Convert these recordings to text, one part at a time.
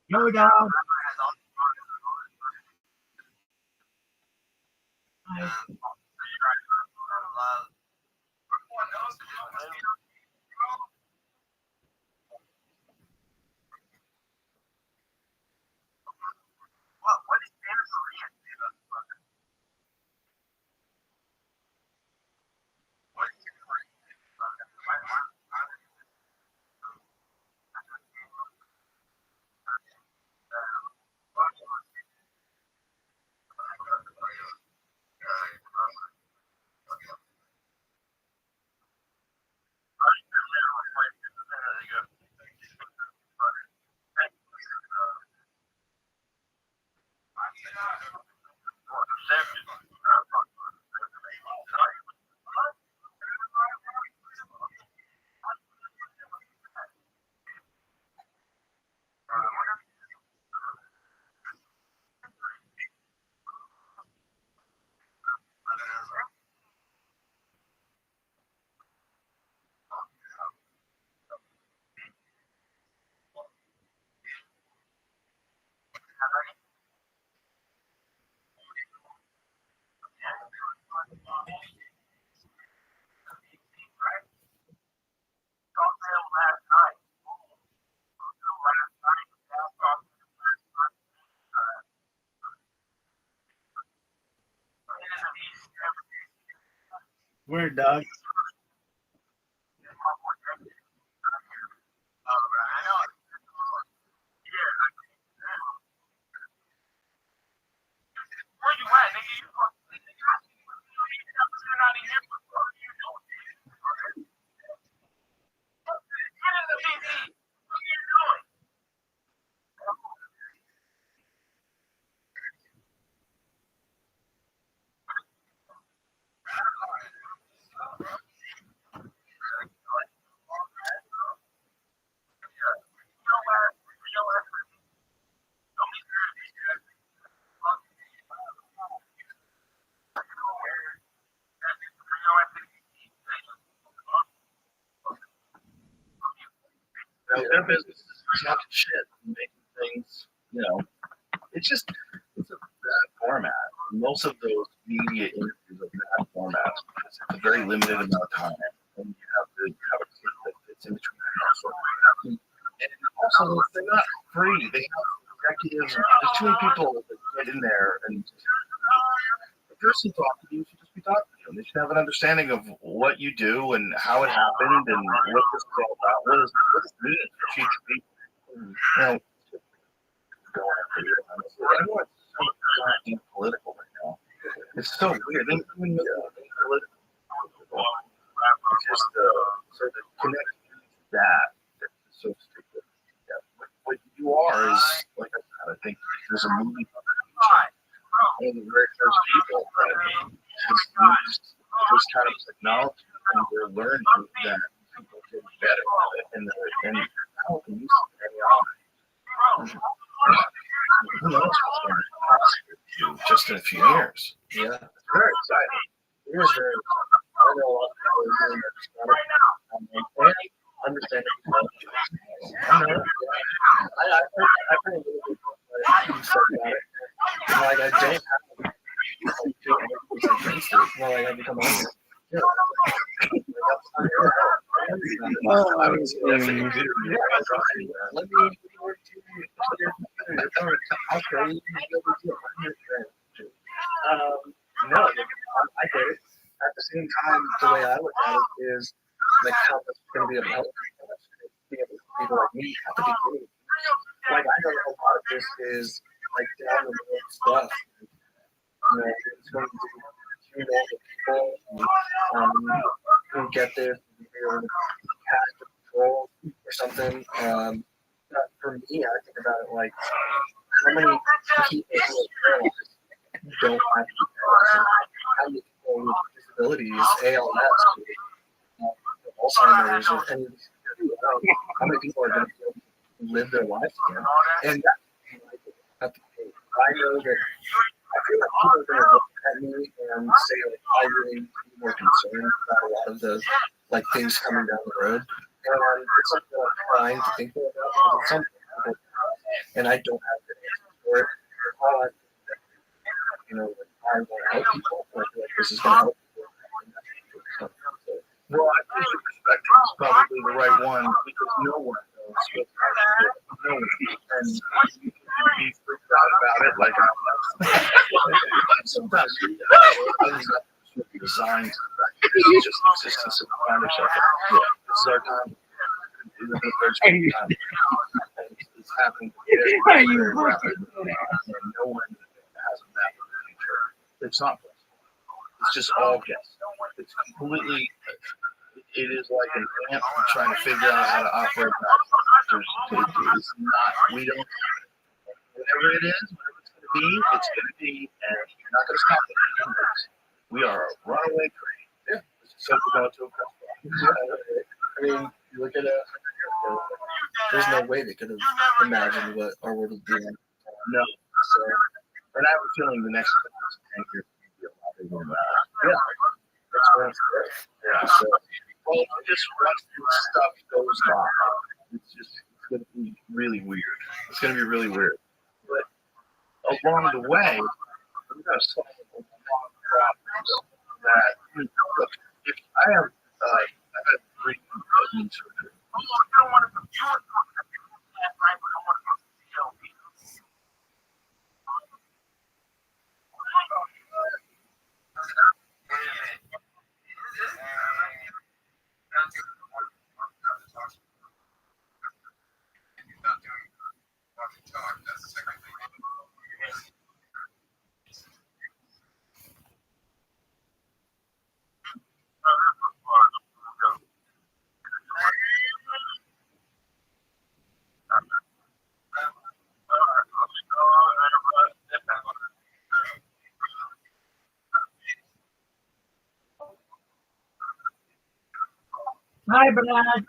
No doubt. Where, Doug? Their business is talking shit and making things, it's a bad format. Most of those media interviews are bad formats because it's a very limited amount of time, and you have to have a clip that fits in between. And also, they're not free. They have executives. There's too many people that get in there, and the person talking to you should just be talking to you. And they should have an understanding of what you do and how it happened and what this is all about. What does it mean for future people? Everyone's so goddamn political right now. It's so weird. They even political. It's just so the connection to that is so stupid. Yeah. What you are is, like I said, I think there's a movie of the future. One of the very first people that just kind of technology, and they're learning that people get better at it, and how can use it AI. Who knows what's going to happen just in a few years? Yeah, it's very exciting. It is very exciting. I know a lot of people are doing that. I understand it. I know. I pretty bit about it. Like I don't have to come on. I was let me no, I get it. At the same time, the way I look at it is like how it's going to be about people like me at the beginning. Like I know a lot of this is like down the road stuff. It's going to be all the people who get this, cast the control. or something. For me, I think about it like how many people who are paralyzed don't have to be paralyzed? How many people with disabilities, ALS, Alzheimer's, or any of these how many people are going to be able to live their lives again? And that's I know that I feel like people are going to look at me and say, like, I really need to be more concerned about a lot of the like things coming down the road. And it's something I'm trying to think about because it's something and I don't have the answer for it. All I like, I want to help people. I feel like this is going to help people. Well, I think your perspective is probably the right one because no one knows what's going on. No one. And you can be freaked out about it like I was. Sometimes others should be designed to it's just the existence of the founder sector. This is our time. It's happening very rapidly. And no one has a map of the future. It's not possible. It's just all guess. It's completely. It is like an ant trying to figure out how to operate. It's not. We don't. Whatever it is, whatever it's going to be, and you're not going to stop it. We are a runaway train. Yeah. So we're going to a crosswalk. I mean, you look at it. There's no way they could have imagined what our world would be like. No. So, and I have a feeling the next 10 years will be a lot bigger than that. Yeah. That's what I'm saying. Yeah. So, well, just once this stuff goes on, it's going to be really weird. It's going to be really weird. But along the way, we're going to solve a lot of problems that, look, if I have, I've had 3 knee surgery. Hi, Brad.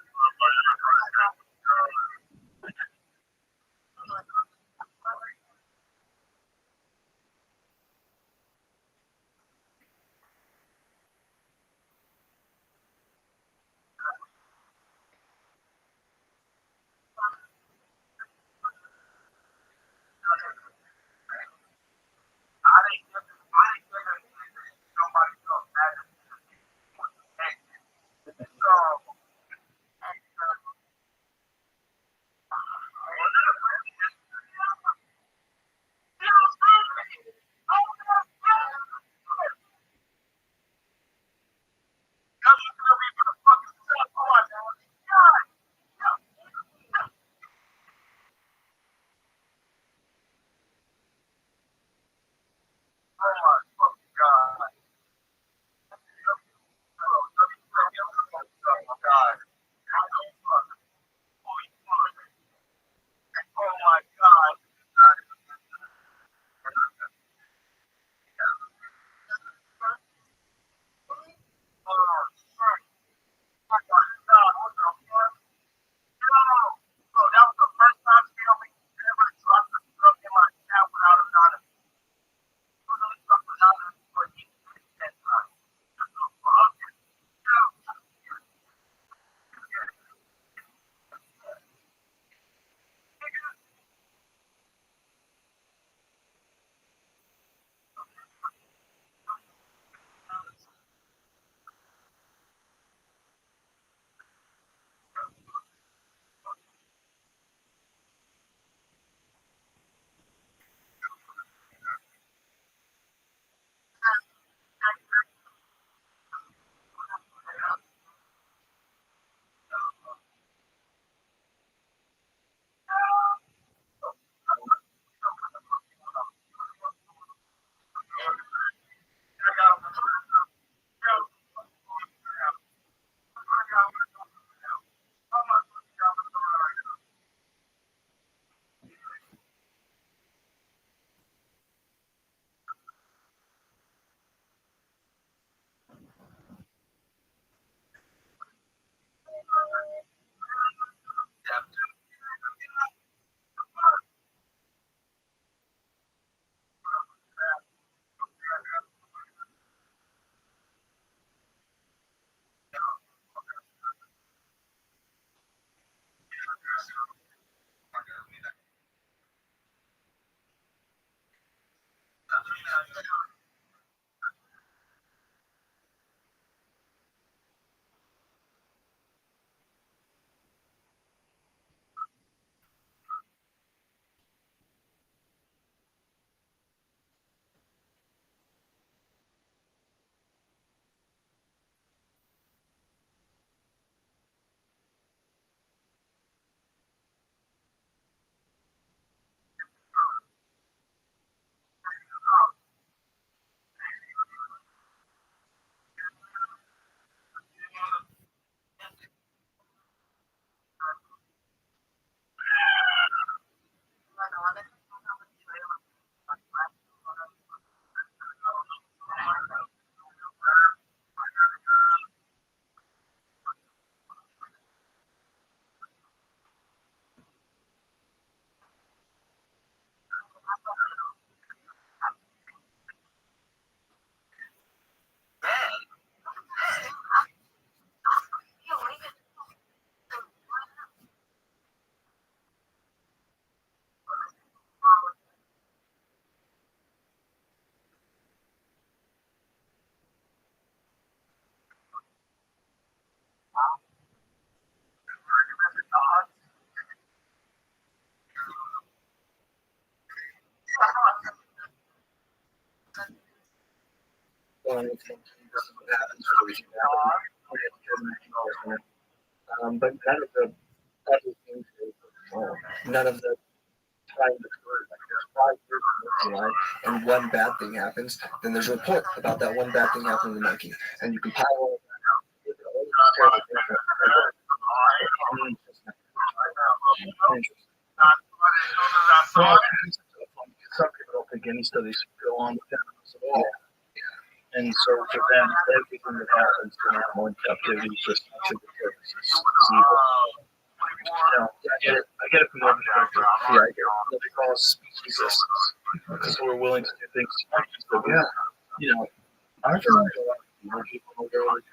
But none of the other things, none of the time that's good. Like there's 5 years of monkey life, and one bad thing happens, then there's a report about that one bad thing happening to the monkey, and you compile all of that. Well, some people don't think any studies go on with animals at all. And so for them, everything that happens to an animal in captivity is just to the purposes. It's evil. I get it from one perspective. Yeah, I get it. What they call speciesist. Because we're willing to do things to monkeys that we, I feel like a lot of people will go over to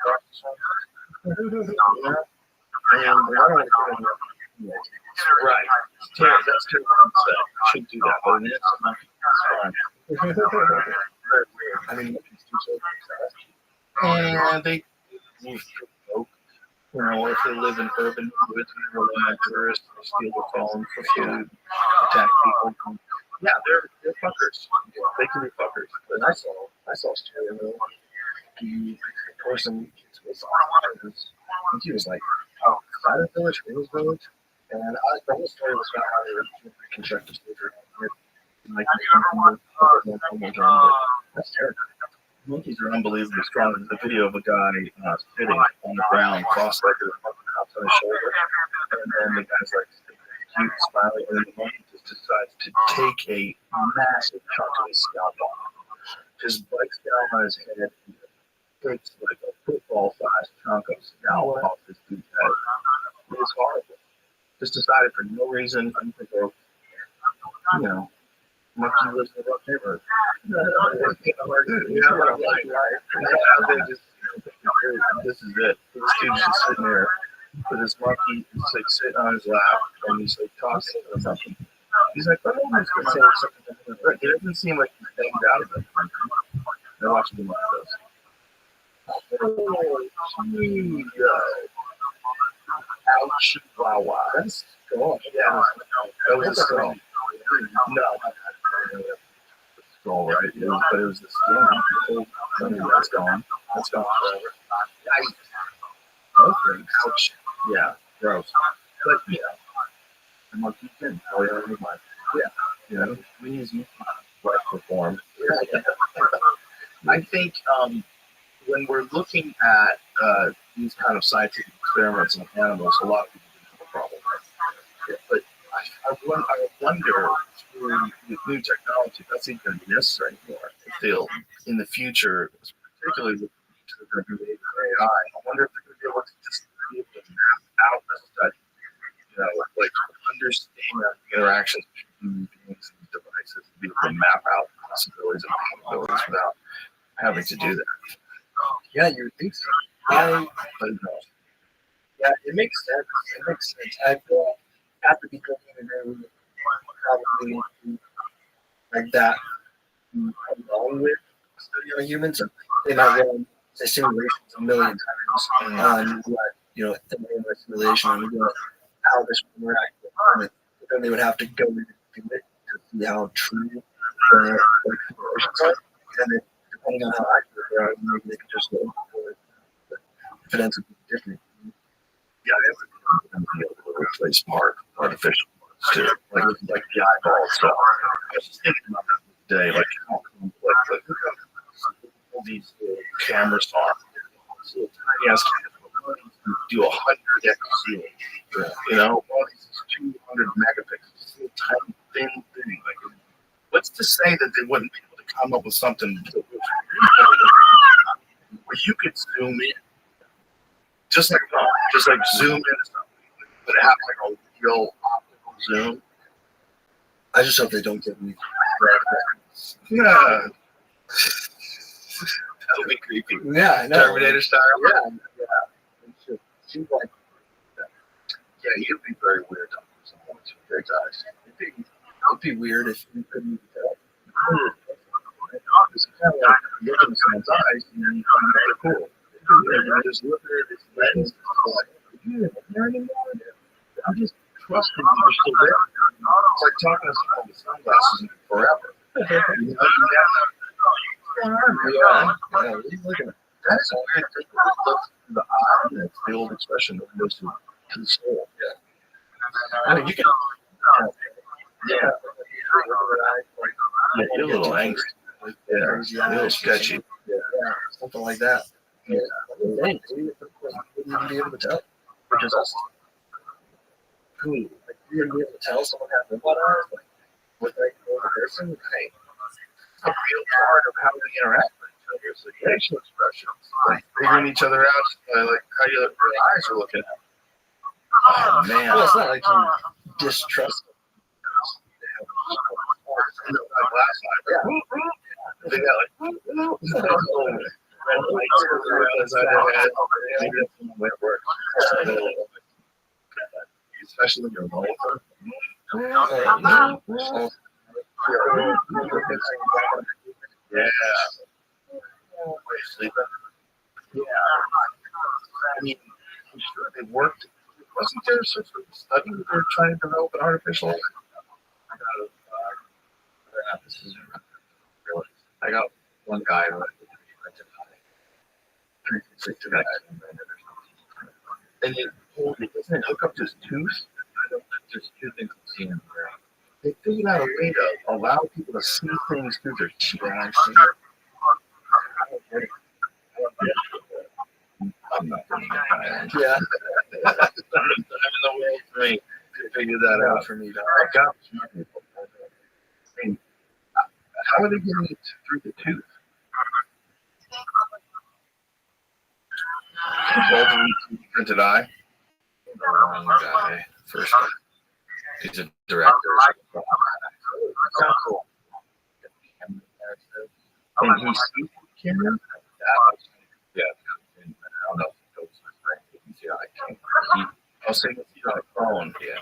and I don't want to do it. Right. That's terrible to say. I shouldn't do that, but it's fine. I mean, and they move through, if they live in urban neighborhoods and they're relying on tourists, they steal their phone for food, attack people. Yeah, they're fuckers. They can be fuckers. But I saw a story of the person and he was like, oh, Friday Village, Green's Village, and the whole story was about how they were constructive slavery. Like, that's terrible. Monkeys are unbelievably strong. There's a video of a guy sitting on the ground, cross-legged, outside his shoulder, and then the guy's like cute, smiling, and then the monkey just decides to take a massive chunk of his scalp off. Just bites down on his head and takes like a football-sized chunk of scalp off his dude's head. It was horrible. Just decided for no reason, unprovoked. Monkey lives in a rough neighborhood. This is it. This dude's just sitting there with his monkey. He's like sitting on his lap and he's like talking or something. He's like, I'm just going to say something. It doesn't seem like he's banged out of it. They're watching him like this. Oh, gee, ouch, wow. That's cool. Yeah, that was a skull. No. Skull, right? But it was the skin. That's gone. That's gone forever. Okay. Ouch. Yeah. Gross. But the monkey can. Oh yeah, never mind. Yeah. We need his life performed. I think when we're looking at these kind of scientific experiments on animals, a lot of people have a problem. But I wonder through new technology, that's even going to be necessary anymore. If in the future, particularly with AI, I wonder if they're going to be able to map out the study, like understand the interactions between beings and devices, and be able to map out the possibilities and capabilities without having to do that. Yeah, you would think so. Yeah, it makes sense. I feel have to be thinking probably like that along with study on humans. They might run the simulations a million times on what, in the simulation on how this would interact with humans. But then they would have to go into it to see how true the simulations are. And then depending on how accurate they are, maybe they could just go for the evidence would be different. Yeah, they be able to replace smart artificial ones too, like the eyeball stuff. I was just thinking about that today, like how complex, like look at all these cameras are. This little tiny ass camera do 100x zoom. All these 200 megapixels, this little tiny thin thing. Like, what's to say that they wouldn't be able to come up with something that was where you could zoom in, just like zoom in, but it has like a real optical zoom. I just hope they don't give me. Yeah. That'll be creepy. Yeah, I know. Terminator style. Yeah. She's like, yeah, you'd be very weird talking to someone with big eyes. It'd be weird if you couldn't tell. It's kind of like looking at someone's eyes and then you find out they're cool. You just look at this lens, like, you're there anymore. I'm just trusting you're still there. It's like talking to someone with sunglasses forever. What are you looking at? That is a weird thing to look through the eye. That's the old expression that goes to the soul. Yeah. I mean, you can. Yeah. You're a little angsty. Yeah. A little sketchy. Yeah. Something like that. Yeah. Wouldn't even be able to tell. Because that's cool. Like, you're going to be able to tell someone has robot eyes? Like, what they call the person? Hey, it's a real part of how we interact with each other. It's the facial expressions. Like, figuring each other out, like how your eyes are looking at. Oh, man. Well, it's not like you distrust them. They got like, red lights around the side of their head. Maybe that's the way it works. Especially when you're alone. Yeah. Are you sleeping? Yeah. I mean, I'm sure they worked. Wasn't there some sort of study that they were trying to develop an artificial? I got one guy who and it told me, doesn't it hook up to his tooth? I don't think there's two things I've seen in there. They figured out a way to allow people to see things through their teeth. I'm not doing that. Yeah. I'm in the world for me to figure that out for me. I got people. I mean, how are they getting it through the tooth? Printed eye. The wrong guy. First guy. He's a director. Cool. And he sees the camera? Yeah. I don't know if it goes to his brain. You can see how I can't. I'll say he's on a phone. Yeah.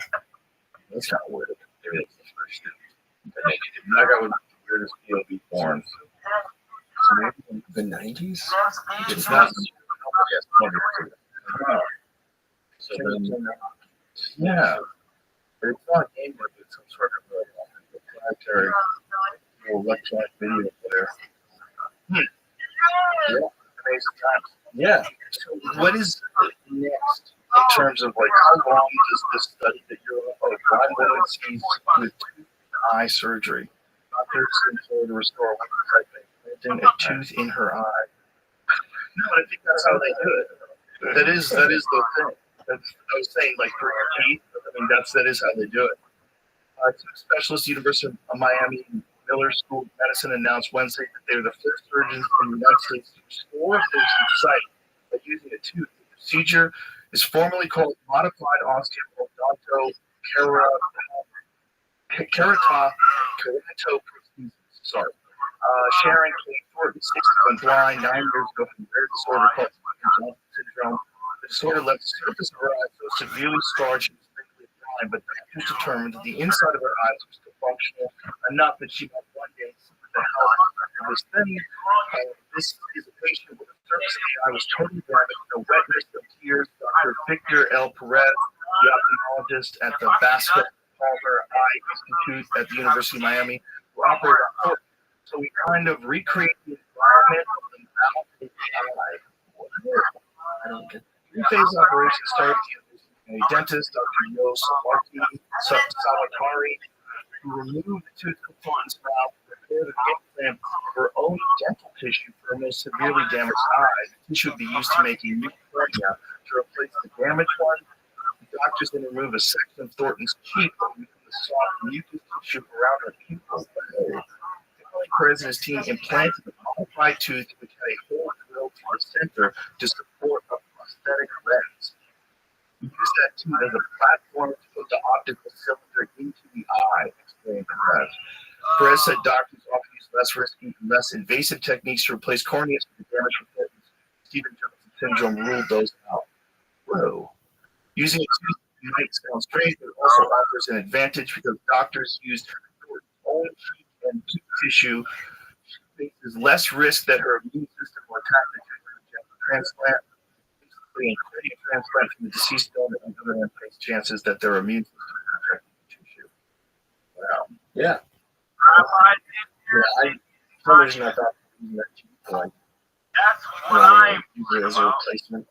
That's not weird. Maybe that's the first student. That guy was the weirdest POV porn. So maybe the 90s? It's not. So then, yeah. But it's not a game, but it's some sort of proprietary electronic video player. Yeah. Amazing times. Yeah. So what is next in terms of like how long does this study that you're on? Like, why would sees with eye surgery? Doctors employed to restore implanting a tooth in her eye. No, I think that's how they do it. That is the thing. I was saying, like for your teeth. I mean, that is how they do it. Specialist University of Miami Miller School of Medicine announced Wednesday that they were the first surgeons in the United States to restore a patient's sight by using a tooth. The procedure is formally called modified osteoodontal keratoprosthesis. Sorry. Sharon K. Thornton, 61, blind, 9 years ago from a rare disorder called Johnson syndrome. The disorder left the surface of her eyes so severely scarred she was legally blind, but doctors determined that the inside of her eyes was still functional enough that she might one day seek the help this thing. This is a patient with a surface I was totally damaged, no wetness, no tears. Dr. Victor L. Perez, the ophthalmologist at the Basket Palmer Eye Institute at the University of Miami, were operating on foot. So we kind of recreate the environment of the mouth and the eye. I don't get it. Three-phase operation starts with a dentist, Dr. Yo Sawatari, who removed the tooth components mouth, prepared an implant for own dental tissue for a most severely damaged eye. The tissue would be used to make a new cornea to replace the damaged one. The doctors then remove a section of Thornton's cheek and the soft mucus tissue around her pupil. Perez and his team implanted a modified tooth which had a hole drilled to the center to support a prosthetic lens. We use that tooth as a platform to put the optical cylinder into the eye, explained Perez. Perez said doctors often use less risky and less invasive techniques to replace corneas with the damage report. Stevens-Johnson syndrome ruled those out. Whoa. Using a tooth might sound strange, but it also offers an advantage because doctors use Thornton's own cheek and tooth tissue. She faces less risk that her immune system will attack the tooth. Transplant, basically a transplant from the deceased donor, on the other hand, face chances that their immune system will attack the tissue. Wow. Yeah. I for some reason I thought using that cheap for like use it as a replacement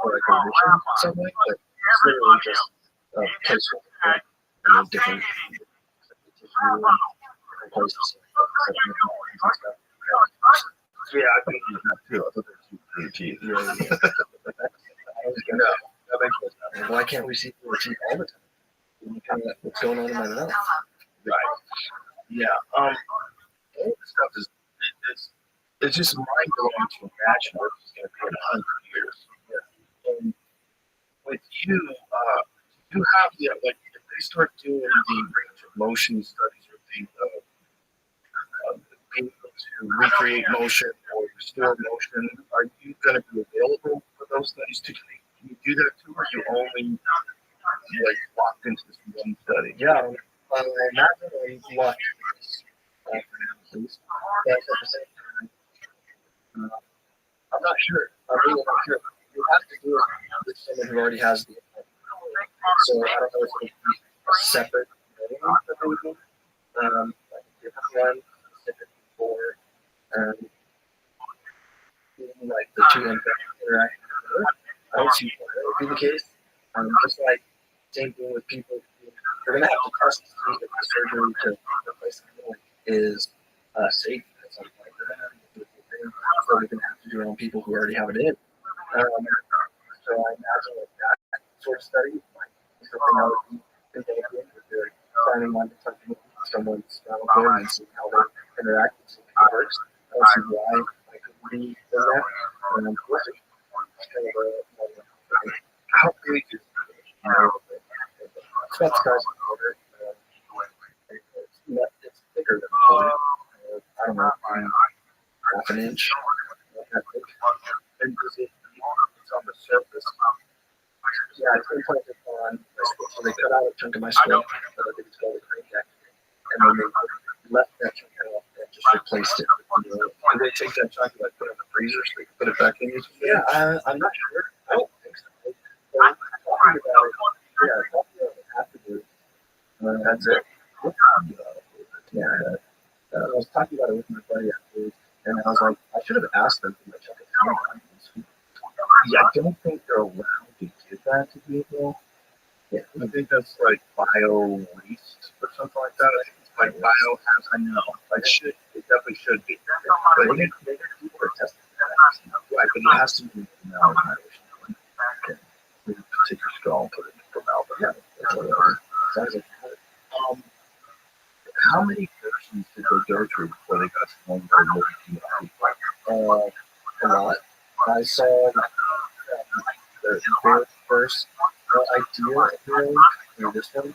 for like a mission or something, but it's literally just a placeholder and a different tissue and different places. Yeah, I think you have too. I thought they were teeth. Yeah. I was gonna, that makes no sense. Why can't we see through a teeth all the time? Kind of what's going on in my mouth? Right. Yeah. All this stuff is it's just mind blowing to imagine what it's going to be in 100 years. Yeah. And with you, you have the like if they start doing the range of motion studies or the being able to recreate motion or restore motion, are you going to be available for those studies too? Can you do that too, or are you only like locked into this one study? Yeah. I imagine I'm locked in this for now, at least. But at the same time, I'm not sure. I'm really not sure. You have to do it with someone who already has the implant. So I don't know if it would be separate meetings that they would do. Like a different one, specific for like the two interact. I don't see why that would be the case. Just like same thing with people. We're going to have to test to see if the surgery to replace the implant is safe at some point for them. So we're going to have to do it on people who already have it in. So I imagine that sort of study might be something I would be involved in if they're planning on touching someone's spinal cord and seeing how they interact and see how it works. I don't see why I couldn't be in that. And we'll see. It's kind of How big is it? It's about the size of a quarter. It's bigger than a quarter. I don't know, half an inch. And does it's on the surface? Yeah, it's implanted on my skull. So they cut out a chunk of my skull, I think it's called a crane neck, and then they left that chunk off and just replaced it. Can they take that chunk and like put it in the freezer so they can put it back in? Yeah, I'm not sure. I don't think so. Talking about it afterwards. That's it. Yeah, I was talking about it with my buddy afterwards, and I was like, I should have asked them for my check. Yeah, I don't think they're allowed to give that to people. Yeah, I think that's like bio waste or something like that. I think it's like biohazard. I know. It definitely should be. But people are testing right, but it has to be malnutrition. Okay. We have to take your skull and put it in formaldehyde. Yeah, whatever. Sounds like how many versions did they go through before they got to one a lot. I saw the very first idea of the this one.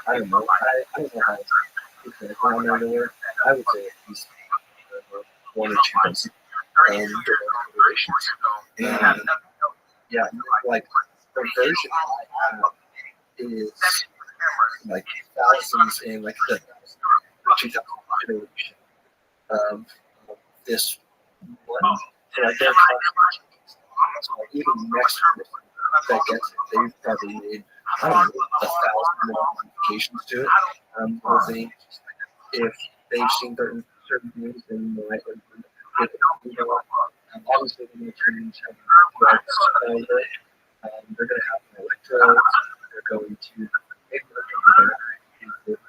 I don't know. I don't know how exactly how many there were. I would say at least one or two dozen different iterations. And yeah, like the version I have is like thousands in like the 2000 iteration of this one. So like they're so like even next person that gets it, they've probably made, I don't know, 1,000 more modifications to it. Or if they've seen certain things, then they might obviously they're going to change how drugs all day. They're going to have an electrodes. They're going to maybe they're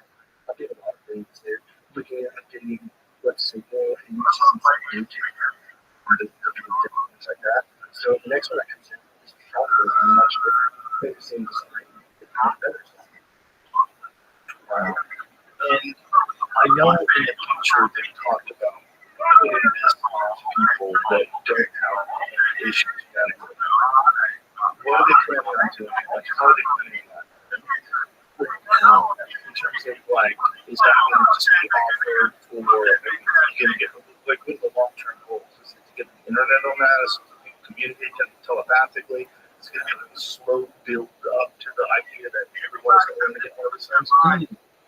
update a lot of things. They're looking at updating what's signal and using and different things like that. So the next one that comes in is probably much different. Maybe the same design, if not better. Wow. And I know in the future they've talked about putting this on people that don't have issues medically. What are they planning on doing? Like, how are they planning on that? In terms of, like, is that going to just be offered for, getting it, like, what are the long-term goals? Is it to get the internet on that? Is it to communicate telepathically? Is it going to be a slow build up to the idea that everyone is going to get more of this sense?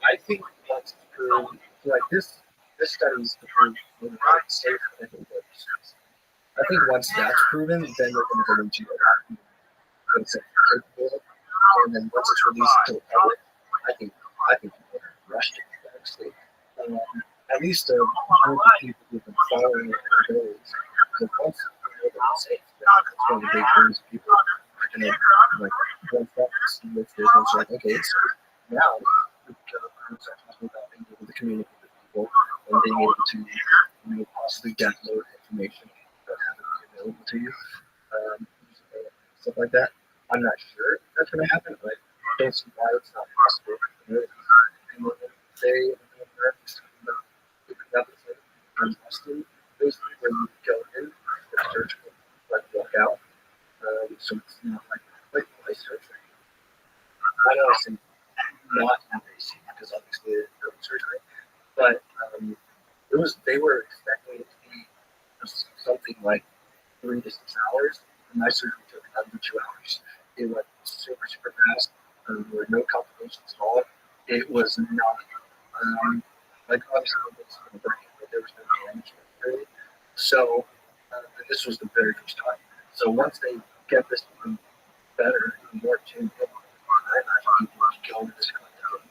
I think once it's proven, like this study is to prove whether it's safe and it works. I think once that's proven, then they're going to go into what's it capable of, and then once it's released to the public, I think people are rushed to it, actually. At least a group of people who've been following it for days. So once they know that it's safe, that's one of the big things people are going to, like, once that's lifted, it's like, okay, so now we can start talking about being able to communicate with people and being able to, possibly download information that haven't been available to you, stuff like that. I'm not sure if that's going to happen, but I don't see why it's not possible. And then they are talking about picking up and testing, basically where you go in, the search, like walk out. So it's not like my surgery. I know I say not invasive because obviously it's no surgery, but they were expecting it to be something like 3 to 6 hours, and my surgery took under 2 hours. It went super fast. There were no complications at all. It was not like obviously but there was no damage really. So and this was the very first time. So once they get this even better and more tuned in, I imagine people would go into this content,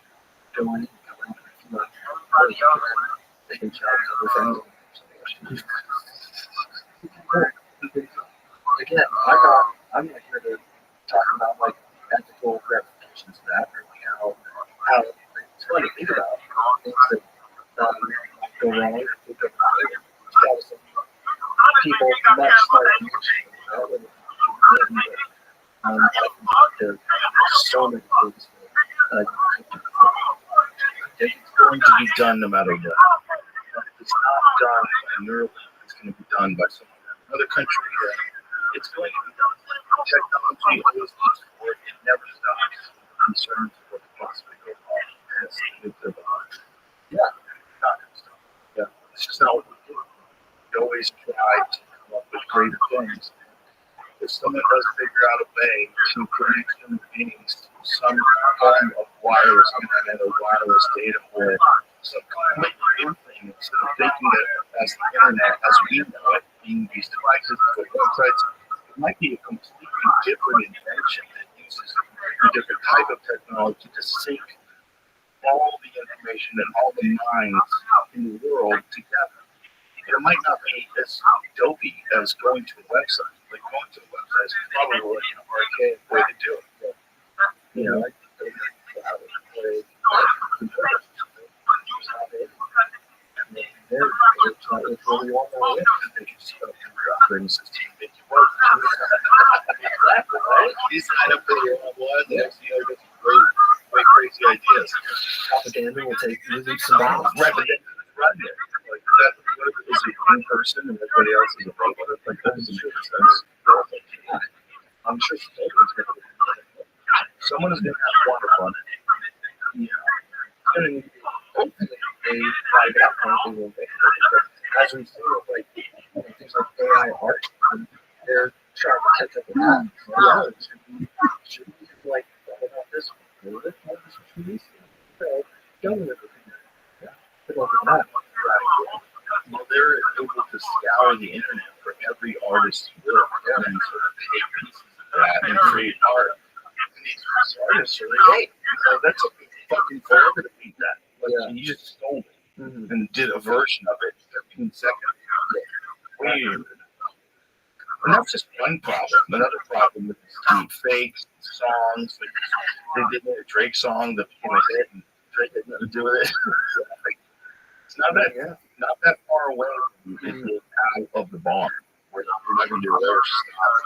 go in, they can chat with other friends. Again, I'm not here to talk about like ethical ramifications of that or how it's funny to think about things that go wrong or go wrong. People much smarter than you. I think there are so many things. It's going to be done no matter what. If it's not done by a neurologist, it's going to be done by someone in another country. It's going to be done. Technology always moves forward. It never stops. Concerns of what could possibly go wrong. Hence, nuclear bombs. Yeah, not going to stop. Yeah, it's just not what we do. We always try to come up with greater things. If someone does figure out a way to connect human beings to some form of wireless internet or wireless data or some kind of new thing, instead of thinking that as the internet as we know it, being these devices or websites, it might be a completely different invention that uses a different type of technology to sync all the information and all the minds in the world together. It might not be as dopey as going to a website. Like going to a website is probably an archaic way to do it. You know, like you sign up for your own one, next thing you know, get great crazy ideas. Propaganda will take some balance. Right, but then run there. Like that is it one person and everybody else is a robot. Like that doesn't make sense. I'm sure someone is going to have water on it. Yeah. And hopefully they find out how they will make it. As we see with like things like AI art, they're trying to catch up with that. Should we like thought about this? What this should we see? Go with it. Yeah. Good luck with that. Right. Well, they're able to scour the internet for every artist's work and then sort of take pieces of that and create art. And these artists are like, hey, that took me fucking forever to beat that. Like, you just stole it and did a version of it in 15 seconds. Weird. And that's just one problem. Another problem with these deep fakes, songs. Like, they did a Drake song that became a hit, and Drake had nothing to do with it. Like, it's not that far away from being out of the barn. Where you're not going to do whatever stuff.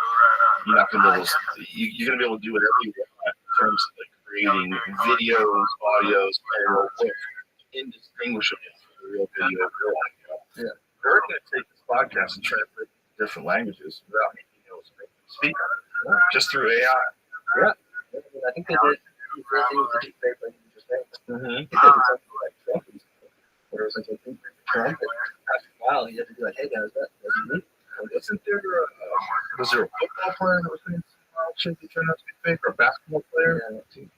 You're not going to be able to. You're going to be able to do whatever you want in terms of like creating videos, audios, and look indistinguishable from the real video of your life. You know? They're going to take this podcast and translate it to different languages without making you speak just through AI. Yeah. I think they did the same thing with the deep fake, like you just said. They did something like Trump, where it was like, I think Trump, and after a while, he had to be like, hey guys, that's me. Wasn't there was there a football player that was saying shit that turned out to be fake, or a basketball player? Yeah. Did you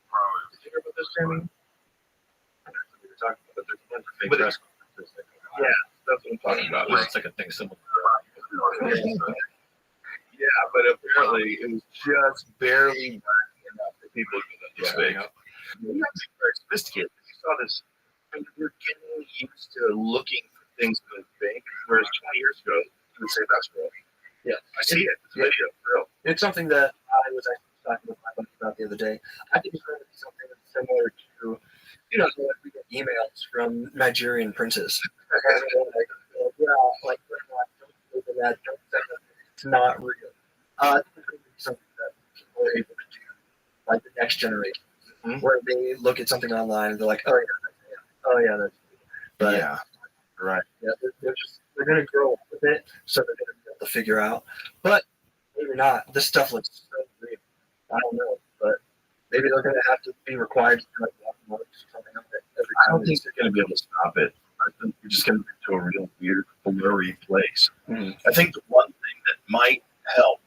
hear about this, Jamie? We were talking about there's a bunch of fake press conferences. Yeah, that's what I'm talking about. It's like a thing similar. Yeah, but apparently it was just barely enough for people to know that was fake. You have to be very sophisticated. You saw this. I mean, we're getting used to looking for things that are fake, whereas 20 years ago, you would say that's real. Yeah, I see it. It's a video, real. It's something that I was actually talking with my buddy about the other day. I think it's going to be something that's similar to, you know, like we get emails from Nigerian princes. Like, don't believe in that. Don't say that. It's not real. I think it's going to be something that people are able to do, like the next generation, where they look at something online and they're like, oh yeah, that's real. But yeah, right. Yeah, they're going to grow up with it, so they're going to be able to figure out. But maybe not. This stuff looks so real. I don't know, but maybe they're going to have to be required to do like watermarks or something like that every time. I don't think they're going to be able to stop it. I think we're just going to get to a real weird, blurry place. I think the one thing that might help,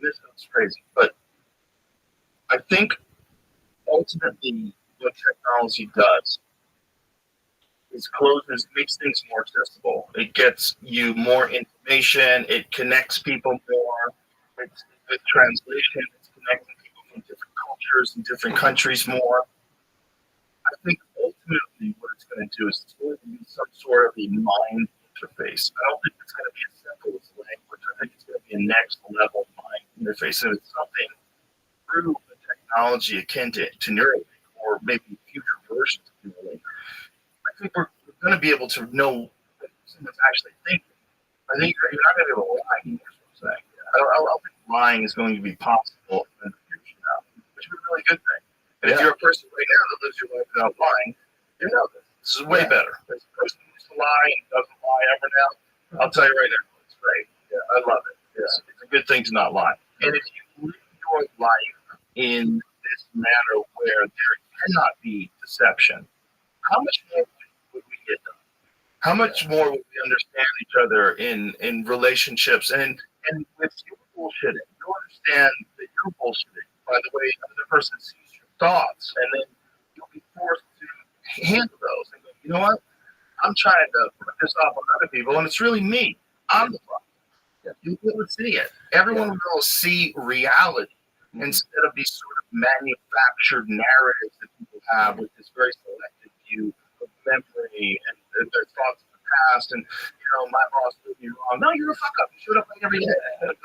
this sounds crazy, but I think ultimately what technology does is makes things more accessible. It gets you more information. It connects people more. It's with translation. It's connecting people from different cultures and different countries more. I think ultimately what it's going to do is it's going to be some sort of a mind interface. I don't think it's going to be as simple as language. I think it's going to be a next level mind interface. And it's something through the technology akin to Neuralink or maybe future versions of Neuralink. I think we're going to be able to know that someone's actually thinking. I think you're not going to be able to lie anymore, is what I'm saying. I don't think lying is going to be possible in the future now, which would be a really good thing. And if you're a person right now that lives your life without lying, you know this. This is way better. As a person who used to lie and doesn't lie ever now, I'll tell you right now, it's great. Yeah, I love it. It's a good thing to not lie. And if you live your life in this manner where there cannot be deception, how much more would we get done? How much more would we understand each other in relationships and with your bullshitting? You understand that you're bullshitting by the way the other person sees your thoughts, and then you'll be forced to handle those and go, you know what? I'm trying to put this off on other people, and it's really me. I'm the problem. You will see it. Everyone will see reality instead of these sort of manufactured narratives that people have with this very selective view of memory and their thoughts of the past. And, you know, my boss did me wrong. No, you're a fuck up. You showed up like every day. You know,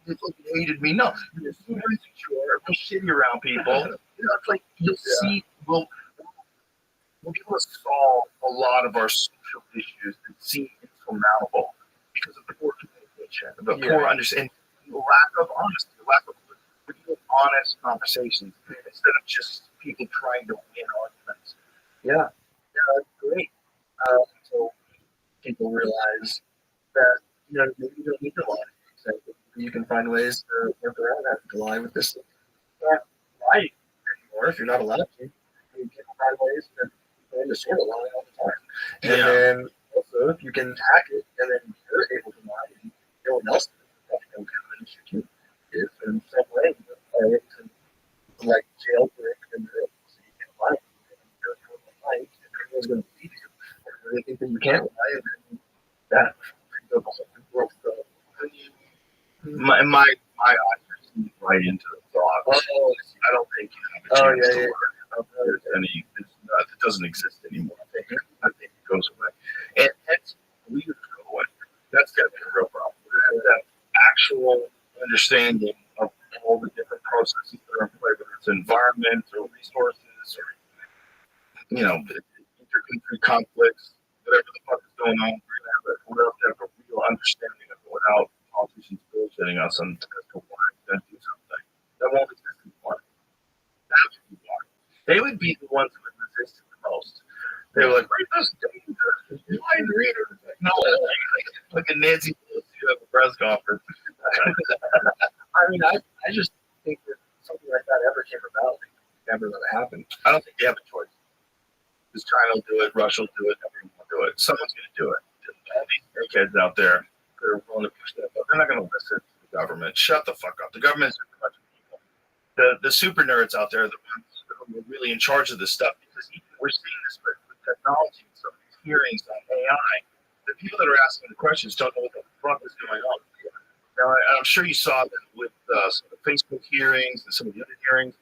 you fucking hated me. No, you're super insecure. Real shitty around people. You know, it's like you'll see, we'll be able to solve a lot of our social issues that seem insurmountable because of poor communication, the poor understanding, lack of honesty, lack of honest conversations instead of just people trying to win arguments. Yeah, that's great. So people realize that, you know, maybe you don't need to lie. So you can find ways to work around having to lie with this. It's not right anymore if you're not allowed to. You can find ways to sort of lie all the time. And then also, if you can hack it and then you're able to lie and no one else can kind of an issue too. If in some way you are able to like jailbreak and so you can lie and you're lie and everyone's going to believe you. They think that you can't lie, and then that the whole world. So, my eyes see right into the thoughts. oh, I don't think you have a chance to yeah. learn. There's any, it doesn't exist anymore. I think it goes away. And that's we go away. That's got to be a real problem. We're going to have that actual understanding of all the different processes that are in play, whether it's environment or resources or, intercountry conflicts, whatever the fuck is going on. We're going to have a real understanding of it without politicians bullshitting us on as to why we're going to do something. That won't exist anymore. That's what we want. They would be the ones who would resist it the most. They were like, "Wait, this is dangerous. Mind readers." Like, no, like a Nancy Pelosi at a press conference. I mean, I just think that something like that ever came about. Never going to happen. I don't think they have a choice. Because China will do it, Russia will do it, everyone will do it. Someone's going to do it. All these kids out there that are willing to push that, but they're not going to listen to the government. Shut the fuck up. The government is a bunch of people. The super nerds out there, the ones who are really in charge of this stuff, because we're seeing this with technology and some of these hearings on AI. The people that are asking the questions don't know what the fuck is going on. Now, I'm sure you saw that with some of the Facebook hearings and some of the other hearings.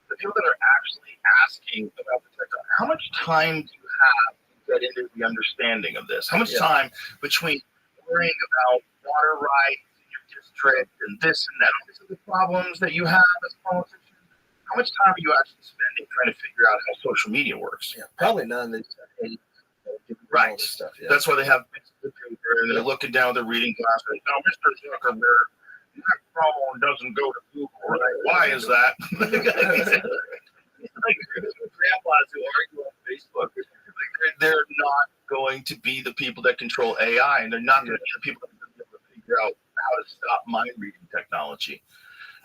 The people that are actually asking about the technology, how much time do you have to get into the understanding of this? How much time between worrying about water rights in your district and this and that, these are the problems that you have as politicians? How much time are you actually spending trying to figure out how social media works? Yeah, probably none. They just hate right. Stuff. Yeah. That's why they have bits of the paper and they're looking down with their reading glasses. Now, Mr. Zuckerberg, that phone doesn't go to Google, right? Why is that? Like grandpas who argue on Facebook, they're not going to be the people that control AI, and they're not going to be the people that are going to be able to figure out how to stop mind reading technology.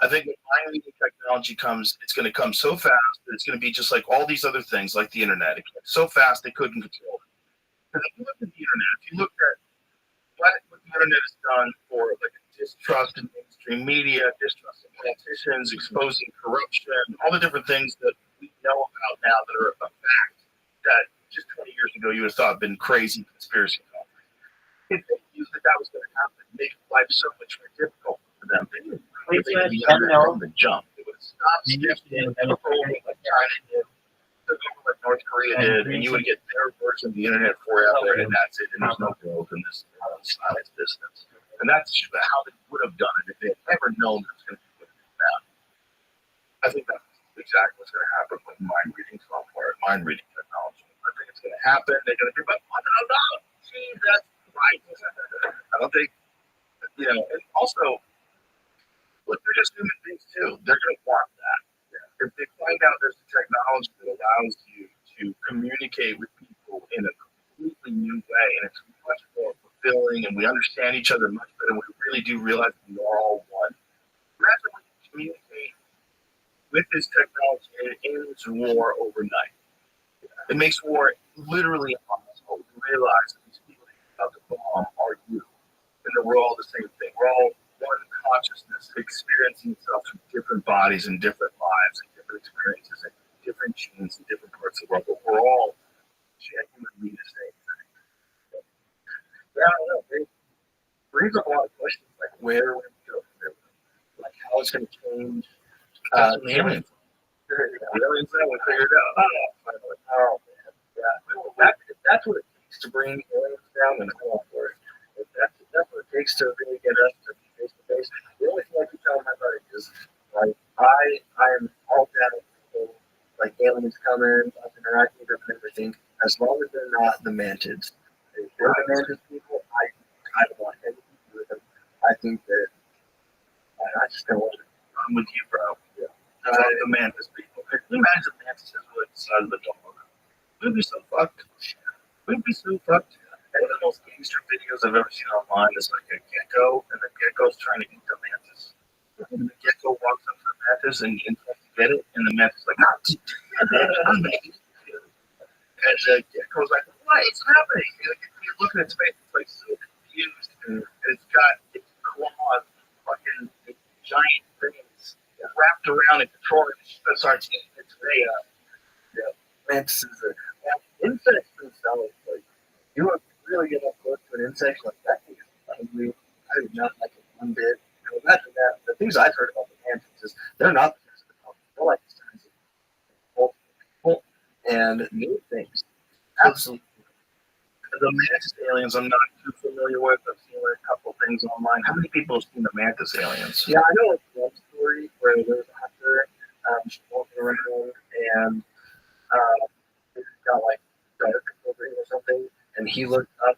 I think when mind reading technology comes, it's going to come so fast that it's going to be just like all these other things, like the internet. It came so fast they couldn't control it. Because if you look at the internet, if you look at what the internet has done for like distrust in mainstream media, distrust in politicians, exposing corruption, all the different things that we know about now that are a fact that just 20 years ago you would have thought been crazy conspiracy theories. If they knew that was going to happen, make life so much more difficult for them, they would clearly the internet from the jump. It would stop shifting and took over like China did, took over like North Korea did, and you would get their version of the internet forever, and that's it, and there's no growth in this science business. And that's how they would have done it if they had ever known it was going to be that. I think that's exactly what's going to happen with mind reading software and mind reading technology. I think it's going to happen. They're going to be like, oh, no, gee, that's right. I don't think, and also, look, they're just human beings too. They're going to want that. Yeah. If they find out there's a technology that allows you to communicate with people in a completely new way, and it's much more fulfilling, and we understand each other much better, and we really do realize we are all one. Imagine when you communicate with this technology and it ends war overnight. It makes war literally impossible. We realize that these people about the bomb are you, and that we're all the same thing. We're all one consciousness experiencing itself through different bodies and different lives and different experiences and different genes in different parts of the world, but we're all genuinely the same thing. Yeah, I don't know. It brings up a lot of questions, like where we go from there, like how it's going to change. The aliens. The aliens that we figured out. Oh man, yeah. That's what it takes to bring aliens down, and I'm all for it. That's what it takes to really get us to be face to face. The only thing I can tell my buddy is, like, I am all down with people, like aliens coming, us interacting with them and everything, as long as they're not the mantids. If they're the mantis people, I don't want anything to do with them. I think that I just don't want to. I'm with you, bro. Yeah. The mantis people. Can you imagine mantises were the size of a dog? We'd be so fucked. We'd be so fucked. One of the most gangster videos I've ever seen online is like a gecko, and the gecko's trying to eat the mantis. And the gecko walks up to the mantis and tries to get it, and the mantis is like, and the gecko's like, what is happening? You're looking at its face, it's like so confused, and it's got its claws, fucking giant things wrapped around it, controlling it. It starts eating its way up. Yeah, mantises are insects themselves, like You want to really get up close to an insect like that thing is ugly. I do not like it one bit. Now, imagine that. The things I've heard about the mantis is they're not the things of the problem. They're like the signs of multiple people and new things. Absolutely. The mantis aliens I'm not too familiar with. I've seen like a couple things online. How many people have seen the mantis aliens? Yeah, I know one story where there was a hunter, just walking around and it got like dark over him or something, and he looked up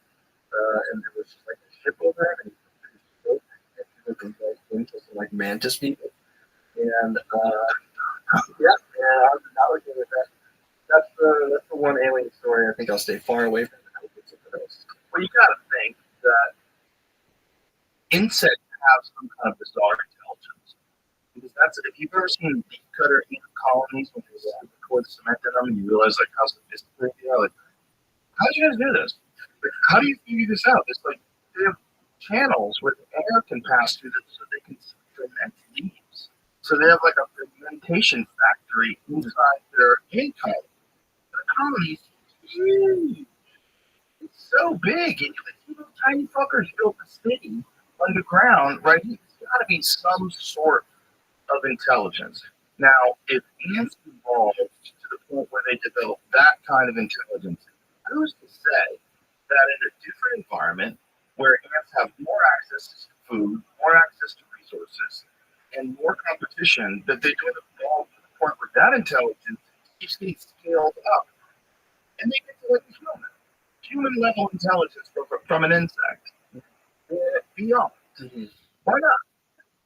and there was just like a ship over him, and he looked like into some like mantis people, and yeah, I would give it that. That's the one alien story I think I'll stay far away from. I would get something else. Well, you got to think that insects have some kind of bizarre intelligence. Because that's if you've ever seen leaf cutter ant colonies when they pour the cement in them, and you realize like how sophisticated they are. Like, how did you guys do this? Like, how do you figure this out? It's like they have channels where the air can pass through them so they can ferment leaves. So they have like a fermentation factory inside their ant colony. The colony is huge. It's so big, and these little tiny fuckers built a city underground, right? It's got to be some sort of intelligence. Now, if ants evolved to the point where they develop that kind of intelligence, who's to say that in a different environment where ants have more access to food, more access to resources, and more competition, that they don't evolve to the point where that intelligence keeps getting scaled up, and they get to like human level intelligence from an insect beyond. Mm-hmm. Why not?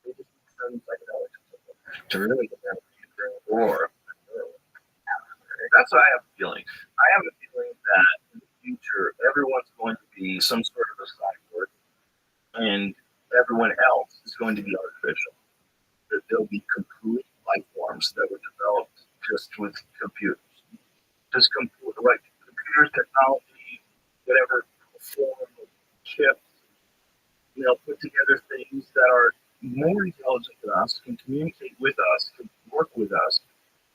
They just need some psychedelics to really get that or that's what I have a feeling. I have a feeling that in the future, everyone's going to be some sort of a cyborg, and everyone else is going to be artificial. That there'll be complete life forms that were developed just with computers. Just like computers, technology, whatever form of chips, put together things that are more intelligent than us, can communicate with us, can work with us,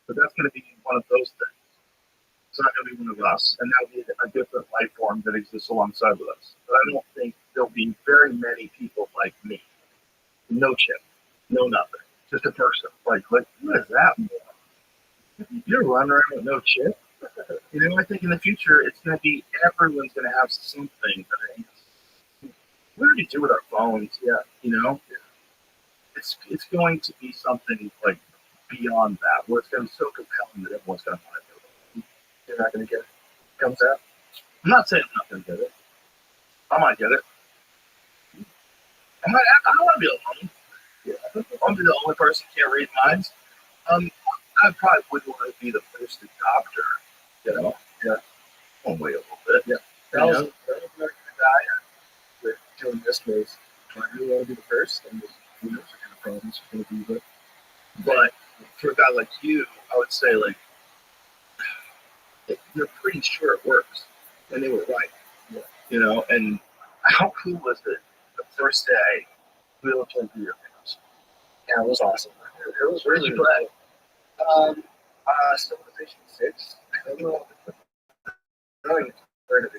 but that's going to be one of those things. It's not going to be one of us, and that'll be a different life form that exists alongside with us. But I don't think there'll be very many people like me. No chip, no nothing, just a person. Like what is that more? You're running around with no chip. I think in the future it's going to be everyone's going to have something that what do we do with our phones? Yeah, it's going to be something like beyond that, where it's going to be so compelling that everyone's going to want to do it. you're not going to get it. Comes out. I'm not saying I'm not going to get it. I might get it. I don't want to be alone. Yeah, I don't want to be the only person who can't read minds. I probably would want to be the first adopter. Yeah. I'll wait a little bit. Yeah. That was not going to die with doing this case. I really want to be the first, and who knows what kind of problems it's going to be. But for a guy like you, I would say like you're pretty sure it works, and they were right. Yeah. And how cool was it the first day we looked into your house? Yeah, it was awesome. It was really good. Civilization 6. I don't know.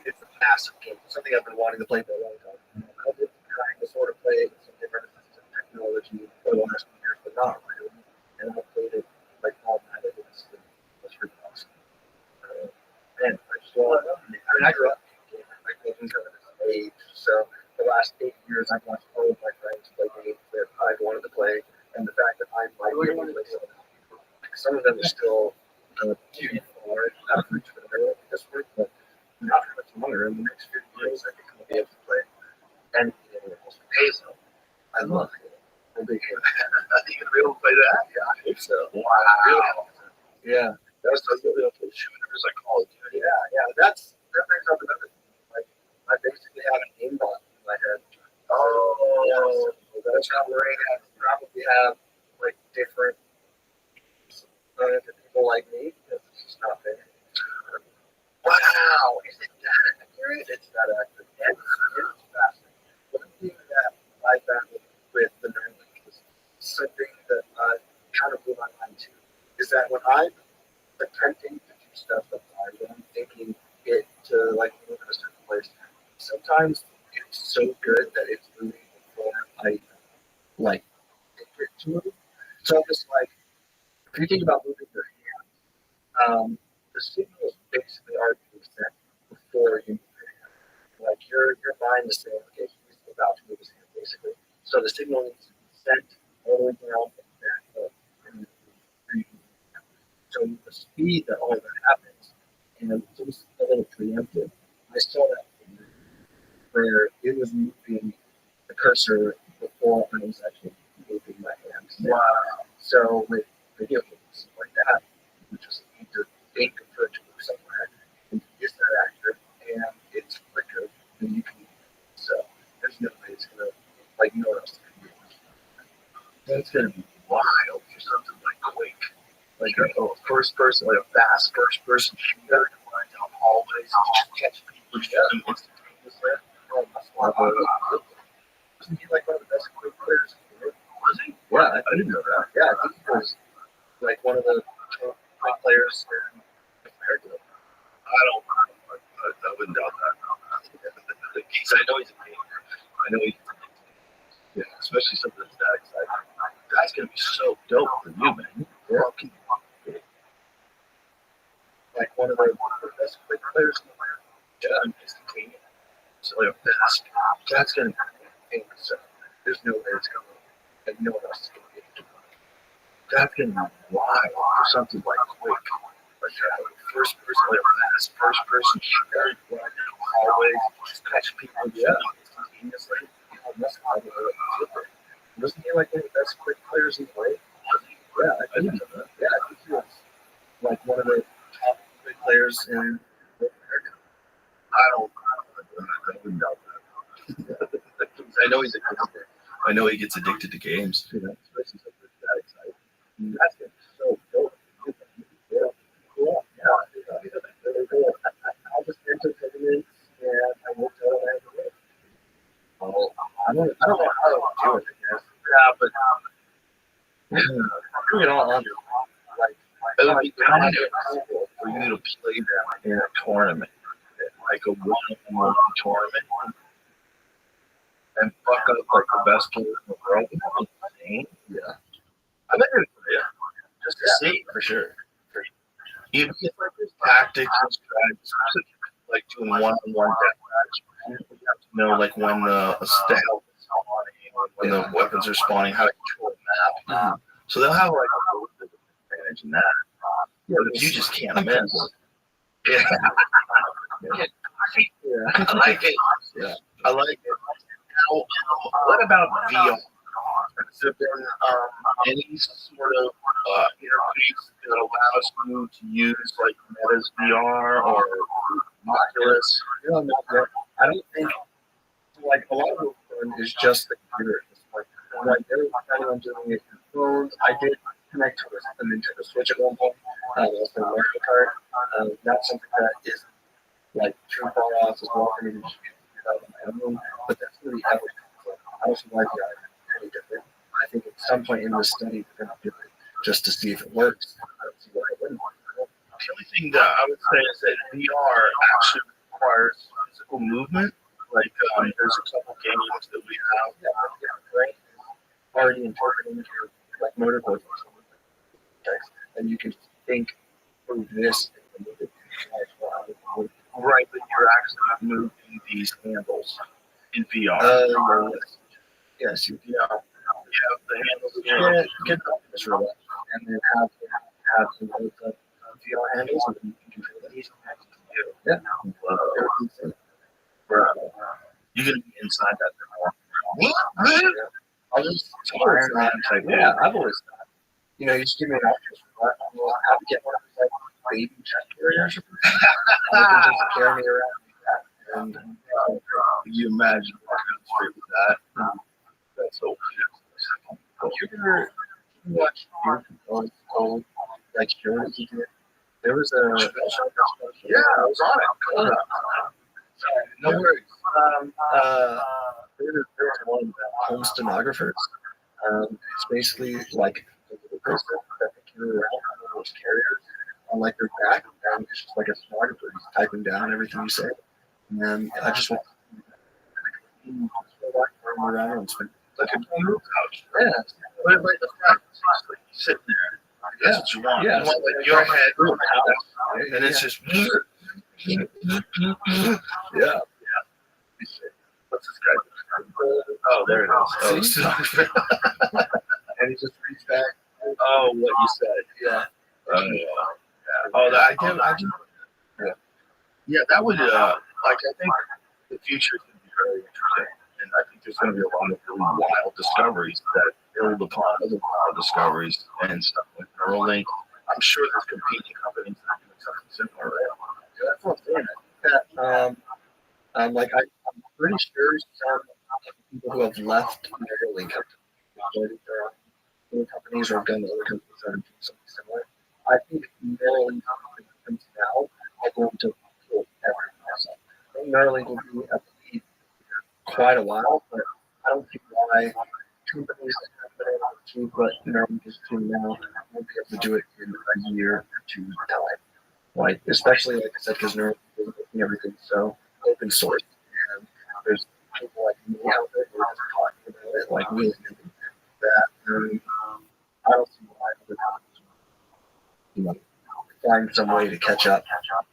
It's a massive game. It's something I've been wanting to play for a long time. I've been trying to sort of play some different technology for the last few years, but not really. And I've played it like all night. It's pretty awesome. And I just love it. I grew up in gaming. I grew up in kind of this age. So the last 8 years, I've watched all of my friends play games that I've wanted to play. And the fact that I might be able to play some of them are still too far out of reach for the this work, but not for much longer. In the next 50 years, I think I'll be able to play anything else. Hazel. I love it. I'm a big fan. You gonna be able to play that? Yeah, I think so. Wow. Yeah. That's the really able to shooters like Call of Duty. Yeah. That brings up another thing. Like, I basically have an aimbot in my head. Oh, so that's not where I probably have like different people like me. It's just not fair. Wow, is it that accurate? It's that accurate. And it's fascinating. One thing that I found with the Neuralink is something that kind of blew my mind too, is that when I'm attempting to do stuff that I'm thinking it to like move in a certain place. Sometimes it's so good that it's moving before I like think it to move. So I'm just like, if you think about moving your hand, the signal is basically already being sent before you move your hand. Like your mind is saying, okay, he's about to move his hand, basically. So the signal needs to be sent all the way down and back up. And so the speed that all that happens, and just a little preemptive, I saw that where it was moving the cursor before I was actually moving my hand. Wow. So with video games like that, you just need to think for it to move somewhere, and you use that actor, and it's quicker than you can. So there's no way it's gonna like no one else can do it. That's gonna be wild for something like Quake. Like a first person, like a fast first person shooter running down hallways and just catch people shooting instantaneously. Wasn't he like one of the best Quake players? Was he? Yeah, I didn't know that. Yeah, I think he was like one of the top Quake players compared to him. I wouldn't doubt that. I know he's a gamer. I know he's yeah, especially something that's that exciting. That's gonna be so dope for you, man. Yeah. Like one of the best Quake players in the world. Yeah, instantaneous. So like fast. That's gonna be So there's no way it's gonna like no one else is gonna be able to do it. that's gonna be wild for something like Quake. Like first person, like a fast first person shooter running down hallways, just catch people instantaneously. That's how they were super. Wasn't he like one of the best Quake players in the world? Yeah, I didn't know that. Yeah, I think he was like one of the top Quake players in North America. I wouldn't doubt that. I know he's a gamer. I know he gets addicted to games. You know, especially something that exciting. That's been so dope. Yeah, cool. Yeah, really cool. I'll just enter tournaments and I won't tell them I have to win. I don't know how to do it, I guess. Yeah, but Bring it all under. Like, it would be kind of cool for you to play them in a tournament, like a one-on-one tournament, and fuck up like the best players in the world. Isn't that insane? yeah. I bet it would, yeah. Just to see, For sure. even if like there's tactics and strategies, like doing one-on-one deathmatch, you have to know like when the health is spawning, when the weapons are spawning, how to control the map. So they'll have like a little bit of advantage in that. Yeah, But if you just can't miss, yeah. Yeah. I like it. Yeah. I like it. Now, what about VR? Has there been any sort of interface that allows you to use like Meta's VR or Oculus? You know, I don't think like a lot of the fun is just the computer at this point. Like they're planning on doing it in phones. I did connect to a Nintendo Switch at one point. Also Mario Kart. That's something that is like too far off as well for me to just do that on my own. But that's really how I don't see why VR is any different. I think at some point in this study they're going to do it just to see if it works. I don't see why it wouldn't. The only thing that I would say is that VR actually requires physical movement. Like there's a couple games that we have. Right? Already interpreting your like motor code or something. And you can think through this and move it. Right, but you're actually moving these handles in VR. Yes, you Yeah, the handles. get this robot and then have some of the VR handles and then you can control these. Yeah. Bro, you can be inside that thing. Yeah. I'll just Iron Man type. yeah, I've always thought. You know, you just give me an option. I'll have to get one of those like baby check carriers. You can just carry me around like that. And you imagine walking on the street with that. That's so weird. you ever watch old like shows you did? There was a Yeah, I was on it. No worries. There was one about home stenographers. It's basically like a little person that they carry around on those carriers on like their back, and it's just like a stenographer. He's typing down everything you say. and I just went around and spent Like a kangaroo couch. yeah. But like the fact is just like you sit there. That's what you want. Yeah. You want like your head, and it's just. Yeah. What's this guy? Oh, there it is. Oh, sorry. And he just reached back. Oh, what you said. Yeah. Oh, I do. Yeah, that would like I think the future is going to be very interesting, and I think there's going to be a lot of really wild discoveries that build upon other wild discoveries and stuff like Neuralink. I'm sure there's competing companies that are doing something similar. Right? Yeah, that's what I'm saying. I'm pretty sure some people who have left Neuralink have started their own companies or have done other companies that are doing something similar. I think Neuralink companies now are going to pull everything else up. I think Neuralink will be at the lead quite a while, but I don't see why companies that have been able to achieve what Neuralink is doing now won't be able to do it in a year or two time. Like, especially, like I said, because Neuralink is making everything so open source. And there's people like me out there who are just talking about it, like me, that I don't see why other companies find some way to catch up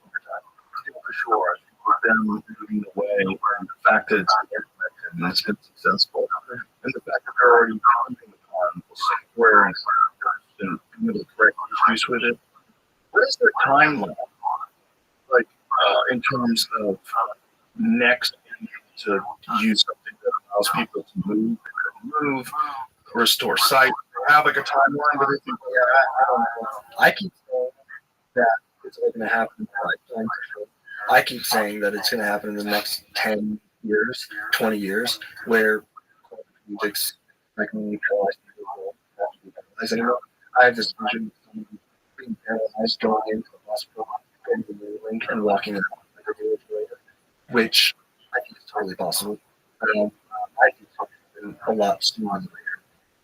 over time. For sure. With them moving away, and the fact that it's been implemented and it's been successful, and the fact that they're already depending upon the software and being able to correct issues with it. What is their timeline? Like, in terms of next to use something that allows people to move, restore sight, have like a timeline, but they think, I don't know. I keep saying that it's going to happen in my lifetime for sure. I keep saying that it's going to happen in the next 10 years, 20 years, where music's like me paralyzed people won't have to be paralyzed anymore. I have this vision of someone being paralyzed going into the hospital, getting the Neuralink, and walking out like a village later, which I think is totally possible. I think it's happening a lot sooner than later,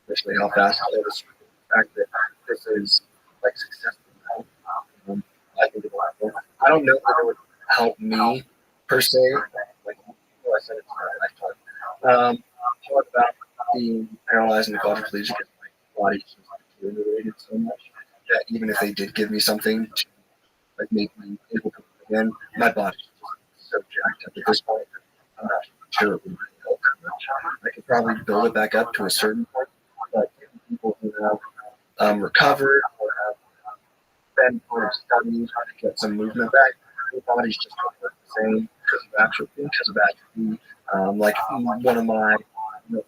especially how fast it is. The fact that this is like successful now, I think it will happen. I don't know if it would help me per se. Like, well, I said it's my lifetime. How about being paralyzed and quadriplegic? My body just deteriorated so much that even if they did give me something to like make me able to move again, my body's just so jacked up at this point. I'm not sure it would really help that much. I could probably build it back up to a certain point, but people who have recovered or have been part of studies how to get some movement back, their bodies just don't work the same because of atrophy. Like one of my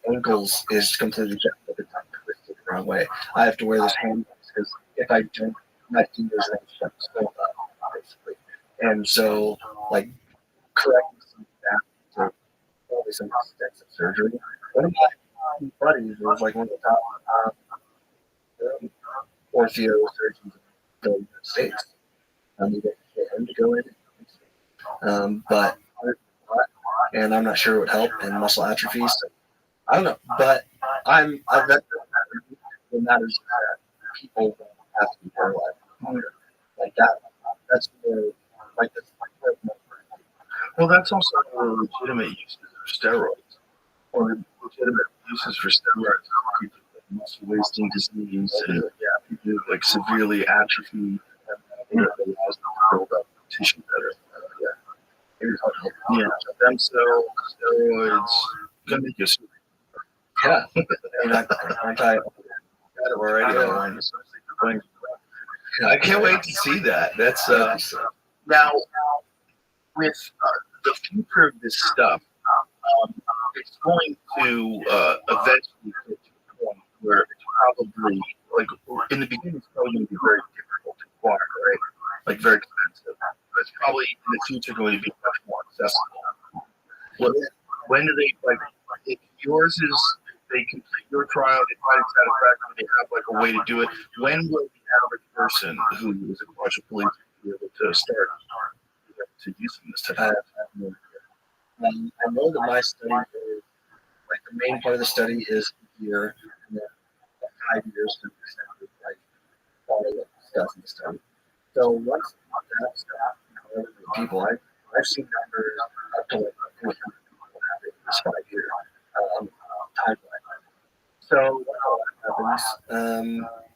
ankles is completely jacked up. It's twisted the wrong way. I have to wear this hand because if I don't, my fingers are shut still up, basically. And so, like, correcting some of that to probably some extensive surgery. One of my buddies was like one of the top ortho surgeons in the United States. They get him to go in. But and I'm not sure it would help in muscle atrophy. So I don't know, but I've bet what matters is that people don't have to be paralyzed like that. That's more like this. well, that's also legitimate uses of steroids, or legitimate uses for steroids for people with muscle wasting disease, and people who like severely atrophy, and it allows them to build up tissue better. Stem cell steroids gonna make you super. Yeah, and aren't I already? I can't wait to see that. That's now with the future of this stuff. It's going to eventually get to a point where it's probably like in the beginning, it's probably going to be very difficult to acquire, right? Like very expensive. But it's probably in the future going to be much more accessible. Well, when do they like? If yours is they complete your trial, they find it satisfactory, they have like a way to do it. When will the average person who is a quadriplegic be able to start to using this technology? I know that my study is like the main part of the study is a year, and then 5 years to like all the stuff in the study. So once that's people, I've seen numbers up to like 300 people in this 5 year timeline. So what happens?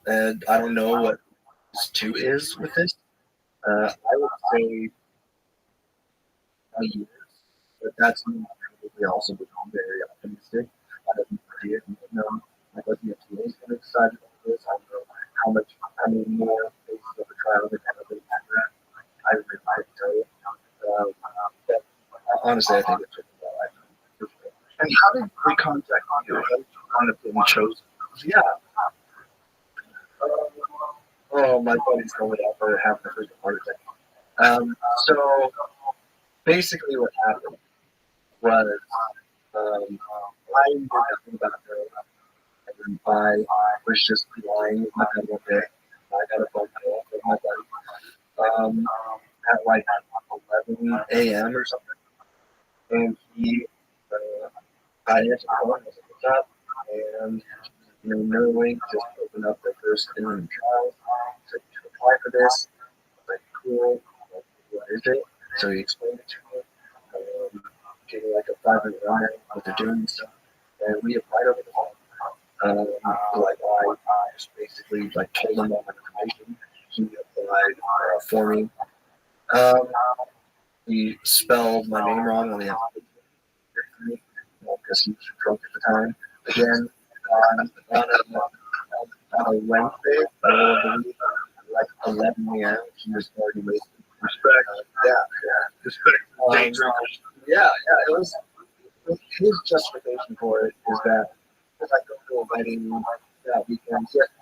And I don't know what this two is with this. I would say years, but that's me probably also become very optimistic. I have no idea. I don't know like what the FDA is going to decide about this. I don't know how many more phases of the trial they're going to do after that. I really couldn't tell you. But honestly, I think it's just about life. And how did we contact you? How did you wind up getting chosen? Yeah. Oh, my buddy's going out for having a freaking heart attack. So basically, what happened was I knew nothing about her, and I was just lying with my bed one day. I got a phone call from my buddy at like 11 a.m. or something, and I answered the phone. I was like, "What's up?" And Neuralink just opened up their first human trial. So you should apply for this. I was like, cool. Like, what is it? So he explained it to me. Gave me like a 5-minute rundown of what they're doing and stuff. And we applied over the phone. Like I just basically like told him all my information. He applied for me. He spelled my name wrong on the application because he was drunk at the time. Again, on a Wednesday, like 11 a.m., he was already wasted. Respect. Yeah. Respect. Dangerous. Yeah, it was. His justification for it is that because I go to a wedding that weekend, he has to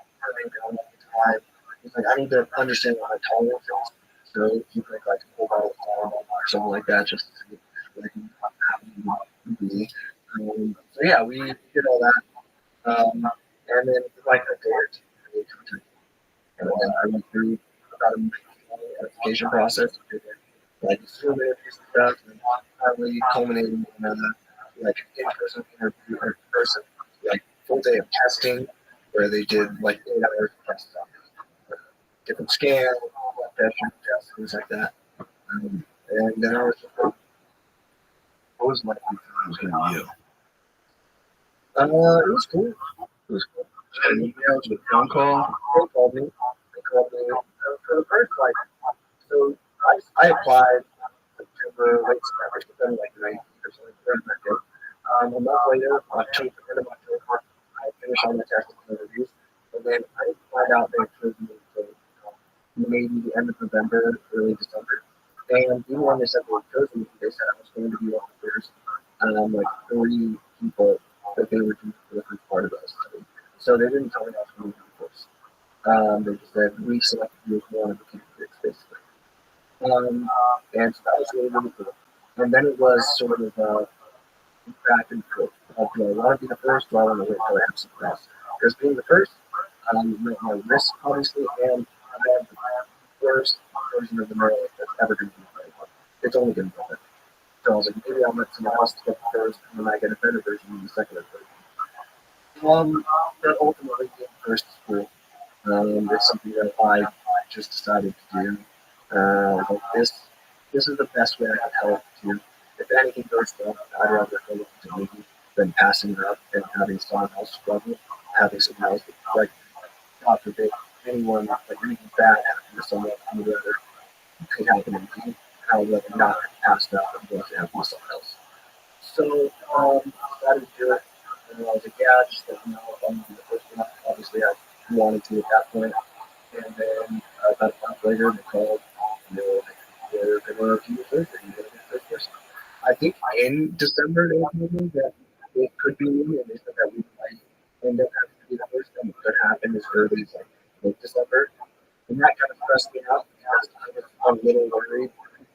come all the time. He's like, I need to understand what my tolerance is. So he picked like a whole bottle of time or something like that, just to see like how he be. So yeah, we did all that. And then like a day or two, and then I went through about a application process, like Zoom interviews and stuff, and finally culminating in like an in-person interview or in-person like full day of testing where they did like 8 hours of tests on different scans, blood pressure tests, things like that. And then I was just like, What was like you thought it was going to be you? it was cool. It was cool. Just got an email, just a phone call. They called me. For the first, like, so I applied September, late September, like the 19th or something. A month later, end of October, I finished all my testing interviews. And then I didn't find out they approved me until maybe the end of November, early December. And even when they said they approved me, they said I was going to be one of the first, like 3 people that they were doing for the first part of us. So they didn't tell me I was going to be the first. They just said we selected you as one of the candidates, basically. And so that was really cool. And then it was sort of back and forth. Do I want to be the first? Do I want to wait until I have some press? Because being the first, my risk, obviously, and I have the first version of the Neuralink that's ever going to be played. It's only going to be better. So I was like, maybe I'll let someone else get the first, and then I get a better version in the second or third. But ultimately, being first is cool. It's something that I just decided to do. Like this is the best way I can help to. If anything goes wrong, I'd rather go look to me than passing it up and having someone else struggle, having someone else like God forbid anyone like anything bad happen to someone, I would rather it could happen to me, and I would rather not pass that up and go to happen to someone else. So I decided to do it, and I was like, yeah, just let me know if I'm gonna be the first one. Obviously, I wanted to at that point. And then about a month later, they called. And they were like, "We're going to do the surgery. You're going to be the first person." I think in December they told me that it could be me, and they said that we might end up having to be the first, and it could happen as early as like late December. And that kind of stressed me out because I was a little worried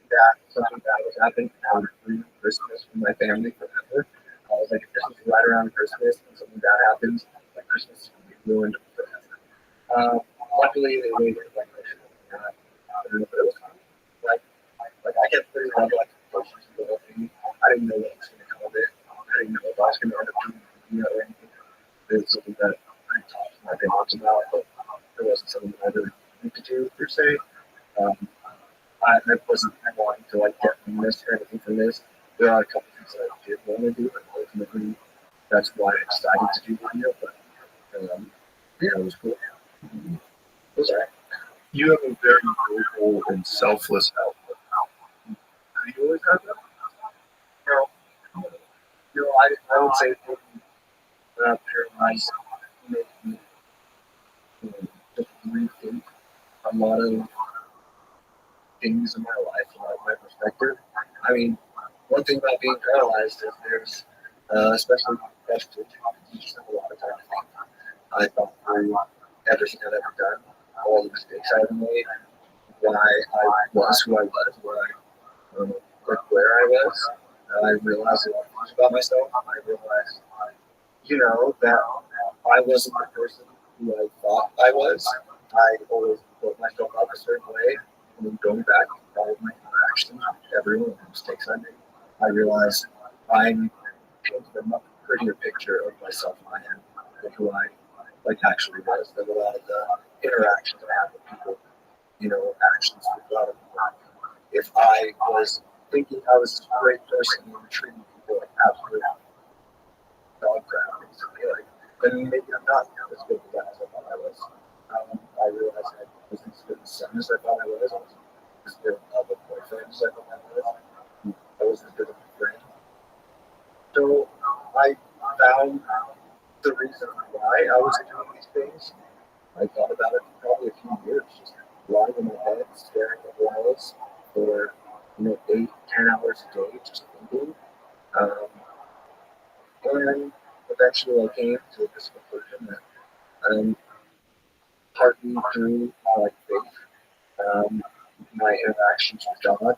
that something bad was happening, and I would ruin Christmas for my family forever. I was like, if this was right around Christmas and something bad happens, like Christmas is going to be ruined forever. Luckily, they waited like I don't know, but it was fun. Like I kept putting on like questions to the whole thing. I didn't know what was going to come of it. I didn't know if I was going to end up doing or anything. It was something that I talked to my parents about, but it wasn't something that I really wanted to do per se. I wasn't wanting to like get from this or anything from this. there are a couple things that I did want to do, and ultimately that's why I decided to do video. But yeah, it was cool. It was alright. You have a very noble and selfless outlook. Have you always had that? I would say paralyzed made me just rethink a lot of things in my life, a lot of my perspective. I mean, one thing about being paralyzed is there's, especially after you just have a lot of time to think. I thought through everything I've ever done, all the mistakes I've made, why I was who I was, where I was. I realized a lot of things about myself. I realized, that I wasn't the person who I thought I was. I always put myself up a certain way, and then going back and all my interactions with everyone and the mistakes I made, I realized I'm painting a prettier picture of myself in my head than who I actually was. Than a lot of the interactions I had with people, actions with a lot of people. If I was thinking I was a great person and treating people like absolute dog crap, basically, then maybe I'm not as good as I thought I was. I realized I wasn't as good a son as I thought I was. I wasn't as good of a boyfriend as I thought I was. I wasn't as good of a friend. So I found the reason why I was doing these things. I thought about it for probably a few years, just lying in my bed, staring at walls for 8, 10 hours a day, just thinking. And eventually I came to this conclusion that partly through my faith, my interactions with God,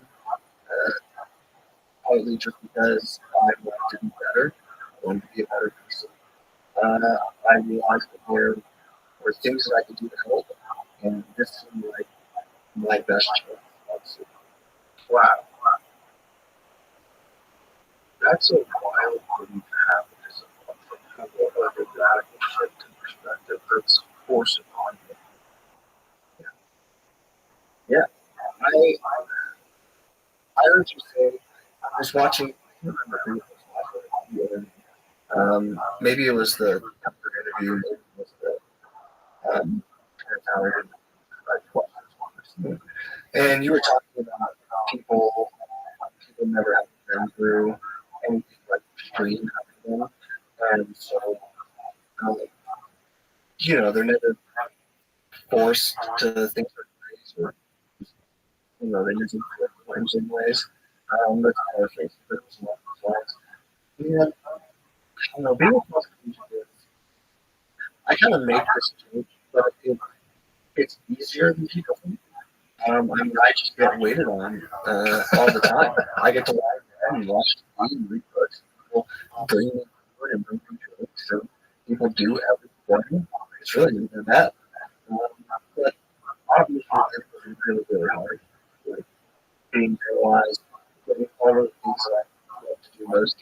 partly just because I wanted to be better, I wanted to be a better person. I realized that there were things that I could do to help, and this seemed like my best chance, obviously. Wow. That's a wild thing to have as a radical shift in perspective that's forcing on you. Yeah. I heard you say, I was watching, I can't remember who was watching, maybe it was the interview, maybe it was the Howard and you were talking about people never have been through anything like extreme happening, and so they're never forced to think certain ways, or they're using words in ways. That's how I face it. There's a lot of lines. And being a prosecution is, I kind of make this joke, but it's easier than people think. I just get waited on all the time. I get to lie down and watch TV and read books. People bring me food and bring me drinks, and people do everything for me. It's really even that. But obviously, it was really, really hard. Like being paralyzed, doing all of the things that I love to do most.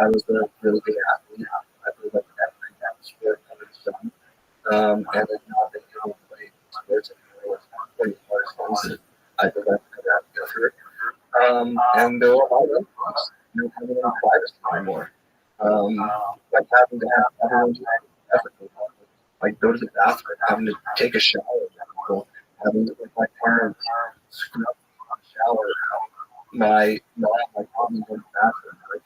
I was a really good athlete. I played like every sport under the sun. And then not being able to play sports anymore was one of the hardest things that I think I've ever had to go through. And there were a lot of other things, having any privacy anymore. Like having to have everyone do effort, like go to the bathroom, having to take a shower with people, having to, my parents screw up in the shower, my mom, my mom go to the bathroom. Like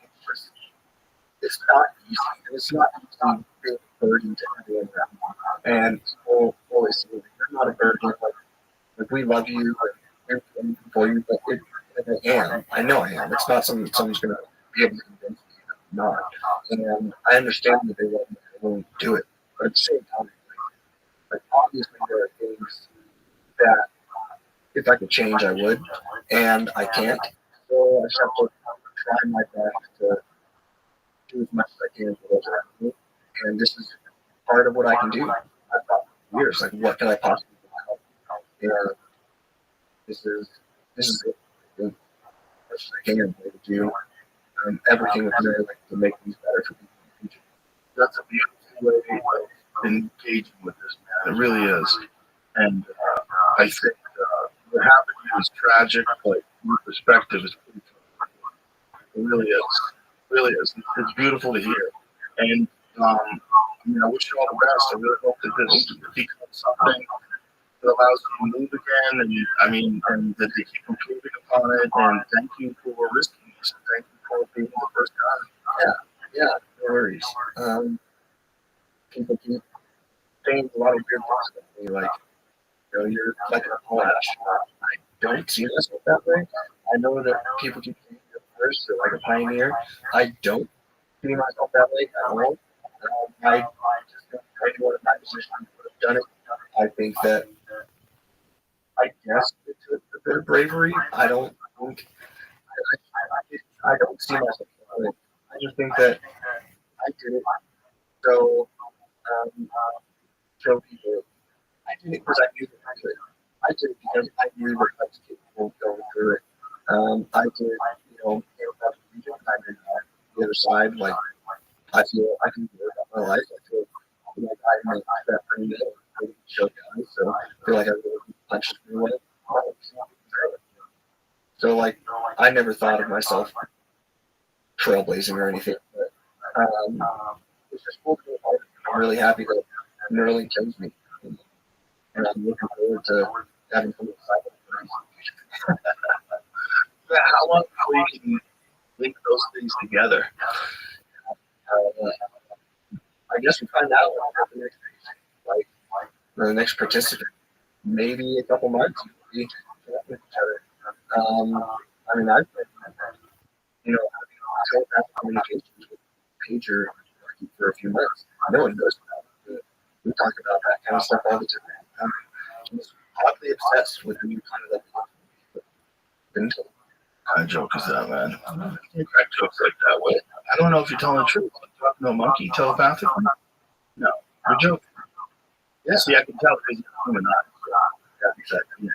it's not easy. It's not easy being a burden to everyone around you. And people always say, you're not a burden. Like we love you, we're for you, but I am. I know I am. It's not something someone's going to be able to convince me that I'm not. And I understand that they love me, they won't do it. But at the same time, like obviously there are things that if I could change, I would, and I can't. So I just have to try my best to do as much as I can for those around me. And this is part of what I can do. I've thought for years, like, what can I possibly do to help? And this is it. As much as I can to do everything within there, like, to make these better for people in the future. That's a beautiful way of engaging with this, man. It really is. And I think what happened to you is tragic, but your perspective is pretty cool. really is. It really is. It's beautiful to hear. And I wish you all the best. I really hope that this becomes something that allows you to move again, and that they keep improving upon it. And thank you for risking this. Thank you for being the first guy. Yeah, no worries. People keep saying a lot of weird things about me, like, you're like an Apollo astronaut. I don't see myself that way. I know that people keep saying you're first or like a pioneer. I don't see myself that way at all. I just think anyone in my position would have done it. I think that, I guess it took a bit of bravery. I don't think, I don't see myself that way. I just think that I did it so, show people. I did it because I knew that I could. I did it because I knew that I was capable of going through it. I did, have the region, I did the other side. Like, I feel I can do it about my life. I feel like I make that pretty good. Show guys, so I feel like I really punches through it. So, like, I never thought of myself trailblazing or anything, but it's just cool to be a part of it. I'm really happy that Nerling chose me, and I'm looking forward to having some excitement. How long before you can link those things together? I guess we find out when the next like the next participant. Maybe a couple months. We connect with each other. I've been, telepath communications with Pager for a few months. No one knows about it. We talk about that kind of stuff all the time. I'm oddly obsessed with the new kind of been told. What kind of joke is that, man? You crack jokes like that way. I don't know if you're telling the truth. Talking to a monkey telepathically? No, you're joking. Yeah. See, I can tell because you're human eyes. Yeah, exactly.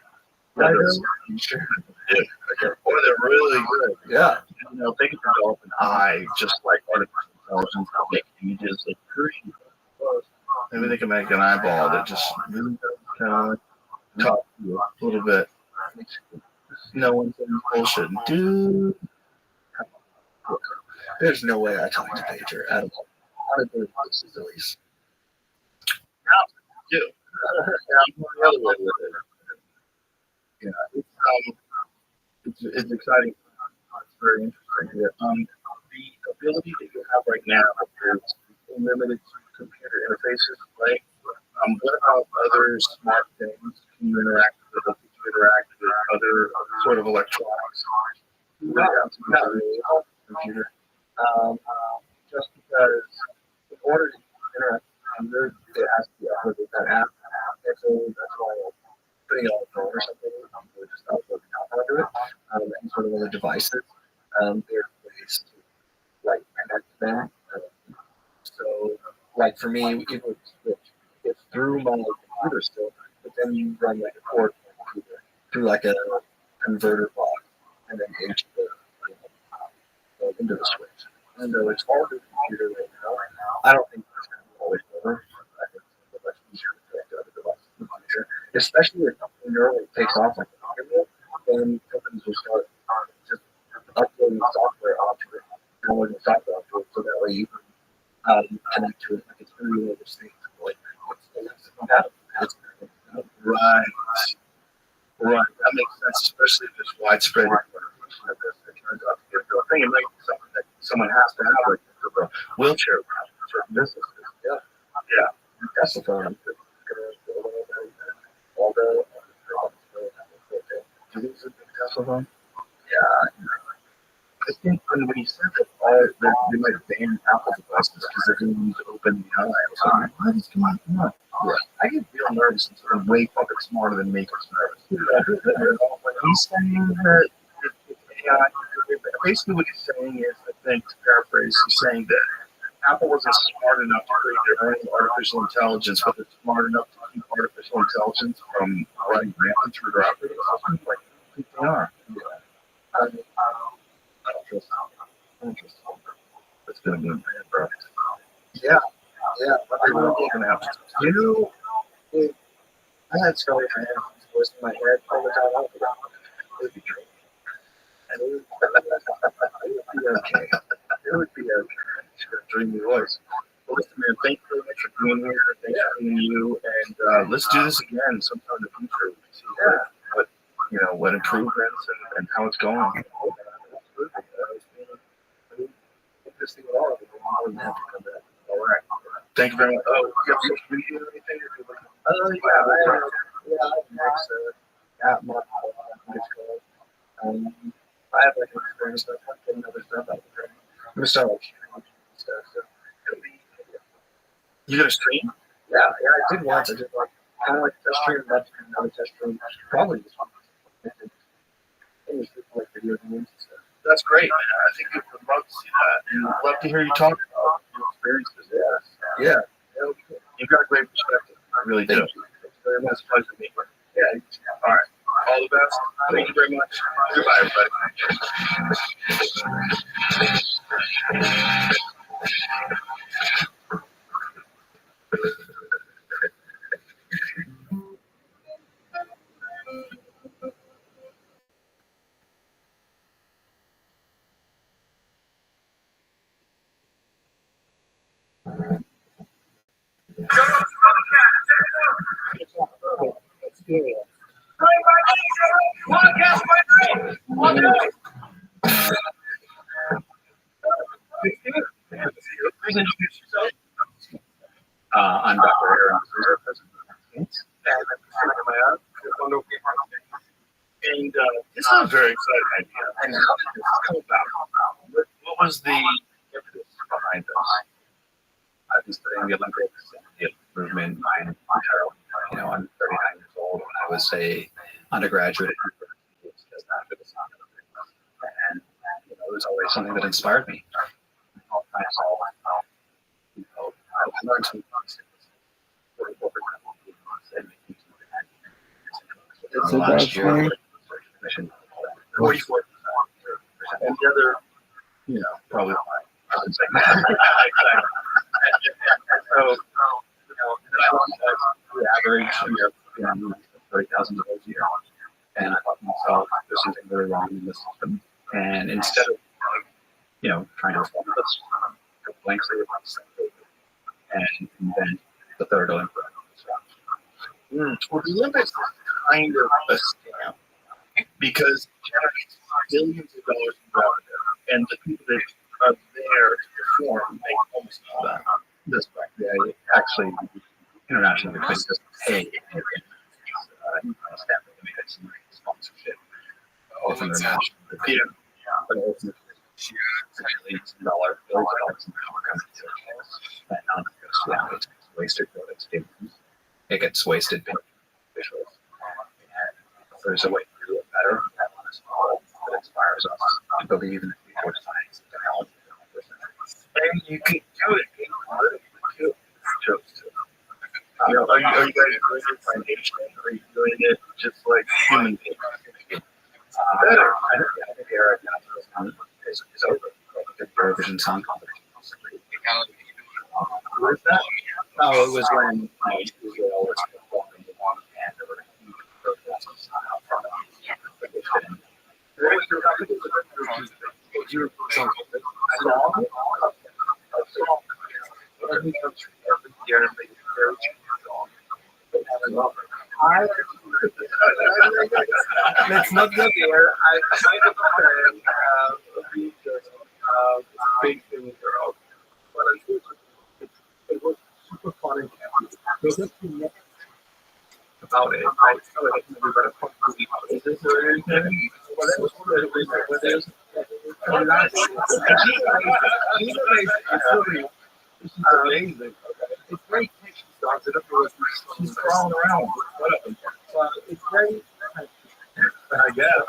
Yeah, sure. Yeah. Or they're really good. Yeah. They can develop an eye just like artificial intelligence. They'll make images like green. Maybe they can make an eyeball that just really kind of like talk to you a little bit. No one's in bullshit. Dude. There's no way I talk to Pager at all. On a daily basis, at least. Yeah. I'm going the other way with it. Yeah, it's exciting. It's very interesting. Yeah. The ability that you have right now is limited to computer interfaces, right? What about other smart things? Can you interact with them? Can you interact with other sort of electronics? Not really. Computer. Just because in order to interact with the computer, it has to be uploaded that app. And so that's why putting it on the phone or something, or just uploading onto it, and sort of other devices, there's ways to like connect them. So, like for me, it would switch. It's through my computer still, but then you run like a cord through like a converter box, and then into the switch. And so it's all through the computer right now. I don't think it's going to be always over. I think it's much easier to connect to other devices in the future, especially if Neuralink takes off like a rocket, then companies will start just uploading software onto it, downloading software onto it, so that way you can connect to it like it's really one of those things. Like it's compatible. Right. Right. That makes sense, especially if there's widespread information of this. It turns out to be a real thing. It might be something that someone has to have, like a wheelchair for certain businesses. Yeah. Yeah. That's the phone. All the Do you use a big Tesla phone? yeah. I think when you said that, they might ban Apple devices because they're going to use OpenAI. I was like, what is going on? Yeah. I get real nervous and sort of way fucking smarter than make us nervous. When he's saying that it's AI, basically what he's saying is, I think, to paraphrase, he's saying that Apple wasn't smart enough to create their own artificial intelligence, but they're smart enough to keep artificial intelligence from running rampant through their operating system. Like, I think they are. Yeah. I don't trust them. It's going to be a bad product. Yeah. But I We're know, going to have to. I had Scully in my head, voice in my head all the time. It'd be great. be okay. It would be okay. She's got a dreamy voice. Well, listen, man, thank you very much for being here. Thanks for being you. And let's do this again sometime in the future. See what improvements and how it's going. Interesting at all. I'm more than happy to come back. All right. Thank you very much. Oh, you have social media or anything? I have like experience stuff. I'm getting other stuff out there. I'm gonna start like streaming stuff. So You got a stream? yeah, I did once. I did like kind of like test stream, but another test stream. Probably this one. It was like video games and stuff. That's great, man. I think we would love to see that. And I'd love to hear you talk about your experiences. Yeah. You've got a great perspective. I really do. Thank you. Thank you very much. It's a pleasure to meet you. Yeah. All right. All the best. Thank you very much. Goodbye, everybody. Please introduce yourself. I'm Dr. Aaron Cruiser, president of the United States. And this is a very exciting idea. And how did this come about? What was the impetus behind this? I've been studying the Olympics and the Olympic movement my entire life. I'm 39 years old when I was a undergraduate at university just after the Soccer Olympics. And it was always something that inspired me. All kinds of, I learned some things. It's a last year. 44. And the other, probably I would say. So, the average, 30,000 dollars a year. And I thought to myself, there's something very wrong in this system. And instead of, trying to reform this, go blank slate and invent the third Olympic. Well, the Olympics is kind of a scam because it generates billions of dollars in revenue, and the people that are there to perform make almost all that. That's right. Yeah, actually, internationally, they just pay. Some sponsorship, often they're not. Yeah. But ultimately, billions of dollars in power comes to that none goes to them. It's wasted products. It gets wasted paying officials. And if there's a way to do it better, that one is all that inspires us to believe in the future of science and technology. And you can do it in art too. Are you guys doing it financially? Are you doing it just like human beings? Better. I think the era is over. The Eurovision Song Competition. What is that? Oh, it was when Israel was performing and there were huge protests from the Let's not go there. I kind of a fan of being a big thing in Europe, but unfortunately, it was super fun and happy. There's nothing next about it. I feel like we got a fun movie about it. Is this or anything? Well, that was one of the reasons where there's It's amazing. It's very catchy songs. I don't know what she's crawling around. It's very, I guess.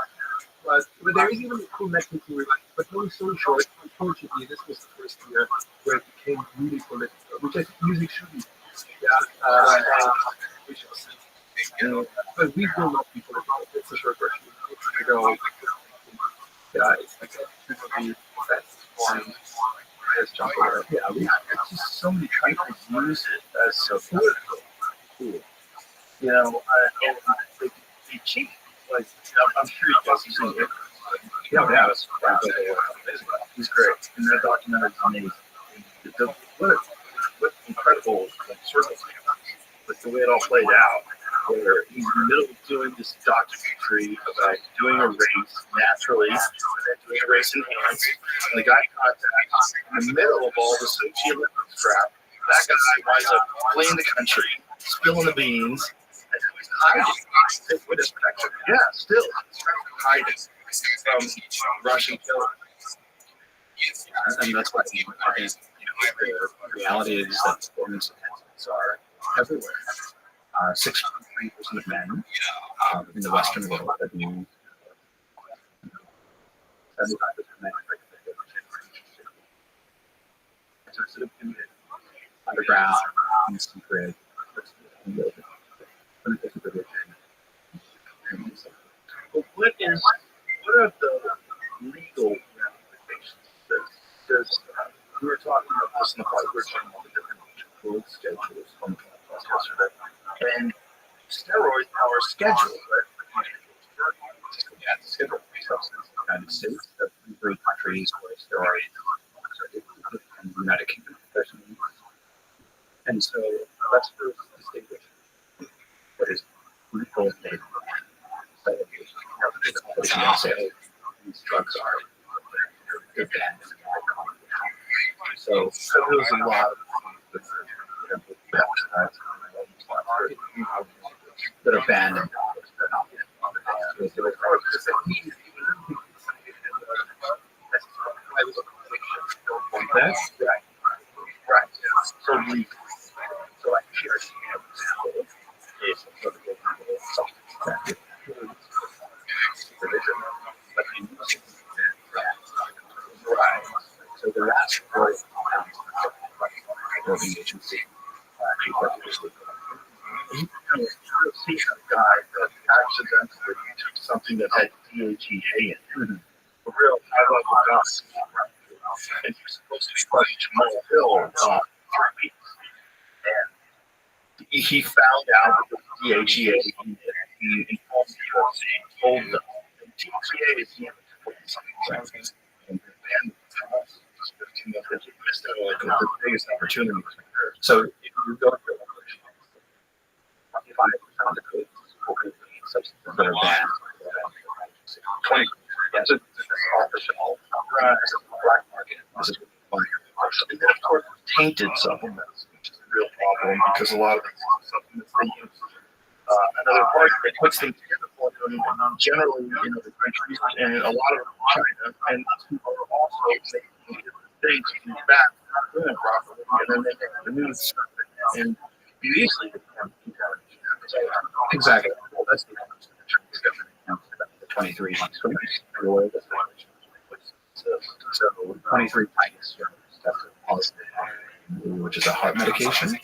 But there is even a cool message to it. But long story short, unfortunately, this was the first year where it became really political, which I think music should be. Yeah, we shall see. But we will not be political. It's a short version. You know, yeah, it's like the best one. Yeah, it's just so many countries use it as so political. Cool. And they cheat. Like, I'm sure you guys have seen it. Yeah, that's he's great. And that documentary is amazing. What incredible circumstances, like the way it all played out, where he's in the middle of doing this documentary about doing a race naturally, and then doing a race in hands, and the guy contacts in the middle of all the Sochi Olympics crap. That guy winds up fleeing the country, spilling the beans, and now he's hiding. Witness protection. Yeah, still hiding from Russian killers. And that's what the reality is that performance enhancements are everywhere. 6.3% of men in the Western world have used 75% of men underground, in secret, But what are the legal ramifications? Because we were talking about this in the part we were talking about the different road schedules on the podcast yesterday, and steroids are scheduled, right? Yeah, the schedule of substance in the United States, the three countries where steroids and the United Kingdom professionally. And so let's first distinguish what is legal and illegal. These drugs are good banned. So There's a lot of that are banned and that's right. So we, so I share right. so the last report the agency You see a guy that accidentally took something that had DHEA in it, a real high-level dust, and he was supposed to be running to Mole Hill 3 weeks. And he found out that the DHEA in it. He informed the UFC, told them. And DHEA is the something. And for us, just 15 minutes, we missed out like the biggest opportunity. So if you go to a location, 25% of the goods substances that are banned. 20. Yeah, so this is off the shelf. This is the black market. This is And then, of course, tainted supplements, which is a real problem because a lot of these supplements they use another party that puts them together for them generally in other countries and a lot of them in China. And these people are also making different things in the back, not doing it properly, and then they make the news surface. And you easily become contamination. exactly. Well, that's the Chinese government. The 23 months. So 23 pints, which is a heart medication.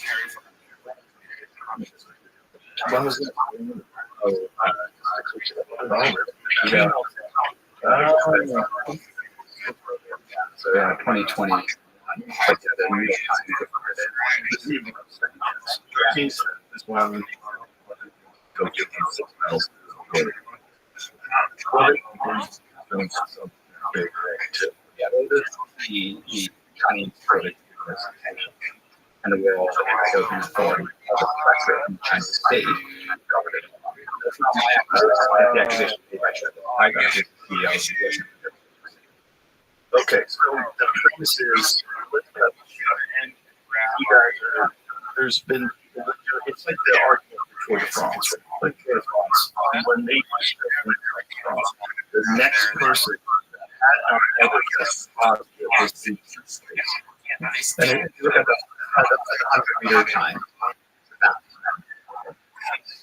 When was it? Oh, 6 weeks ago. Yeah. So 2020. This one go get these smells. Yeah, the Chinese really and the world government authority of the pressure in the Chinese state. That's not my accusation. I got the CEO. Okay, so the premise is, and you guys are, there's been, it's like the argument for the France, like Tour de France. When they Tour de France, the next person that had ever tested positive was the And if you look at the 100-meter time,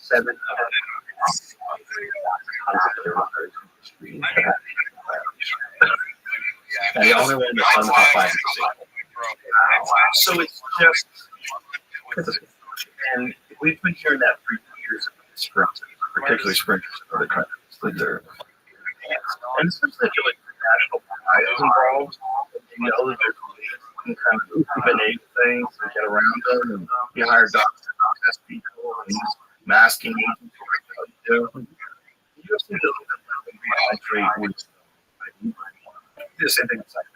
7 and the only one that's on the top 5 is so it's just, and we've been hearing that for years, particularly sprinters in other countries. And especially if like the national pride is involved, you know that there's ways you can kind of eliminate things and get around them, and you hire doctors to test people and use masking agents. You just need to rehydrate with the same thing. It's like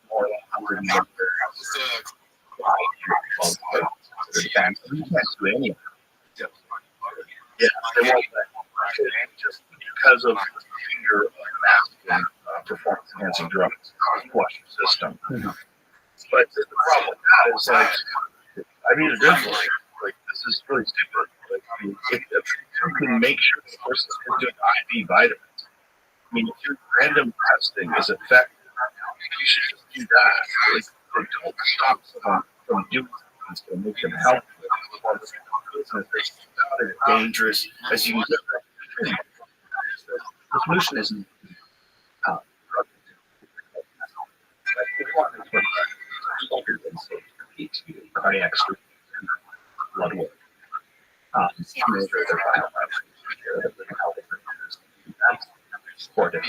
more than 100 years. You can't do any of it. Yeah, they won't just because of your masking performance enhancing drugs, flush system. Mhm. But the problem with that is I mean, a good one. Like, this is really stupid. Like, I mean, if you can make sure the person is doing IV vitamins, I mean, if your random testing is effective, you should just do that. Like, don't stop someone from doing something that's going to make them healthy. It's dangerous as you The solution isn't cardiac stream, blood work. Measure their vital sport the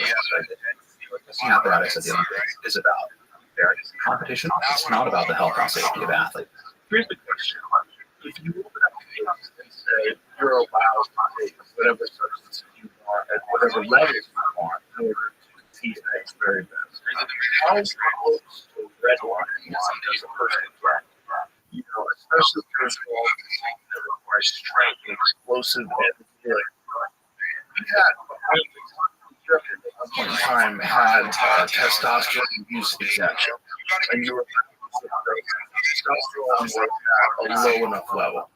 apparatus at the Olympics is about fairness and competition. It's not about the health and safety of athletes. Here's the question. If you open up pages and say you're allowed to take whatever substance you want at whatever level you want in order to compete at its very best, how close to red line does a person get? You know, especially if you're involved in something that requires strength and explosive and feeling. We had at one point in time had testosterone use exemption, and you were testosterone was at a low enough level.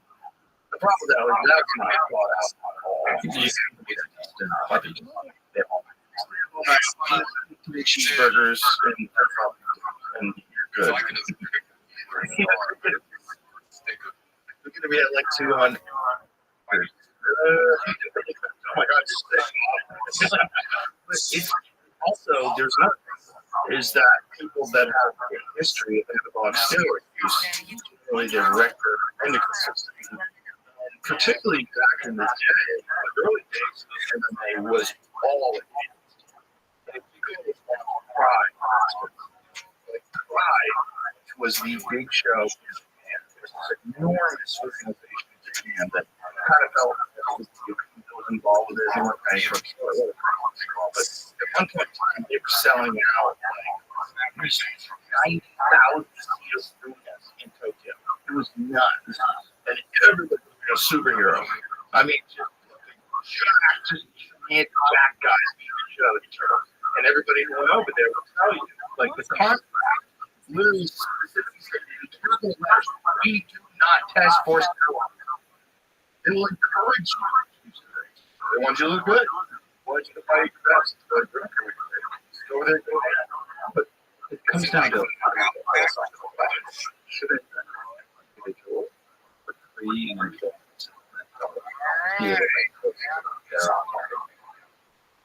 The problem with that was that's not thought out at all. You can cheeseburgers and you're good. We're going to be at like 200. Oh my God. But it's also, there's not, is that people that have a history of anabolic steroid use, really their record endocrine system, particularly back in the day, in the early days of MMA was all enhanced. And if you go to Pride, like Pride was the big show in Japan. There's this enormous organization in Japan that kind of felt was involved with it. They weren't paying for it. But at one point in time, they were selling out like 90,000 arenas in Tokyo. It was nuts. And everybody was a superhero. I mean, just jack guys being each other. And everybody who went over there will tell you, like the contract literally specifically said, we do not test for steroids. They will encourage you. They want you to look good. They want you to fight your best. Go there, go there. But it comes down to should it individual or free and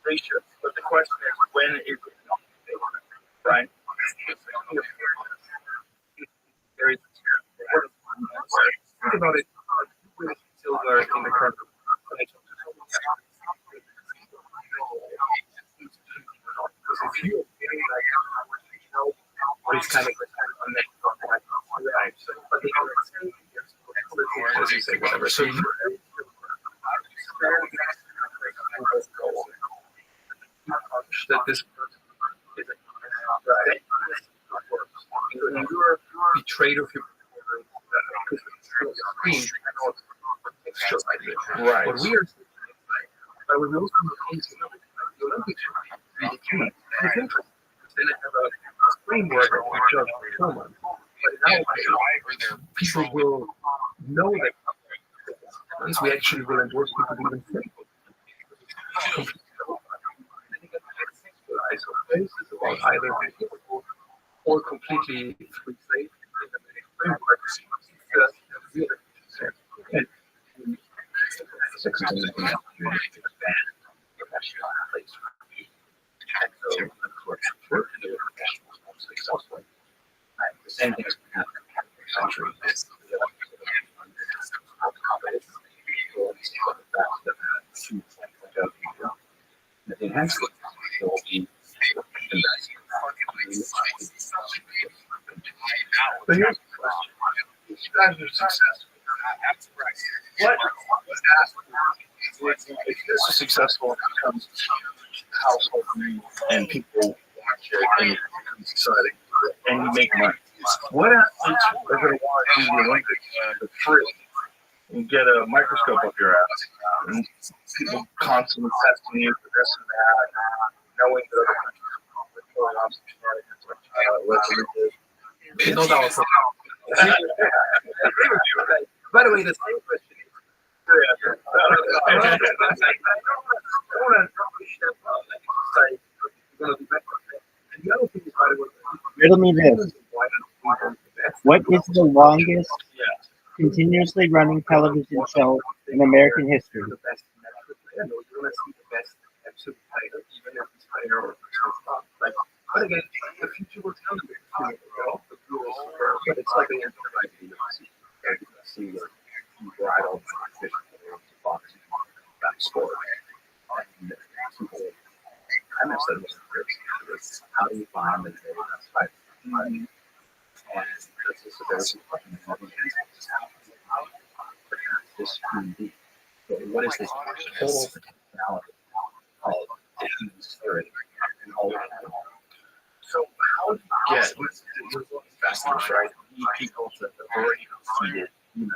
they should. But the question is, when is it not right? Think about it. Silver in the current. If you what is kind of right. But as you say, whatever. So that this person is right. You're betrayed of your right. What we are by removing the Olympics, then it have a framework of which judge performance. But now people will know that once we actually will endorse people even think. So this is about either or completely free safe framework. The same thing has happened in the country. The enhancement will be But here's the question. If you guys are successful, if this is successful and becomes household name and people watch and it's exciting, and you make money. What athletes are going to want to do the Olympics for free and get a microscope up your ass? And people constantly testing you for this and that, knowing that other countries are pulling off some shenanigans like By the way, the same question is. And the other thing is, by the way, Riddle me this. What is the longest continuously running television show in American history? the best player. No, you want to see the best absolute player, even if it's player or like, but again, the future will tell you. But it's like an anti-idea. See the bridal fish boxing that sport. And people, I must say, was how do you find the very best fight? And this is a very important problem. This can be. What is this total potentiality of the human spirit and all of that? So how do you get investors, right? You need people that have already succeeded.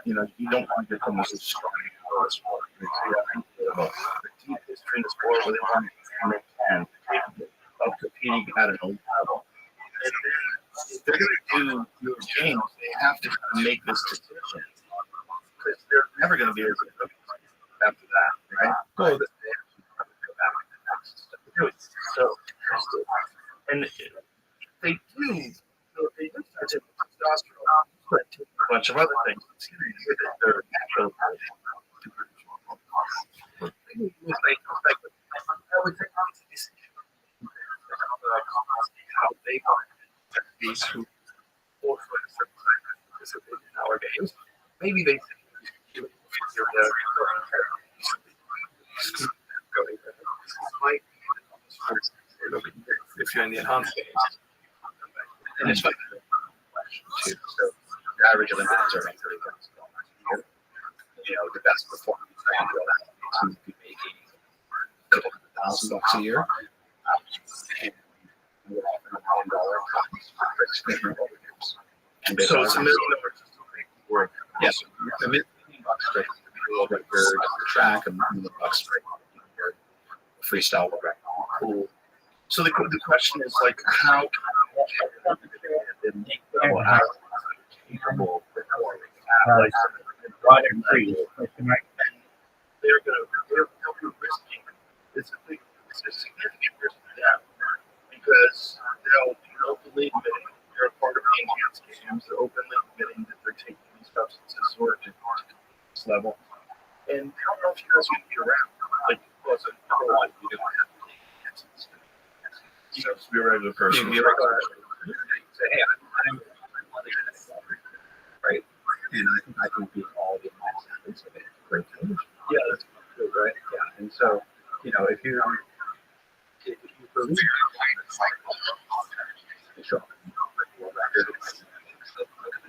You know, you don't want to get someone who's strong in the sport. The deep history in the sport where they want and of competing at an elite level. And then if they're going to do your games, they have to make this decision because they're never going to be as good after that, right? So and they do start to testosterone, but a bunch of other things. It's going to inhibit their natural I would think how they these who also participate in our games. Maybe they if you're in the enhanced games. And it's like too. So the average Olympians are making $30,000 a year. You know, the best performance seems to be making a couple $100,000 a year. And we're offering $1 million contracts for games. So it's $1 million work. Yes, $1 million straight for the record, the track, $1 million straight for freestyle world record. Cool. So the question is like, how can they make them capable performing athletes? They're risking it's a significant risk to them because they'll be openly admitting they're a part of the enhanced games. They're openly admitting that they're taking these substances or to this level, and they don't know if you guys are going to be around. Like, well, so number one, you don't have to take enhancements. So be a regular person. Be a regular person. Say, hey, I'm right? And I can beat all the athletes of it. Great coach. Yeah, that's good, right? Yeah, and so, you know, if you believe sure,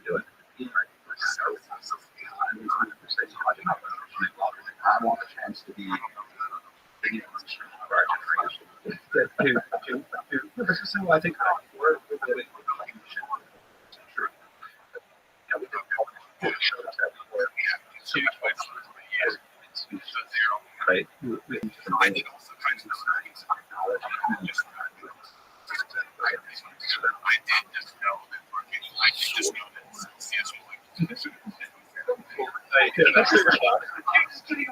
do it. I want a chance to be this is how I think we're getting true. We don't show that where we have right? We can combine it also kinds of science and technology. I did just know that I just know that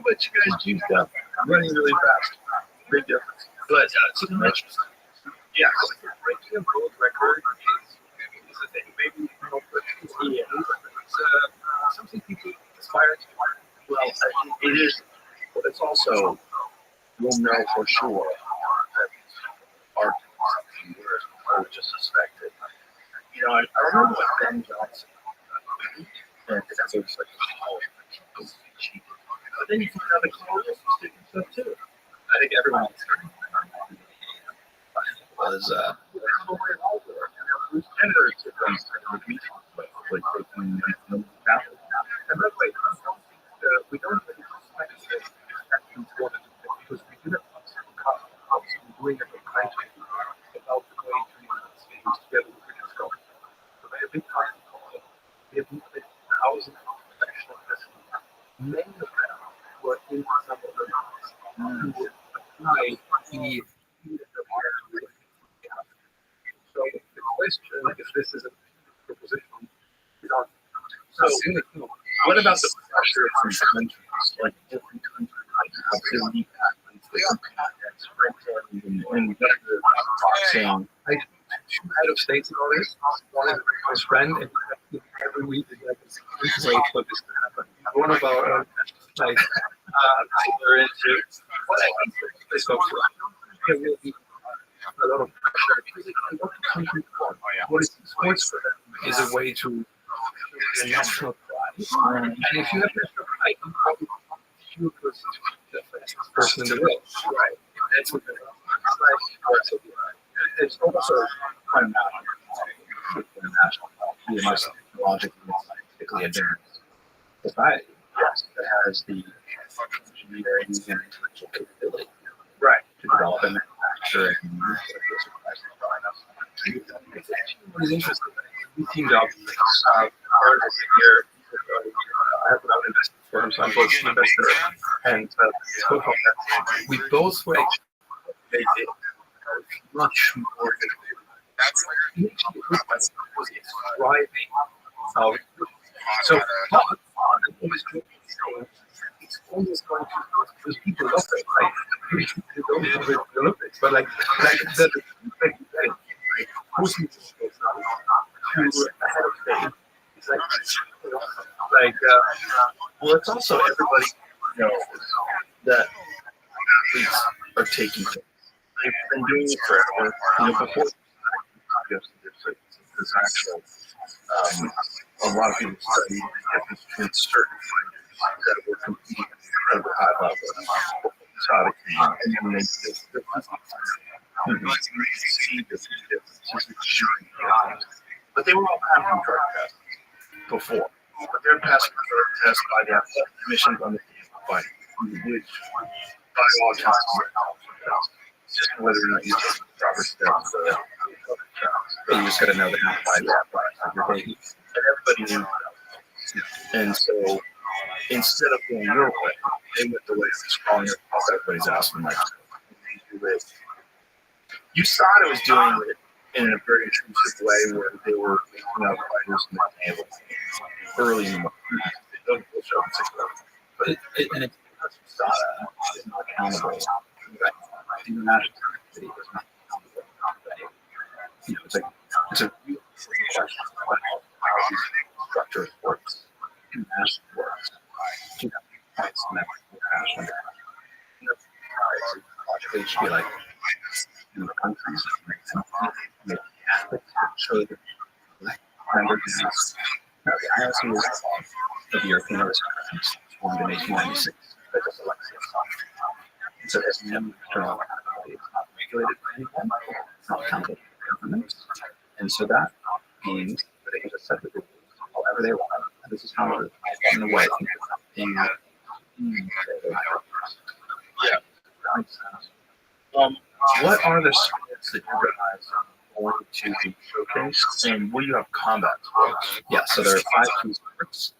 what you guys juiced up. I'm running really fast. Big difference. But so much. Yeah, breaking a world record is a thing. Maybe it's something people aspire to. Well, it is, but it's also we'll know for sure that art or just suspected. You know, I remember when Ben Johnson, and that's always like, but then you find out the Carlos was sticking stuff too. I think everyone was Bruce Jenner to we don't because we do have doing it about the way teams together with British golf. So they have been talking about it. We have more than 1,000 professional wrestlers. Many of them were in some of the leagues who would apply the so the question, if this is a proposition, is on. So what about the pressure from countries, like different countries have elite athletes that compete at sprinting and whatever boxing? I two head of states and all this. One is a very close friend, and every week is like wait for this to happen. One of our like they're into what I think they spoke to. There will be a lot of pressure because they can work country for. What is sports for them is a way to a national pride. And if you have national pride, you probably few persons the fastest person in the world. Right. That's what it's like. It's also quite a matter for the national be the most technologically and scientifically advanced society. Yes, that has the engineering and intellectual capability. Right. To develop and manufacture and use what is interesting, we teamed up artists here. I have another investment firm, so I'm both an investor and co-founder. We both were they did much more than that's was thriving. So always it's always going to because people love it, right? They don't love it the Olympics, but like the hosting is not too ahead of things. It's like well, it's also everybody knows that athletes are taking things. They've been doing it forever. Before there's actual a lot of people study the difference between certain fighters that were competing at an incredibly high level and then they just see this difference. But they were all passing drug tests before. But they're passing drug tests by the athletic commissions on the fighting, which by all accounts just whether or not you take proper steps. You just got to know that you fight that and everybody knew that. And so instead of going your way, they went the way of the stronger. Everybody's asking like, you saw it was doing it in a very intrusive way where they were making out fighters in the table early in the but and it's because you saw that it's not accountable. The international community is not accountable. It's a real question of how these structures works, international works. It's international. It should be like in the countries that make children members the IOC of the European aristocrats formed in 1896 by just Alexia. And so there's no external accountability. It's not regulated by anyone. It's not accountable to governments. And so that means that they can just set the rules however they want. And this is how it is in a way being yeah. What are the sports that you guys are going to showcase, and what do you have combat sports? Yeah, so there are 5 key sports: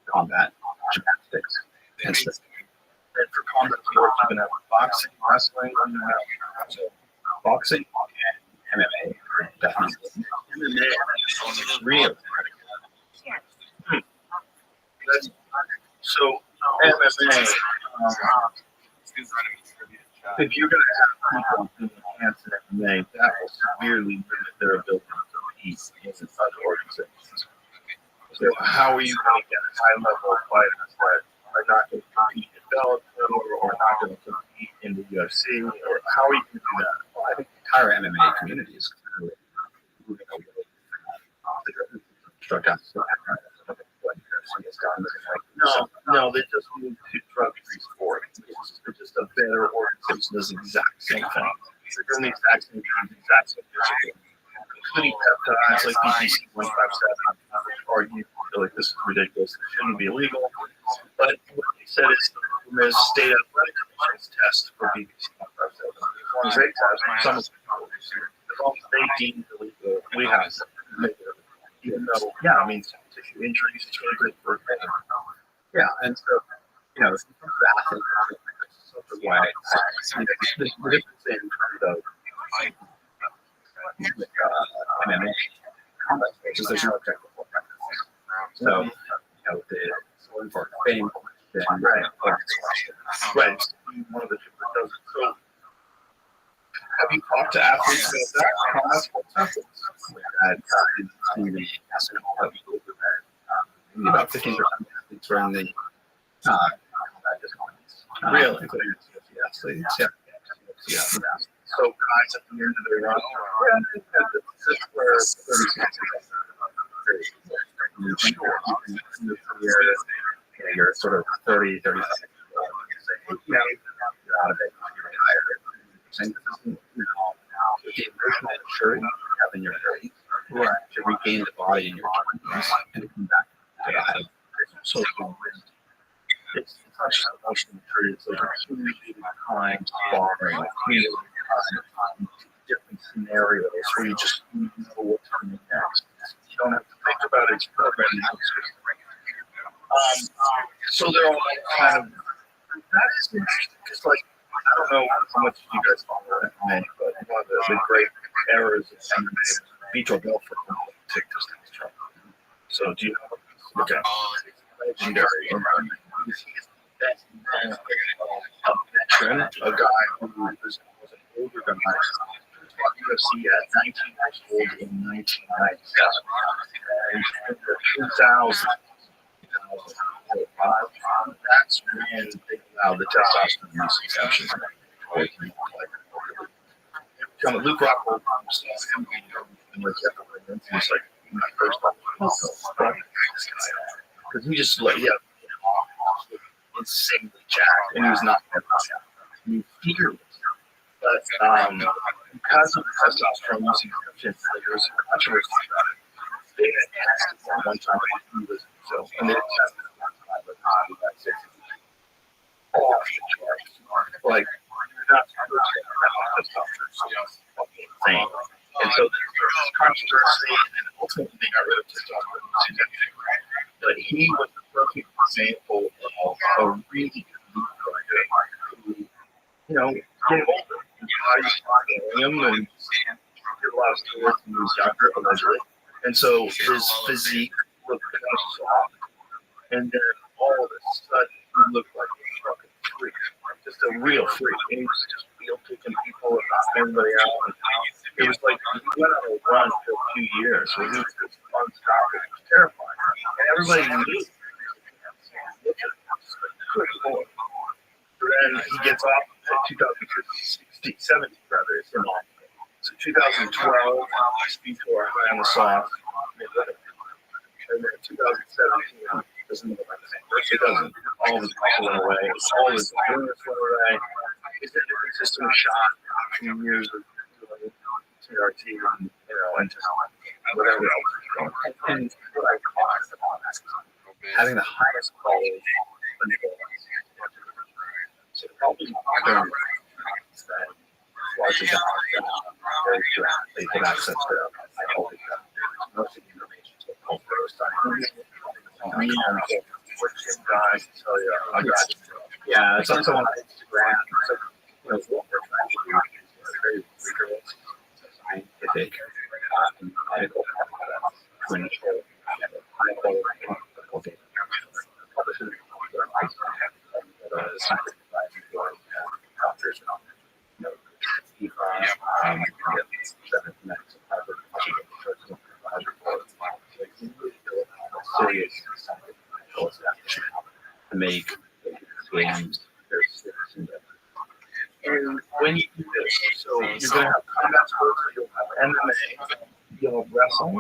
combat, gymnastics, and swimming. And for combat sports, you're going to have boxing, wrestling, boxing, and MMA. Definitely. MMA, really. So MMA. If you're going to have people who enhance an MMA, that will severely limit their ability to compete against other organizations. So how are you going to get a high-level fighters that are not going to compete in Bellator or not going to compete in the UFC? Or how are you going to do that? Well, I think the entire MMA community is clearly moving away from drug testing. No, they just moved to drug-free sport. They're just a better organization. Does the exact same thing. They're doing the exact same thing, including peptides like BPC 157. Argue like this is ridiculous. It shouldn't be illegal. But what they said is the state athletic commission's test for BPC 157. As long as they test, some of them as long as they deem illegal, we have to make it. Even though, yeah, I mean, soft tissue injuries is really great for pain. Yeah, and so you know, from the athlete, it's such a wide. The difference in terms of MMA combat sports is there's no objective for practice. So you know, the so important fame, then right, one of the two that does it. So, have you talked to athletes about that? Combat sports athletes? Maybe about 15% of athletes were in the combat disciplines. Really? Including athletes. Yeah. Yeah. So guys at the end of their run, this is where 30 you're sort of 30, 35. You're out of it. You're retired. And the emotional maturity you have in your 30s, right, to regain the body in your 20s and to come back to that. So it's not just emotional maturity, it's like a community time, sparring, different scenarios where you just know what's coming next. You don't have to think about it, it's already so they're all kind of, that is interesting, because like, I don't know how much you guys follow MMA, but one of the great eras of MMA was Vitor Belfort take those things trouble. So do you know? Okay. Legendary. He's the best man, a veteran, a guy who was an older guy. UFC at 19 years old in 1997. And in the 2000s, that's when they allowed the testosterone use exceptions. Luke Rockhold and like he's like my first because he just like insanely jacked and he was not fearless. But because of the testosterone using exceptions, there was controversy about it. They had tested one time when he was so and they tested off the charts. Like, you're not supposed to have testosterone. Insane. And so there was controversy, and ultimately they got rid of testosterone. But he was the perfect example of a really good who, you know, getting older. How you find him and did a lot of sports when he was younger, allegedly. And so his physique looked kind of soft. And then all of a sudden, he looked like a fucking freak, just a real freak. And he was just wheel kicking people and knocking everybody out. And it was like he went on a run for a few years where he was just unstoppable. It was terrifying. And everybody knew. So then he gets off in 2017, rather. So 2012, Speed Tour, High on the Soft. And then 2017, doesn't look like the same. It doesn't. All of his muscle went away. All of his endurance went away. His injury system shot. 2 years of TRT and, and just whatever else. And what I caused having the highest quality clinical so probably modern that largely very few athletes have access to I hope most of the information to help those times. What gym guys tell you, I got you. Yeah, it's also on Instagram. So, what we're trying to do is very rigorous, scientific, medical to ensure high quality clinical data. Publishing scientific advisory board, doctors, serious to make games. And when you do this, so you're going to have combat sports, you'll have MMA, you'll have wrestling.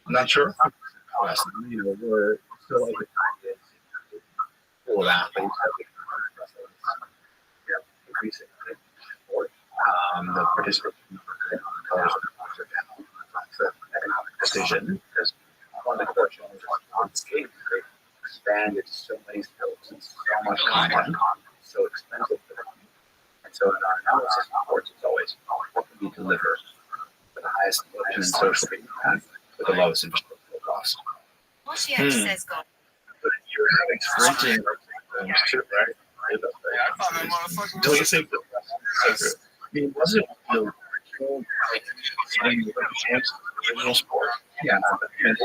I'm not sure. Wrestling, we're still like full of athletes. Increasing the participation decision because one of the core challenges on skate is they expanded so many skills and so much content, so expensive for them. And so in our analysis reports, it's always what can we deliver the highest emotion and social impact with the lowest environmental cost. But you're having sprinting too, right? Doing the same thing. I mean, was it the original, like, getting the champs, the original sport? Yeah, and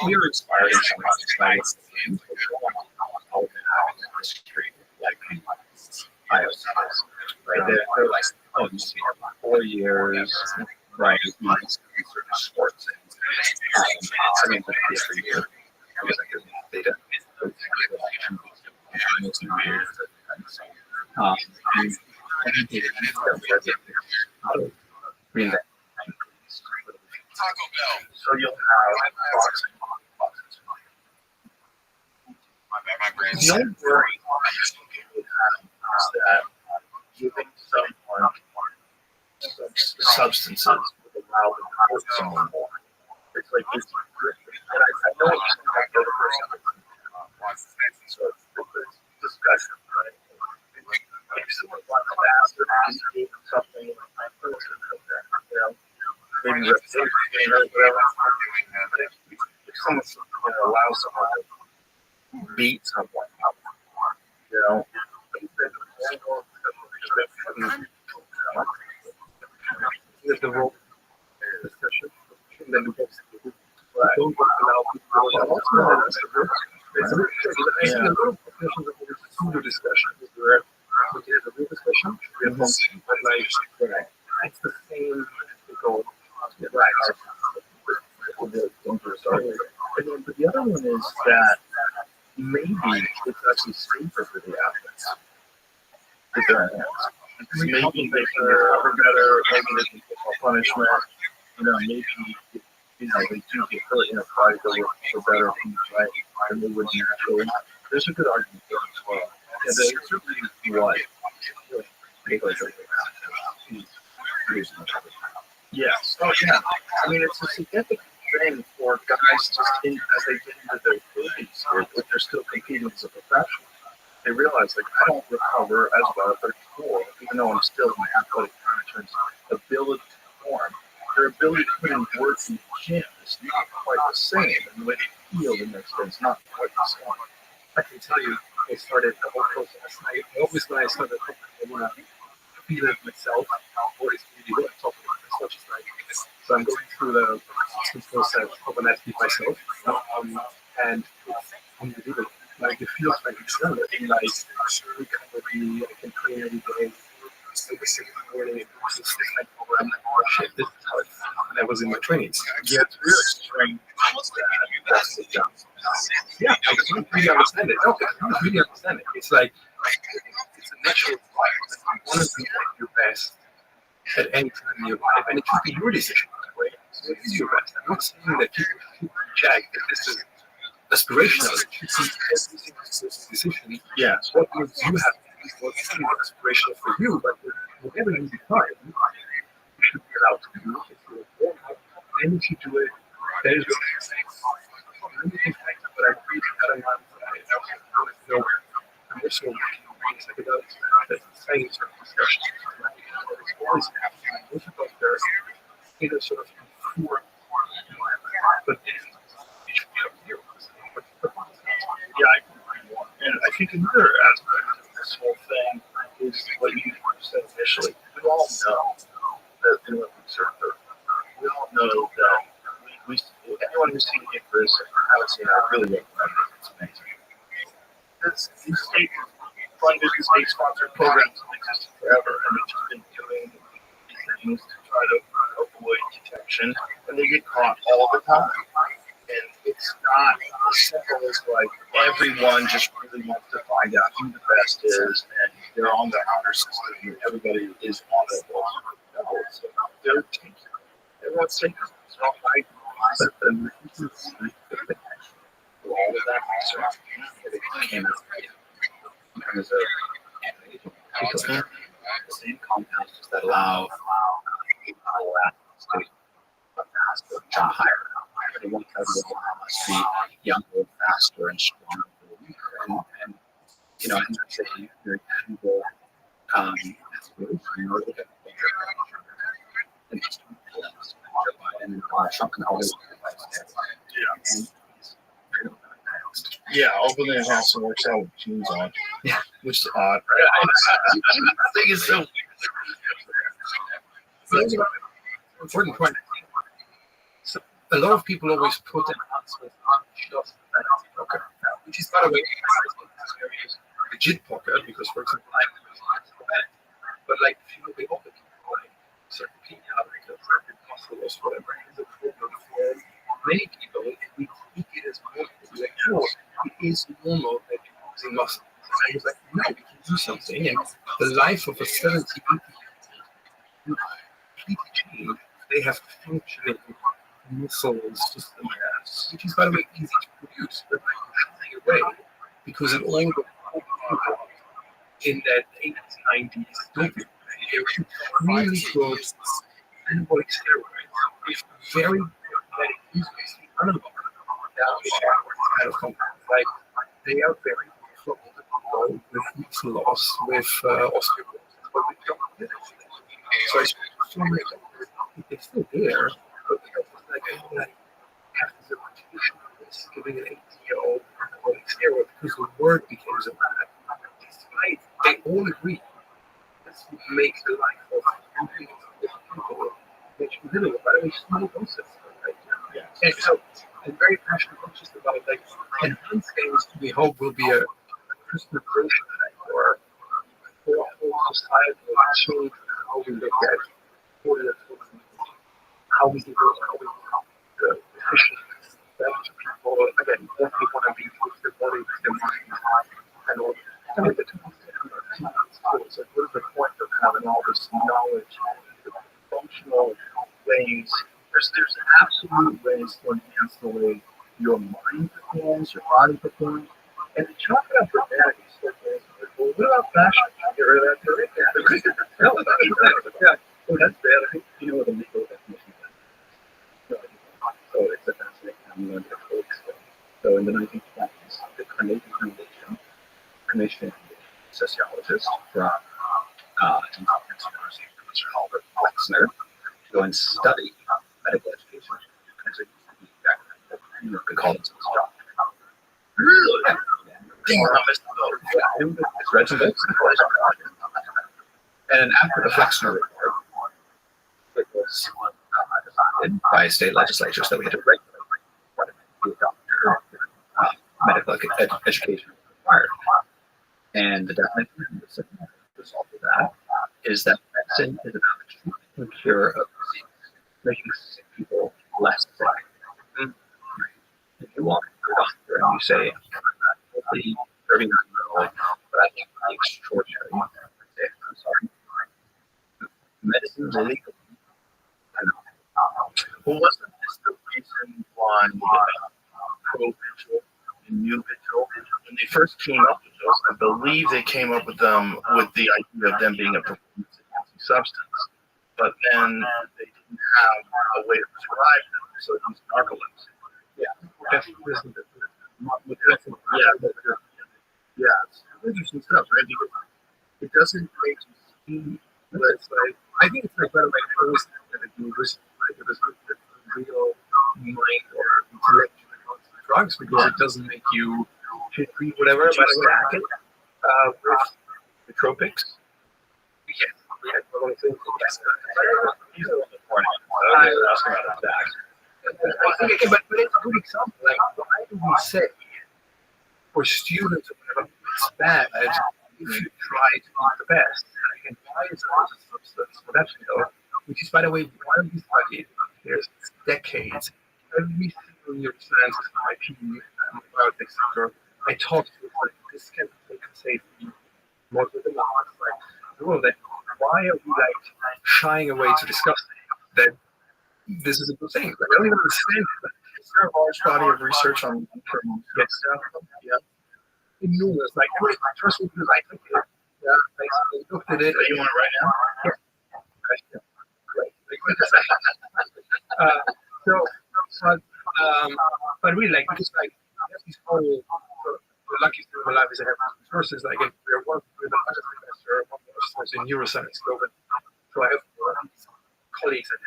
we were inspired in some ways by games, which are all in history, like right? They're like, oh, you see, 4 years, right? Months in certain sports, and I mean, every year, because like there's data, So you'll have the only worry is that giving someone substances would allow them to hurt someone more. It's like it's and I know it's not the other person so it's discussion, right? If someone wants to ask or give something like you know, maybe reputation or whatever. But if someone allows someone to beat someone up, you know, the role discussion, then we get to don't allow people to a little pseudo discussion where we have a real discussion, we have it's the same goal. Right. And then, but the other one is that maybe it's actually safer for the athletes with their hands. Maybe they can recover better, maybe they can get more punishment, maybe they do get hurt in a fight for better things, right? Than they would naturally. There's a good argument there as well. Yeah, there's certainly what. Yes. Oh, yeah. I mean, it's a significant thing for guys just as they get into their 30s, or if they're still competing as a professional. They realize, like, I don't recover as well at 34, even though I'm still in my athletic prime in terms of ability to perform. Their ability to put in work in the gym is not quite the same, and the way they feel the next day is not quite the same. I can tell you, I started the whole process. Always when I started, I want to feel it myself. Always really good. So I'm going through the process of an athlete myself, and it's unbelievable. Like, it feels like it's done. Like recovery, I can train every day. Every single morning, it's like, I'm like, oh shit, this is how it felt when I was in my trainings. Yeah, it's really strange. That's the job. Yeah, I completely understand it. No, I completely understand it. It's like, it's a natural life. You want to be at your best at any time in your life, and it should be your decision, right? So it is your best. I'm not saying that you should reject that this is aspirational. It should be every single decision. Yeah. What would you have to do? What's aspirational for you? But whatever you decide, you should be allowed to do it. If you're born out, then you should do it. That is what I'm saying. But I really had a lot of nowhere. I'm also working on things like that's the same sort of discussion. It's always happening. Most of us are in a sort of poor, but it should be up here. Yeah, I agree more. And I think another aspect of this whole thing is what you said initially. We all know that in what we serve, we all know that we anyone who's seen it for I would say I really recommend it. It's amazing. These state-funded, state-sponsored programs have existed forever, and they've just been doing things to try to avoid detection, and they get caught all the time. And it's not as simple as like everyone just really wants to find out who the best is, and they're on the honor system, and everybody is on it. No, so they're taking. Everyone's taking. It's not like all of that research came out because of the same compounds that allow athletes to jump higher. They want everyone to be younger, faster, and stronger. And and that's a very valuable aspiration in order to get bigger. and just Joe Biden and Donald Trump and all this. Yeah, opening a house and works out with jeans on. Yeah. Which is odd. I think it's so Important point. So a lot of people always put announcements on just that pocket, which is, by the way, a very legit pocket because, for example, I but like if you look at other people, like certain people, like certain hospitals, whatever, is a problem for many people. We think it is normal. We're like, no, it is normal that you're using muscles. And I was like, no, we can do something. And the life of a 70, 80 completely changed. They have functioning muscle system, which is, by the way, easy to produce, but like shying away because it all got in that 80s, 90s, doping. They were extremely good anabolic steroids with very dramatic use basically anabolic. Kind of companies. Like they are very profitable with muscle loss, with osteoporosis, but we don't get it. So I spent so many companies, it's still there, but they are just like have this reputation of this giving an 80-year-old anabolic steroid because the word became so bad. Despite they all agree this makes the life of people much livable, but I mean small doses. Right? Yeah. And so I'm very passionate not just about like enhanced things we hope will be a Christmas version or a whole societal change how we look at how we do how we the efficient to people. Again, more people want to be with their body, with their mind, and all. I mean, the two so what is the point of having all this knowledge, functional ways? There's absolute ways to enhance the way your mind performs, your body performs, and to chalk it up for vanity. Well, what about fashion? Get rid of that right there. No, yeah. Oh, that's bad. I think you know what a legal definition is. So it's a fascinating. I'm going to go So in the 1920s, the Carnegie Foundation commissioned sociologists from University of Professor Albert Flexner to go and study medical education. Because it used to be back then, New York could call themselves doctors. Really? Yeah. It's read some books. And after the Flexner report, it was decided by state legislatures that we had to regulate what a doctor medical education was required. And the definition of the result of that is that medicine is about the treatment and cure of disease, making sick people less sick. Mm-hmm. If you walk to a doctor and you say, the 39-year-old, but I think the extraordinary, I'm sorry, medicine is illegal. Well, wasn't this the reason why Pro-Vigil and New Vigil, when they first came up with those, I believe they came up with them with the idea of them being a performance-enhancing substance, but then they didn't have a way to prescribe them, so they used narcolepsy. Yeah, that's it's interesting stuff, right? Because it doesn't make you see, but it's like, I think it's like better like first at a university, like it was with real mind or intellect when it comes to drugs, because it doesn't make you read whatever, but stack it with the tropics. Yes, we had one of the things. He's a little bit more I was asking about that. But it's a good example. Like, why do we say for students or whatever, it's bad if you try to do the best? And why is there a substance for that, which is, by the way, why we studied there's decades. Every single year scientist in my PhD, biotech sector, I talk to like this can be safe most of the knowledge, like all of that. Why are we like shying away to discuss that this is a good thing? Like, I don't even understand it. But is there a large body of research on that stuff? Yeah. Enormous. Like, trust me, because I took it. Yeah, I looked at it. You want it right now? Yeah. Great. But really, like, because like these whole the luckiest thing in my life is I have resources. Like, we're working with a professor in neuroscience, so I have colleagues at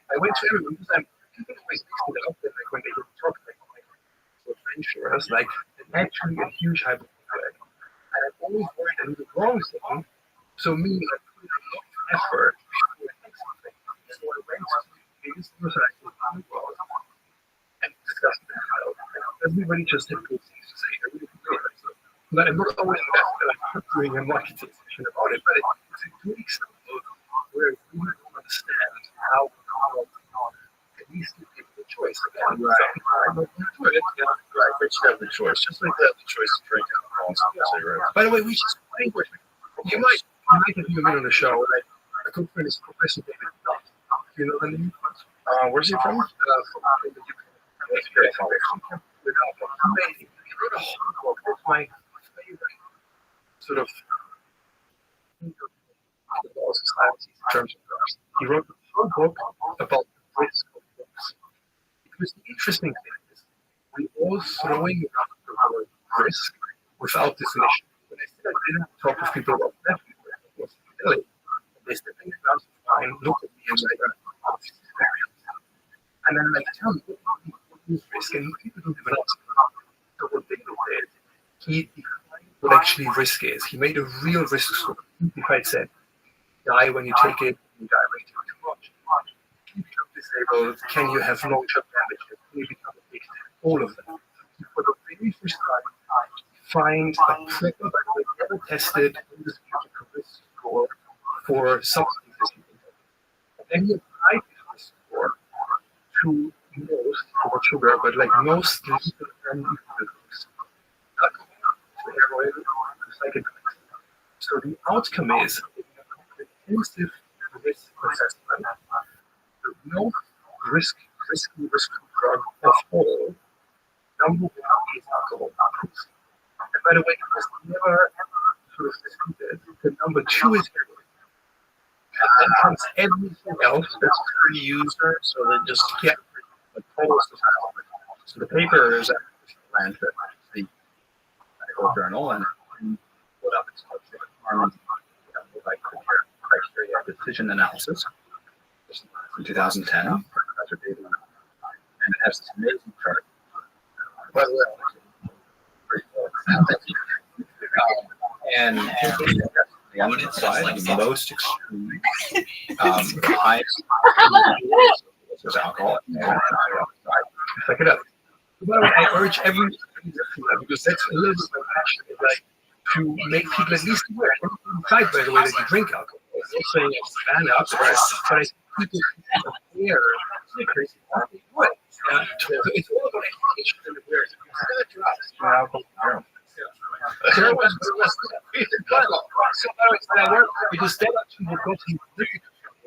I went to everyone because people always mix it up and like when they talk like adventurers, like actually a huge hype of it. And I'm always worried I do the wrong thing. So me like putting a lot of effort before I think something. So I went to the biggest website in the world and discussed it out. Everybody just had good things to say. I really enjoyed it. So, but I'm not always the best at like doing a marketing session about it, but it's a good example where I really don't understand how at least give people the choice. Again, I'm not going to do it. Yeah, right, but you have the choice. Just like they have the choice to drink alcohol and cigarettes. By the way, we just language. You might have been on the show. Like a good friend is Professor David Nutt. You know the name? Where's he from? From the UK. That's great. Amazing. He wrote a whole book. It's my favorite sort of all societies in terms of drugs. He wrote a whole book about the risk of drugs. Because the interesting thing is, we all throwing around the word risk without definition. When I said I didn't talk to people about that, it was silly. They said things about fine, look at me and like, oh, this is very. And then like, tell me, what is risk? And people don't even ask. So what David did, he defined what actually risk is. He made a real risk score. He said, die when you take it, you die when you take too much. Can you become disabled? Can you have long-term damages? Can you become addicted? All of them. For the very first time, find a proper, never tested, indisputable risk score for substances. And then he applied this risk score to most, not sugar, but like most legal and illegal drugs. Alcohol, to heroin, to psychedelics. So the outcome is comprehensive risk assessment. The most risky drug of all, number one is alcohol. And by the way, it was never sort of disputed. The number two is heroin. And then comes everything else that's per user, so they just get the total. So the paper is actually the medical journal and put up its like criteria decision analysis in 2010, Professor David, and it has this amazing chart. By the way, and the one side, the most extreme, highest is alcohol. Check it out. By the way, I urge everyone because that's a little bit my passion, like to make people at least aware. Inside, by the way, that you drink alcohol. I'm not saying it's ban alcohol, but I think people aware. It's all about education and awareness. It's not drugs. So when I worked, because then actually we got him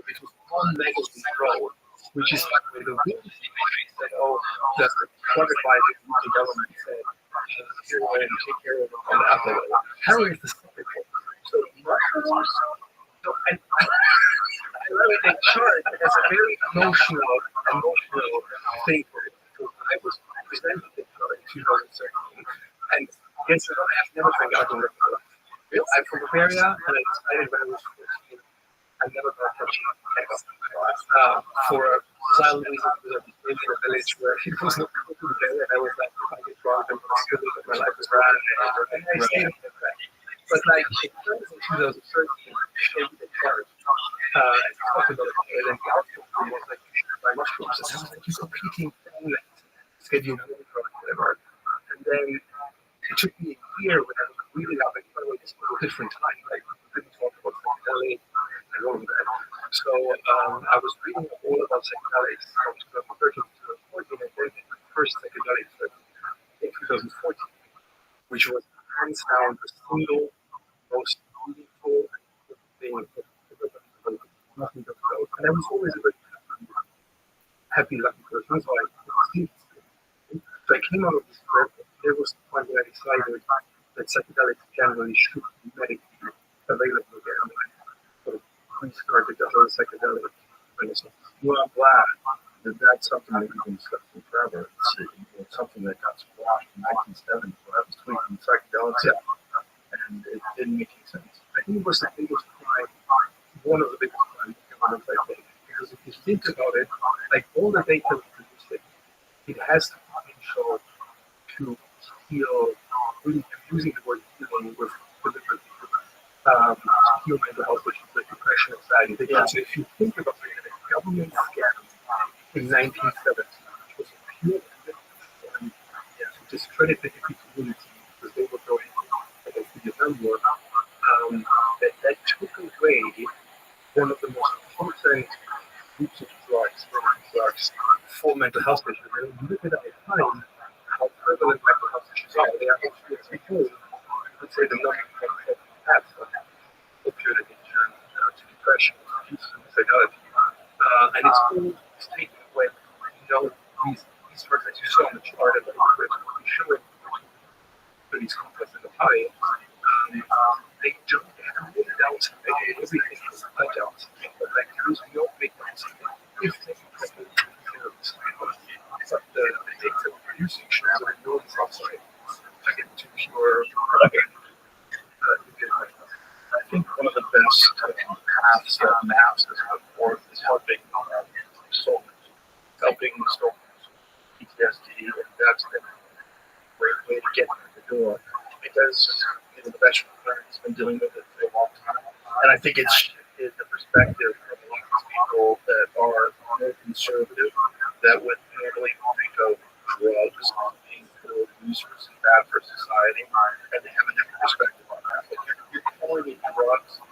which was one magazine role, which is like when the real thing said, oh, that's the qualified the government said, heroin, take care of and alcohol. Heroin is the second one. So mushrooms, so I really think chart has a very emotional thing for it. Because I was presented the chart in 2013, and yes, I have never drank alcohol in my life. I'm from Bavaria, and I decided when I was 14, I never got touched for a silent reason because I was in a village where it was not people together, and I was like, if I get drunk, I'm still that my life is bad, and I stayed in that. But like, it turns in 2013, showed the chart, and talked about it, and then the outcome was like, by mushrooms, and I was like, you're competing schedule 1 or whatever, and then it took me a year when I was really up, and by the way, this was a different time, like, we didn't talk about psychedelics and all of that. So I was reading all about psychedelics from 2013 to 2014, and then the first psychedelic in 2014, which was hands down the single most meaningful thing that nothing but growth. And I was always a very happy, lucky person, so I came out of this work. There was the point when I decided that psychedelics generally should be medically available again. So we started the whole psychedelic renaissance. Well, I'm glad that that's something that we've been discussing forever. It's something that got squashed in 1970 when I was tweaking psychedelics, and it didn't make any sense. I think it was the biggest crime, one of the biggest crimes, I think, think about it, like all the data we produce, it has the potential to heal, really using the word healing with deliberately, to heal mental health issues like depression, anxiety. Because if you think about it, the government scam in 1970, which was a pure scam to discredit the hippie community because they were going against the Vietnam War, that took away one of the most important groups of drugs for mental health issues. And you look at the time, how prevalent mental health issues are. They are actually because you could say the number of paths from opioid addiction to depression, to suicidality. And it's all taken away. These drugs that you saw on the chart and we show it for these complex in the pie, they don't have any doubts. Everything is a doubt. But like there is no big doubts. If they can but the data we're producing shows that no outside to pure I think one of the best paths that maps has put forth is helping helping solve PTSD, and that's been a great way to get through the door because the veteran has been dealing with it for a long time. And I think it's shifted the perspective from a lot of people that are more conservative that would normally think of drugs being good, users and bad for society, and they have a different perspective on that. If you're calling it drugs,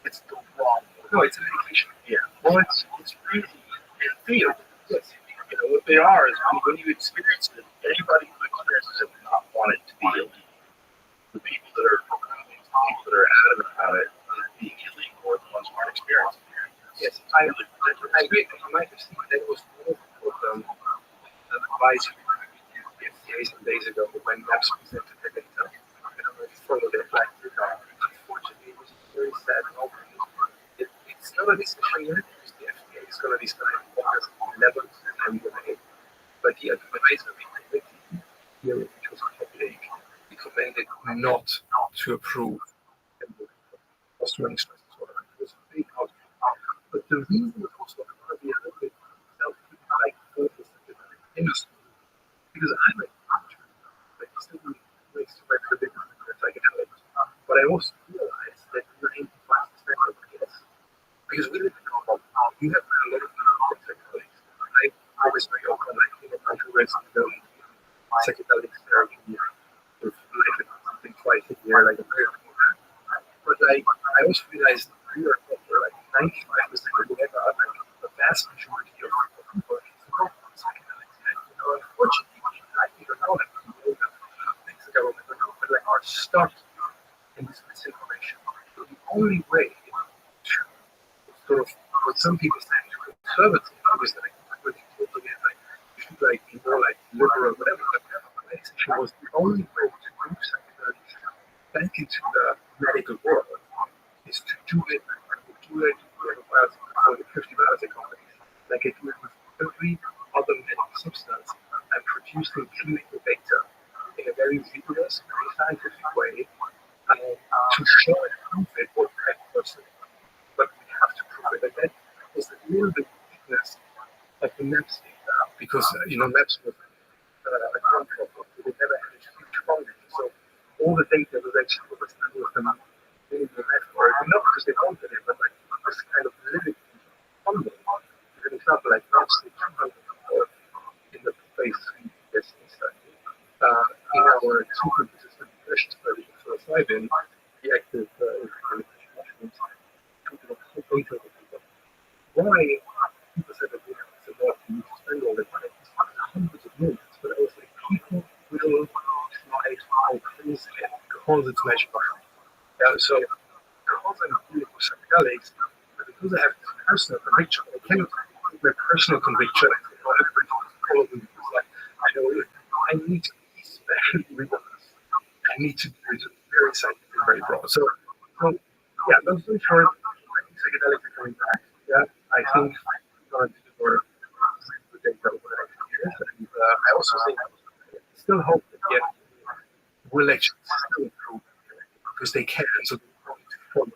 it's the wrong one. No, it's a medication. Yeah. Well, it's really in theory. Yes. What they are is when you experience it, anybody who experiences it will not want it to be illegal. The people that are adamant about it being illegal are the ones who aren't experiencing it. Yes, I agree. From my perspective, there was more of them advice the FDA some days ago when MAPS presented their data. Follow their flag. Unfortunately, it was very sad moment. It's not a discussion yet because the FDA is going to decide August 11th and but the advisor here, which was a public, recommended not to approve Australian stresses. It was a big outcome. But the reason was also going to be a little bit like focused in the industry because I like culture, like still makes to make the difference in psychedelics. But I also realized that 95% of this, because we didn't know about you have a lot of people psychedelics. I always very open, like controversy psychedelics therapy with like something twice a year, like a very but I also realized we are like 95% of whatever, like the vast majority of people know psychedelics. And unfortunately, I don't know that people know that things the government don't know, but like are stuck in this misinformation. So the only way to sort of what some people say to conservative because like you should like be more like liberal, whatever. But was the only way to move psychedelics back into the medical world is to do it with the 50 biotech companies, like it do it with every other medical substance and producing clinical data in a very rigorous, very scientific way to show and prove it what type of person. But we have to prove it. And that was a little bit weakness of the MAPS data because MAPS was a contract. We never had a huge funding. So all the data was actually with them in the network, not because they wanted it, but like this kind of limited funding. For example, like MAPS did 200 in the phase 3 testing study. In our super resistant depression study for psilocybin, the active mushrooms, why people said that it's a lot to spend all the money, hundreds of millions, but I was like, people will try to outpace it because it's measurable. So, because I'm dealing with psychedelics, but because I have this personal conviction, I cannot put my personal conviction, probably because like, I need to be especially rigorous. I need to be very scientific, very broad. So yeah, long story short, I think psychedelics are coming back. Yeah, I think I'm going to do the work with data over the next years. And I also think I still hope that the FDA will actually still improve because they can. So they're going to follow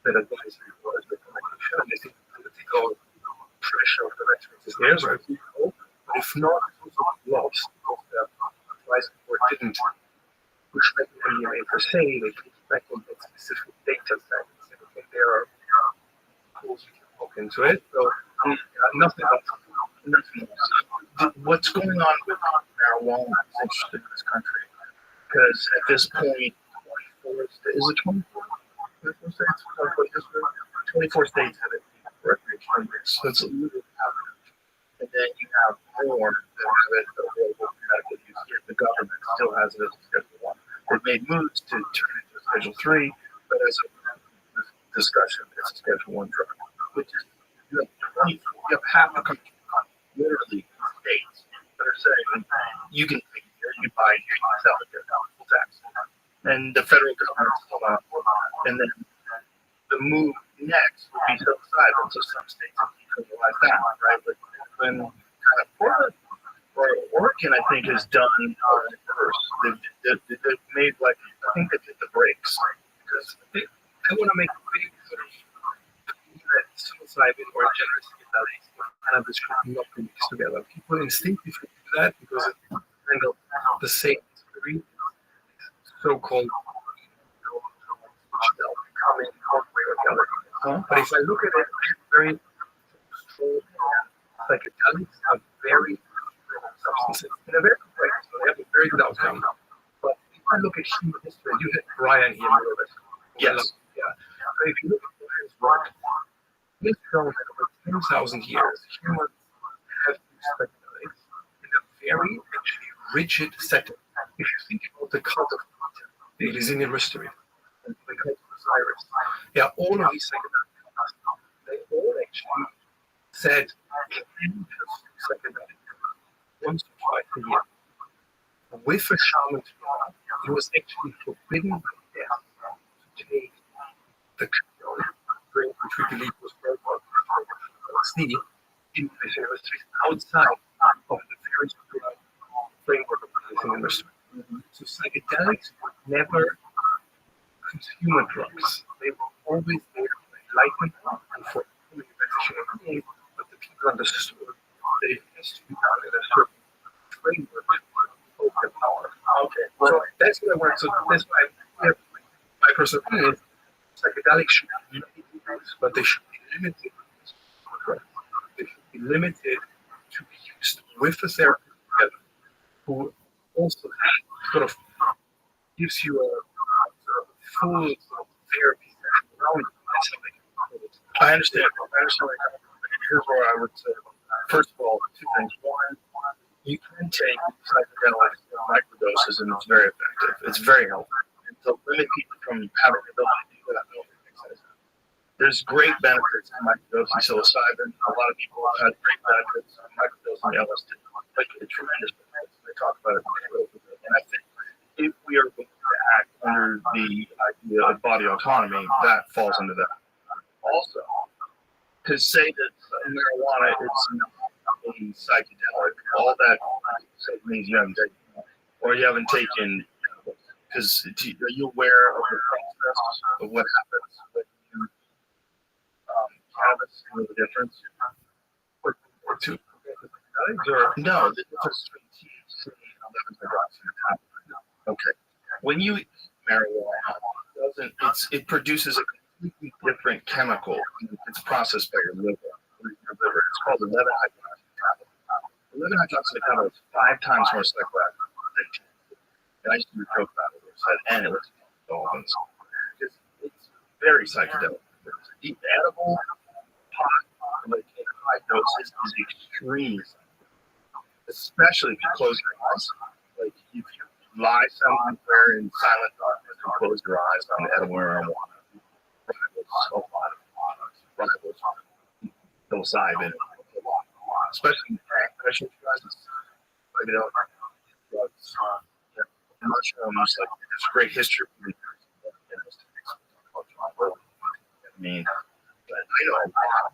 that advisory for the recommendation. And I think political threshold for veterans is there, so if you hope, but if not, it's also lost because the advisory board didn't respect the NDMA per se, they respected its specific data sets. And I think there are tools you can look into it. So nothing else. What's going on with marijuana is interesting in this country because at this point, 24 states? 24 states have it for recreational use. So it's a little average. And then you have more that have it available for medical use. Yet the government still has it as a Schedule 1. They've made moves to turn it into a Schedule 3, but as a discussion, it's a Schedule 1 drug, which is you have half the country, literally states that are saying you can take it here, you buy it here, you sell it here, full tax. And the federal government is still not. And then the move next would be psilocybin, so some states have decriminalized that, right? But when kind of Oregon, I think, has done reverse. They've made I think they did the brakes because they want to make a big sort of that psilocybin or generous psychedelics kind of this not mixed together. People instinctively do that because it's kind of the same theory, so-called becoming halfway or the other. But if I look at it, very strong psychedelics are very substances in a very complex way. They have a very good outcome. But if I look at human history, you had Brian here, yes. Yeah. So if you look at Brian's work, he's shown that over 10,000 years, humans have used psychedelics in a very actually rigid setting. If you think about the cult of the Eleusinian mystery, and the cult of Osiris, yeah, all of these psychedelics, they all actually said, can you have psychedelics once or twice a year? With a shaman, it was actually forbidden by death to take the drink, which we believe was brought by LSD, in the universities outside of the very strict framework of the Eleusinian mystery. So psychedelics were never consumer drugs. They were always there for enlightenment and for human beings, but the people understood that it has to be done in a certain framework of the power. Okay. So that's what I want. So that's why my personal opinion is psychedelics should be used, but they should be limited. They should be limited to be used with the therapist together, who also sort of gives you a sort of full therapy session around you. I understand. Here's where I would say, first of all, two things. One, you can take psychedelics in microdoses, and it's very effective. It's very helpful. And to limit people from having the ability to do that, I don't think makes sense. There's great benefits in microdosing psilocybin. A lot of people have had great benefits in microdosing LSD. Like tremendous benefits. They talk about it. And I think if we are going to act under the idea of body autonomy, that falls under that. Also, to say that marijuana is not a psychedelic, all that means you haven't taken, or you haven't taken, because are you aware of the process of what happens when you cannabis, the difference? Or two? Or no, the difference between THC and 11-hydroxy. Okay. When you eat marijuana, it produces a completely different chemical. It's processed by your liver. It's called 11-hydroxy. 11-hydroxy is 5 times more psychoactive than THC. And I used to joke about it. And it was dolphins. It's very psychedelic. It's edible pot, like in high doses, is extremely psychedelic. Especially if you close your eyes. Like if you lie somewhere in silent darkness and close your eyes on the edible marijuana, a lot of products, psilocybin, especially in the tank. I should you guys drugs. Mushrooms, like there's great history. I mean, but I know a lot of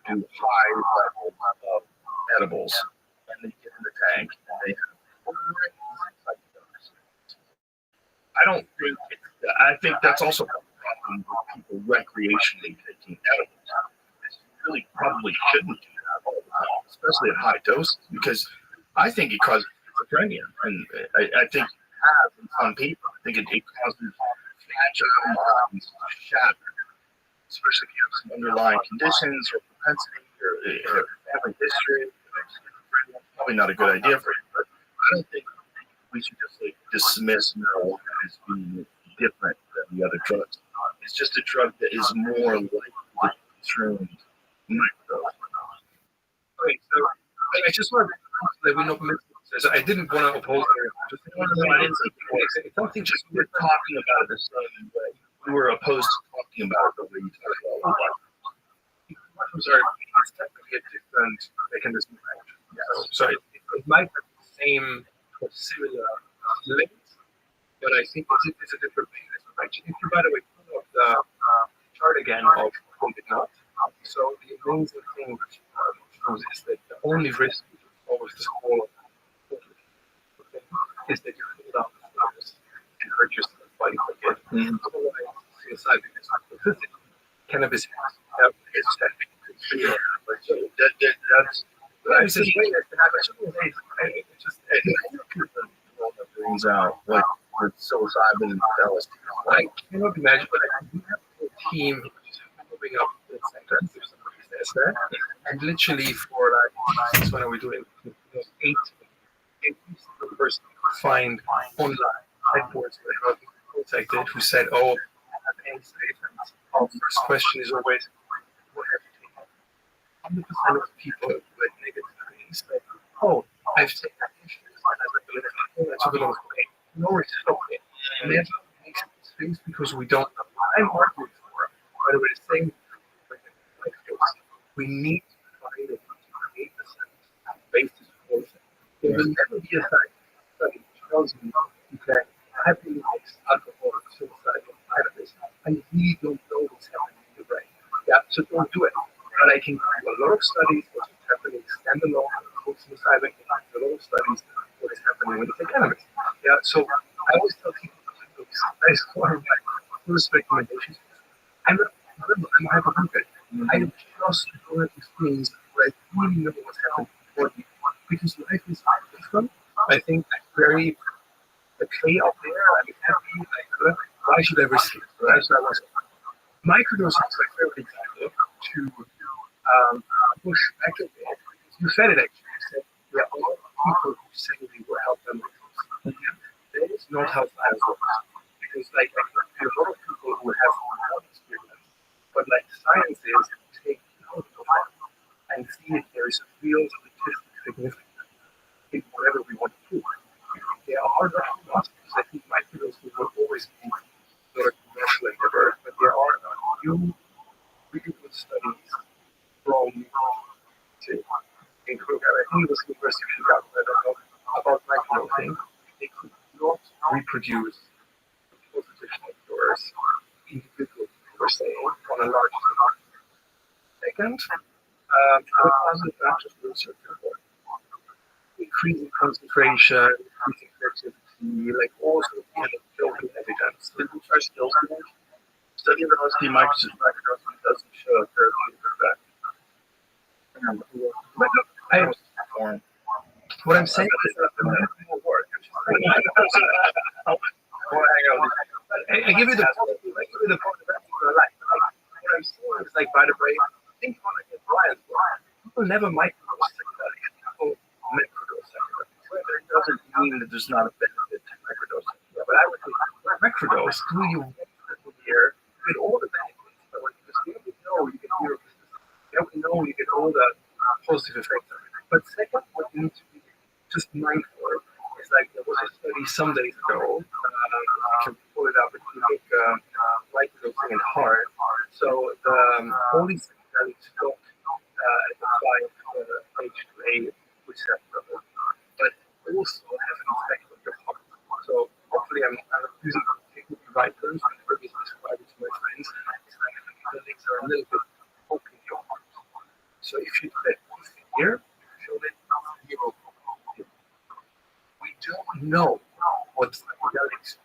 people do high level of edibles, and they get in the tank, and they have I don't think I think that's also a problem with people recreationally taking edibles. You really probably shouldn't do that. especially at high doses, because I think it causes schizophrenia, and I think it has in some people. I think it causes fragile minds to shatter, especially if you have some underlying conditions or propensity or family history. Probably not a good idea for you, but I don't think we should just dismiss marijuana as being different than the other drugs. It's just a drug that is more likely to be consumed microdose. Okay, so I just want to let we know. I didn't want to oppose her. It's something just we're talking about it the same way. We were opposed to talking about it the way you talk about it. Mushrooms are technically a different mechanism of action. So it might have the same or similar links, but I think it's a different mechanism of action. If you, by the way, pull up the chart again of COVID-19, so the amazing thing which shows is that the only risk, which is always the smaller, is that you pull down the flowers and hurt yourself while you forget. Otherwise, psilocybin is not toxicity. Cannabis has brings out like with psilocybin and LSD. I cannot imagine, but I do have a team moving up in centers. There's somebody that's there, and literally for like when are we doing 8 single person find online headboards where they were contacted who said, "Oh, I have anxiety." Our first question is always, "What have you taken?" 100% of people with negative feelings say, "Oh, I've taken issues and I took a lot of cocaine." No, it's okay. Never makes things because we don't know. I'm arguing for, by the way, the same we need to find a 98% basis for it. There will never be a study which tells me you can happily mix alcohol and suicide or cannabis. I really don't know what's happening in the brain. Yeah, so don't do it. But I can do a lot of studies what's happening standalone and psilocybin, and a lot of studies what is happening with the cannabis. Yeah, so I always tell people that is one of my first recommendations. I'm a hypochondriac. I just learned these things where I really know what's happening before me. Because life is different. I think very okay out there. I'm happy. Why should I risk it? Why should I risk it? Microdosing is my favorite example to push back a bit. You said it actually. You said there are people who say we will help them with this. That is not how science works. Because there are a lot of people who have no experience, but science is take out the life and see if there is a real statistic significance in whatever we want to do. There are not. I think microdosing will always be not a commercial endeavor, but there are new really good studies from include, I think it was the University of Chicago, I don't know, about microdosing. They could not reproduce the positive factors individually per se on a large scale. Second, because of that, just research report. Increasing concentration, increasing creativity, also anecdotal evidence. Did we try skills today? Study of LSD microdosing doesn't show a therapeutic effect. What I'm saying is that the more work. I give you the point. I give you the point of your life. What I'm saying is by the way, think about it, Brian. People never microdose psychedelics. People microdose psychedelics. It doesn't mean that there's not a benefit to microdosing. Yeah, but I would think microdose, do you hear get all the benefits? But when you know you get zero business. You know you get all the positive effects of it. But second, what you need to be just mindful is there was a study some days ago. I can pull it up if you make microdosing in heart. So the only psychedelics don't at the 5-HA receptor, but also have an effect on your heart. So hopefully I'm using the right terms when I describe it to my friends. The links are a little bit poking your heart. So if you do that once a year, show it 0. We don't know what psychedelics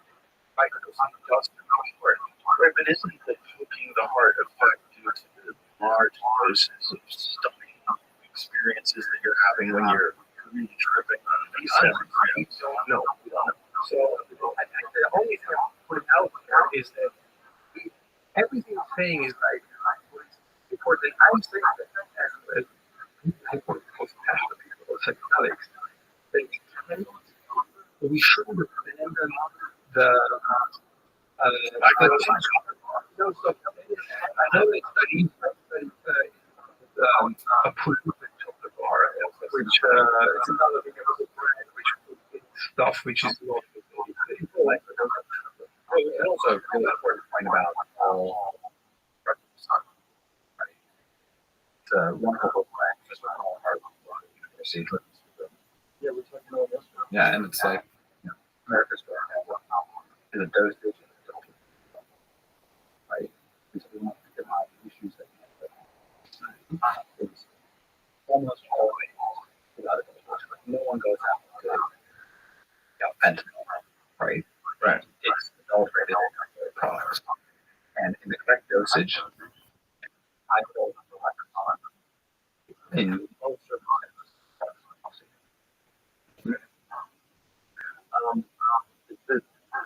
microdosing does to the heart. Right, but isn't the poking the heart effect due to the large doses of studying experience? experiences that you're having when you're really tripping on these things. No, we don't. So the only thing I put out there is that everything I'm saying is like important. I'm saying that as most passionate people or psychedelics, we shouldn't abandon the no, so I know that studies approved of the bar, which it's another thing about the brand, which stuff which is not like And also, a really important point about all right? It's a wonderful book by Professor Harvard University. Yeah, we're talking about this. Yeah, and it's like, America's going to have is a dosage and a dosage, right? Because we want to deny the issues that we have. It's almost always without a dosage. Like, no one goes out to fentanyl, right? Right. It's adulterated products. And in the correct dosage, I hold in most circumstances.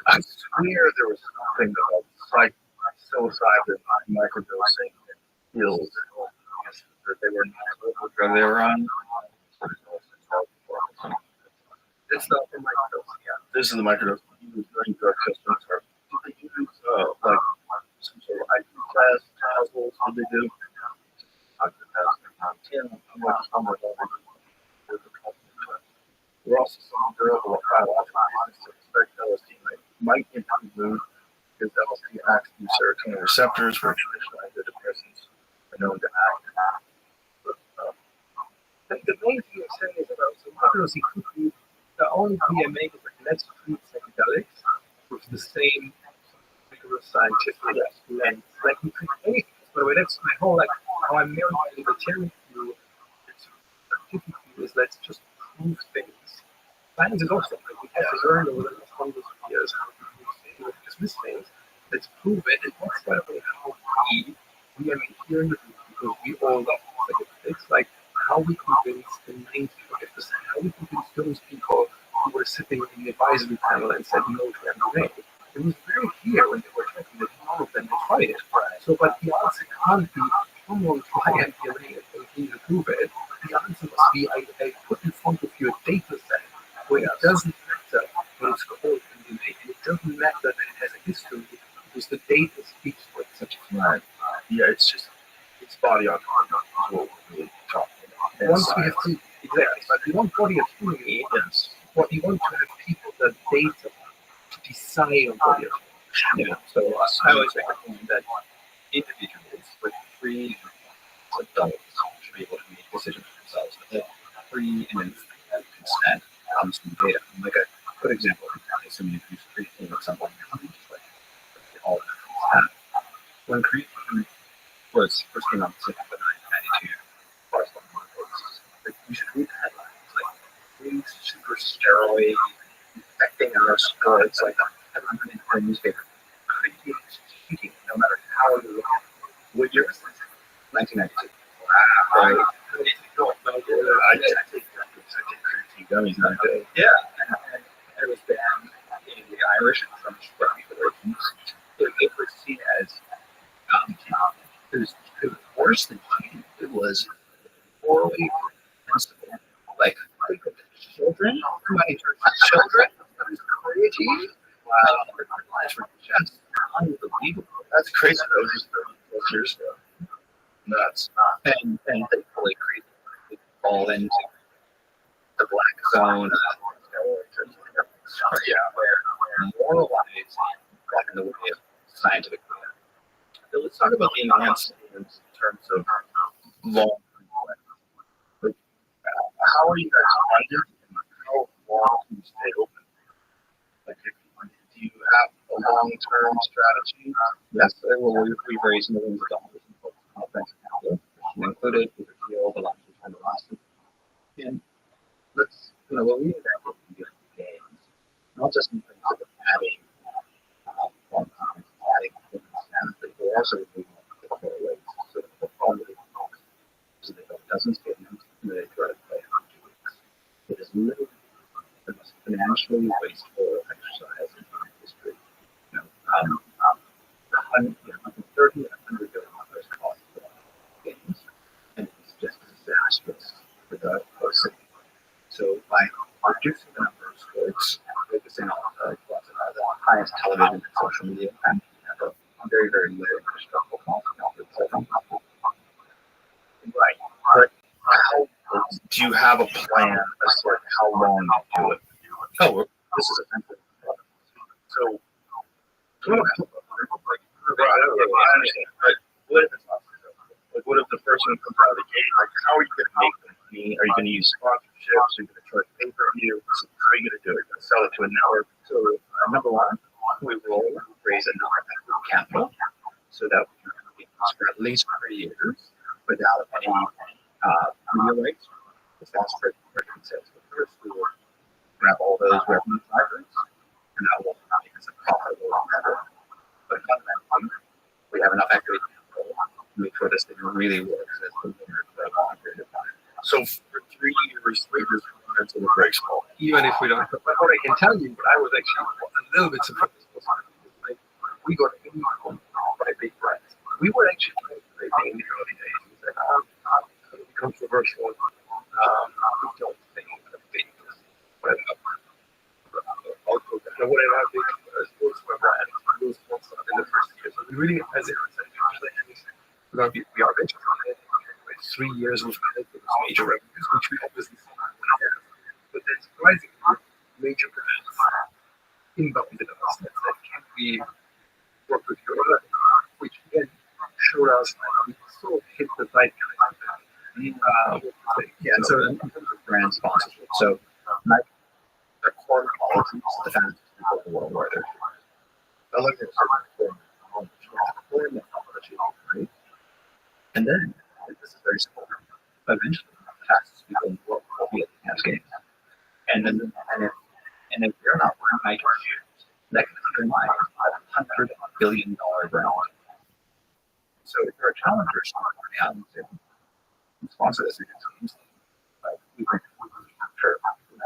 I swear there was something about psilocybin microdosing pills that they were not drug they were on. it's not for microdosing. Yeah. This is the microdose used during drug systems. Or do they use like some sort of IQ test, puzzles? What do they do? We're also seeing durable biological reasons to expect LSD might improve mood because LSD acts through serotonin receptors, where traditional antidepressants are known to act. The main thing I'm saying is about so microdosing could be the only thing I make is like let's treat psychedelics with the same rigorous scientific lens. Like we treat anything. By the way, that's my whole like how I'm married to the libertarian view. Scientific view is let's just prove things. Science is also like we have to learn over the last hundreds of years how to prove things, we dismiss things. Let's prove it, and that's by the way how we I mean here in the group because we all love psychedelics, like how we convince the 95%, how we convince those people who were sitting in the advisory panel and said no to MDMA. It was very clear when they were talking that none of them had tried it. So, but the answer can't be someone try MDMA and continue to prove it. The answer must be I put in front of you a data set where it doesn't matter what it's called MDMA, and it doesn't matter that it has a history because the data speaks for itself. Right. Yeah, it's just it's body autonomy is what we're really talking about. Once we have to, exactly, but we want body autonomy. Yes. What we want to have people that data to decide on body autonomy. Yeah. So I always make the point that individuals with free adults should be able to make decisions for themselves. But that free and informed consent comes from data. Like a good example, assuming you use creatine or something, just like all that. When creatine was first came out in 1992, like you should read the headlines, like free super steroid infecting our spirits, like everyone in our newspaper. Creatine is cheating, no matter how you look at it. What year was this? 1992. Wow. Right. I take creatine gummies nowadays. Yeah, and it was banned in the Irish and French regulations. It was seen as it was worse than cheating. It was morally reprehensible. Like, think of the children, money for children. That was crazy. Wow, their lives were just unbelievable. That's crazy. That was just 30 years ago. Nuts. And thankfully, created fall into the black zone. Where moralizing got in the way of scientific data. So let's talk about the enhancements in terms of long. How are you guys funded and how long can you stay open? Like, do you have a long-term strategy? Yes, well, we've raised millions of dollars in both offense and capital, included with the deal the last time the last one. And let's, what we invest in games, not just in terms of adding adding things, but we're also doing the core ways. So the problem so that it doesn't get into the literally the most financially wasteful exercise in human history. You know, 30 and $100 billion cost for games, and it's just disastrous for the host city. So by reducing the number of sports, focusing on the highest television and social media, and have a very, very low infrastructural cost. Right. But how do you have a plan as to how long you do it? Oh, this is offensive. So, I understand. But what if it's not successful? Like, what if the person who comes out of the gate, like, how are you going to make them money? Are you going to use sponsorships? Are you going to charge pay-per-view? How are you going to do it? You're going to sell it to a network? So, number one, we will raise enough capital so that we can do this for at least 3 years without any media rights. That's for sales. First, we will grab all those revenue drivers, and that will make us a profitable endeavor. But fundamentally, we have enough equity capital to make sure this thing really works as the winner for a long period of time. So, for 3 years, until the breaks fall. Even if we don't, but what I can tell you, I was actually a little bit surprised. Like, we got anyone by big brands. We were actually very big in the early days. We said, controversial. We don't think a big, whatever big sportswear brand was sponsored in the first year. So we really hesitated. We are venture funded. 3 years we've had major revenues, which we obviously saw. But then surprisingly, major brands inbounded us and said, can we work with you? Which again showed us that we sort of hit the zeitgeist. So in terms of brand sponsorship, so Nike, their core policy is the fastest people in the world where they're I like this. Right? And then, this is very simple. Eventually, the fastest people in the world will be at the Cavs games. And if you're not wearing Nike shoes, that can undermine a $100 billion brand. So if you're a challenger sponsor, sponsor this against teams, we can capture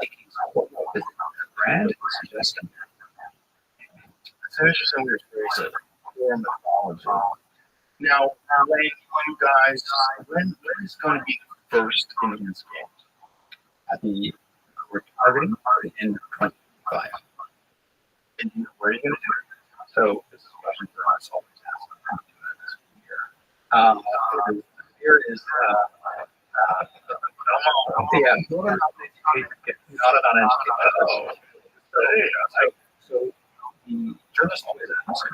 Nike's whole business brand is just It's interesting we were raised a core mythology. Now, when you guys, when is going to be the first Indians games? We're targeting the end of 2025. And where are you going to do it? So this is a question for us all to ask. Here is not an uneducated. So the journalist always asks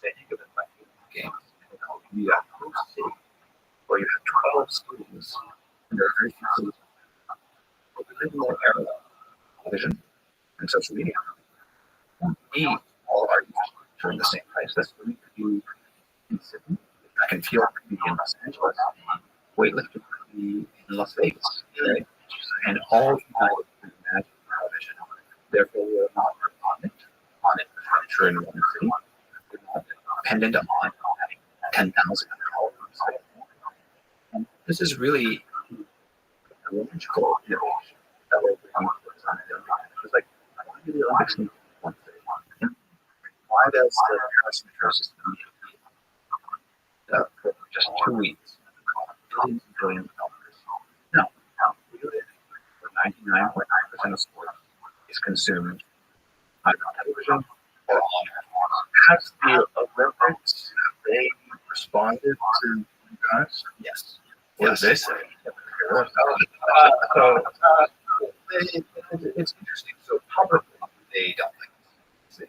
say you give it like games. You have host city where you have 12 schools and there are very few schools. But we live in more era television and social media. We need all of our users during the same place. That's what we could do in Sydney. I can feel it could be in Los Angeles. Weightlifting could be in Las Vegas. Right? And all people can imagine television. Therefore, we're not dependent on infrastructure in one city. We're not dependent on having 10,000 hours. And this is really a logical innovation that we're bringing to the like, why do the Olympics need one city? Why does the Paris metro system need for just 2 weeks, billions and billions of dollars? No, we do it where 99.9% of sport is consumed either on television or on air. Has the Olympics, have they responded to you guys? Yes. What did they say? It's interesting. So publicly, they don't like this. The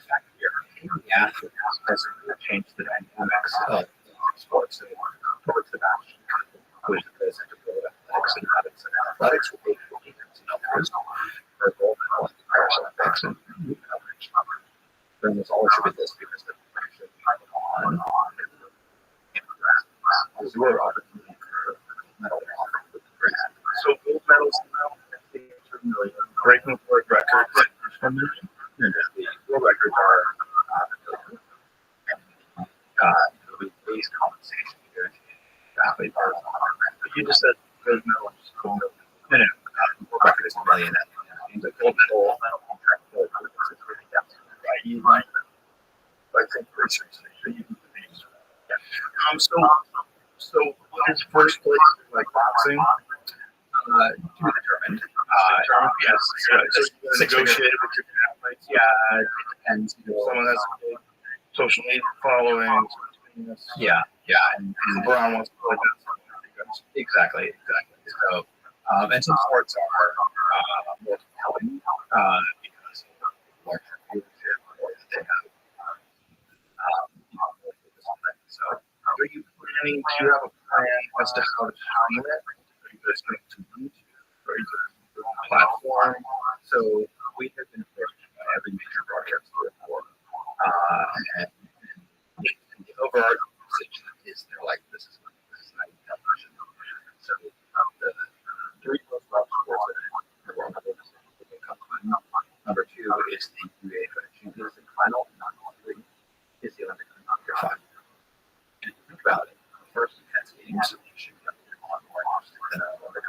fact that you're paying the athletes doesn't really change the dynamics of sports. And towards the match, which is the president of World Athletics and Rabbits and Athletics will pay for defense and others for gold medal at the Paris Olympics and new coverage. Bring this all attribute this because the actually on zero opportunity for medal offering with the brand. So gold medals now, million, breaking world records. The world records are we raise compensation here. But you just said gold medal So his first place in like boxing, To be determined. yes, so you Six negotiated with your athletes. Yeah, it depends. Someone has a big social media following. Yeah, and Brown wants to play that. exactly. So, and some sports are more compelling because of larger viewership or that they have. So, Are you planning? Do you have a plan as to how to stream it? Are you guys going to YouTube? Are you going to do a platform? so we have been approached by every major broadcaster before, and the overarching message is they're like, this is not television. So the three most loved sports in the world are the World Cup final. Number two is the UEFA Champions League final. Number three is the Olympic final. And if you think about it, the first intense games should be a lot more interesting than a Olympic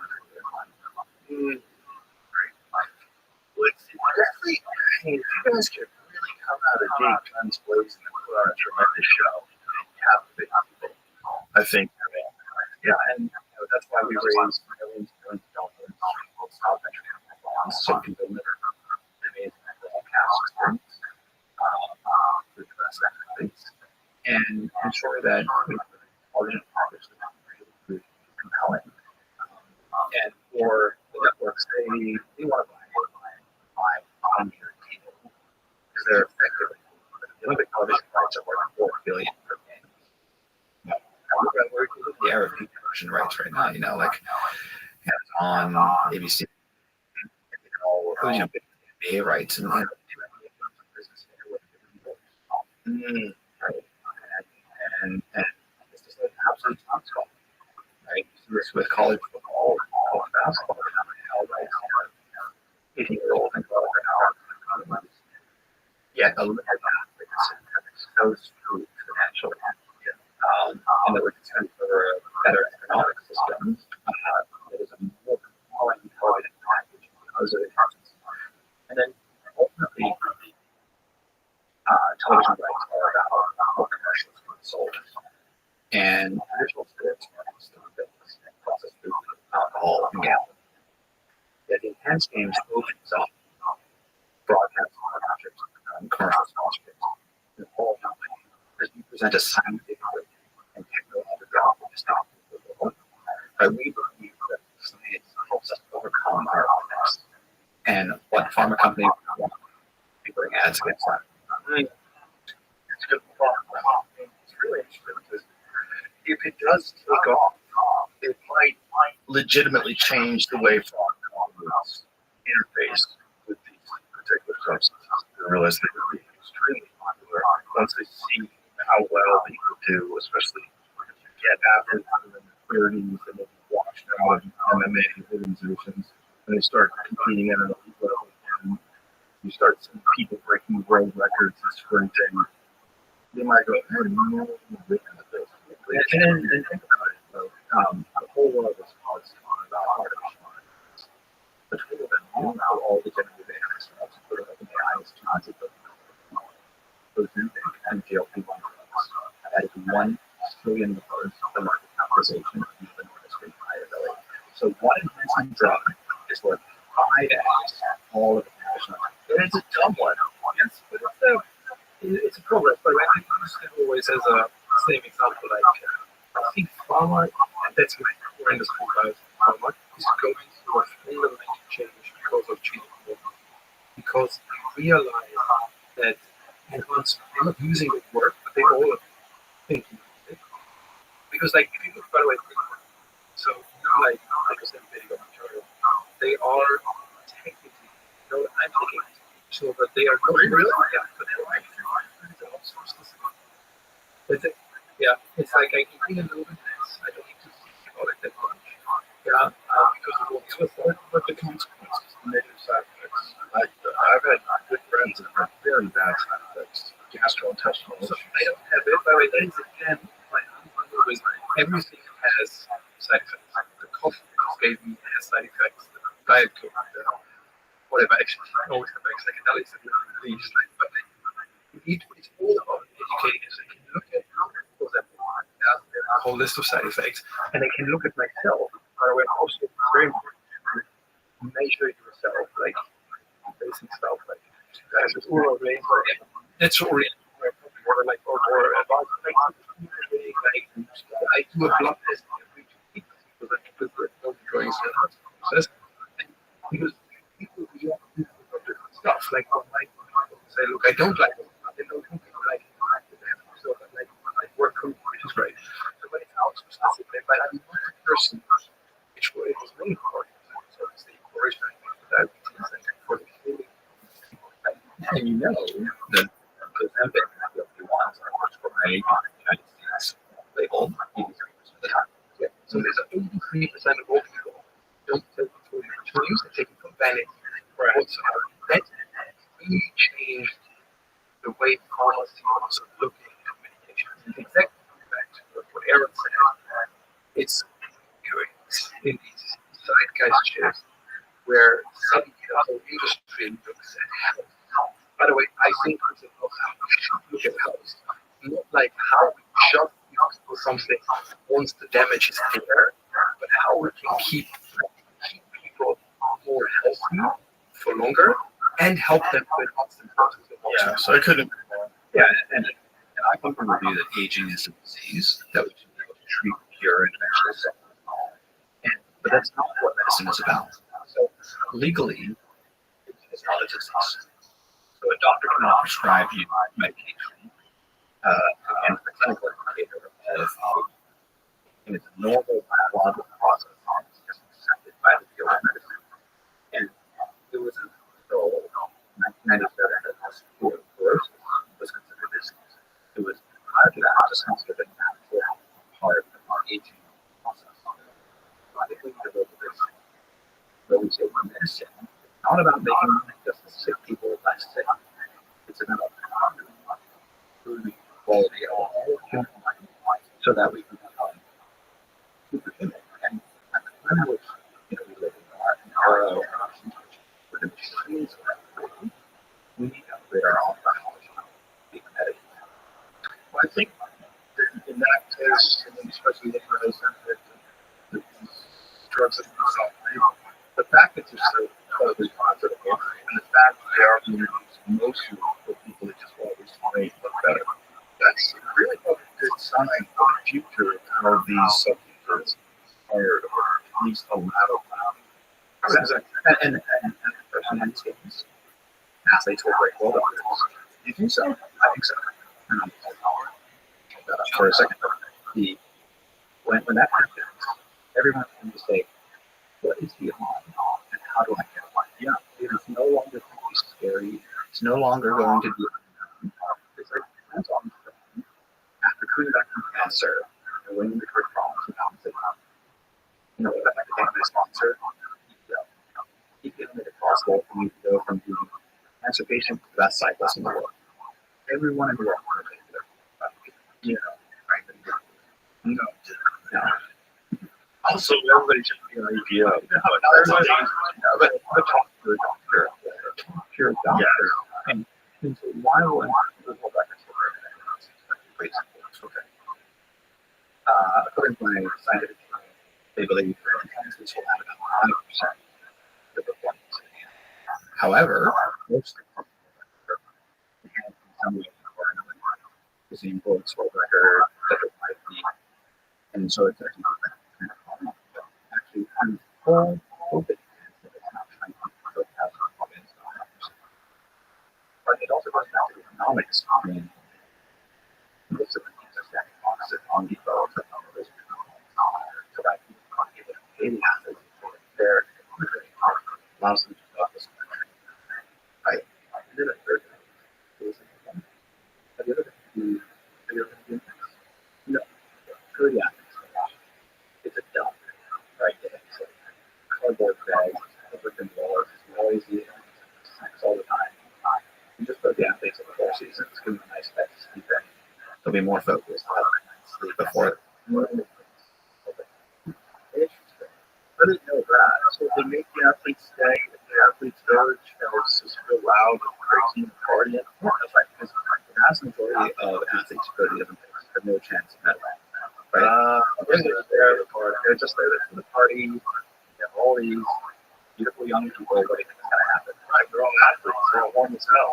final. Well, it's definitely. I mean, if you guys could really come out of gate guns blazing and put on a tremendous show and captivate people, I think. Yeah, and that's why we raise millions of dollars on South African bonds so we can deliver amazing broadcast experience for the best athletes and ensure that television offers that really compelling. And for the networks, they want to buy on your cable because they're effectively the Olympic television rights are worth $4 billion per game. We're in the era of peak production rights right now, like on ABC, big NBA rights and and it's just like absolute top spot, right? With college football, college basketball, rights, 18-year-old and 12-year-old. Yet a limited athletes goes through financial and that we're concerned for a better economic system. It is a more compelling television package because of it happens. And then ultimately, television rights are about how commercials being sold. And traditional sports are still business and processed food, alcohol, and gambling. Yet the enhanced games opens up broadcast partnerships, commercial sponsorships, and all because we present a scientific and technological understanding. But we believe that science helps us overcome our limits. And what pharma companies want to bring ads against that. It's good thought. It's really interesting because if it does take off, it might legitimately change the way pharma companies interface with these particular substances. They realize they would be extremely popular once they see how well people do, especially if you get athletes in the 30s and then washed out of MMA organizations and they start competing at an elite level and you start seeing people breaking world records in sprinting. They might go, hey, we got this. And think about it, though. The whole world is constantly about artificial intelligence. Between them, you know all the generative AI stuff, put up in AI is tons of them. Those new big and GLP-1 drugs have added $1 trillion the market capitalization of the industry liability. So one enhancement drug is worth 5x all of the traditional. And it's a dumb one. Yes, but it's a progress. But I think it always has a same example. Like I think pharma, and that's my core industry, guys. Pharma is going through a fundamental change because of GDP, because they realize that enhancement, they're not using the word, but they all are thinking of it. Because like if you look, by the way, so like I said, video material, they are technically, I'm thinking. So, but they are not really, yeah, but they are actually outsource this. But yeah, it's like I can clean a little bit less. I don't need to think about it that much. Yeah, because of all the other stuff, but the consequences, the negative side effects. I've had good friends that have very bad side effects, gastrointestinal. So I don't have it, but that is again, my uncle was everything has side effects. The coffee gave me has side effects. The diet coke, whatever. Actually, I always have psychedelics that really like, but it's all about educating us. You can look at, for example, whole list of side effects, and I can look at myself. By the way, also it's very important to measure yourself, like basic stuff, like as an oral range, it's already more like or advanced. Like I do a blood test every 2 weeks because we're enjoying process. Because people react to different stuff. Like when my people say, look, I don't like it. I don't think people like it. So I work from which is great. So when it's out specifically, but I'm not the person which way it was made for. So it's the original diabetes and for the healing. And you know that Ozempic and GLP-1s are prescribed in the United States labeled 83% of the time. Yeah. So there's 83% of all people don't take it for use, they take it for vanity. Right. Whatsoever. That really changed the way pharmacies are looking at medications. It's exactly back to what Aaron said. It's in these zeitgeist shifts where suddenly the whole industry looks at health. By the way, I think we should look at health, not like how we shove people something once the damage is there, but how we can keep people more healthy for longer and help them with what's important. Yeah, so I couldn't. Yeah, and I come from a view that aging is a disease that we should be able to treat, cure, and eventually solve. But that's not what medicine is about. So legally, it's not a disease. So a doctor cannot prescribe you medication and the clinical indicator of and it's a normal biological process that's accepted by the field of medicine. And it was until 1997 that osteoporosis was considered a disease. It was prior to that just considered a natural part of our aging process. So I think we need to look at this. But we say medicine, it's not about making just sick people less sick. It's about improving the quality of all human life so that we can become superhuman. And at the time which we live in our where the machines are operating, we need to upgrade our own biology to be competitive. Well, I think in that case, and especially in the drugs that are self-labeled, the fact that they're so incredibly profitable and the fact that they are being used mostly for people that just want to lose weight look better, that's really a good sign for the future of how these substances are, or at least allowed. And the person in games, athletes will break world records. Do you think so? I think so. For a second, when that happens, everyone can just say, what is the harm and how do I get one? Yeah, it is no longer going to be scary. It's no longer going to be. It's like hands on after coming back from cancer and winning the first problems and compensation. If I could take my sponsor, keep getting it possible for me to go from being a cancer patient to the best cyclist in the world. Everyone in the world can take it. Right? No. Also, everybody should be an idea of But talk to a doctor, pure doctor. Yeah. And so why will the whole records great support? Okay. According to my scientific team, they believe that cancers will have about 5% the performance. However, most of them have some way or another the same Guinness World Record that it might be. And so it's actually kind of common. Actually, I'm full open that it's not trying to have problems. But it also goes back to economics. I mean, most of the things are stacking opposite on Depot, but on the risk so that people can't give it a daily asset there allows them to focus on that. Right. And then a third thing is have you ever been to no. Good, yeah. It's a dump, right? It's a cardboard bag, covered in walls, it's noisy, snacks all the time. You just put the athletes in the 4 seasons, give them a nice bed to sleep in. They'll be more focused, have a night's sleep before. Interesting. I didn't know that. So they make the athletes stay at the athletes' village, and it's just real loud and crazy and partying. That's right, because the vast majority of athletes who go to the Olympics have no chance of medal. When they're there for they're just there for the party. You have all these beautiful young people waiting for this to happen. Right, they're all athletes. They're all warm as hell.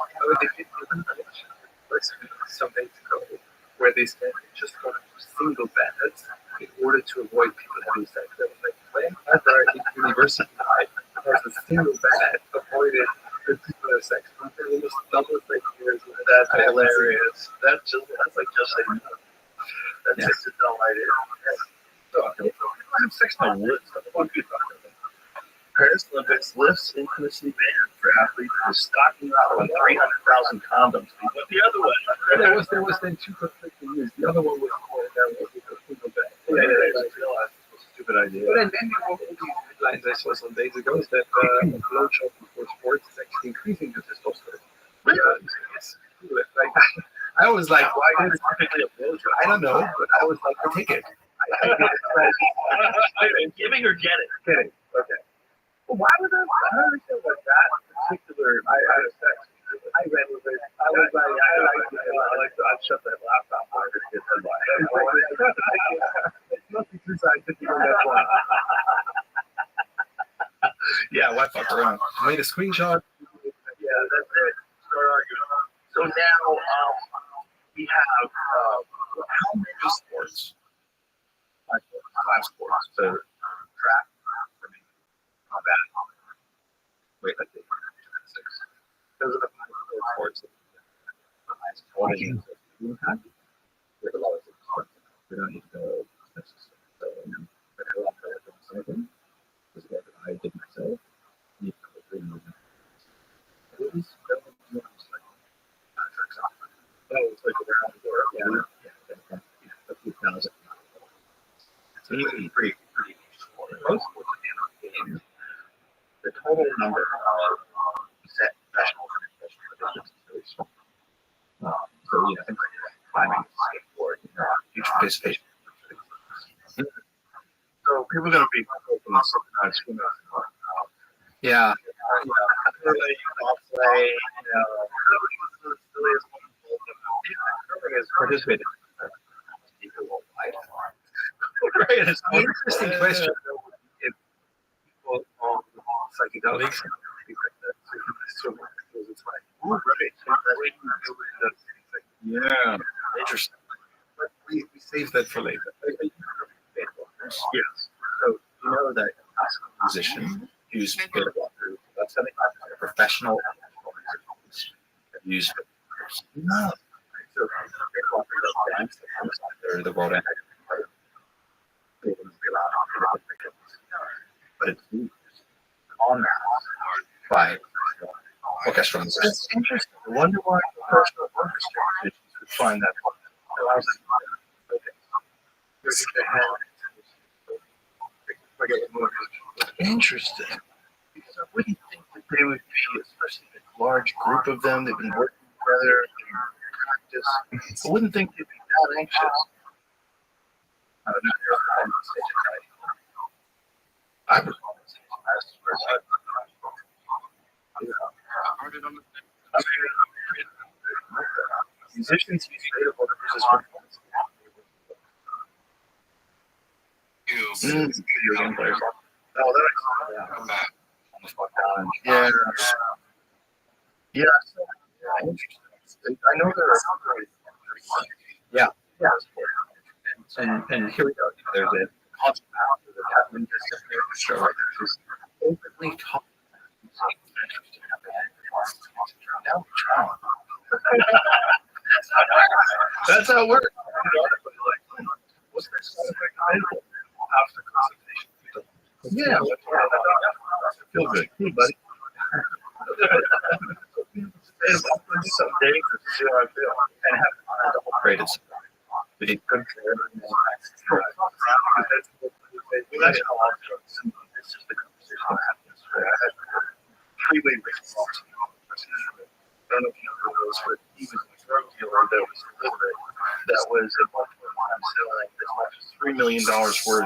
Some days ago, where they said just go to single beds in order to avoid people having sex. They was like, when ever in university life has a single bed avoided the people have sex? It was double like years. That's hilarious. That's like just saying no. That's just a dumb idea. So, you don't have sex in the woods. What are you talking about? Paris Olympics lifts intimacy ban for athletes who are stocking up on 300,000 condoms. We went the other way. There was then two conflicting news. The other one was that was a single bed. Yeah, I just realized it was a stupid idea. But then all these headlines I saw some days ago is that blowjob before sports is actually increasing the testosterone. Really? Like, I was like, why Why is is it typically a blowjob? I don't know, but I was like, take it. Giving or getting? Kidding. Okay. Well, why would I feel like that particular kind of sex? I read with it. I was like, I'd shut that laptop off to get headline. it's not too scientific on that one. Yeah, why fuck around? I made a screenshot. Yeah, that's it. Start arguing. So now we have how many sports? Five sports. So track, not bad. Wait, I think six. Those are the five sports. What is it? We have a lot of sports. We don't need to go necessarily. So, but I love something. This is what I did myself. You need to go through movement. It was like tracks off. Oh, it's like around the world. Yeah, a few thousand. It's a pretty sport. Most sports at the end of the game, the total number of set professionals and professional divisions is really small. So, things like climbing, skateboard, huge participation. So people are going to be open to swimming. Yeah. Really, bobsleigh, curling is participated. Right, it's an interesting question. If people on psychedelics things like that, it's like, oh, right. Yeah, interesting. But we save that for later. Yes. So you know that classical musician who's beta blocker, about 75% of professional musicians have used it. No. So beta blocker bands that comes after the world ended. They wouldn't be allowed to do it. But it's used on by orchestral musicians. It's interesting. I wonder why professional orchestra musicians would find that allows them interesting. Because I wouldn't think that they would be, especially a large group of them, they've been working together in practice. I wouldn't think they'd be that anxious. I don't know. I would musicians use beta blockers as performance. Video game players. Oh, that almost fucked down. Yeah. Yeah. Interesting. I know there are. Yeah. Yeah. And here we go. There's a concert after the Captain Orchestra right there. She's openly talking. Now we're trying. That's how it works. What's this? After consultation. Yeah. Feel good. Hey, buddy. Some days to see how I feel. And have the whole created. But it couldn't care. That's how I feel. It's just the conversation that happens. I had three-way response. I don't know if you know who those, but he was a drug dealer that was illiterate. That was at one point in time selling as much as $3 million worth of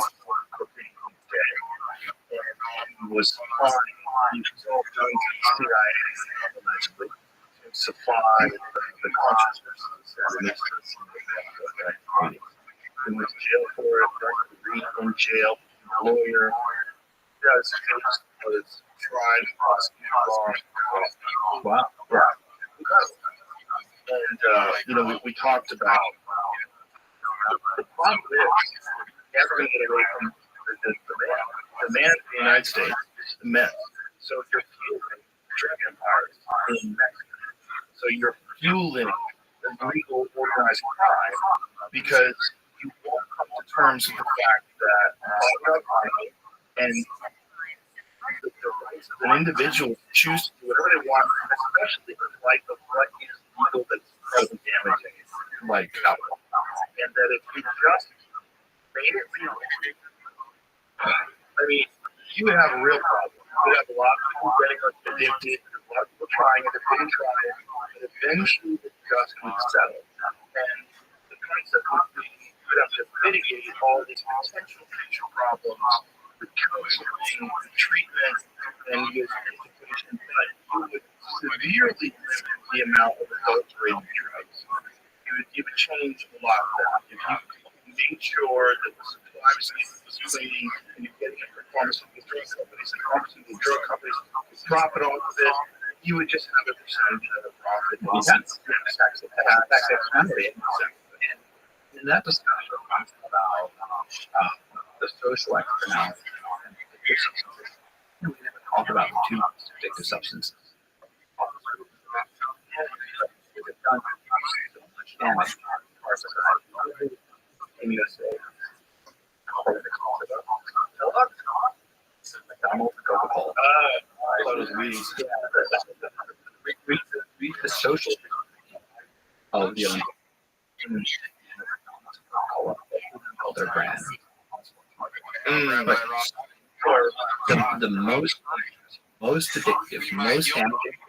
cocaine a day. And he was supplying, he was all done to the CIA allegedly to supply the consciousness and the and went to jail for it. Got read in jail. Lawyer. His case was tried, prosecuted, wrong. Wow. Yeah. And we talked about the problem is never going to get away from the man. The man in the United States is the men. So you're fueling drug empires in Mexico. So you're fueling illegal organized crime because you won't come to terms with the fact that and the rights of an individual to choose to do whatever they want, especially in light of what is legal that's present damaging, like alcohol. And that if we just made it legal, I mean, you would have a real problem. You would have a lot of people getting addicted, a lot of people trying it, if they didn't try it, but eventually the dust would settle. And the concept would be you would have to mitigate all these potential future problems with counseling, treatment, and use education, but you would severely limit the amount of adulterated drugs. You would change a lot of that. If you made sure that the supply was clean and you're getting it from pharmaceutical drug companies and pharmaceutical drug companies would profit off of it, you would just have a percentage of the profit. In that discussion, talks about the social externalities and the addictive substances. We never talk about the two most addictive substances. We've done so much damage to our society. In USA, McDonald's, Coca-Cola. I thought it was weeds. Read the social of the build their brand. But the most addictive, most damaging.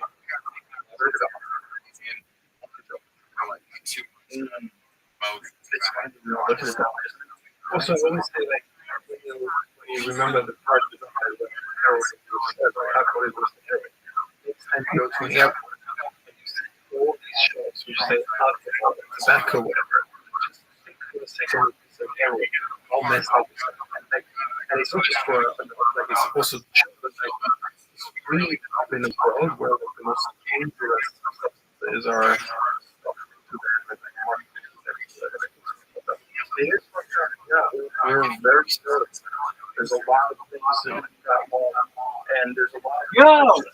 Also, I always say, like, when you remember the part of the heroin, alcohol was the heroin. Next time you go to an airport and you see all these shops which say alcohol, tobacco, whatever, just think for a second it's like heroin, all messed up and it's not just for like it's also children, like it's really up in the world where like, the most dangerous substances are we're very scared. There's a lot of things that we got wrong, and there's a lot of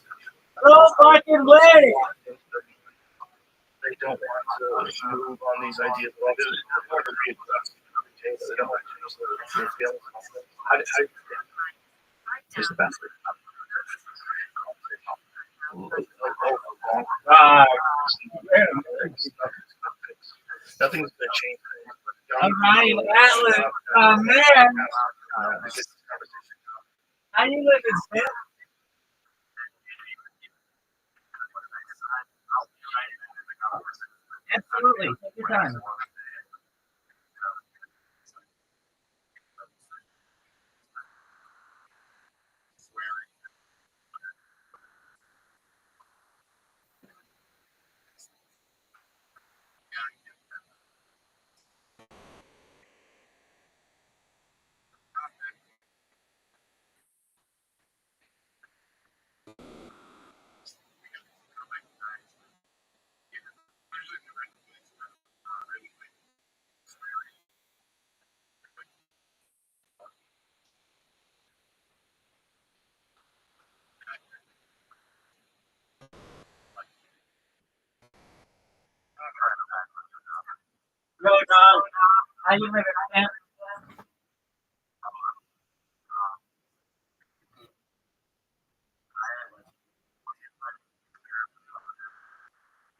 No fucking way! They don't want to move on these ideas. Well, there's more to read about. They don't want to change their feelings. How do you think? Is the best. Nothing's going to change. All right, Atlas, man. How you living, Sam? Absolutely. Take your time. Yo, dog. How you living, Sam?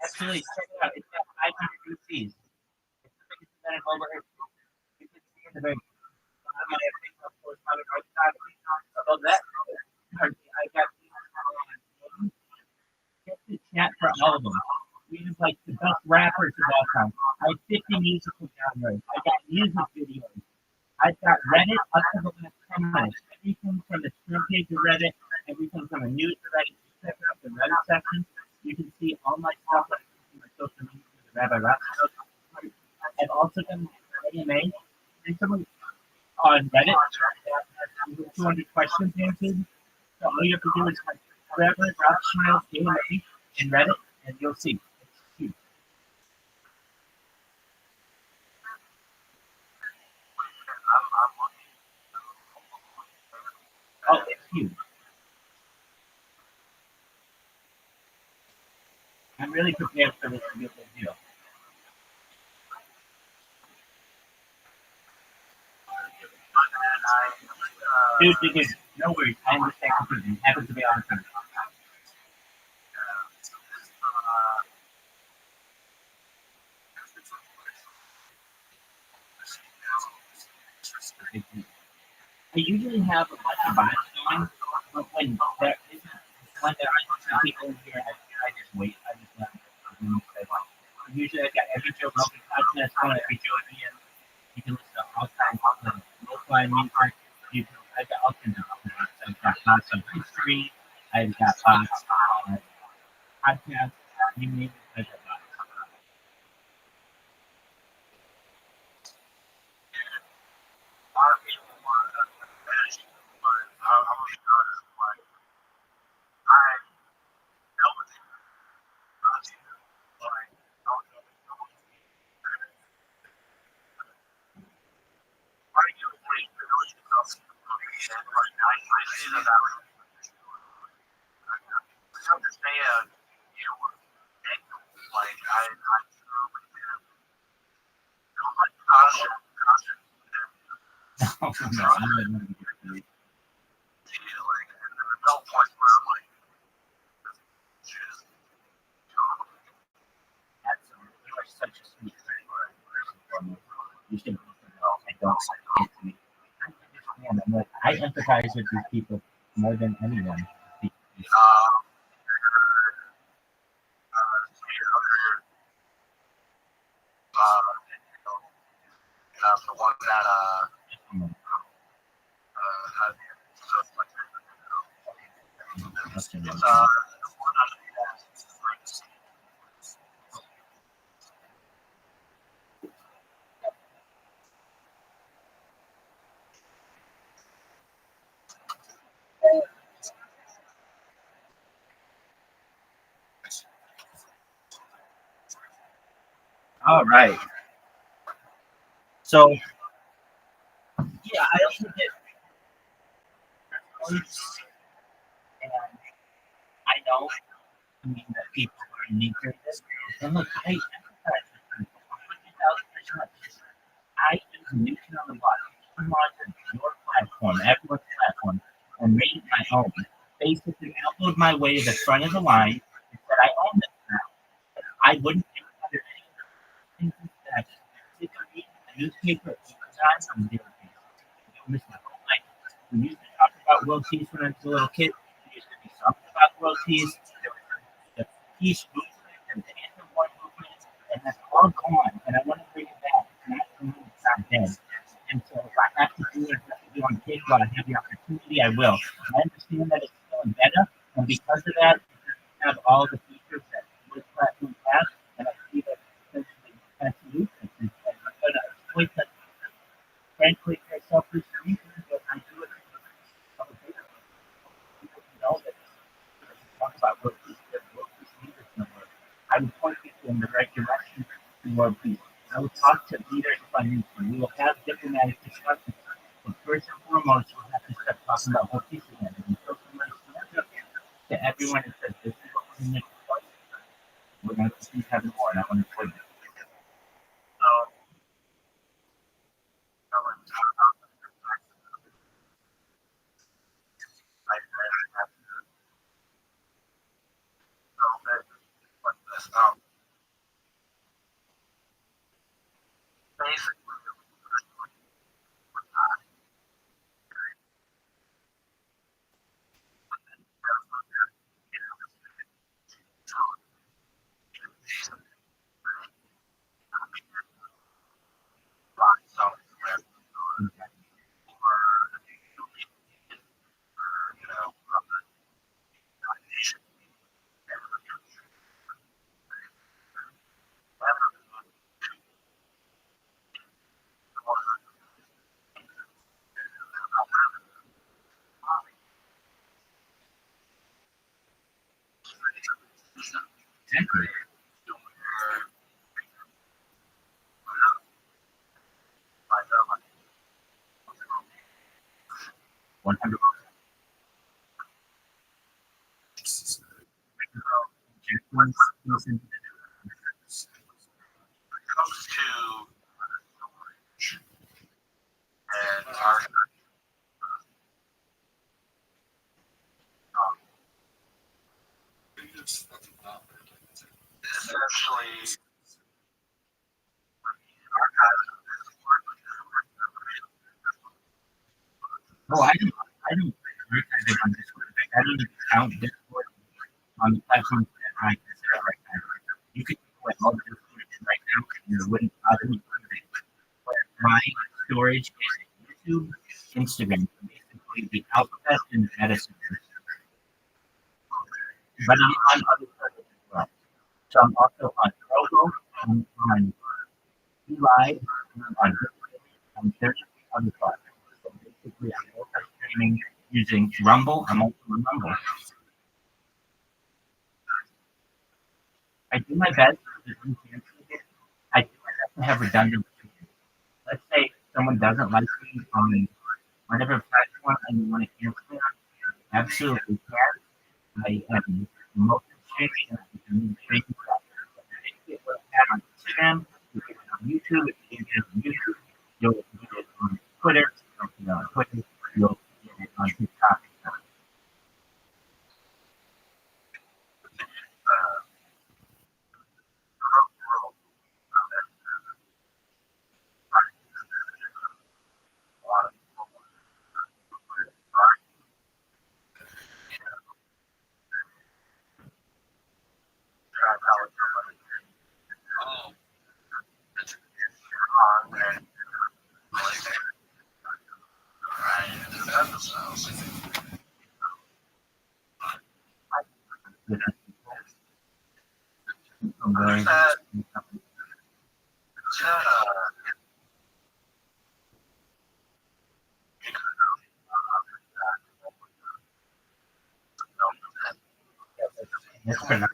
Actually, check it out. It's got 500 UCs. It's the biggest event in global history. You can see in the very bottom of everything, of course, on the north side. Above that, I got check the chat for all of them. We have like the best rappers of all time. I have 50 musical genres. I got music videos. I've got Reddit up to the last 10 minutes. Everything from the front page of Reddit, everything from the news to Reddit. Check out the Reddit section. You can see all my stuff on my social media, the Rabbi Rothschild. I've also done AMA. recently on Reddit that has 200 questions answered. So all you have to do is like whatever Rothschild AMA in Reddit, and you'll see. It's huge. Oh, it's huge. I'm really prepared for this to be a big deal. Dude, no worries. I understand completely. It happens to me all the time. I usually have a bunch of bots going, but when there aren't some people in here, I just wait. I just let them say what. Usually I've got every Joe Rogan podcast on, every Joe Ian. You can listen to all kinds of lo-fi music. I've got all kinds of bots. I've got bots on history. I've got bots on podcasts. You name it, I've got bots. Oh, no, I'm not going to get it. You are such a sweet friend, first and foremost. You should know I don't get to me. I understand. I'm like, I empathize with these people more than anyone. All right. So, yeah, I also get points, and I know, I mean, that people are in nature of this. And look, I empathize with people 100,000%. I use Newton on the block. Come on to your platform, everyone's platform, and made it my own. Basically, elbowed my way to the front of the line and said, I own this now. I wouldn't do it under any circumstances. It's a read the newspaper at all times on the daily basis. I don't miss my whole life. We used to talk about world peace when I was a little kid. There used to be something about world peace. There was the peace movement and the anti-war movement, and that's all gone. And I want to bring it back. It's not dead. And so if I have to do it, if I have to do on kids while I have the opportunity, I will. I understand that it's still in beta, and because of that, it doesn't have all the features that this platform has, and I see that essentially that's useless. And I'm going to exploit that, frankly, for selfish reasons, but I do it because of beta. People know that talk about what peace is, what peace means somewhere. I would point people in the right direction toward peace. I will talk to leaders if I need to. We will have diplomatic discussions. But first and foremost, we'll have to start talking about what peace is. And until somebody stands up to everyone and says, this is what we're going to make, we're going to keep having war, and I want to avoid it. Exactly. 100. Oh, I don't archive it on Discord. I don't even count Discord on the platforms that I consider archive. You could put all the Discord right now, and it wouldn't bother me. But my storage is YouTube, Instagram, basically the alphabet and the medicine. But I'm on other servers as well. So I'm also on Rogo, I'm on Eli, and I'm on Discord, and there's other platforms. So basically, I'm also streaming using Rumble. I'm also on Rumble. I do my best to cancel it. I do my best to have redundant. Let's say someone doesn't like me on whatever platform and you want to cancel it, absolutely can. I am remote streaming and streaming platforms. If you put that on Instagram, you get it on YouTube. If you get it on YouTube, you'll get it on Twitter. If you get it on Twitter, you'll get it on TikTok. That's pretty much.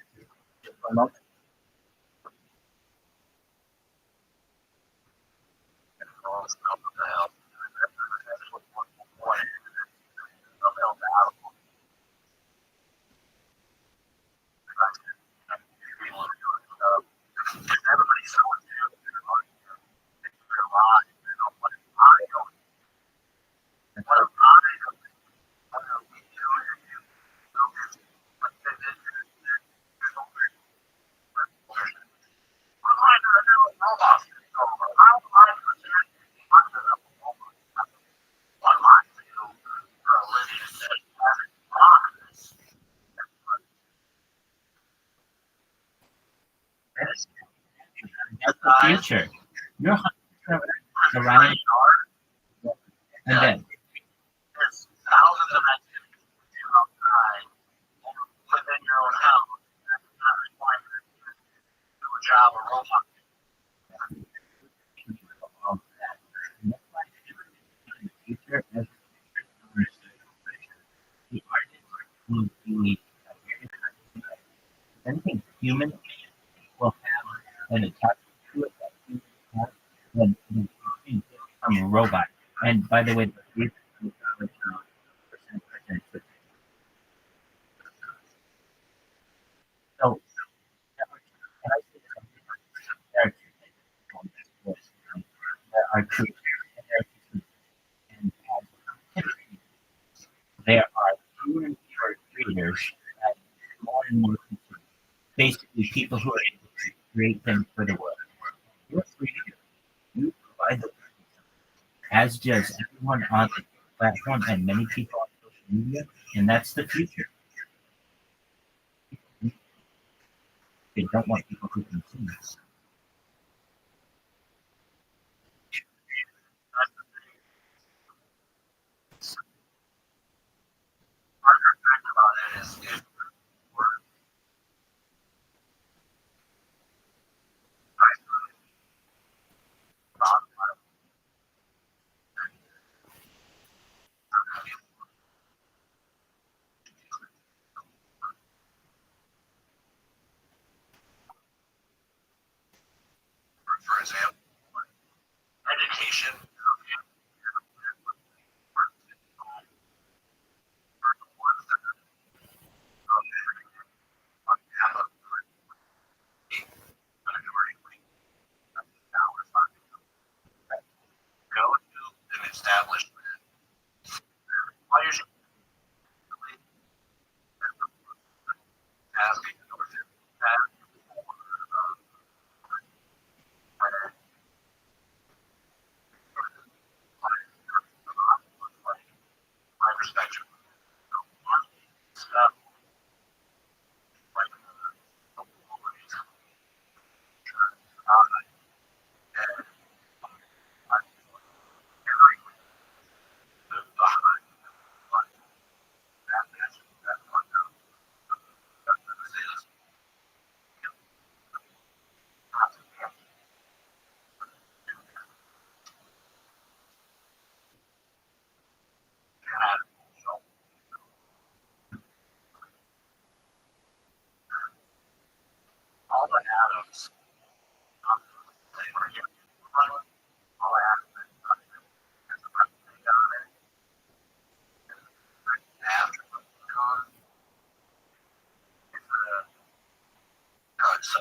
That's the future. You're 100% right. And then future as the artist will be anything human will have an attachment to it that you have when you become a robot. And by the way, the future is percent. So and I see some characters that are true and there are true and there are fewer and fewer creators and more and more people, basically people who are able to create things for the world. You're a creator. You provide the as does everyone on the platform and many people on social media, and that's the future. They don't want people who consume this. example, education. Go to an establishment. Why you should ask my perspective. Stuff like all the atoms. All so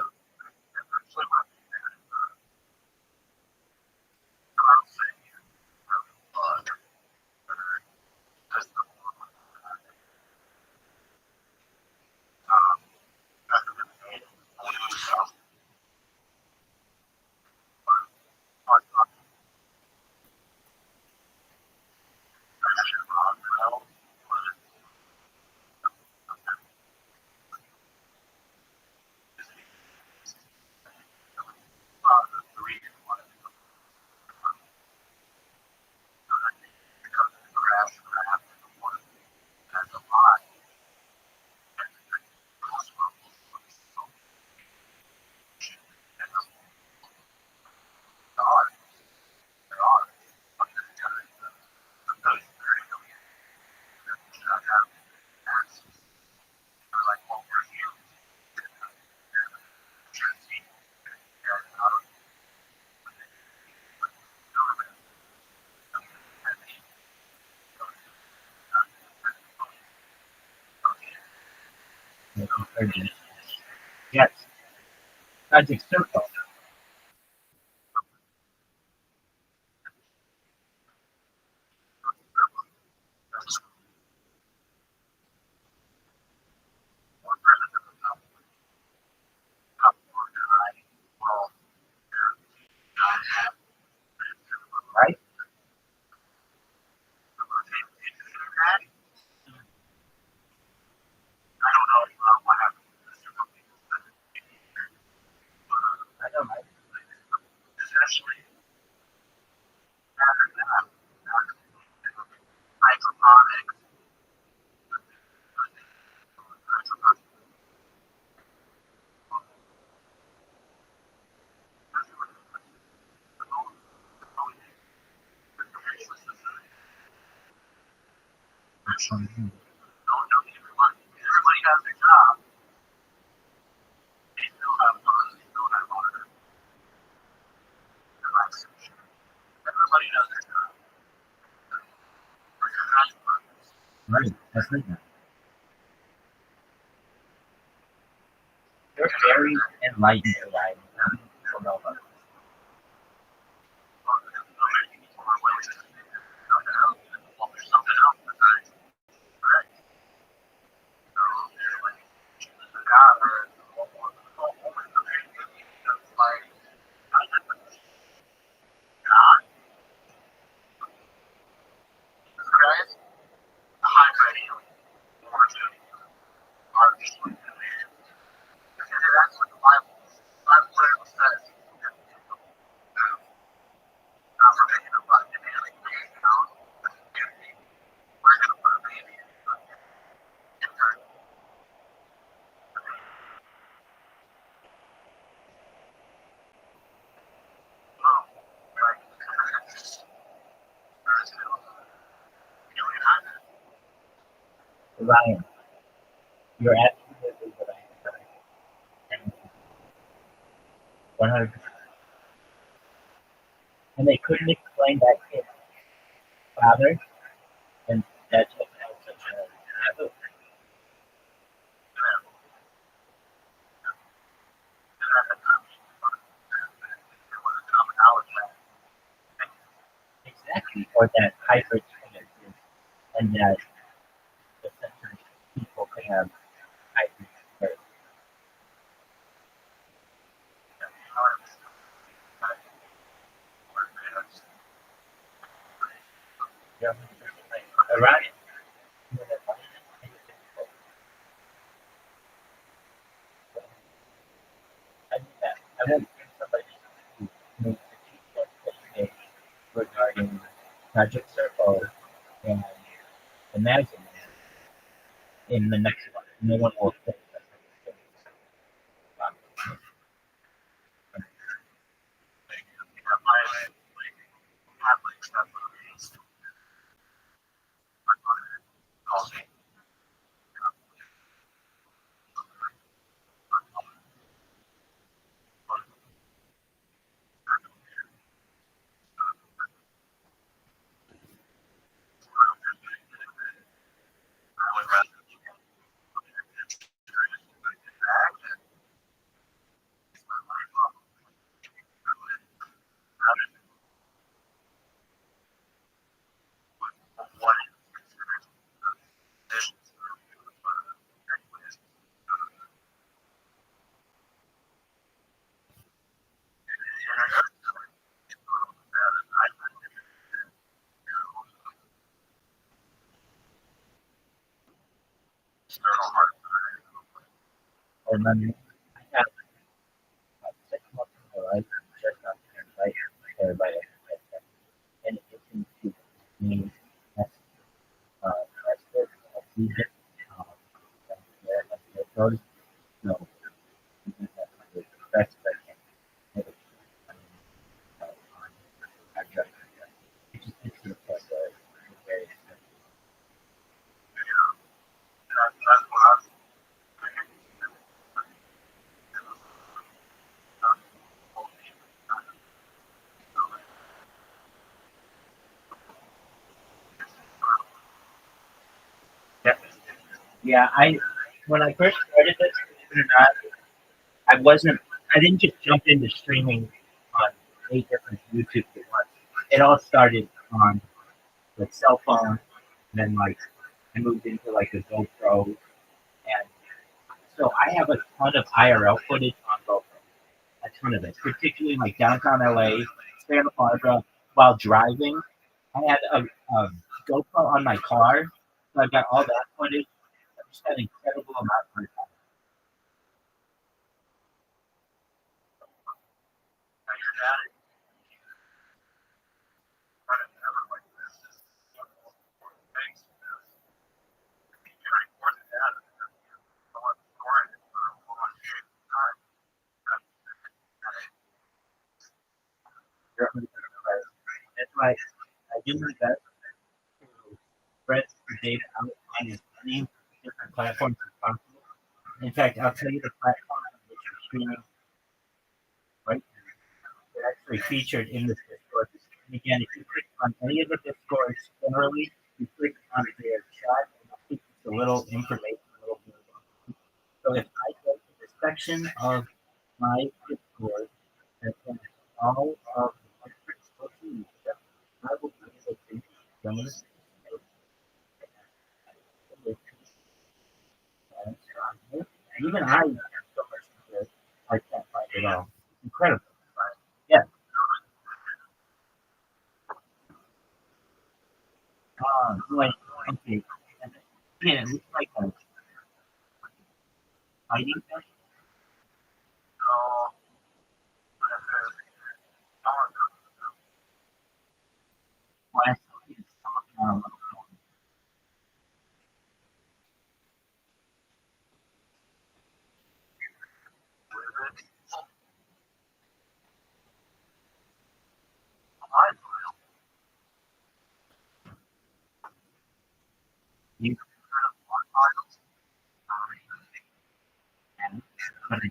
Yes. Magic circle. Right? I know, right? everybody has their job. They still have fun. They still have honor. Everybody does their job. Right. That's right. You're very enlightened, right? That's what the Bible says. Not for making a buck, we're gonna put a baby in her. Ryan, you're absolutely correct. 100%. and they couldn't explain that kid's father, and that's what held such a taboo. Exactly, or that hybrid pregnancies, and that essentially people could have hybrid birth. Yeah, Orion. I knew that. I won't bring somebody who knows the teach us regarding Project Circle and Imagine in the next one. No one will think that's and then I have about 6 months of my life just not to invite everybody, in addition to me as president of Egypt, um, those, no, that's I can never on project. It's just it's the point where it's very expensive. Yeah, yeah. I when I first started this, believe it or not, I didn't just jump into streaming on 8 different YouTube at once. It all started on the cell phone, and then like I moved into like the GoPro, and so I have a ton of IRL footage on GoPro, a ton of it, particularly in like downtown LA, Santa Barbara, while driving. I had a GoPro on my car, so I've got all that footage. I just had an incredible amount of time. That's why I do my best to spread the data out on as many different platforms as possible. In fact, I'll tell you the platform on which you're streaming right now. They're actually featured in this Discord. And again, if you click on any of the Discords, generally, you click on their chat, and it'll give you a little information, a little bit about it. So if I go to the section of my Discord that has all of the different social media, I will be able to some of the even I have so much to do, I can't find it all. It's incredible. Yeah. Like, okay. Yeah, it looks like a fighting fish. Last is you can, but I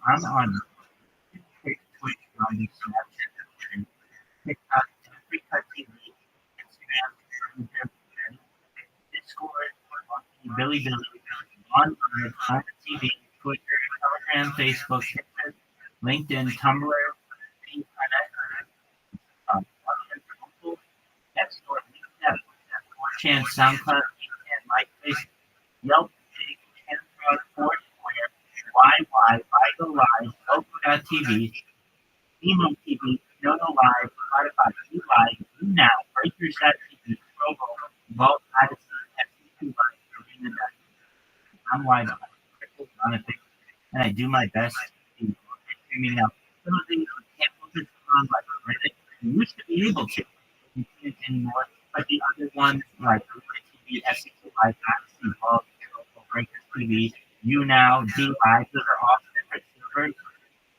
I'm on Twitch, on Snapchat, and TikTok, TikTok TV, Instagram, Twitter, Discord, Billy, on the TV, Twitter, Telegram, Facebook, Twitter, LinkedIn, Tumblr, Nextdoor, Chance, SoundCloud, MySpace, Yelp, Android, Foursquare, YY, Vigo Live, Roku.tv, Emo TV, Yoga Live, Spotify, Live, Now, Breakers.tv, Provo, Vault, Odyssey, FC2 Live, Arena Net. I'm live on it, and I do my best to streaming out. Some of the things we can't focus on, like Reddit, we used to be able to. We can't anymore. But the other ones, like TV, FC2 Live, Odyssey, Vault, Breakers TV, YouNow, D Live, those are all separate servers.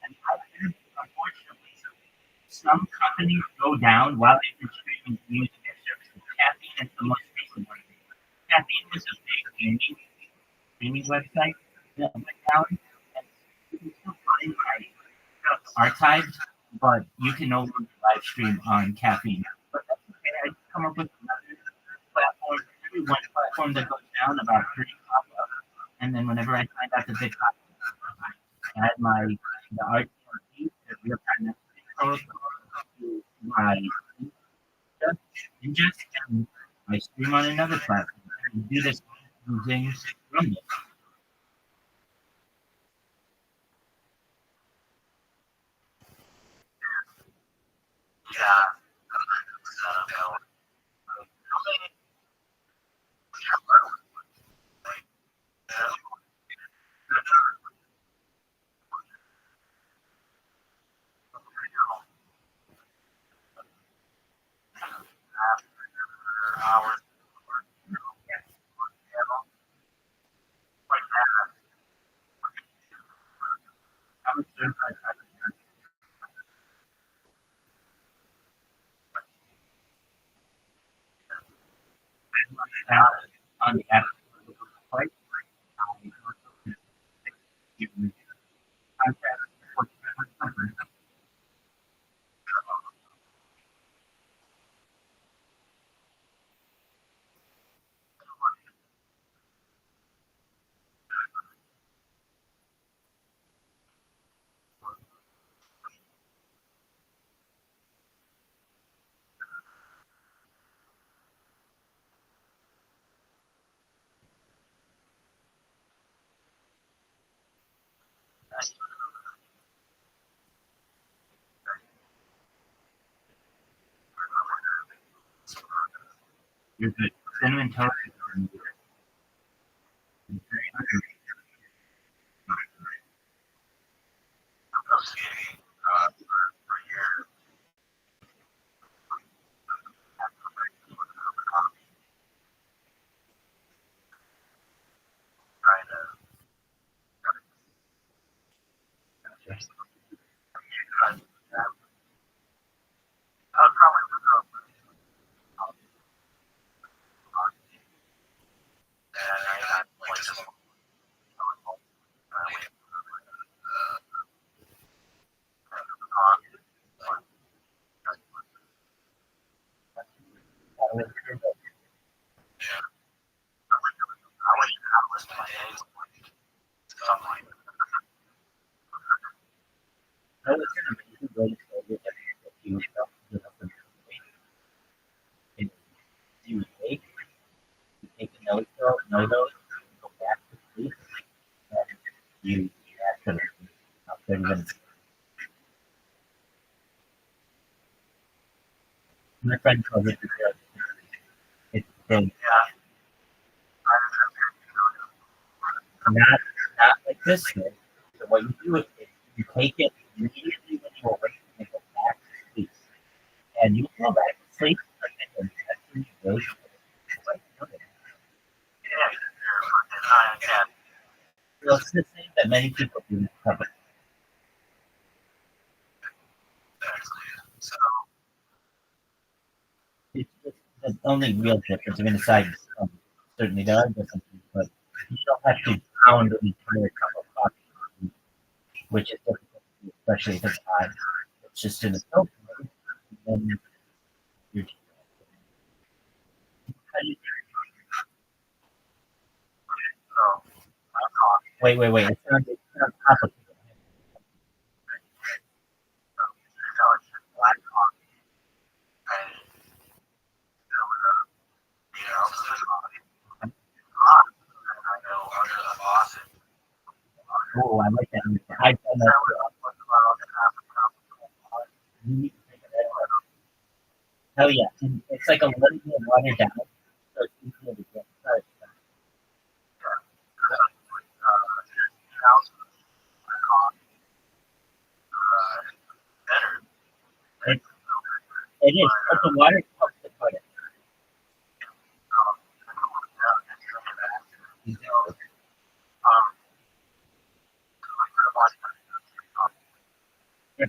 And unfortunately, some companies go down while they've been streaming using their services. Caffeine is the most recent one. Caffeine was a big streaming website that went down, and you can still find my stuff archived, but you can no longer live stream on Caffeine. But that's okay. I come up with another platform. Every one platform that goes down, about 30 pop up, and then whenever I find out that they pop up, I add the RTMP, the real time messaging protocol, to my ingest, and I stream on another platform. And do this using Rumble. On the app, you're good. Cinnamon toast. Take a no dose, go back to sleep, and you actually about 30 minutes. My friend calls it it's not like this. So what you do is you take it immediately when you awake and go back to sleep. And you go back to sleep and then you wake. Well, it's the same that many people do in public. It's just the only real difference. I mean, aside certainly there are differences, but you don't have to pound an entire cup of coffee which is difficult, especially if it's hot. It's just in the filter. And then you're how do you- wait. It sounds complicated. Oh, I like that. I've done that. You need to think of that. Oh yeah, and it's like a little bit watered down, so it's easier to get started. It, it is, but the water helps to put it. Yeah.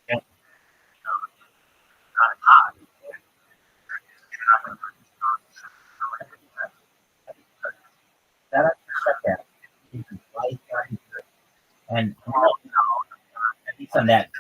Yeah. That shut down. You can fly down, and at least on that.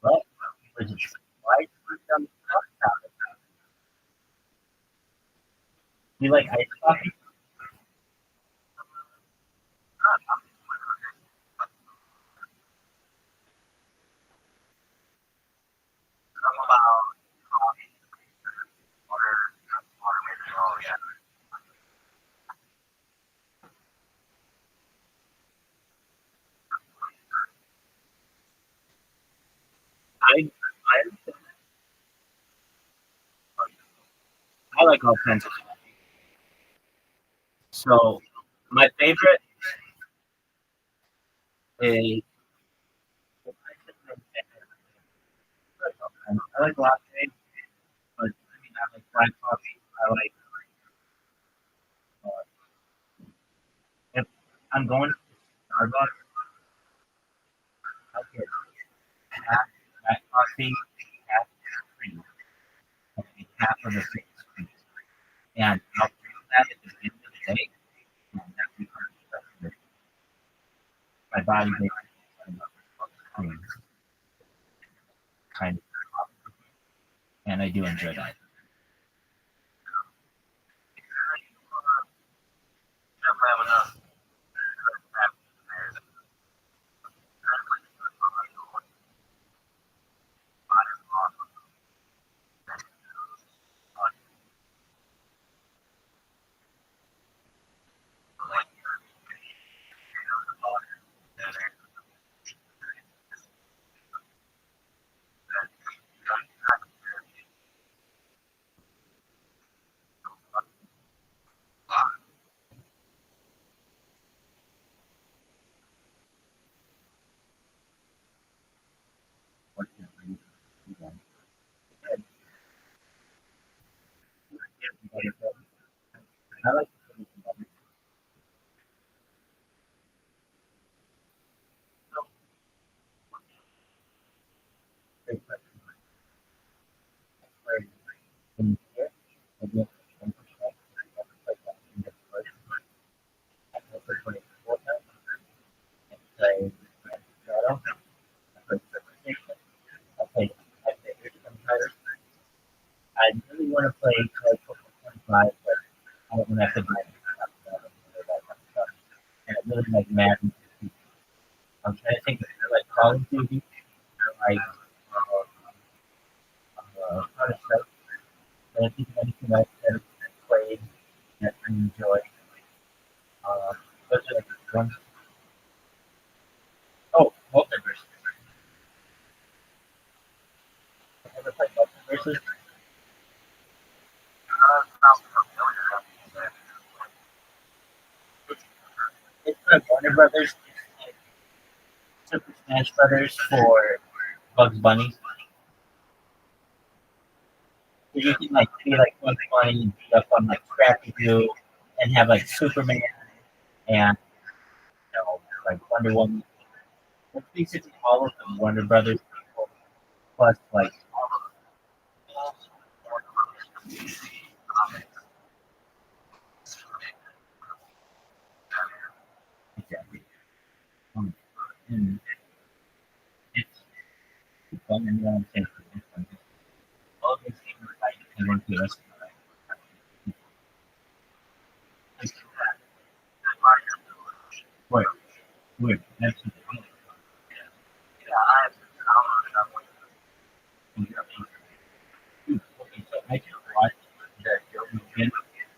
Well, was it why on the topic? You like ice coffee? I I like all kinds of coffee. So my favorite is I like latte, but I mean I like black coffee. I like if I'm going to Starbucks, I'll get half black coffee, half cream, and half of the cream. And I'll drink that at the end of the day, and that becomes my body basically cream kind of, and I do enjoy that. I like to play some other great questions. Where in here, I get 1%. I have to play that in the first. I play for 24 times. I play Shadow. I play Station. I play Empire. I really want to play like 25, but I don't want to have to buy it. And I really like Madden. I'm trying to think of like Call of Duty or like Counter Strike. But I think anything else that I've played that I enjoy. Those are like the ones. Oh, Multiverse. Ever played Multiverse? It's like Warner Brothers. It's like Super Smash Brothers for Bugs Bunny. So you can like be like Bugs Bunny and beat up on like Scrappy Doo and have like Superman and like Wonder Woman. It's basically all of the Warner Brothers people plus like exactly. And it's fun and I'm saying it's fun. All of these things are like dependent to us. Right, right, absolutely. Okay, so I just watched that weekend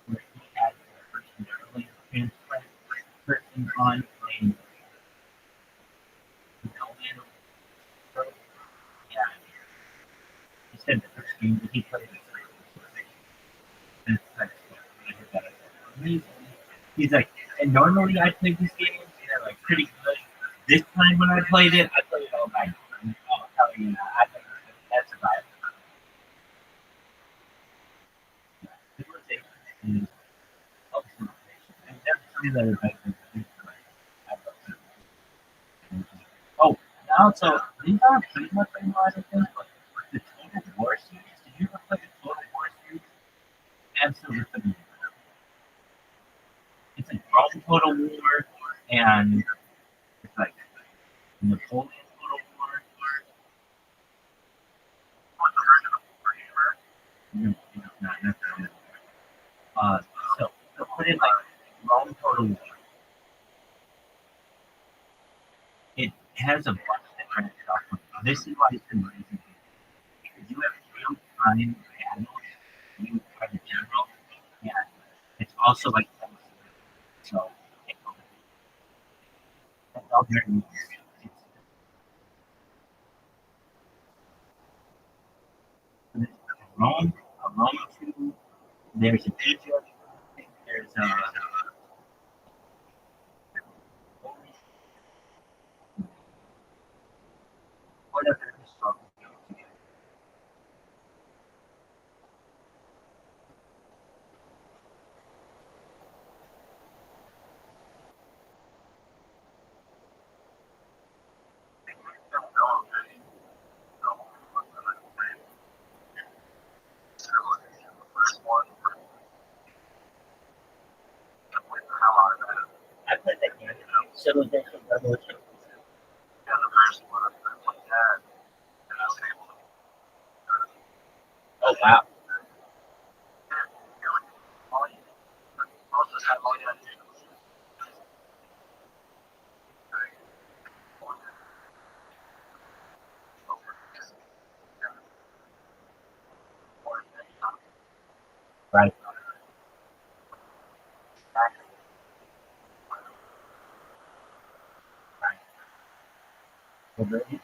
where he had a person early transplant person on a Melvin Road. Yeah, he said the first game that he played is amazing. He's like, and normally I play these games and they're like pretty good. This time when I played it, I played it all night. Oh, hell yeah, I think that's about it. Civilization is ultimate. And that's something that is like, oh, now so these aren't pretty much anymore, I don't think, but the Total War series, did you ever play the Total War series? Absolutely. It's like Rome Total War and it's like Napoleon Total War. No, it's not necessarily. Uh, so put it like Rome Total War. It has a bunch of different stuff. This is why it's amazing. Because you have real time battles, you are the general, and it's also like so it's all very easy. It's Rome, a Rome 2, there's an Egypt, there's whatever historical. I played that game. Civilization Revolution. Oh wow. Right. Right. Well, really,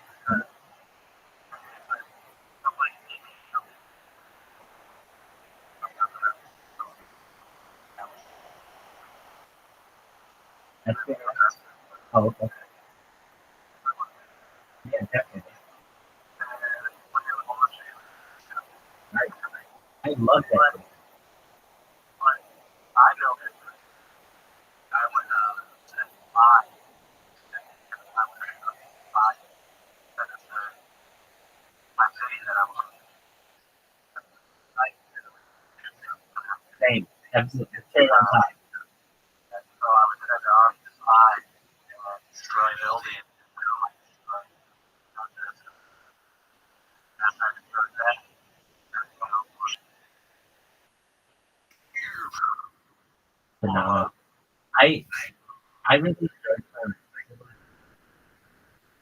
that's fair. Oh, okay. Yeah, definitely. Right. I love that game. That's it. The cherry on top. So I was at the office live and destroy building. But no, I really enjoyed them.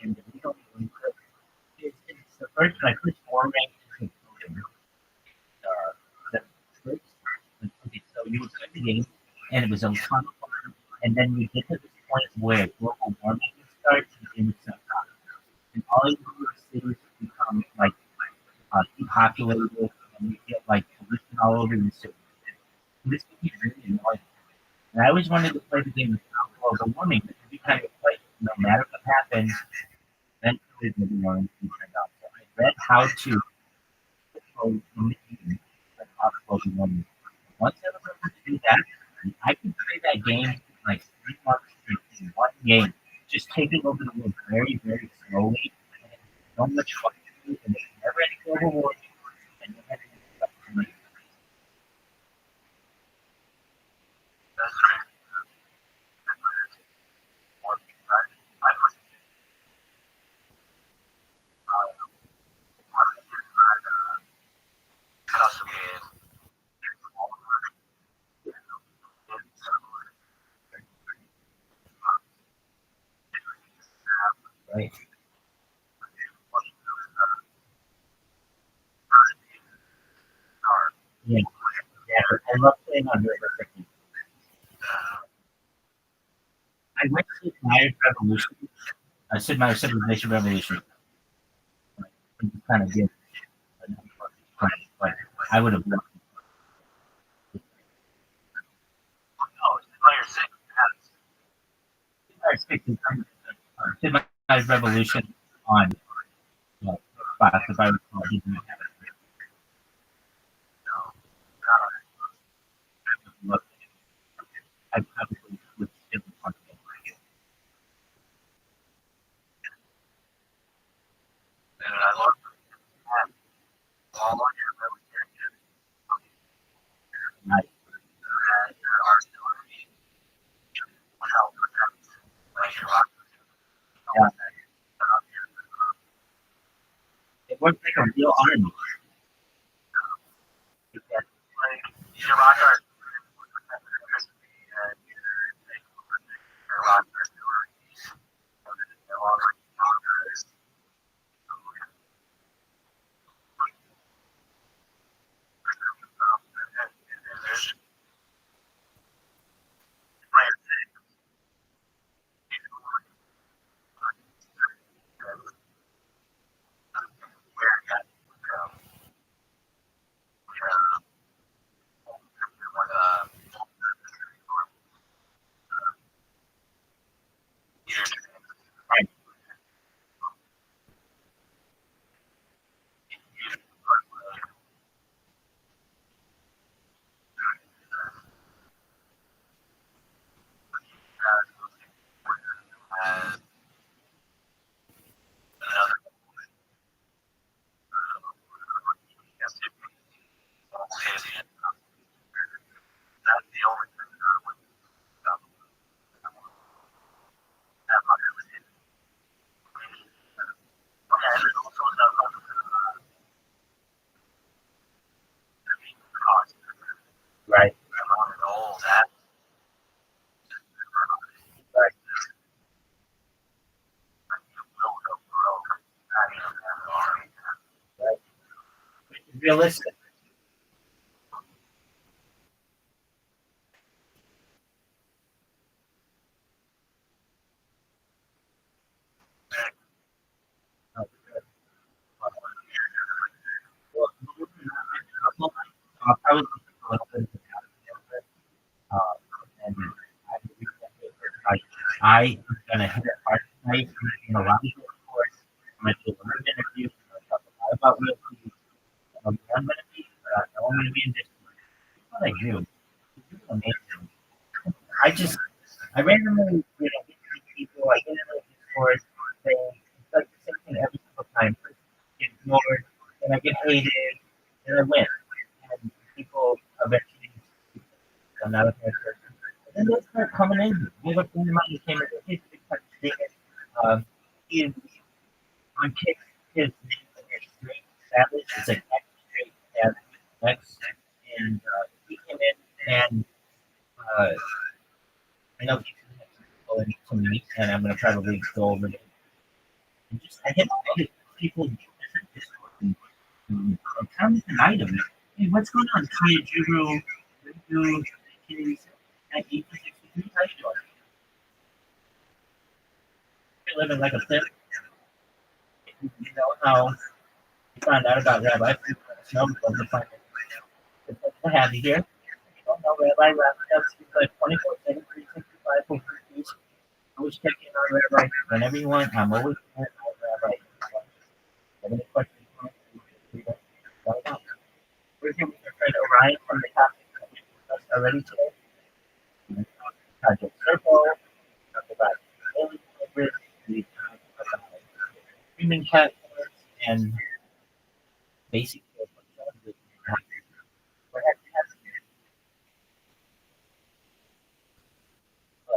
And we don't even it's the first my first foray into coding. The first okay, so you would play the game and it was a ton of fun. And then you get to this point where global warming starts and it's and all you do is cities become like depopulated and you get like pollution all over the city. And this can be really annoying. And I always wanted to play the game without global warming because you kind of play no matter what happens, eventually global warming will turn out. So I read how to control the game without global warming. Once I was able to do that, I could play that game in like 3 months straight in one game, just taking over the world very, very slowly. And so much fun to do, and there's never any global warming, and never any stuff to make. That's great. Custom game. Right? Yeah, yeah. I love playing on realistic games. I went to Myers Revolution, Sid Meier's Civilization Revolution. It kind of did, but I would have loved Oh, player 6 has Sid Meier's Revolution on Xbox if I recall. He didn't have it. Loved it. I probably would still want to play it. and I love all on your military Right. and your artillery would help protect like your rock. Yeah. It works like a real army. Because Your rock artillery would protect the electricity and your rock artillery. They're already rockers. There's player 6. Where you got right. Right. Right. Right. It's realistic. Well, I'll probably take a little bit of it out and I am gonna hit it hard tonight in a lot of course. I'm gonna do a live interview. I'm gonna talk a lot about real estate. I'm gonna be, I'm gonna be in this. What I do, it's amazing. I randomly, get people, I get into the Discord, saying, it's like the same thing every single time. Get ignored, and I get hated, and I win. And people eventually, of mine who came in, he's a big time Vegas. He is on Kick. His name is Straight Savage. It's like X Straight Savage X, and he came in and I know he's going to go into me, and I'm gonna probably go over it. And just I hit people and comment an item. Hey, what's going on? Kaya Juru, Rindu, Kitties, at 1863. How you doing? You're living like a flip. You know how you found out about Rabbi? No, to find it. To have you here. You don't know Rabbi. That's like 24/7, 365 for free. Always check in on Rabbi whenever you want. I'm always here on Rabbi. Have any questions? We're here with our friend Orion from the topic that we discussed already today. Project Circle, talk about daily delivery, we talk about streaming platforms, and basic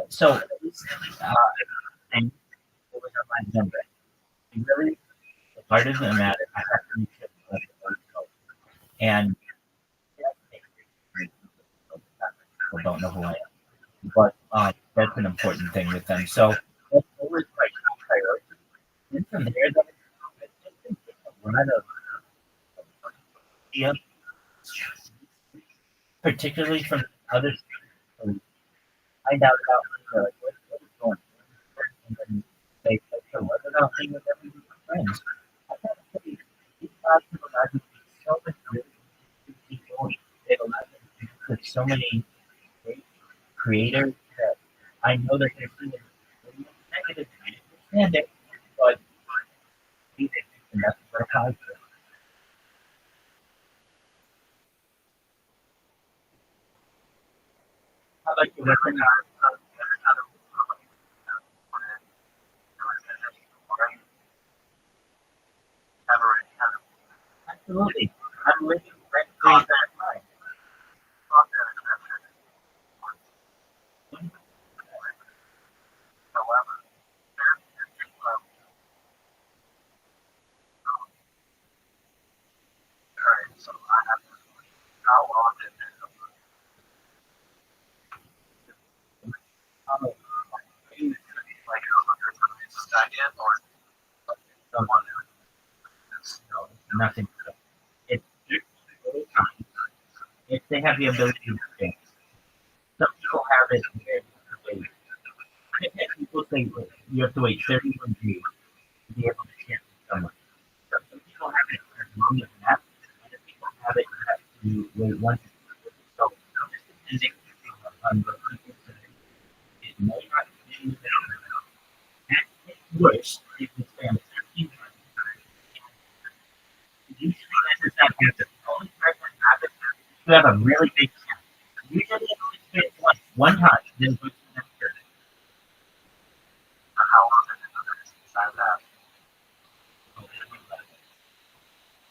so recently, thing was on my agenda. It really, the part of the matter, I have to reach it. And people don't know who I am, but that's an important thing with them. So that's always my top priority. And from there, then, it's a lot of yeah, particularly from others who find out about like what is going on, and then they so what about being with every group of friends. I thought it would be possible to so much really good people. They've allowed them to with so many great creators that I know that they're seeing negative. I understand it, but and that's what I positive. How about you, Rick? Absolutely. I'm living rent free in that mind. Um, someone no, nothing. It's really fine if they have the ability to think. Some people have it where you have to wait. I've had people say you have to wait 31 days to be able to share with someone. Some people have it as long as that. Other people have it you have to wait one. So just depending on the people it may not be that worse if it's been 13 months. Usually that does not happen. The only time that happens is if you have a really big cat. Usually it's been one time, then goes to the next year. How long does it sign that?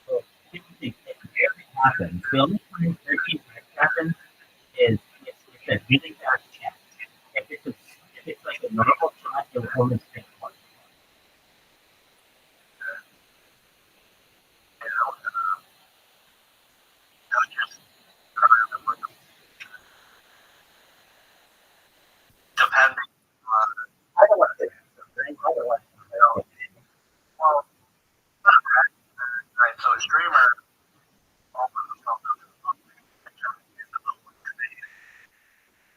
So typically it rarely happens. The only time 13 months happens is if it's a really fast cat. If it's like a normal cat, it will only take one. I don't want to say something. I don't want to say well, right, so a streamer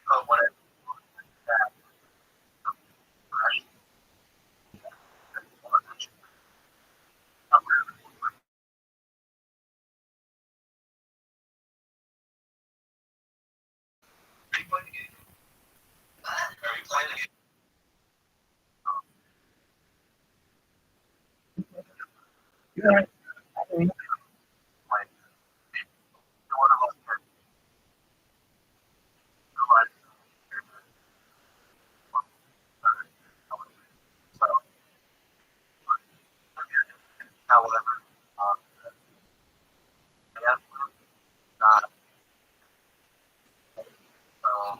but when it yeah, I mean, however, yeah, not so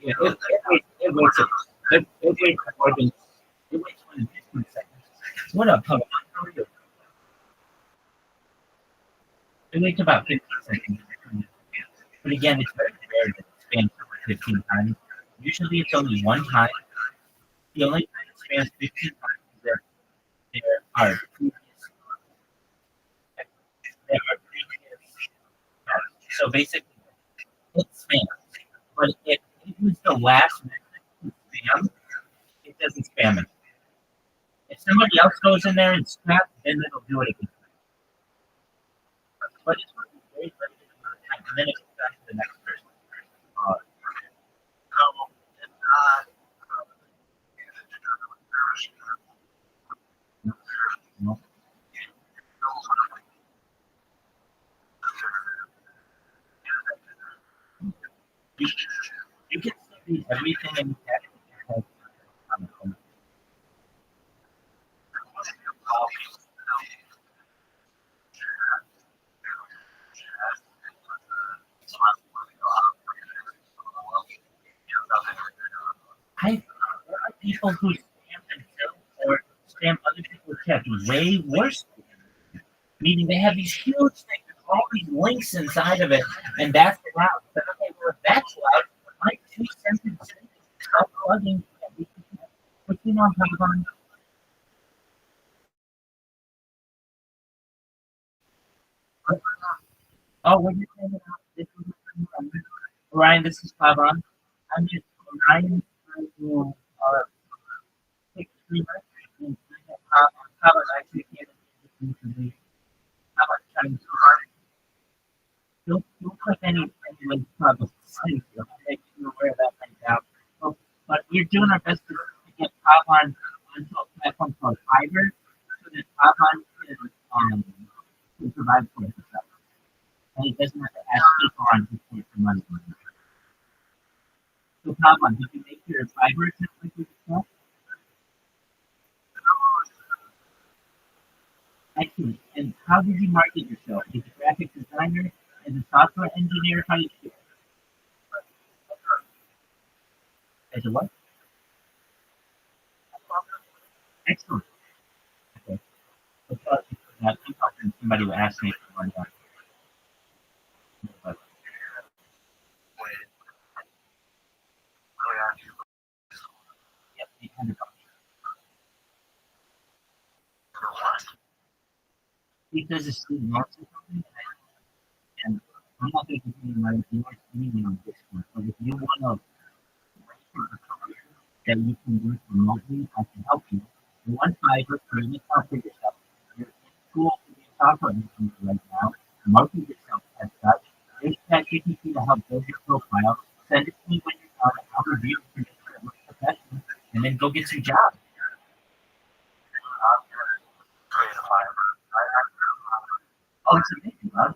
Yeah, it waits more than it waits more than 15 seconds. What up, Papa? How are you? It waits about 15 seconds. But again, it's very rare that it spans over 15 times. Usually it's only one time. The only time it spans 15 times is that there are previous so basically it spans. But if it was the last message to spam, it doesn't spam it. If somebody else goes in there and scraps, then it'll do it again. But it's very limited amount of time, and then it goes back to the next person. No. You, you can still read everything in the text. I there are people who spam themselves or spam other people's chats way worse. Meaning they have these huge things with all these links inside of it, and that's loud. But okay, well, if that's loud, my 2 sentences stop plugging. What's going on, Papa? Oh, what are you saying about this? Ryan, this is Pavan. I'm just Ryan, our quick streamer, and Pavan actually came in recently. How about trying to don't click any link Pavan sent you. Make you aware of that right now. So, but we're doing our best to get Pavan onto a platform called Fiverr, so that Pavan can provide for himself. And he doesn't have to ask people on Discord for money. So, Pavan, did you make your Fiverr account like this yourself? Excellent. And how did you market yourself? As a graphic designer, as a software engineer, how did you do it? As a what? Excellent. Okay. So, somebody will ask me for money. But, yep, $800. Because it's student loans or something, and I'm not going to give you money if you want me on Discord. But if you want to that you can work remotely, I can help you. One Fiverr, create an account for yourself. You're in school to be a software engineer right now. Market yourself as such. There's ChatGPT to help build your profile. Send it to me when you're done. I'll review it for sure it looks professional, and then go get some jobs. Oh, it's amazing, huh?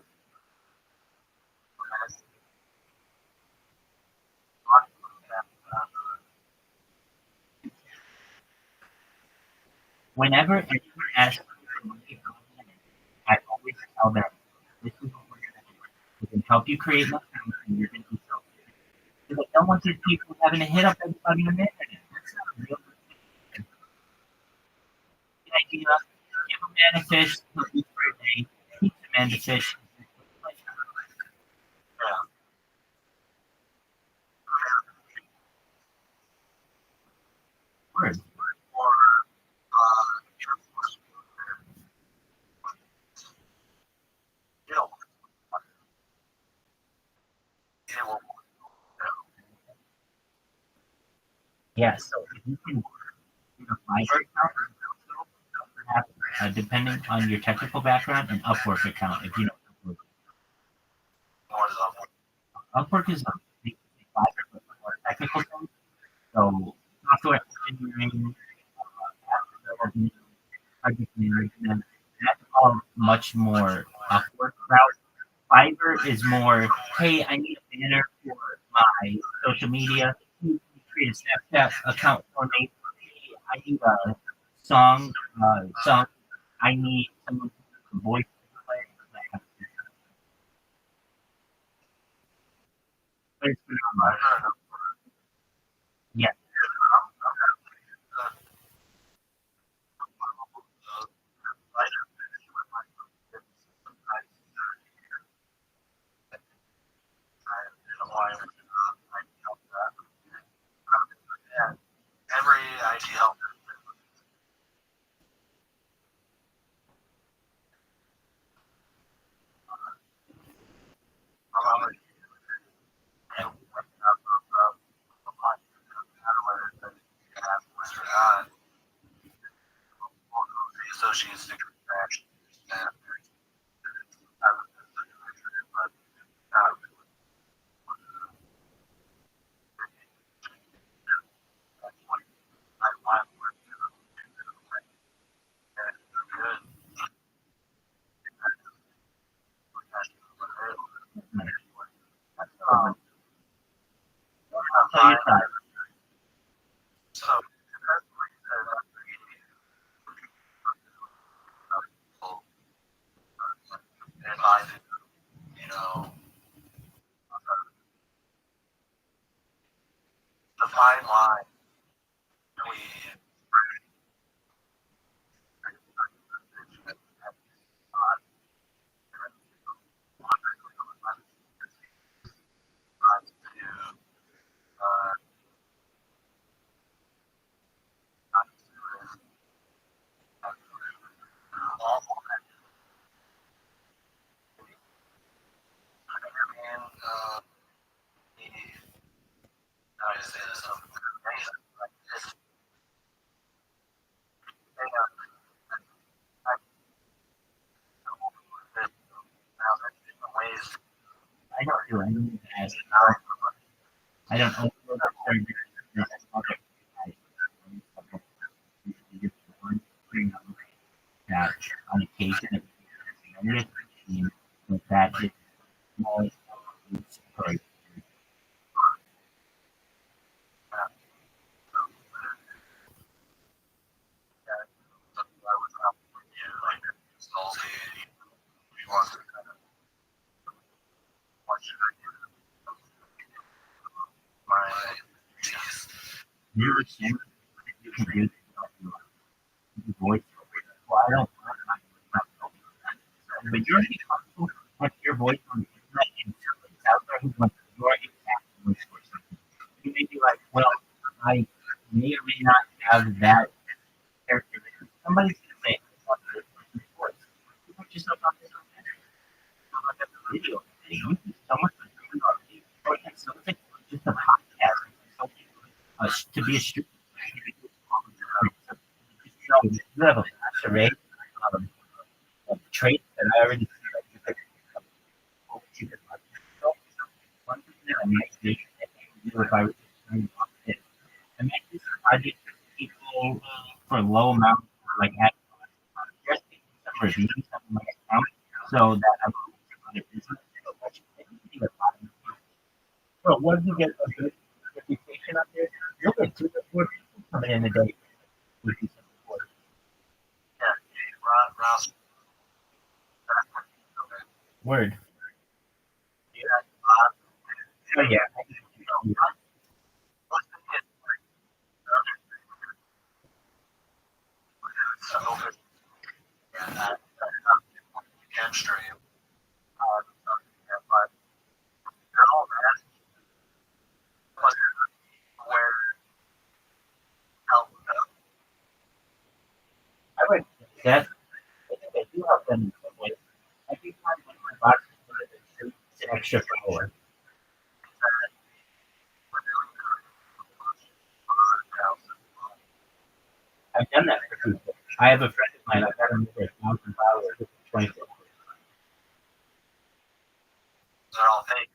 Whenever anyone asks me for money, I always tell them, this is what we're going to do. We can help you create an account, and you're going to be self. Because I don't want these people having to hit up everybody on the internet. That's not a real good idea. Give a man a fish, he'll eat for a day. Teach a man to fish. Word. Yeah, so if you can get a Fiverr account, have, depending on your technical background, an Upwork account. If you know Upwork, Upwork is basically Fiverr but for more technical things. So software engineering, app development, project management, that's all much more Upwork route. Fiverr is more, hey, I need a banner for my social media. Can you create a Snapchat account for me? Hey, I need a song. I need someone to voice play. But it's phenomenal. Yeah. So your side. I don't do anything as I don't upload the surgery. That on occasion it but that is small per year. You can do the voice. Well, I don't. But you're already comfortable with your voice on the internet and somebody's out there who wants your exact voice for something. You may be like, well, I may or may not have that characteristic. Somebody's gonna say, I want this person's voice. You put yourself out there on that. How about that video? You can someone or something just a podcast or something. To be a student. You have a master rate of traits that I already see. Like, one thing that I might do if I was doing it, I might do some projects with people for low amounts, like just some reviews, something like that, so that I'm other business. Well, once you get a good reputation up there, you'll get 2 to 4 people coming in a day with you. Word. Oh yeah. I would that I think I do have them in some way. I do find one of my boxes it's an extra power. I've done that for people. I have a friend of mine. I've got him over 1,000 followers with 24. They're all fake.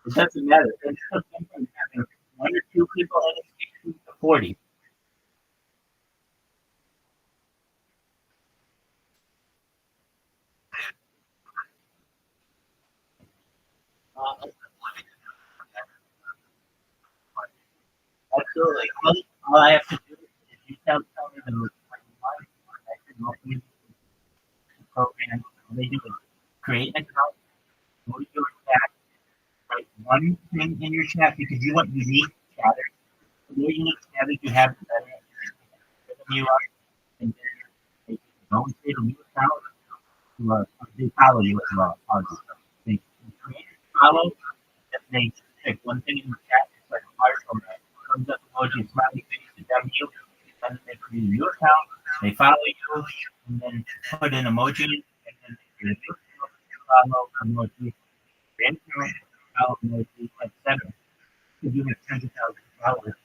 It doesn't matter. It's still something having 1 or 2 people in it, 60 to 40. Absolutely. All I have to do is you tell me the I can help you program. All they do is create an account, go to your chat, write one thing in your chat because you want unique chatters. The more unique chatters you have, the better you are. And then they go and create a new account. They follow you as well. They create a follow. They pick one thing in the chat. It's like a heart or a thumbs up emoji, smiley face, to them you. Then they create a new account. They follow you, and then put an emoji, and then they create a new follow emoji, create a new follow emoji, etc. If you make 10,000 followers,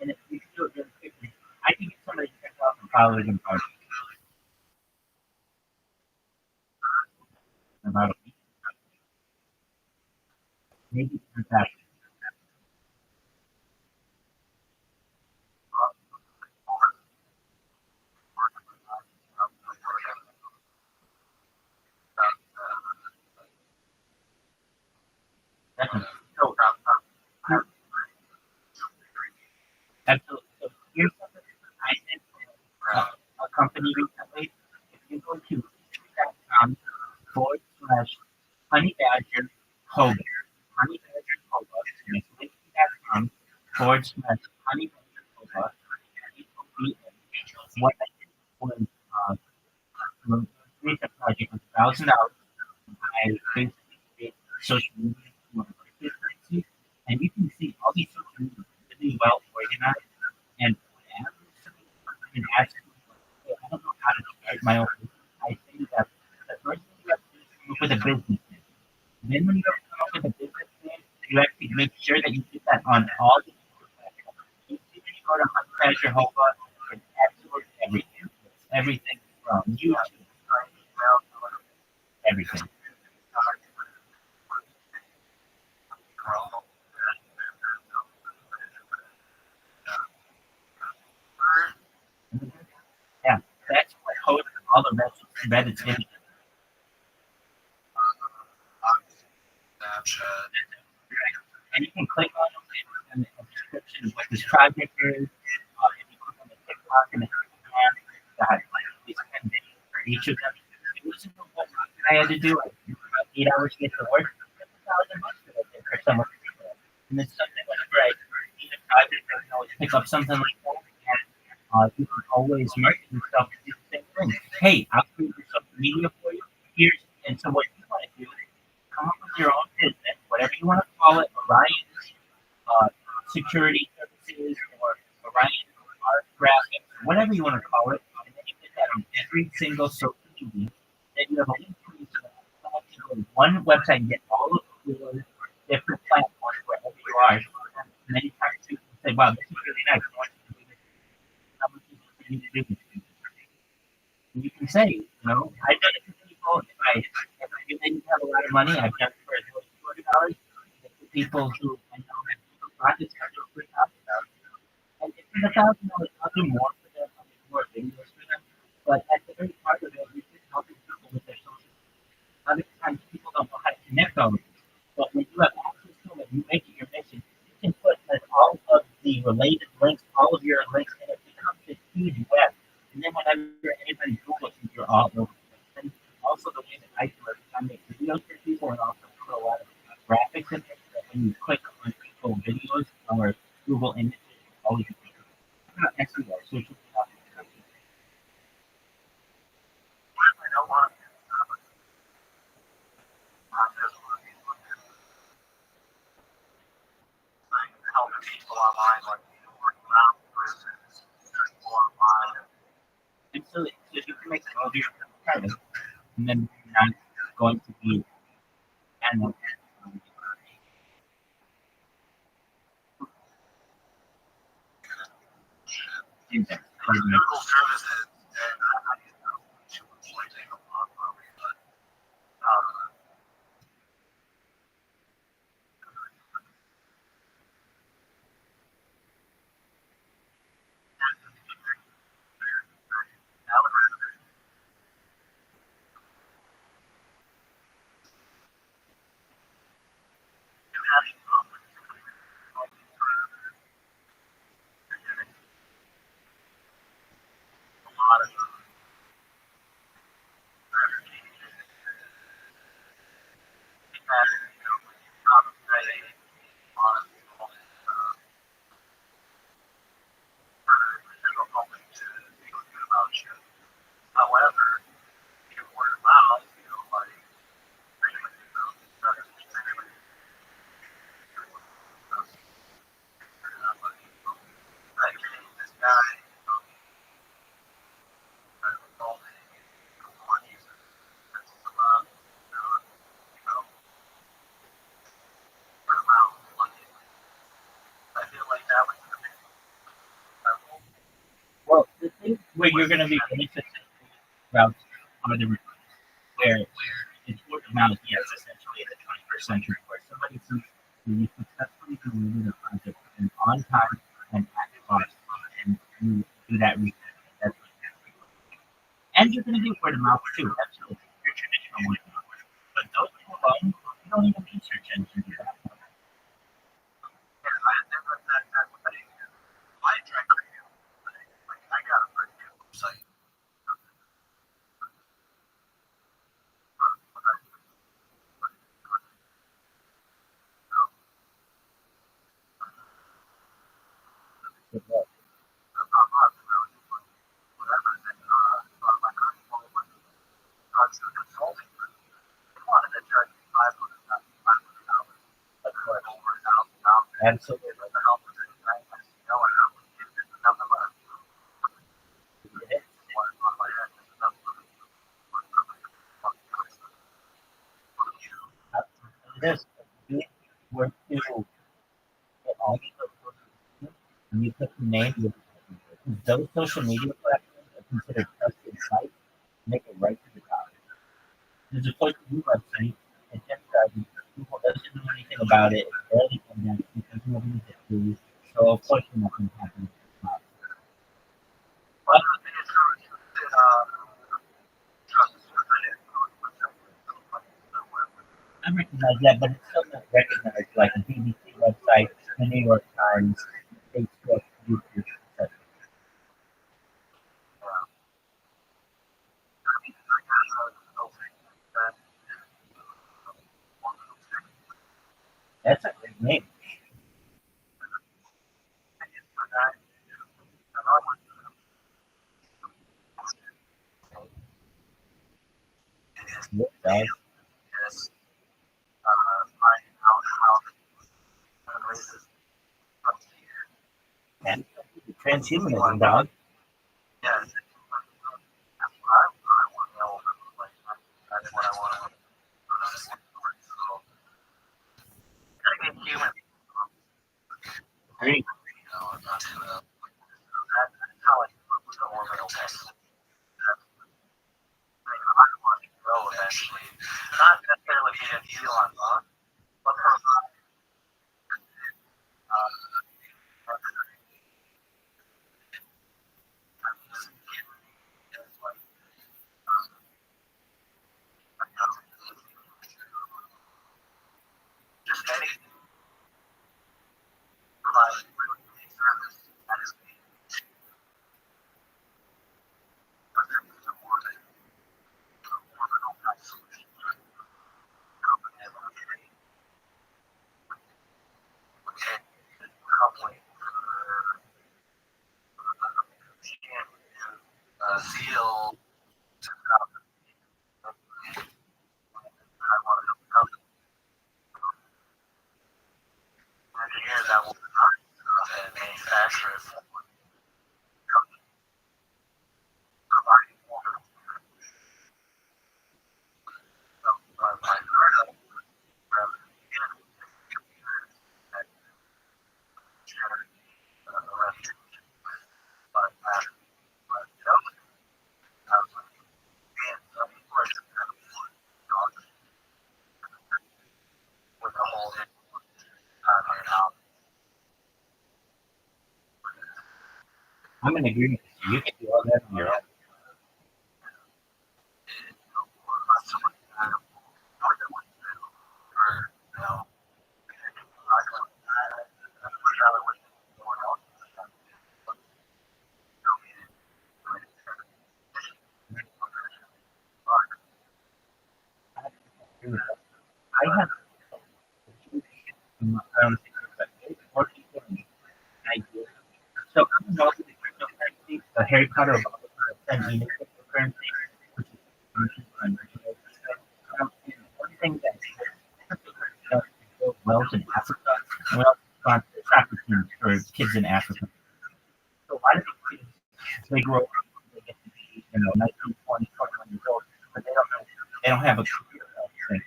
and if you can do it really quickly, I can get somebody 10,000 followers in about a week, maybe 10,000. Definitely. So, absolutely. So here's something I did for a company recently. If you go to honey badger hoba, honey badger hoba, honey badger hoba, what I did was the recent project was $1,000. I basically create social media for cryptocurrency, and you can see all these social media really well organized. And whenever someone asks me, hey, I don't know how to start my own business, I say that the first thing you have to do is come up with a business plan. Then when you have to come up with a business plan, you actually make sure that you do that on all the platforms. You see when you go to Hunt Jehovah, it's absolutely everything. It's everything from YouTube, everything. Yeah, that's what hosts all the Reddit's in. And you can click on them and a description of what this project is. If you click on the TikTok and the Instagram, that like these 10 videos for each of them. It wasn't what I had to do. I took about 8 hours to get to work. $1,000 for that for someone to do that. And it's something whenever I need a project, I can always pick up something like that. And you can always market yourself to do the same thing. Hey, I'll create your social media for you. Here's and so what you want to do is come up with your own business, whatever you want to call it, Orion's security services or Orion art graphics, whatever you want to call it, and then you get that on every single social media. Then you have a link to each of them. You go to one website and get all of your different platforms wherever you are. And many times people say, wow, this is really nice. I want you to do this. How much is it for you to do this? And you can say, I've done it for people. If I didn't have a lot of money, I've done it for as low as $40. For people who I know have projects, I do it for $1,000. And if it's $1,000, I'll do more for them. I'll make more videos for them. But at the very heart of it, we're just helping people with their social media. Other times, people don't know how to connect all of this. But when you have access to it, you make it your mission. You can put all of the related links, all of your links, and it becomes a huge web. And then whenever anybody Googles you, you're all over. And also the way that I do it, I make videos for people and also put a lot of graphics in there so that when you click on Google videos or Google images, all you can do. SEO, social media. I don't want helping people online, like working out versus people online. And so you can make all of your private, and then you're not going to be animal. things that Medical services, and I didn't know too much like take a lot of it, but however, if word of mouth, like this guy, I feel like that was well, the thing where you're going to be really successful routes are the where it's word of mouth, yes, essentially in the 21st century, where somebody sees you successfully deliver the project and on time and at cost, and you do that research. That's and you're going to do word of mouth too, absolutely. Your traditional word of mouth. But those two alone, you don't even need search engine to do that. my track review. Like I got a pretty good website. Consulting. They wanted to charge me $500. Of course. Over $1,000. Absolutely. The help was anything. I said, no, I don't. It's nothing but on my head. It's nothing but It is. You work to get all these social and you put the name of those social media platforms are considered trusted sites, make it right to the top. There's a place to website and just people doesn't know anything about it, it's barely indexed because nobody history. So of course you're not going to happen. But I recognize that, but it's still not recognized like a BBC website, the New York Times, Facebook, YouTube, etc. That's a great name. It does. And transhumanism, dog. Yes. That's what I want to know. That's what I want to know. So, gotta get human. Great. That's how I was the orbital test. I want to grow eventually. Not necessarily be an Elon Musk, but for just anything providing service that is being supported. Orbital type solution. Okay. Probably seal engineer that will design and manufacture it for providing orbital. So, my startup, rather than computers that share a refuge, but I I'm in agreement. You can do all that on your own. I have um, more people than I do. So I'm involved with the cryptocurrency, the Harry Potter about the cryptocurrency, which is and one thing that cryptocurrency does is build wealth in Africa, and we also sponsor soccer teams for kids in Africa. So a lot of these kids, they grow up, they get to be, 19, 20, 21 years old, but they don't have a career thing.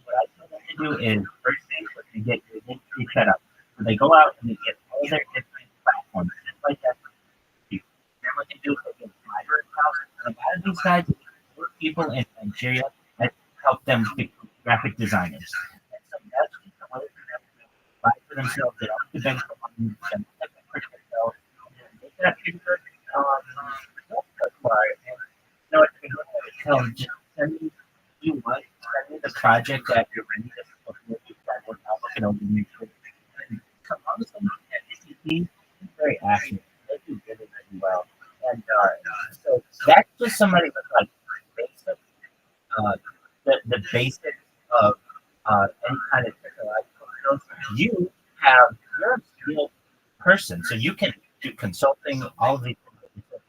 What I tell them to do is first thing, they get your identity set up. So they go out and they get all their different platforms, just like that. Then what they do is they get Fiverr accounts. And a lot of these guys work people in Nigeria that help them become graphic designers. And so that's just a way for them to buy for themselves. They don't have to beg for money. They don't have to push themselves. And they get a pretty good and what they do is tell them, just send me the project that you're ready to start working on, looking over the and some other things at SEC is very active. They do really, really well. And so that's just somebody with like basic, the basics of any kind of technological skills. You're a skilled person, so you can do consulting, all of these things that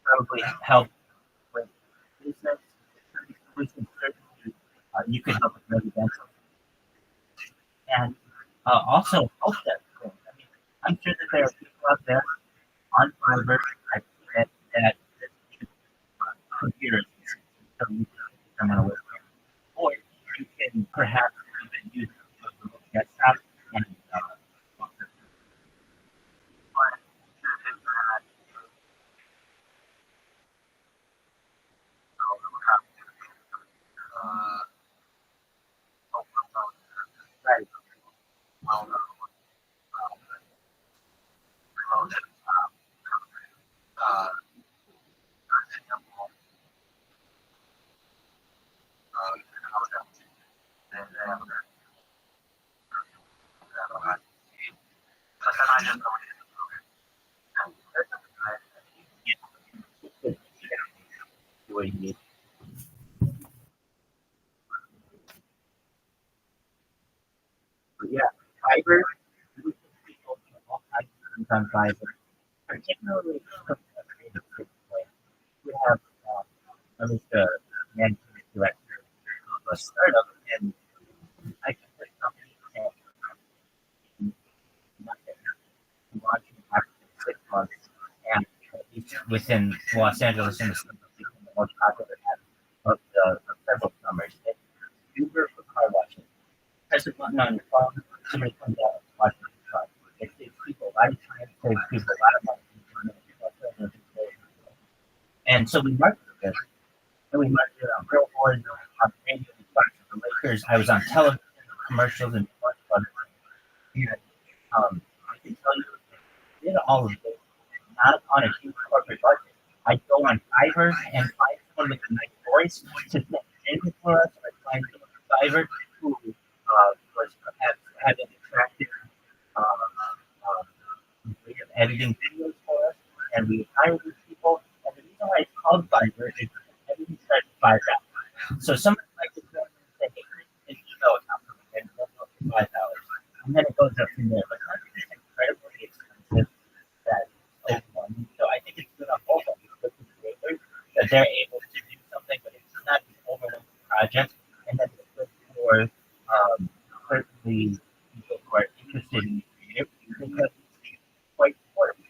probably help with business, certainly, you can help with residential and also help them. I mean, I'm sure that there are people out there on Fiverr that computers, so you can someone away from, or you can perhaps even use a desktop and right. What you need. But yeah, Fiverr, we can people all kinds of things on Fiverr, particularly from a creative standpoint. We have at least a managing director of a startup, and I think this company can launch in 6 months, and it's within Los Angeles and the most popular app of several summers. It's Uber for car washing. Press a button on your phone, somebody comes out and washes your car. It saves people a lot of time, saves people a lot of money. And so we marketed this, and we marketed it on billboards, on radio, we sponsored the Lakers. I was on television, commercials, and and I can tell you, we did all of this not on a huge corporate budget. I go on Fiverr and find someone with a nice voice to send in for us. I find someone on Fiverr who had an attractive way of editing videos for us, and we hire these people. And the reason why it's called Fiverr is because everything starts at $5. So somebody might just go and say, "Hey, Chris, an email account for me," and they'll go for $5, and then it goes up from there. But that's just incredibly expensive. That overwhelming. So I think it's good on both of them, good for creators that they're able to do something, but it's not an overwhelming project, and then it's good for certainly people who are interested in creative because it's quite important.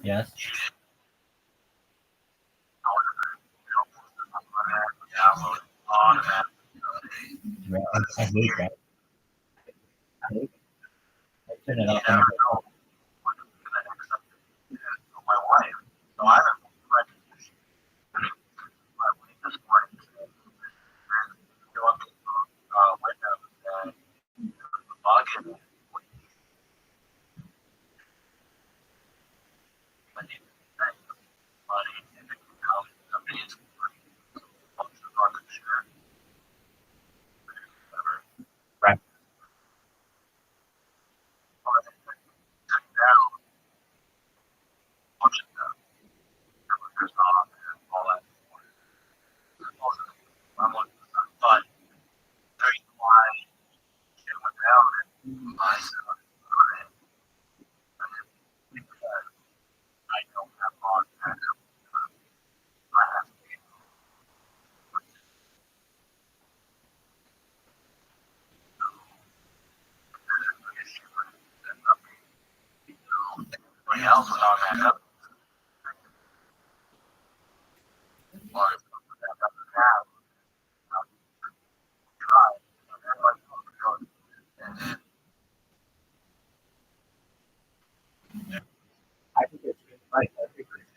Yes. I hate that. I hate it. I turn it off and I'm like, oh, my wife. So I don't my wife this morning go up to the window and the bug in it. right. But the reason why it went down and I said, because I don't have long backup. I have to be everybody else was on backup. Or backup now. Try. Everybody else goes. I think it's really right. I think it's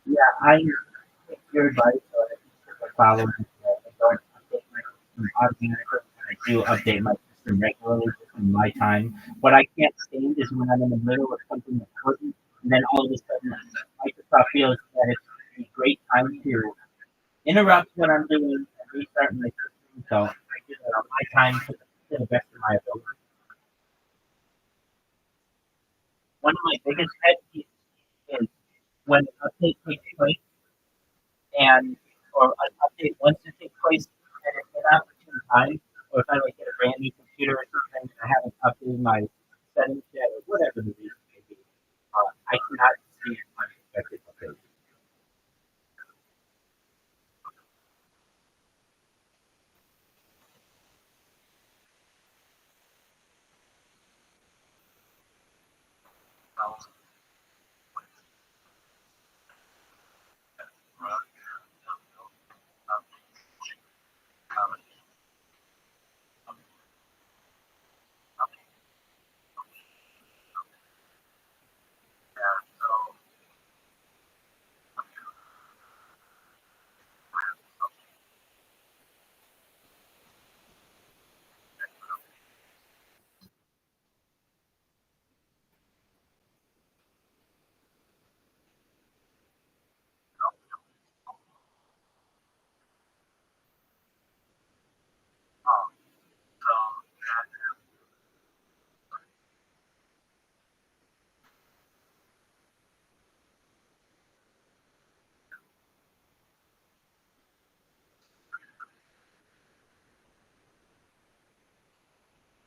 yeah, I take your advice on it. I follow it. I don't update my system automatically. I do update my system regularly in my time. What I can't stand is when I'm in the middle of something important, and then all of a sudden Microsoft feels that it's a great time to interrupt what I'm doing and restart my system. So I do that on my time to the best of my ability. One of my biggest pet peeves is when an update takes place and or an update wants to take place and it's an opportune time, or if I like get a brand new computer or something and I haven't updated my settings yet or whatever the reason may be, I cannot see unexpected updates.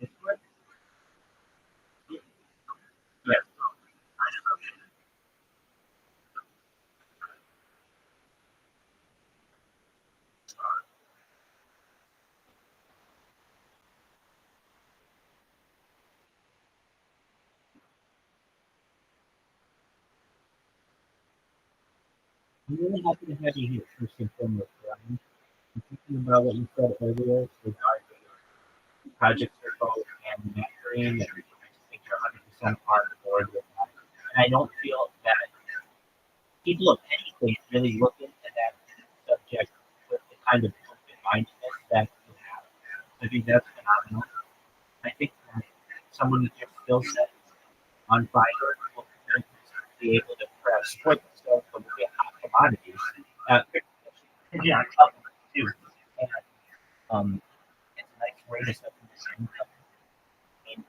It's what, yeah, I'm really happy to have you here first and foremost, Brian. I'm thinking about what you said earlier regarding project circle and mentoring, and I think you're 100% on board with that. And I don't feel that people of any faith really look into that subject with the kind of open mindedness that you have. I think that's phenomenal. I think that someone with your skill set on fire will be able to press quick stuff from the hot commodities. Yeah, on top of it too. And it's a nice way to supplement income. I mean,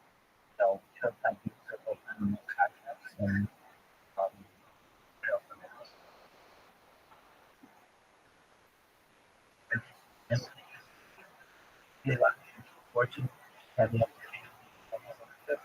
sometimes people are like, I don't know, contracts and from it. And fortune have the opportunity to have a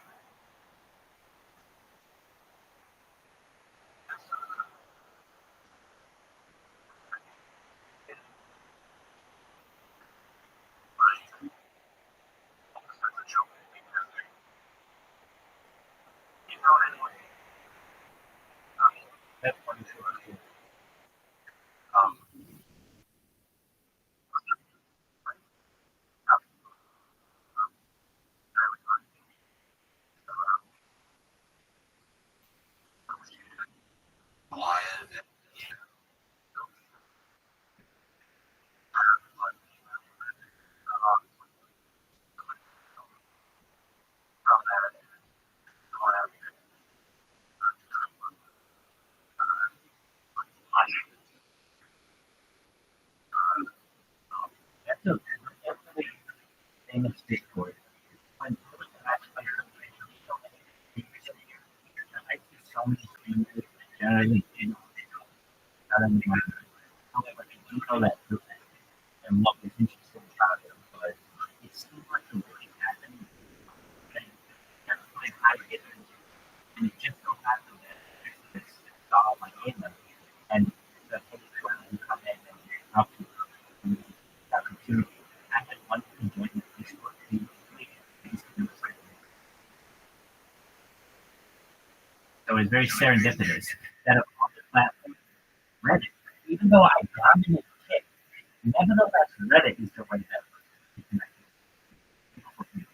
That's a famous Discord. When I see so many strangers that I didn't know that I'm in. However, I do know that person and what was interesting about it was it seemed like it really happened. And that's like I get it. And it just so happened that this saw my neighbor and the police would come in and talk to me. That opportunity. I had one to join the Discord team. So it was very serendipitous that on the platform, Reddit, even though I dominate Kick, nevertheless, Reddit is the way that to connect with people.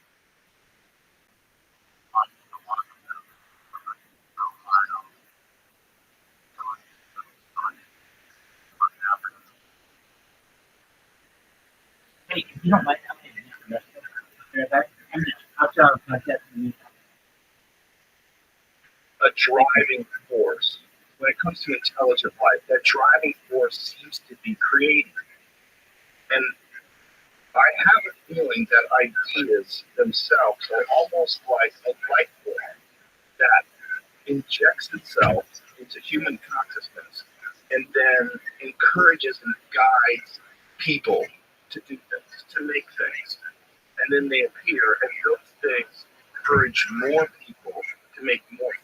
Hey, if you don't mind, I'm going to use the rest of it. I'll try to contact you. A driving force. When it comes to intelligent life, that driving force seems to be created. And I have a feeling that ideas themselves are almost like a life force that injects itself into human consciousness and then encourages and guides people to do things, to make things. And then they appear, and those things encourage more people to make more things.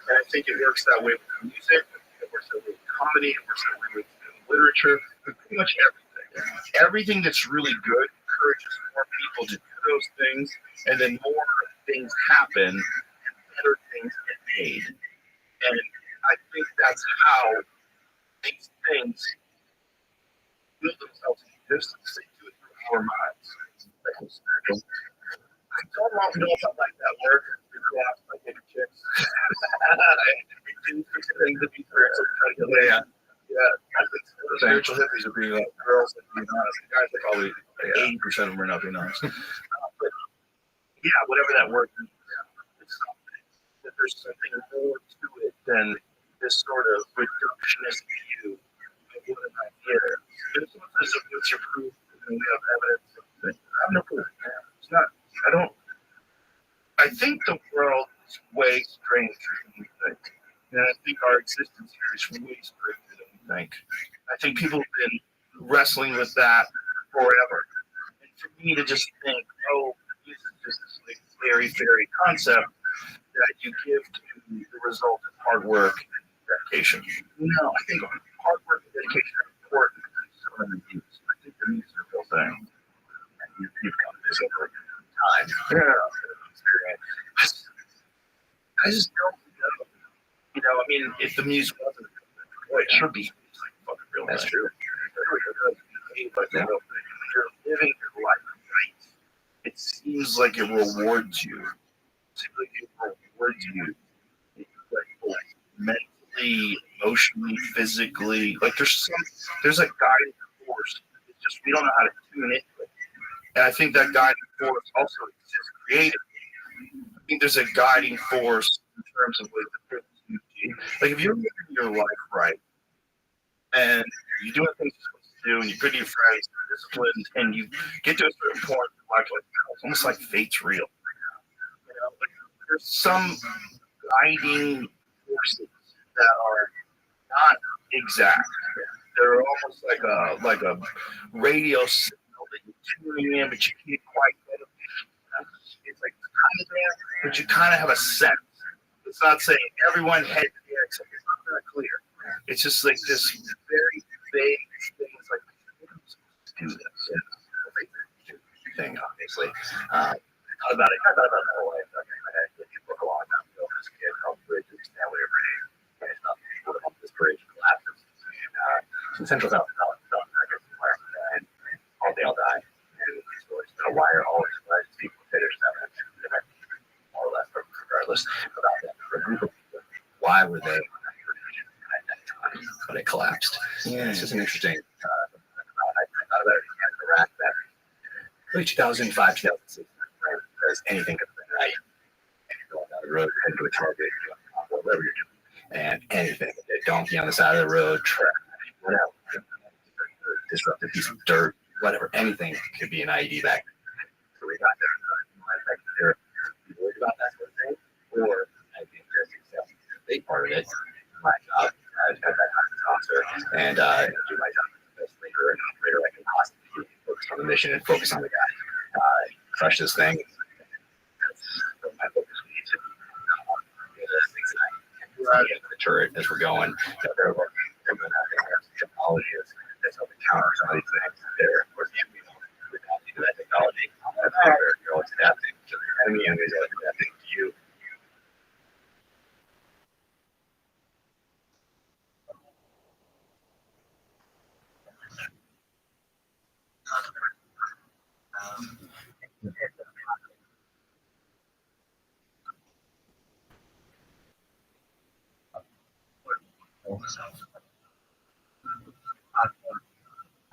And I think it works that way with music, it works that way with comedy, it works that way with literature, with pretty much everything. Everything that's really good encourages more people to do those things, and then more things happen, and better things get made. And I think that's how these things build themselves into existence. They do it through our minds. I don't know if I like that word. Because like getting chicks. We do things to be spiritual. Yeah. I think spiritual hippies are being girls that being honest. The guys are probably 80% of them are not being honest. But yeah, whatever that word is, it's something. That there's something more to it than this sort of reductionist view of what an idea is. If someone says what's your proof, and we have evidence, I have no proof. It's not. I think the world is way stranger than we think. And I think our existence here is way stranger than we think. I think people have been wrestling with that forever. And for me to just think, oh, this is just this like very, very concept that you give to the result of hard work and dedication. No, I think hard work and dedication are important to the muse. I think the muse is a real thing. And you've come to this over time. I just don't know. You know, I mean, if the muse wasn't, boy, it should be like fucking real. That's true. But yeah. You're living your life right. It seems like it rewards you. It seems like it rewards you. Like mentally, emotionally, physically. Like there's a guiding force. It's just we don't know how to tune into it. And I think that guiding force also exists creatively. I think there's a guiding force in terms of like if you're living your life right and you're doing things you're supposed to do and you're good to your friends, you're disciplined, and you get to a certain point in life like it's almost like fate's real. You know, like there's some guiding forces that are not exact. They're almost like a radio signal that you're tuning in, but you can't quite get it. It's like kind of there, but you kind of have a sense. It's not saying everyone head to the exit. It's not that clear. It's just like this very vague thing. It's like, do this. Thing, obviously. I thought about it. I thought about it my whole life. I had a book a long time ago as a kid called Bridge to Stanley every day. And it's not people that help this bridge collapses. And Central South and all they all died. And so it's been a wire always, right? People finish that, all of that, regardless about that. For a group of people, why were they at that time when it collapsed? Yeah. It's just an interesting. I thought about it in Iraq that early 2005, 2006, because anything could have been right. You're going down the road, heading to a target, whatever you're doing, and anything. A donkey on the side of the road, trash, whatever, disruptive piece of dirt, whatever, anything could be an IED back then. So we got there. You worried about that sort of thing, or I think there's success is a big part of it. My job as that officer, and do my job as the best leader and operator I can possibly be. Focus on the mission and focus on the guy. Crush this thing. That's my focus needs to be. The turret as we're going. They're technology that's helping counter some of these things. There, of course, we adapting to that technology. That's where you're always adapting to the enemy, and they're always adapting to you.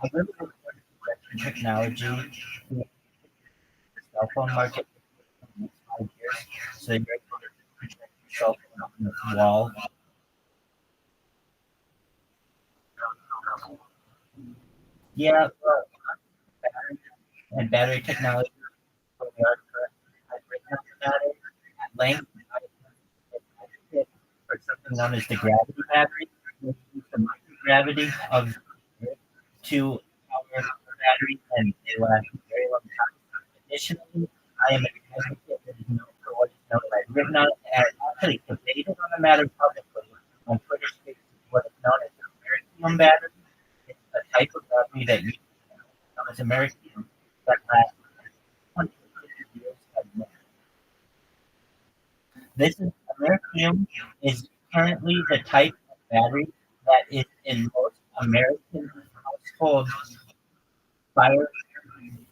I really look forward to technology in the cell phone market in the next 5 years. So you're able to protect yourself from the wall. Yeah, well, battery technology. So we are correct. I bring up the matter at length. I advocate for something known as the gravity battery, which is the microgravity of Earth to power the battery, and they last a very long time. Additionally, I am an advocate that is known for what is known as written on and actually debated on the matter publicly on Twitter Spaces, what is known as the Americium battery. It's a type of battery that uses known as Americium that lasts 150 years at most. This is Americium is currently the type of battery that is in most American household fire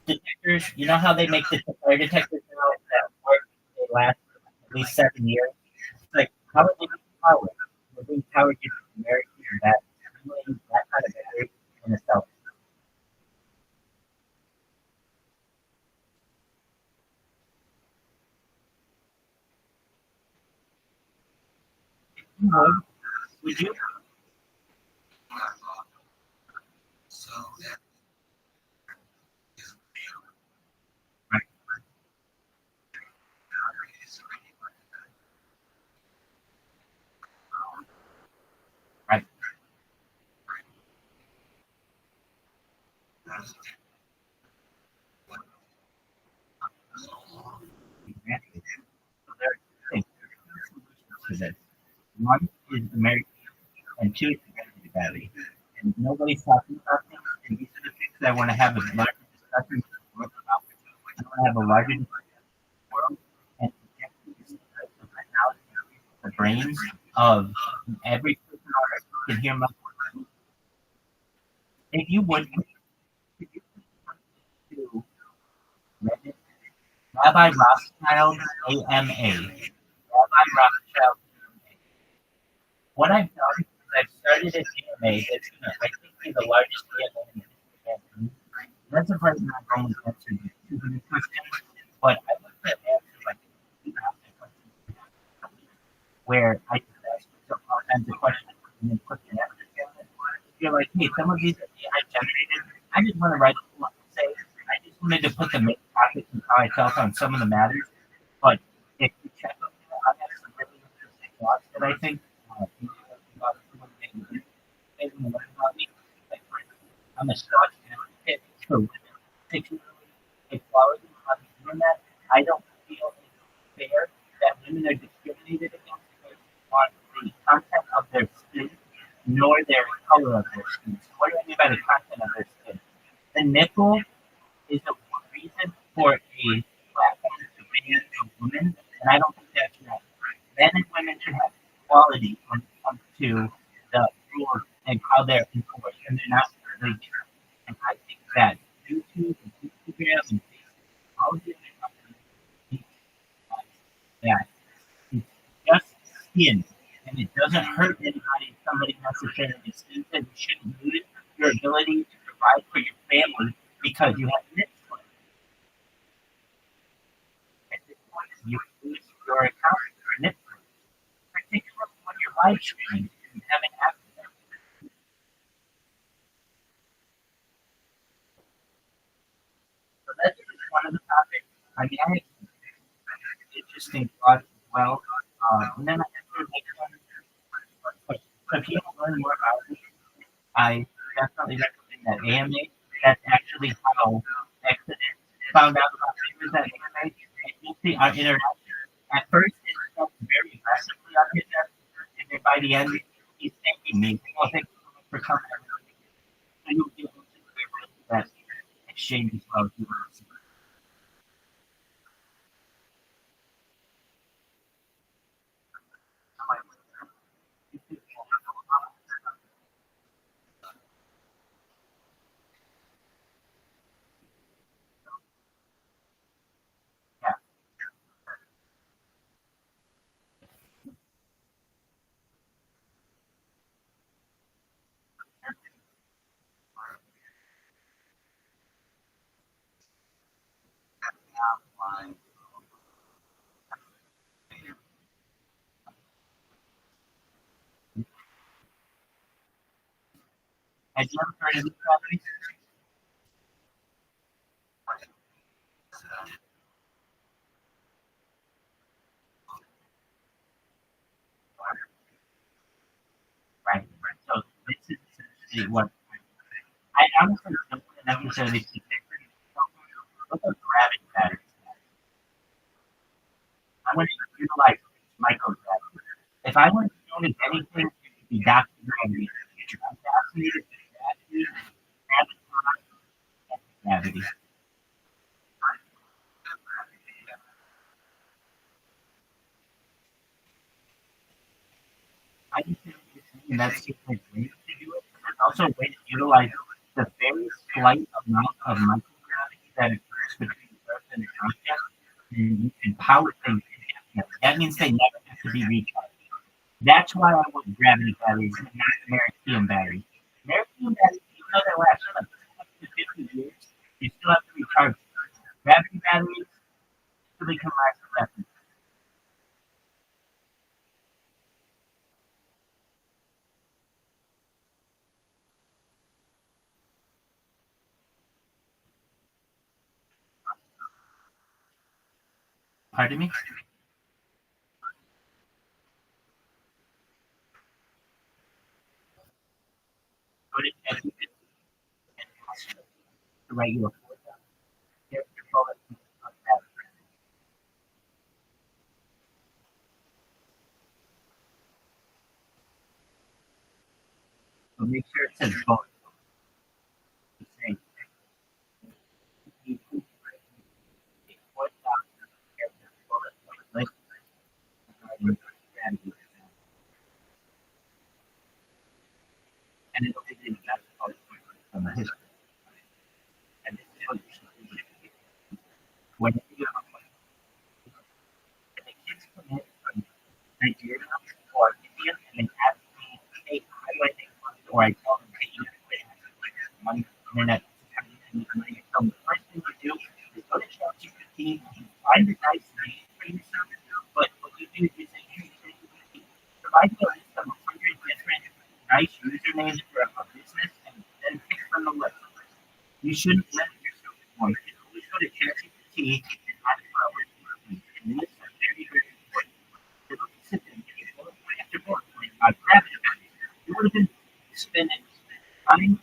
detectors. You know how they make the fire detectors now that work, they last at least 7 years? It's like, how are they being powered? They're being powered using American battery. That kind of battery in itself. Would you? Right. Right. Exactly. So there are two solutions to this. One is American, and two is the battery. And nobody's talking about this. And these are the things that I want to have a larger discussion about. I want to have a larger discussion in the world and inject these types of technology into the brains of every person on earth who can hear my voice. If you would, could you to Reddit, Rabbi Rothschild AMA. Rabbi Rothschild AMA. What I've done is I've started an AMA that's going to, I think, be the largest AMA in the history of mankind. That's a right now I've only answered 200 questions, but I looked at answers like 2,000 questions where I just ask myself all kinds of questions and then put the answers in it. If you're like, hey, some of these are AI generated, I just want to write them up and say, I just wanted to put the main topics and how I felt on some of the matters. But if you check them, I have some really interesting thoughts that I think about me. Like, I'm a staunch advocate for women, particularly equality on the internet. I don't feel it's fair that women are discriminated against based on the content of their skin, nor their color of their skin. So what do I mean by the content of their skin? The nipple is a reason for a platform to ban a woman, and I don't think that's right. Men and women should have equality when it comes to the rules and how they're enforced. and they're not really true. And I think that YouTube and Instagram and Facebook, all of these companies, that it's just skin, and it doesn't hurt anybody if somebody necessarily thinks that you shouldn't lose your ability to provide for your family because you have Netflix. At this point, you lose your account for Netflix, particularly when you're live streaming and having access. So that's just one of the topics. I mean, I had interesting thoughts as well. And then I have to make one. So if you want to learn more about it, I definitely recommend that AMA. That's actually how Exodus found out about it was that AMA. And you'll see our interaction. At first, it starts very aggressively on his end, and then by the end, he's thanking me. Well, thank you so much for coming. So you'll get into that exchange as well. Yeah. Have you ever heard of this property? Right. So this is essentially what I honestly don't necessarily see different. Look at gravity patterns. I want to utilize microgravity. If I want to notice anything, it would be Dr. Gravity. I'm fascinated with gravity, gravity. I just think and that's just a way to do it. It's also a way to utilize the very slight amount of microgravity that occurs between the Earth and the object, and you can power things indefinitely. That means they never have to be recharged. That's why I want gravity batteries and not American batteries. American batteries, even though they last like 50 years, you still have to recharge them. Gravity batteries really can last less. Pardon me? Put it as you can. The regular your bullet on that. So make sure it says bullet. The same. You put a foot down here, bullet, like, and it'll give you that part from the history. And this is what you should do. When you and the kids come in from Nigeria or India and they ask me, hey, how do I make money? Or I tell them, hey, you have to money on the internet. Money. So the first thing you do is go to ChatGPT, find a nice name for yourself, but what you do is you say, hey, ChatGPT, provide me a list of 100 different nice usernames for a business and then pick from the list. You shouldn't limit yourself to one. You can always go to ChatGPT and ask for a list of things. And lists are very, very important. So don't sit there and get bullet point after bullet point about gravity. You would have been spending time,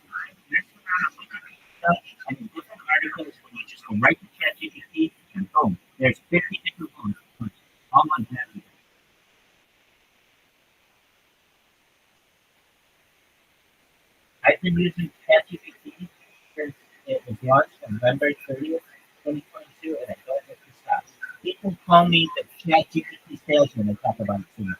messing around and looking at stuff and in different articles when you just go right to ChatGPT and boom, there's 50 different bullet points all on gravity. I've been using ChatGPT since it was launched November 30th, 2022, and I don't have to stop. People call me the ChatGPT salesman and talk about it too.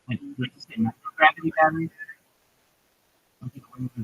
Like, what you say, microgravity batteries? I think what you say.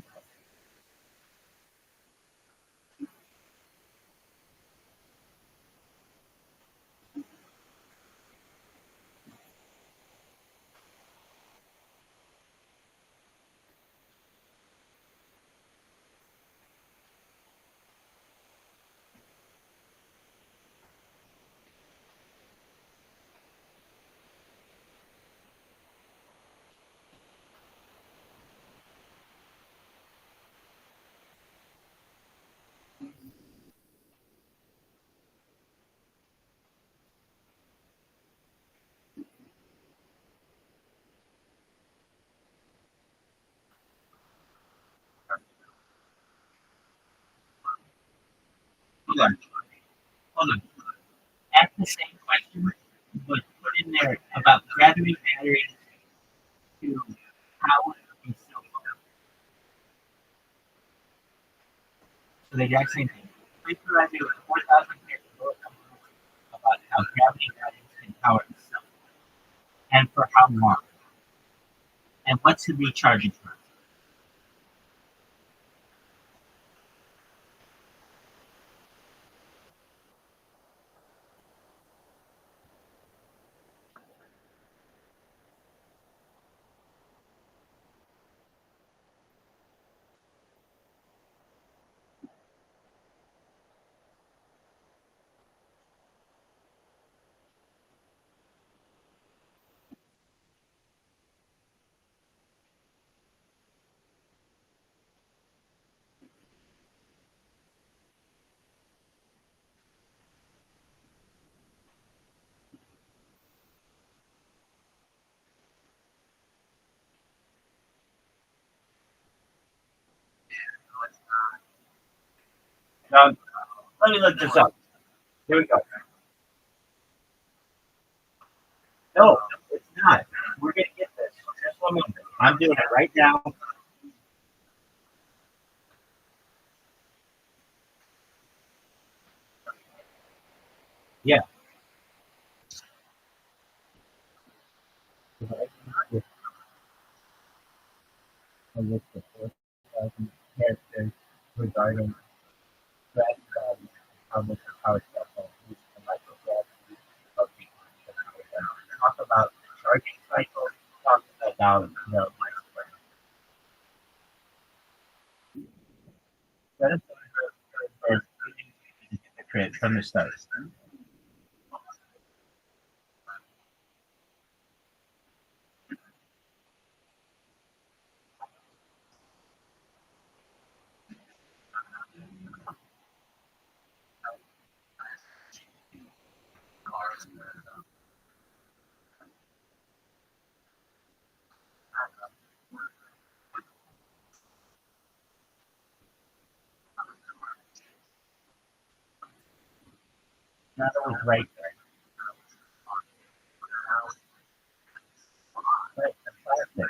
Hold on, hold on. Ask the same question, but put in there about gravity batteries to power a cell phone. So the exact same thing. Please provide me with 4,000 pairs of about how gravity batteries can power a cell phone and for how long. And what's the recharging time? Now, let me look this up. Here we go. No, it's not. We're going to get this. Just 1 minute. I'm doing it right now. Yeah. I looked at 4,000 characters regarding gravity values, how much the power cell phone uses the microgravity of the power cell. Talk about charging cycle, talk about the microgravity. That is the create from the start. That was right there. Right, the plastic.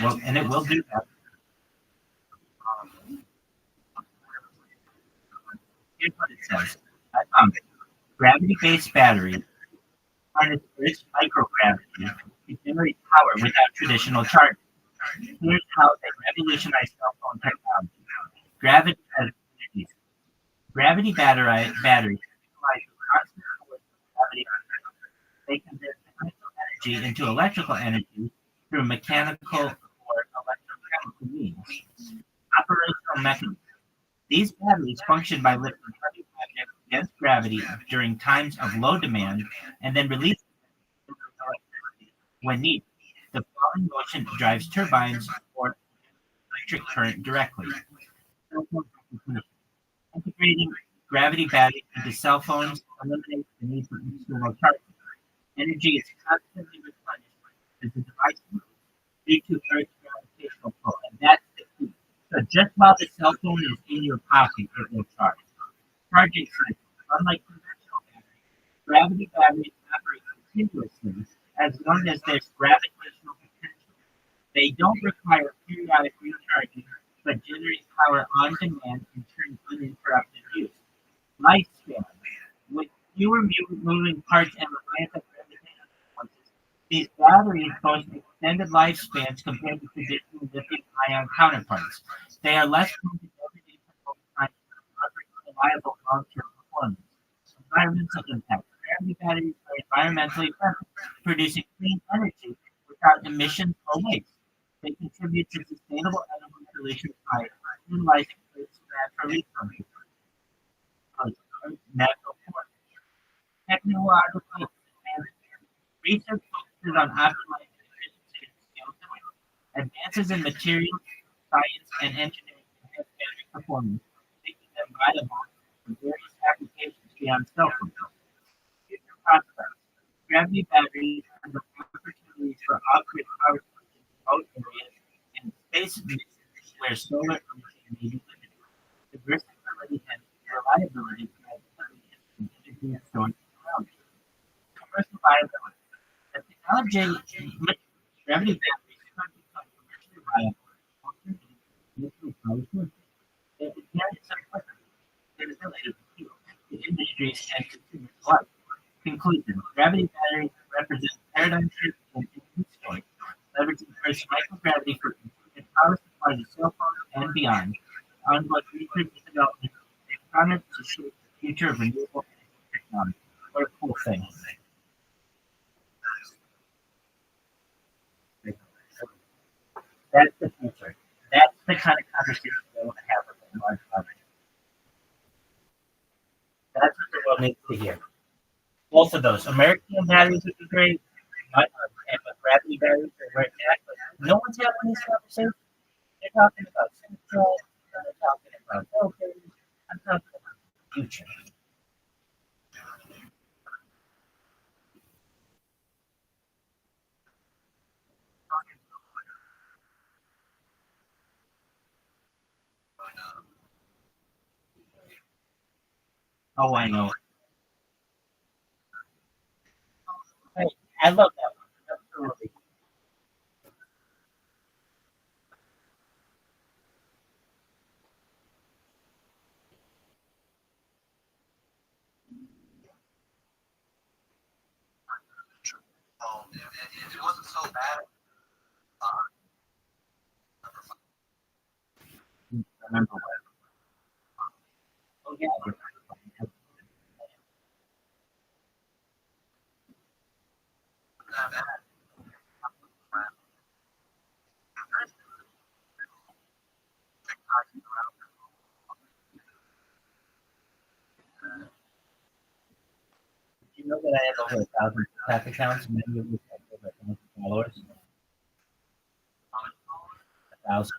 Well, and it will do that. Here's what it says. I found it. Gravity-based batteries harness Earth's microgravity to generate power without traditional charging. Here's how they revolutionize cell phone technology. Gravity as energy. Batteries utilize the constant force of gravity. They convert potential energy into electrical energy through mechanical or electrochemical means. Operational mechanism. These batteries function by lifting heavy objects against gravity during times of low demand and then release electricity when needed. The falling motion drives turbines or electric current directly. Integrating gravity batteries into cell phones eliminates the need for external charging. Energy is constantly replenished as the device moves due to Earth's gravitational pull, and that's the key. So just while the cell phone is in your pocket, it will charge. Charging cycle. Unlike conventional batteries, gravity batteries operate continuously as long as there's gravitational potential. They don't require periodic recharging, but generate power on demand and turn uninterrupted use. Lifespan. With fewer moving parts and reliance on gravitational forces, these batteries boast extended lifespans compared to traditional lithium-ion counterparts. They are less prone to everyday time, offering reliable long-term performance. Environmental impact. Gravity batteries are environmentally friendly, producing clean energy without emissions or waste. They contribute to sustainable energy solutions by utilizing Earth's natural resources. Natural forces. Technological advancements. Research focuses on optimizing efficiency and scalability. Advances in materials, science, and engineering enhance battery performance, making them viable for various applications beyond cell phones. Future prospects. Gravity batteries have opportunities for off-grid power sources in remote areas and space missions where solar energy may be limited. The versatility and reliability drive energy storage technology. Commercial viability. The technology gravity batteries could become commercially viable alternative to nuclear power sources. It inherits their ability to appeal to industries and consumers alike. Conclusion. Gravity batteries represent a paradigm shift in energy storage, leveraging Earth's microgravity for consistent power supply to cell phones and beyond. Ongoing research and development, they promise to shape the future of renewable energy technology. What a cool thing. That's the future. That's the kind of conversation we want to have with a large audience. That's what the world needs to hear. Both of those. American batteries would be great, but gravity batteries are where it's at. But no one's having these conversations. They're talking about central, they're talking about filters. I'm talking about the future. Oh, I know. Hey, I love that one. Absolutely. Remember what? Oh, yeah. Do you know that I have over 1,000 TikTok accounts? Many of which have over 1,000 followers. 1,000.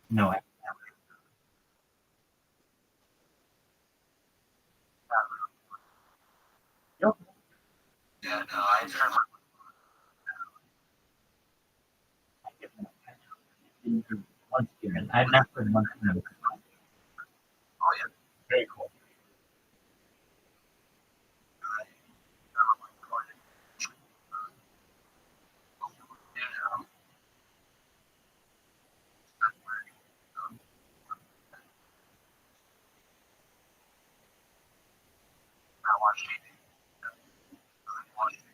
No, nope. Yeah, no, I try my I give them- I didn't do once given. I've not heard once given. oh yeah, Very cool. never mind recorded. Yeah, that's where I watch TV. I watch TV.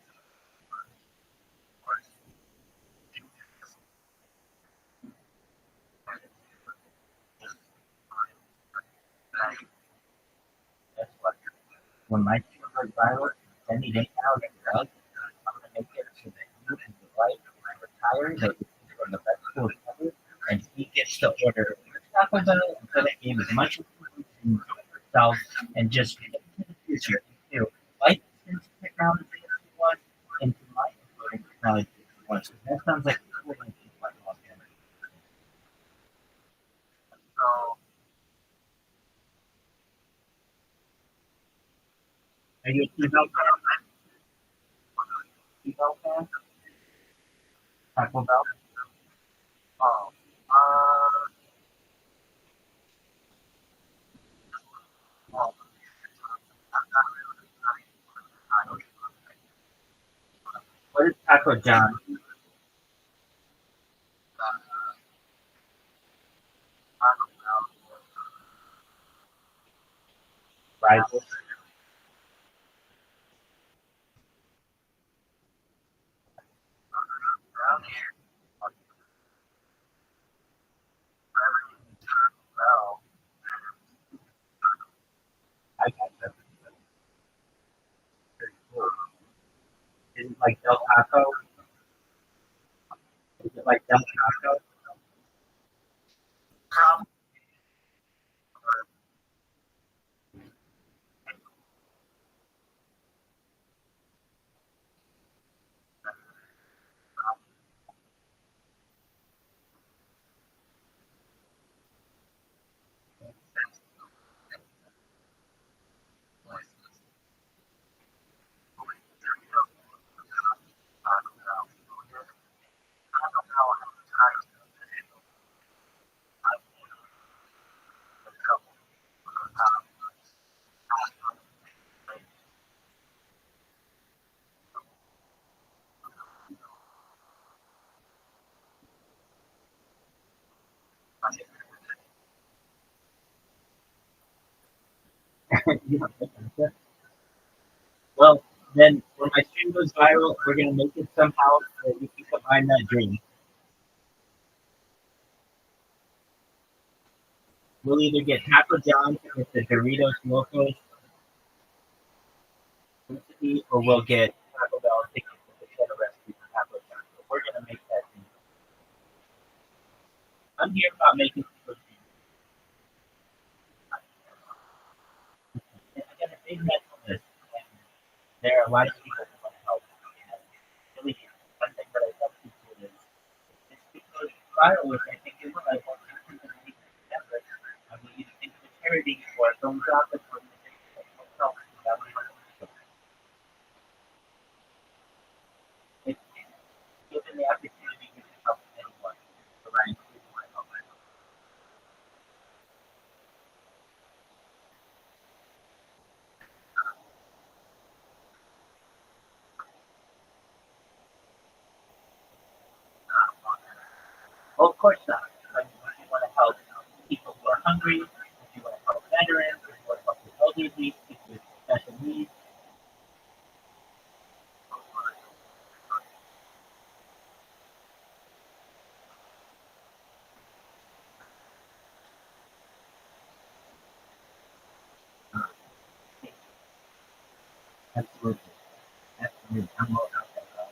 Of course, I That's what. When my shit goes viral, send me $8,000. I'm gonna make it so that you and your wife retire, that you can go to the best school ever, and he gets to order Taco Bell and play that game as much as he wants himself, and just look to the future. You know, life is technology if you want, and life is technology if you want. That sounds like a cool life to fight on. so Are you a T-Bell fan? T-Bell fan? Taco Bell? oh well, I'm not really I don't What is Taco John? Taco Bell. Rival? Around here, every Taco Bell. I got that. Very cool. Is it like Del Taco? Is it like Del Taco? Probably Taco Bell. Taco Bell has ties to the I've a couple of times. Yeah, okay. Well, then when my stream goes viral, we're gonna make it somehow that you can combine that dream. We'll either get Taco John's with the Doritos Locos recipe, or we'll get Taco Bell tickets with the cheddar recipe for Taco John. So we're gonna make that dream. I'm here about making people dream. I got a big mental list, and there are a lot of people who want to help. And really, one thing that I tell people is it's because viral, which I think is like what happens in any effort. I mean, you think of a charity or a philanthropic organization that helps out. It's given the opportunity, you can help anyone. So I include my help. Well, of course not. But if you want to help people who are hungry, if you want to help veterans, if you want to help the elderly, people with special needs, absolutely. Absolutely. I'm all about that.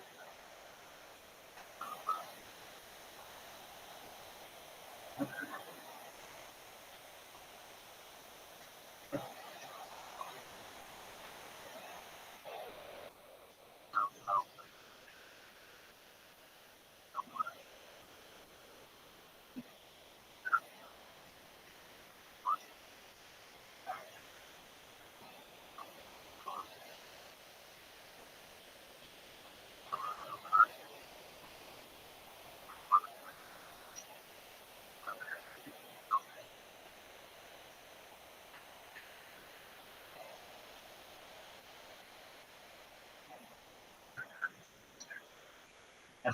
So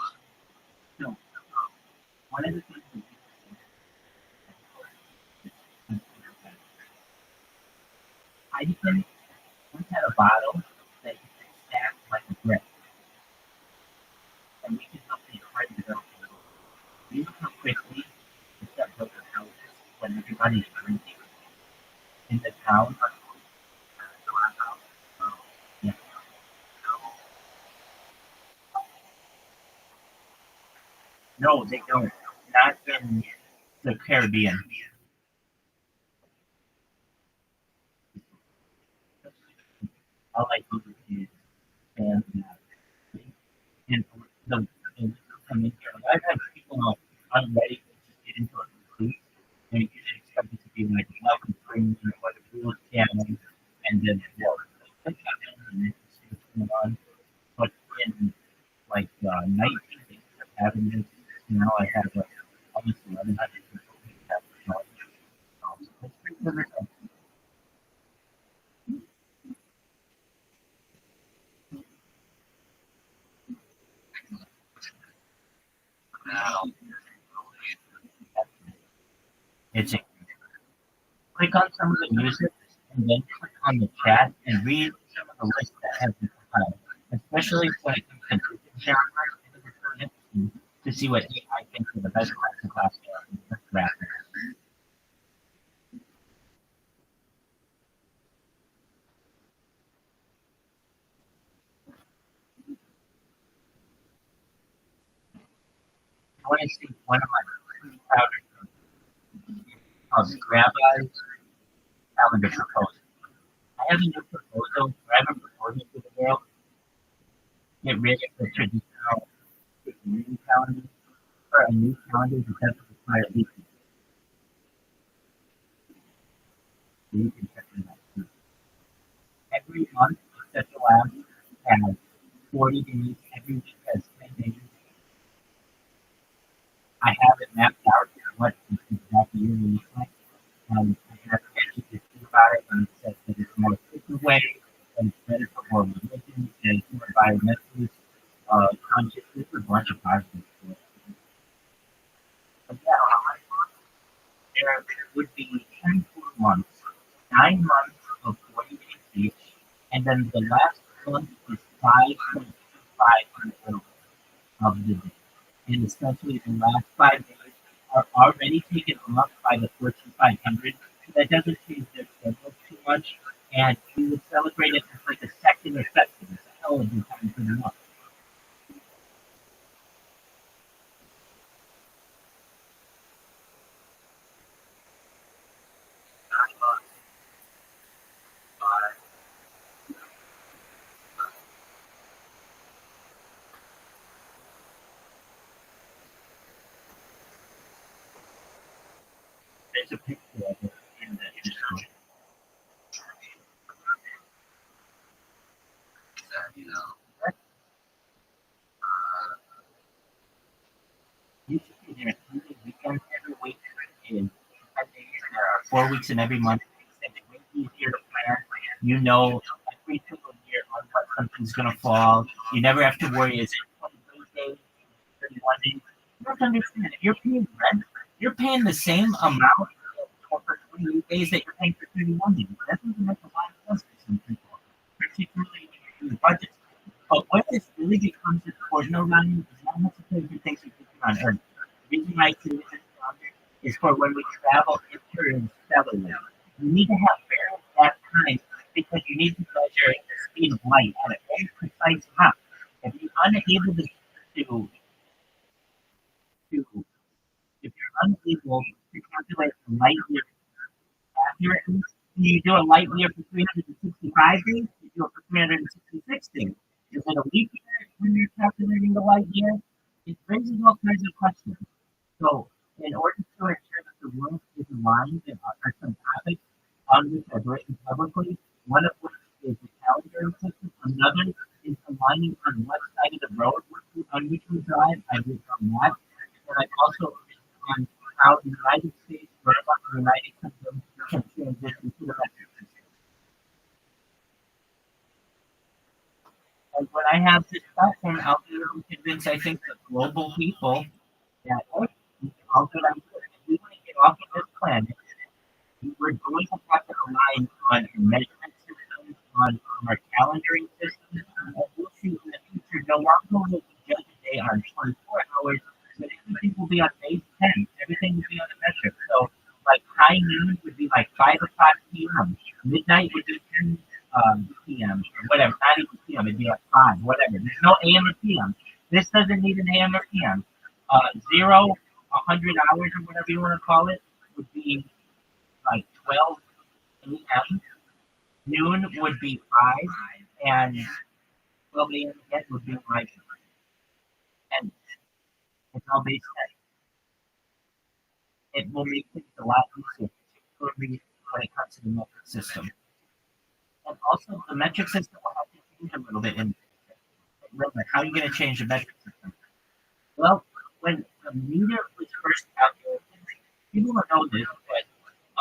one of the things that Heineken once had a bottle that you could stack like a brick, and we could help the friends out. You know how quickly the stuff built their houses when everybody's drinking in the town? Yeah. No, they don't. Not in the Caribbean. All I do is and and the and come in here. Like, I've had people I'm ready to just get into a food, and you should expect it to be like welcome spring, what a real piano, and then work. Sometimes and then see what's going on. But in like 19 days of having this, I have almost 1,100 people who have joined. So it's pretty good. It's a click on some of the music and then click on the chat and read some of the lists that have been compiled. Especially when it comes to music genres, it's really interesting to see what AI thinks are the best class rappers. I want to see one of my proudest Rabbi's calendar proposal. I have a new proposal. I haven't proposed to the world. Get rid of the traditional new calendar or a new calendar that doesn't require leaking. So you can check it out. Every month, Central Lab has 40 days. Every week has 10 days. I have it mapped out what the exact year looks like. I have actually to think about it, and it says that it's more efficient way, and it's better for more religion, and it's more environmentally conscious. There's a bunch of positives to it. But yeah, there would be 10 full months, 9 months of 40 days each, and then the last month is 5.25 of the day. And especially the last 5 days are already taken off by the Fortune 500. So that doesn't change their schedule too much, and we would celebrate it as like a secular festival. It's a hell of a time for them up. There's a picture of it in the Discord. You should be there 3 weekends every week. In 5 days, there are 4 weeks in every month. And it makes it easier to plan. You know every single year on what something's going to fall. You never have to worry, is it 23 days, 31 days? You have to understand, if you're paying rent, you're paying the same amount for 28 days that you're paying for 31 days. That doesn't make a lot of sense for some people, particularly when you're doing budgets. But what this really becomes is ordinal running is not necessarily the things you're thinking on Earth. The reason why I say this is for when we travel interstellarly. You need to have very fast time because you need to measure the speed of light at a very precise amount. If you're unable to if you're unable to calculate the light year accurately, you do a light year for 365 days, you do it for 366 days. Is it a leap year when you're calculating the light year? It raises all kinds of questions. So, in order to ensure that the world is aligned, there are some topics on which I've written publicly, one of which is the calendar system, another is aligning on what side of the road on which we drive. I've written on that. And I've also written on how the United States, or the United Kingdom, can transition to the metric system. Like when I have this platform, I'll be able to convince, I think, the global people that, hey, we can all get on board. If we want to get off of this planet, we're going to have to rely on measurement systems, on our calendaring systems, and we'll see in the future no longer will we judge a day on 24 hours, but everything will be on day 10. Everything will be on a metric. So, like high noon would be like 5 o'clock p.m. Midnight would be 10 p.m. or whatever, not even p.m. It'd be like 5, whatever. There's no a.m. or p.m. This doesn't need an a.m. or p.m. 0, 100 hours or whatever you want to call it would be like 12 a.m. Noon would be 5, and 12 a.m. again would be like 10. It's all based on it will make things a lot easier, particularly when it comes to the metric system. And also, the metric system will have to change a little bit. Remember, how are you going to change the metric system? Well, when the meter was first calculated, people don't know this, but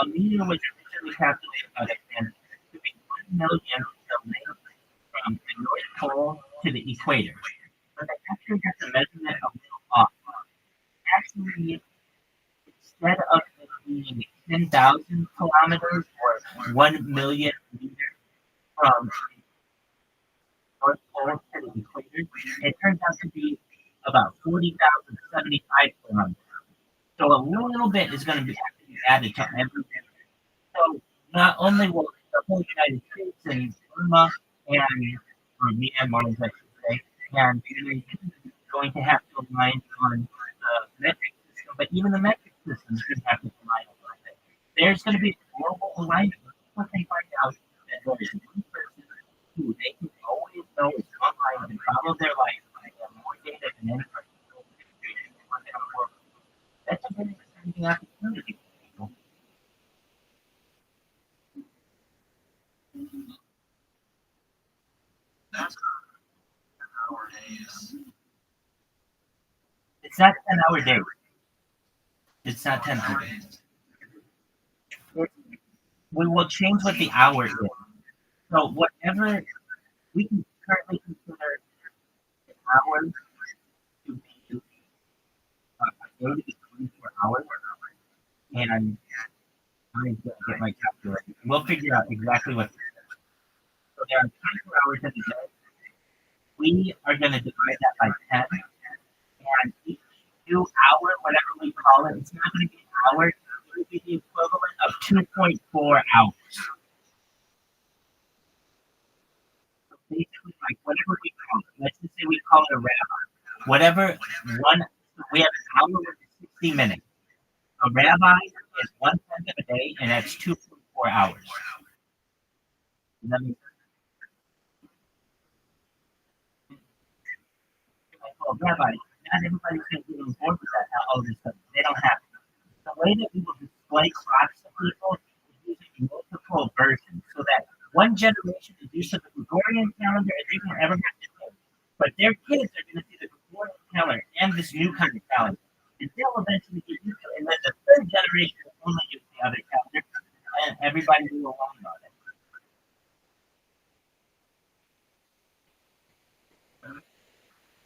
a meter was originally calculated by the and to be 1 million length from the North Pole to the equator. But they actually got the measurement a little off. Actually, instead of it being 10,000 kilometers or 1 million meters from the North Pole to the equator, it turns out to be about 40,075 kilometers. So a little bit is going to be added to every metric. So not only will the whole United States and Burma and or Myanmar, as I should say, and the United Kingdom is going to have to align on the metric system, but even the metric system is going to have to align on it. There's going to be global alignment. Once they find out that there is one person who they can always know is online and follow their life, and they have more data than any person in the world. That's a very exciting opportunity for people. It's not 10-hour days. It's not 10-hour days. We will change what the hour is. So whatever we can currently consider the hours to be a day to be 24 hours, and I'm going to get my calculator. We'll figure out exactly what. So there are 24 hours in a day. We are going to divide that by 10, and each new hour, whatever we call it, it's not going to be an hour. It will be the equivalent of 2.4 hours. So basically, like whatever we call it, let's just say we call it a rabbi. Whatever one, we have an hour with 60 minutes. A rabbi is 1/10 of a day, and that's 2.4 hours. Does that make sense? Well, rabbi, not everybody's going to get on board with that. All this stuff, they don't have to. The way that we will display clocks to people is using multiple versions, so that one generation is used to the Gregorian calendar and they won't ever have to change. But their kids are going to see the Gregorian calendar and this new kind of calendar. And they'll eventually get used to it. And then the third generation will only use the other calendar, and everybody will learn on it.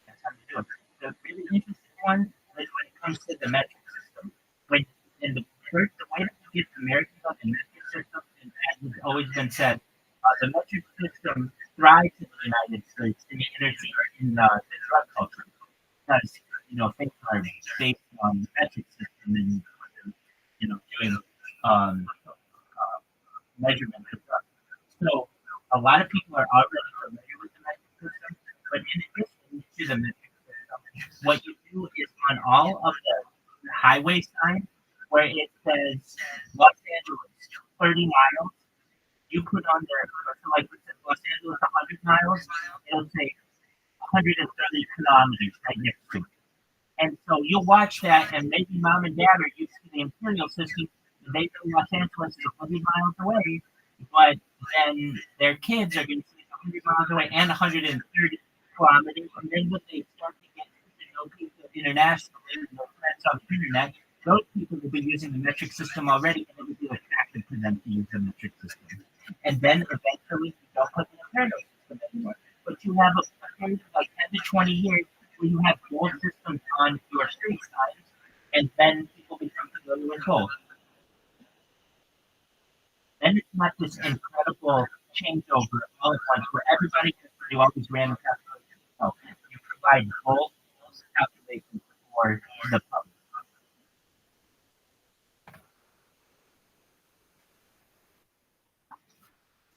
That's how you do it. The really interesting one is when it comes to the metric system. When in the first, the way that we get Americans on the metric system, and as has always been said, the metric system thrives in the United States in the inner city, in the drug culture, because things are based on the metric system and doing measurements of drugs. So a lot of people are already familiar with the metric system, but in addition to the metric system, what you do is on all of the highway signs where it says Los Angeles 30 miles, you put on there, so like it says Los Angeles 100 miles, it'll say 130 kilometers right next to it. And so you'll watch that, and maybe mom and dad are used to the imperial system. They know Los Angeles is 100 miles away, but then their kids are going to see 100 miles away and 130 kilometers. And then when they start to get to know people internationally, friends on the internet, those people will be using the metric system already, and it will be attractive to them to use the metric system. And then eventually, you don't put the imperial system anymore, but you you have a period of like 10 to 20 years where you have gold systems on your street signs, and then people become familiar with gold. Then it's not this incredible changeover all at once where everybody has to do all these random calculations. No, you provide gold calculations for the public.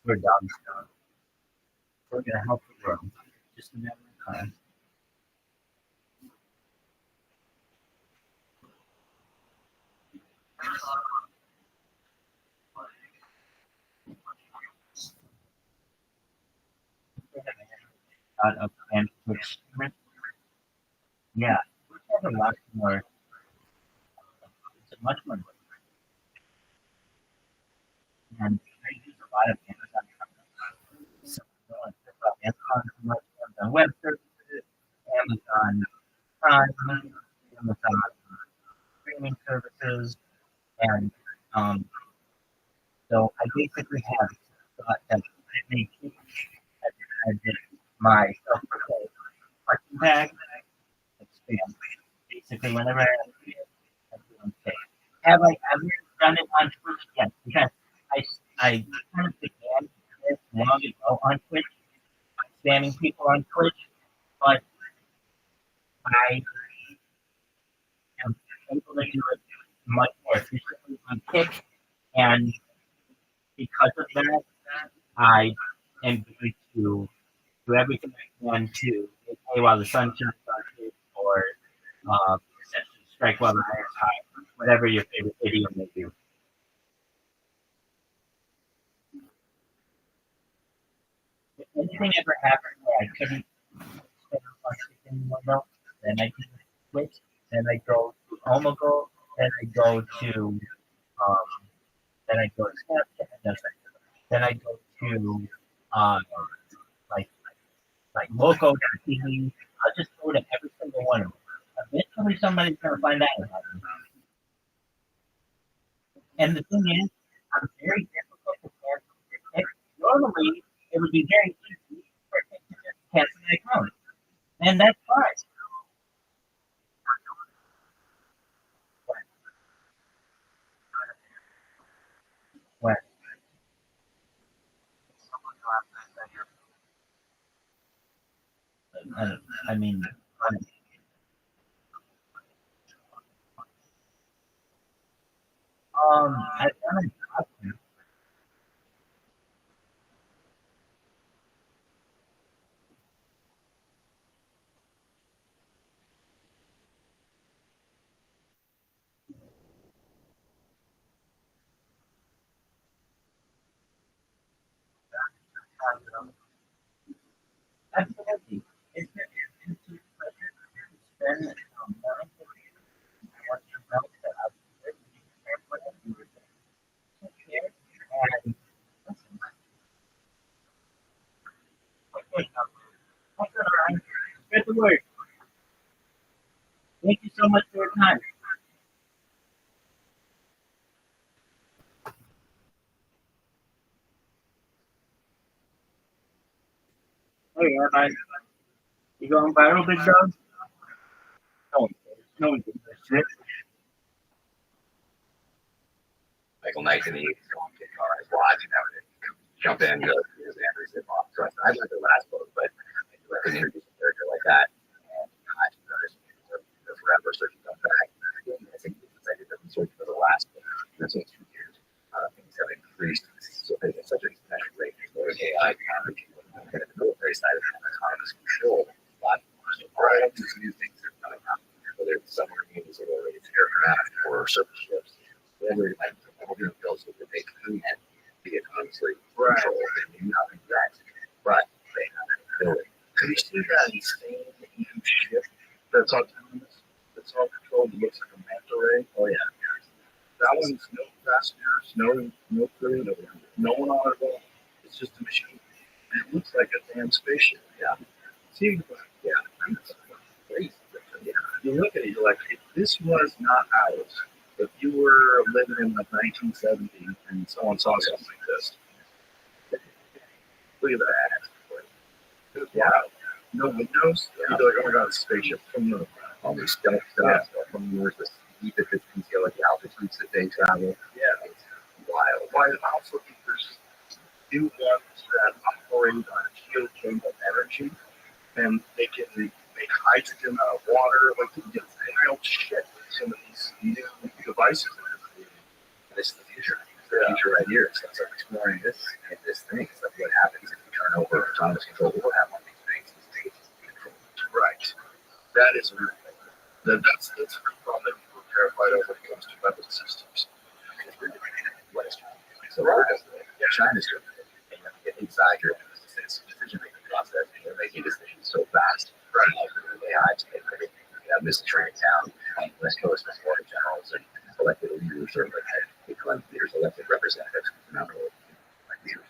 We're done. We're going to help the world. Just a matter of time. Of and which yeah, which has a lot more. It's a much more. And I use a lot of Amazon. So Amazon web services, Amazon Prime, Amazon streaming services, and so I basically have thought that I made I did my self-proclaimed parking bag. Spam. Basically, whenever I do it, have I ever done it on Twitch? Yes, because I kind of began this long ago on Twitch, spamming people on Twitch, but I am able to do it much more efficiently on Kick, and because of that, I am going to do everything I can to play while the sun shines on Kick, or essentially strike while the iron's high, whatever your favorite video may be. If anything ever happened where I couldn't spend on Kick anymore, though, then I do Twitch, then I go to Omegle, then I go to Snapchat, then I go to like Loco.tv. I'll just go to every single one of them. Eventually somebody's gonna find out about me. And the thing is, I'm very difficult to cancel. Normally it would be very easy for me to just cancel my account. And that's fine. What? I mean, I've done it. Absolutely. It's been an absolute pleasure to spend morning with you. I want you to know that I'll be here to share whatever you were saying. Take care and listen. Okay, that's all right. Spread the word. Thank you so much for your time. Hey, Rabbi. You going viral, big dog? No one gives a shit. Michael Knight in the 80s going to get cars watching that would jump in and go to his Andrews hip hop. So I like the last book, but I do like an introduce a character like that. And I just noticed the forever searching come back. I think it's excited that we searched for the last book. That's in 2 years. Things have increased. So there's such a exponential rate. There's AI coverage. And the military side of the autonomous control. A lot of these new things are coming out. Whether it's submarines or whether it's aircraft or surface ships. Whether it's like building so that they can be autonomously controlled and do nothing that, but they have that ability. Have you seen that insane new ship that's autonomous? That's all controlled. It looks like a manta ray. Oh yeah. That one's no passengers, no crew, no one on it at all. It's just a machine. And it looks like a damn spaceship. Yeah. See, yeah. It's crazy. Yeah. You look at it, you're like, if this was not ours, if you were living in the 1970s and someone saw something like this, look at that. Yeah. No windows. You'd be like, oh my god, it's a spaceship. From the All these stealth stuff, from the speed that the like the altitudes that they travel. yeah. It's wild. Why also there's new ones that operate on a geothermal energy, and they can make hydrogen out of water. Like you can get wild shit with some of these new devices that are created. This is the future. The future right here. So it's like exploring this and this thing. It's like what happens if you turn over autonomous control. We'll have one of these things. These things control. Right. That is a real thing. That's a real problem that people are terrified of when it comes to weapon systems. Because we're doing it in the West. So we're doing it. China's doing it. And you have to get inside your decision-making process. And you're making decisions so fast. Right. AI to make everything. You have Mr. Training Town on the West Coast, with foreign generals and elected leaders, or leaders, elected representatives, not really like leaders,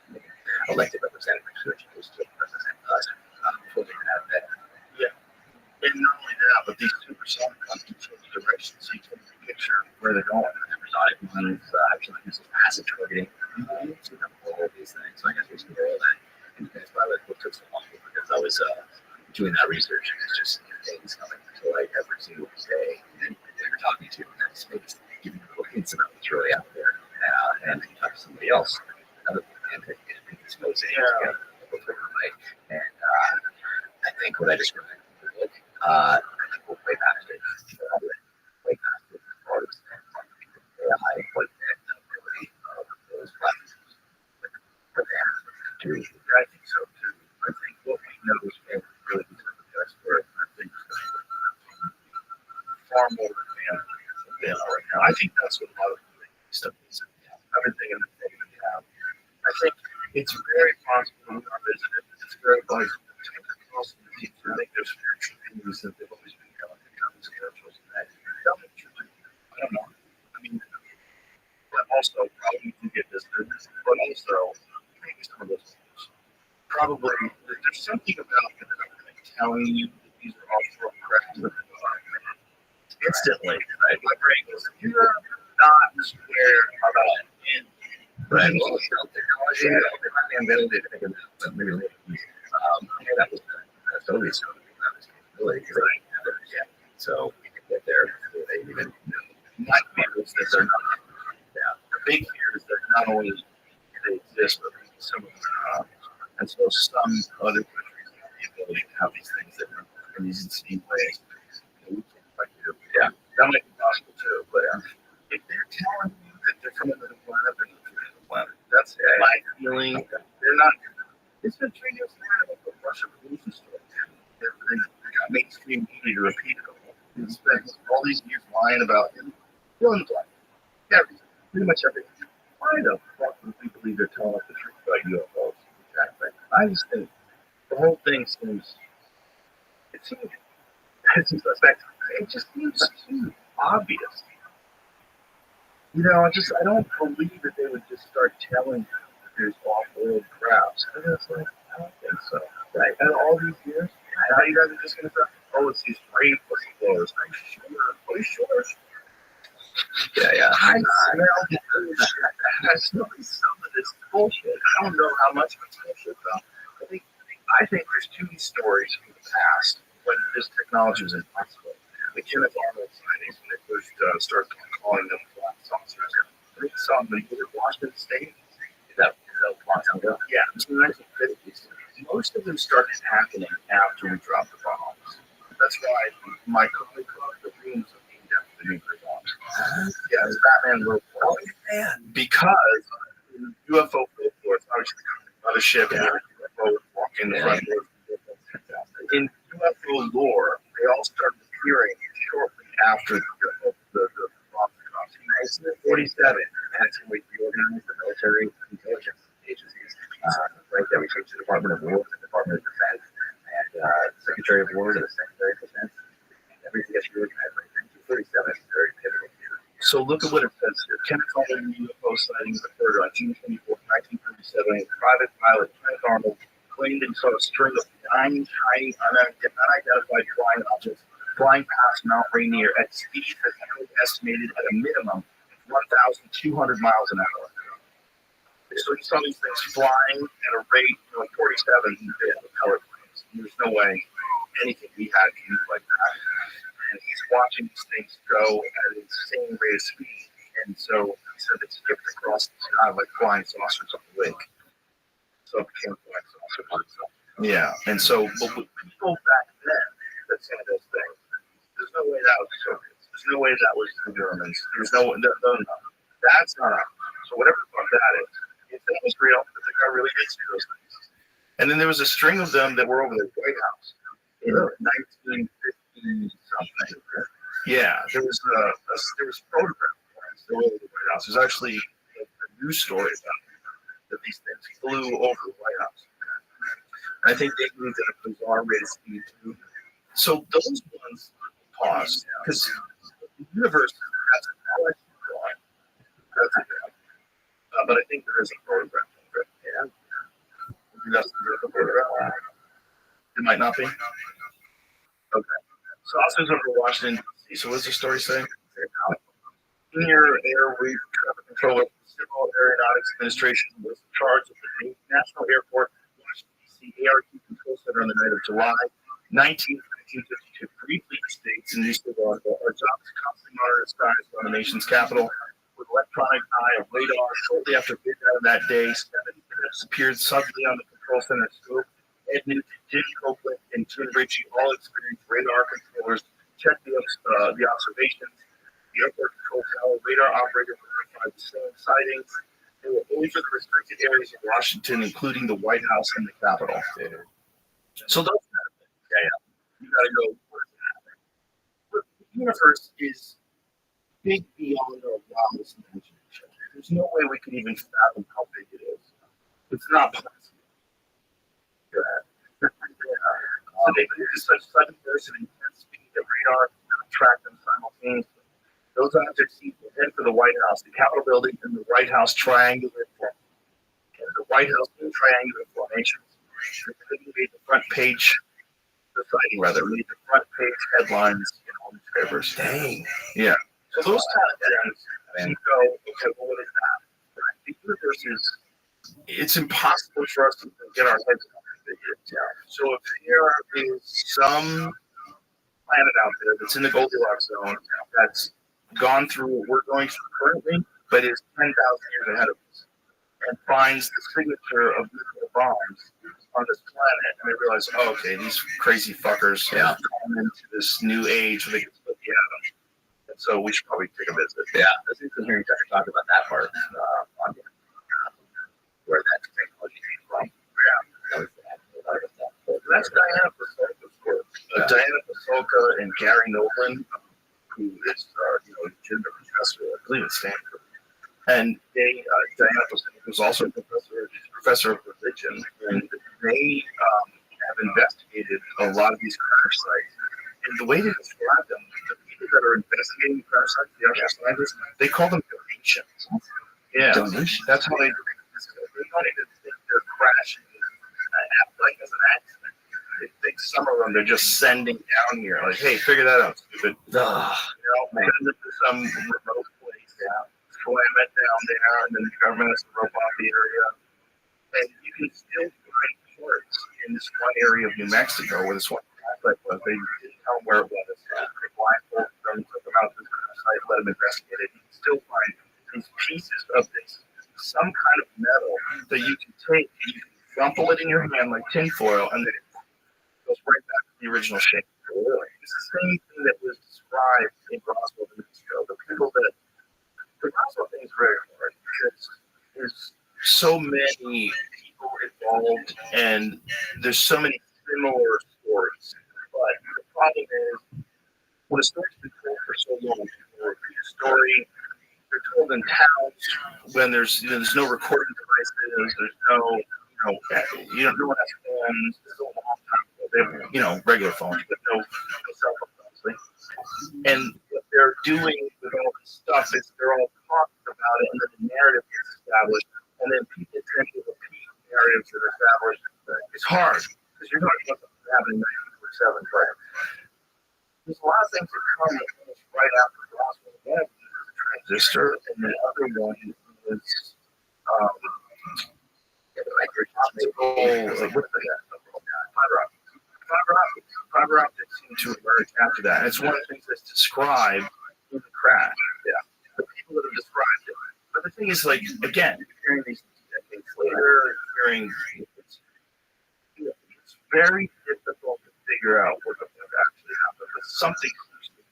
elected representatives who are supposed to represent us before they even have that. And not only that, but these supersonic guns can change direction, so you can picture where they're going. Supersonic ones, actually use passive targeting. So we have all of these things. So I guess we should all that. And that's why what took so long, because I was doing that research, and it's just things coming to light every single day. And you're talking to, and that's maybe giving you little hints about what's really out there. And then you talk to somebody else, another and exposing and I think what I described, I think we'll way past it. Way past it as far as AI, what the ability of those platforms for them to. I think so too. I think what we know is really because of the expert. I think far more advanced than they are right now. I think that's what a lot of stuff is. Everything in the thing that we have. I think it's very possible we are visited. It's very likely to take across the future. I think there's spiritual beings that they've always been telling spirituals and that. I don't know. I mean, but also probably to get visited, but also maybe some of those things. Probably there's something about the government telling you that these are all for correct instantly, right? My brain goes, you're not square about it. Right. Well, technology, they finally unveiled it, I think, but maybe later. That was the Soviet capability. Right. Yeah. So we can get there before they even know. My fear is that they're not. Yeah. The big fear is that not only do they exist, but some of them are not. And so some other countries have the ability to have these things that are in these insane ways. We can't quite do. Yeah. That might be possible too, but if they're telling you that they're from another planet, they're not from another planet. That's my feeling. They're not. It's been 3 years now about the Russian Revolution story. They got mainstream media to repeat it all. They spent all these years lying about him. Filling the planet. Everything. Pretty much everything. Why the fuck would we believe they're telling us the truth about UFOs? Exactly. I just think the whole thing seems. It seems suspect. It just seems too obvious. You know, I don't believe that they would just start telling you that there's off-world crafts. I don't think so. Right? And all these years, now you guys are just going to say, oh, it's these brave whistleblowers. Are you sure? Yeah. I smell the bullshit. I smell some of this bullshit. I don't know how much of it's bullshit, though. I think there's too many stories from the past when this technology was impossible. The Kenneth Arnold sightings, when they first started calling them black saucers. I think somebody in Washington State. Is that a long time ago? Yeah, it was in the 1950s. Most of them started happening after we dropped the bombs. That's why my company called the rooms of being death of the nuclear bombs. Yeah, it's Batman wrote for it. Because in UFO folklore, it's obviously on a ship and every UFO would walk in the front door. In UFO lore, they all started appearing shortly after the bomb drops. In 1947, that's when we reorganized the military intelligence agencies. Right, that we changed the Department of War, the Department of Defense, and Secretary of War to the Secretary of Defense. And everything gets reorganized. Right, 1937 is a very pivotal year. So look at what it says here. Kenneth Arnold UFO sightings occurred on June 24, 1937. A private pilot, Kenneth Arnold, claimed he saw a string of 9 tiny, unidentified flying objects flying past Mount Rainier at speeds that was estimated at a minimum 1,200 miles an hour. So he saw these things flying at a rate like 47 color planes. There's no way anything we had can move like that. And he's watching these things go at an insane rate of speed. And so he said it skipped across the sky like flying saucers up the lake. So it became flying saucers. Yeah. And so, but with people back then that said those things, there's no way that was the Soviets. There's no way that was the Germans. There's no. That's not us. So whatever the fuck that is, if that was real, if the guy really did see those things. And then there was a string of them that were over the White House in 1950 something. Yeah, there was photographs all over the White House. There's actually a news story about that these things flew over the White House. And I think they moved at a bizarre rate of speed too. So those ones paused because the universe has a galaxy drawing. But I think there is a photograph of it. Yeah. That's the photograph. It might not be. Okay. Saucers over Washington, D.C. So what does the story say? Senior Air Traffic Controller of the Civil Aeronautics Administration was in charge of the National Airport Washington, D.C. ART Control Center on the night of July 1952. Briefly states in newspaper article, our job is constantly monitor the skies on the nation's capital with electronic eye of radar. Shortly after midnight of that day, 7 ships appeared suddenly on the control center scope. Ed Newton, Jim Copeland, and Jim Ritchie, all experienced radar controllers, checked the observations. The airport control tower radar operator verified the same sightings. They were over the restricted areas of Washington, including the White House and the Capitol. So those kind of things. Yeah. You got to go. Where's that? But the universe is big beyond our wildest imagination. There's no way we could even fathom how big it is. It's not possible. So they produce such sudden bursts of intense speed that radar cannot track them simultaneously. Those objects seem to head for the White House, the Capitol building, and the White House triangular formations. They made the front page, made the front page headlines in all newspapers. Dang. Yeah. So those kind of things, you go, okay, well, what is that? The universe it's impossible for us to get our heads around it. So if there is some planet out there that's in the Goldilocks zone that's gone through what we're going through currently, but is 10,000 years ahead of us, and finds the signature of nuclear bombs on this planet, and they realize, oh, okay, these crazy fuckers have come into this new age where they can split the atom. And so we should probably take a visit. Yeah, this is hearing Tucker talk about that part on where that technology came from. Yeah. That's Diana Pasolka's work. Diana Pasolka and Gary Nolan, who is a legitimate professor, I believe at Stanford. And Diana Pasolka was also a professor of religion, and they have investigated a lot of these crash sites. And the way they describe them, the people that are investigating crash sites, the actual scientists, they call them donations. Yeah, that's how they don't even think they're crashing like as an accident. They think some of them they're just sending down here, like, hey, figure that out, stupid. Send it to some remote place, slam it down there, and then the government has to rope off the area. And you can still find ports in this one area of New Mexico where this one conflict was. They didn't tell them where it was. They blindfolded them, took them out to the site, let them investigate it. You can still find these pieces of this, some kind of metal that you can take, you can crumple it in your hand like tinfoil, and then it goes right back to the original shape. It's the same thing that was described in Roswell, New Mexico. The Roswell thing is very hard because there's so many people involved, and there's so many similar stories. But the problem is, when a story's been told for so long, people repeat a story. They're told in towns when there's no recording devices, there's no one has phones. There's a long time ago. They have regular phones, but no cell phones, obviously. And what they're doing with all this stuff is they're all talking about it, and then the narrative gets established, and then people tend to repeat narratives that are established. It's hard because you're talking about something happening 9/7, right? There's a lot of things that come almost right after Roswell. One of them is a transistor, and the other one is optical. Fiber optics. Fiber optics seem to emerge after that. And it's one of the things that's described in the crash. Yeah. The people that have described it. But the thing is, like, again, hearing these decades later, it's very difficult to figure out what the fuck actually happened. But something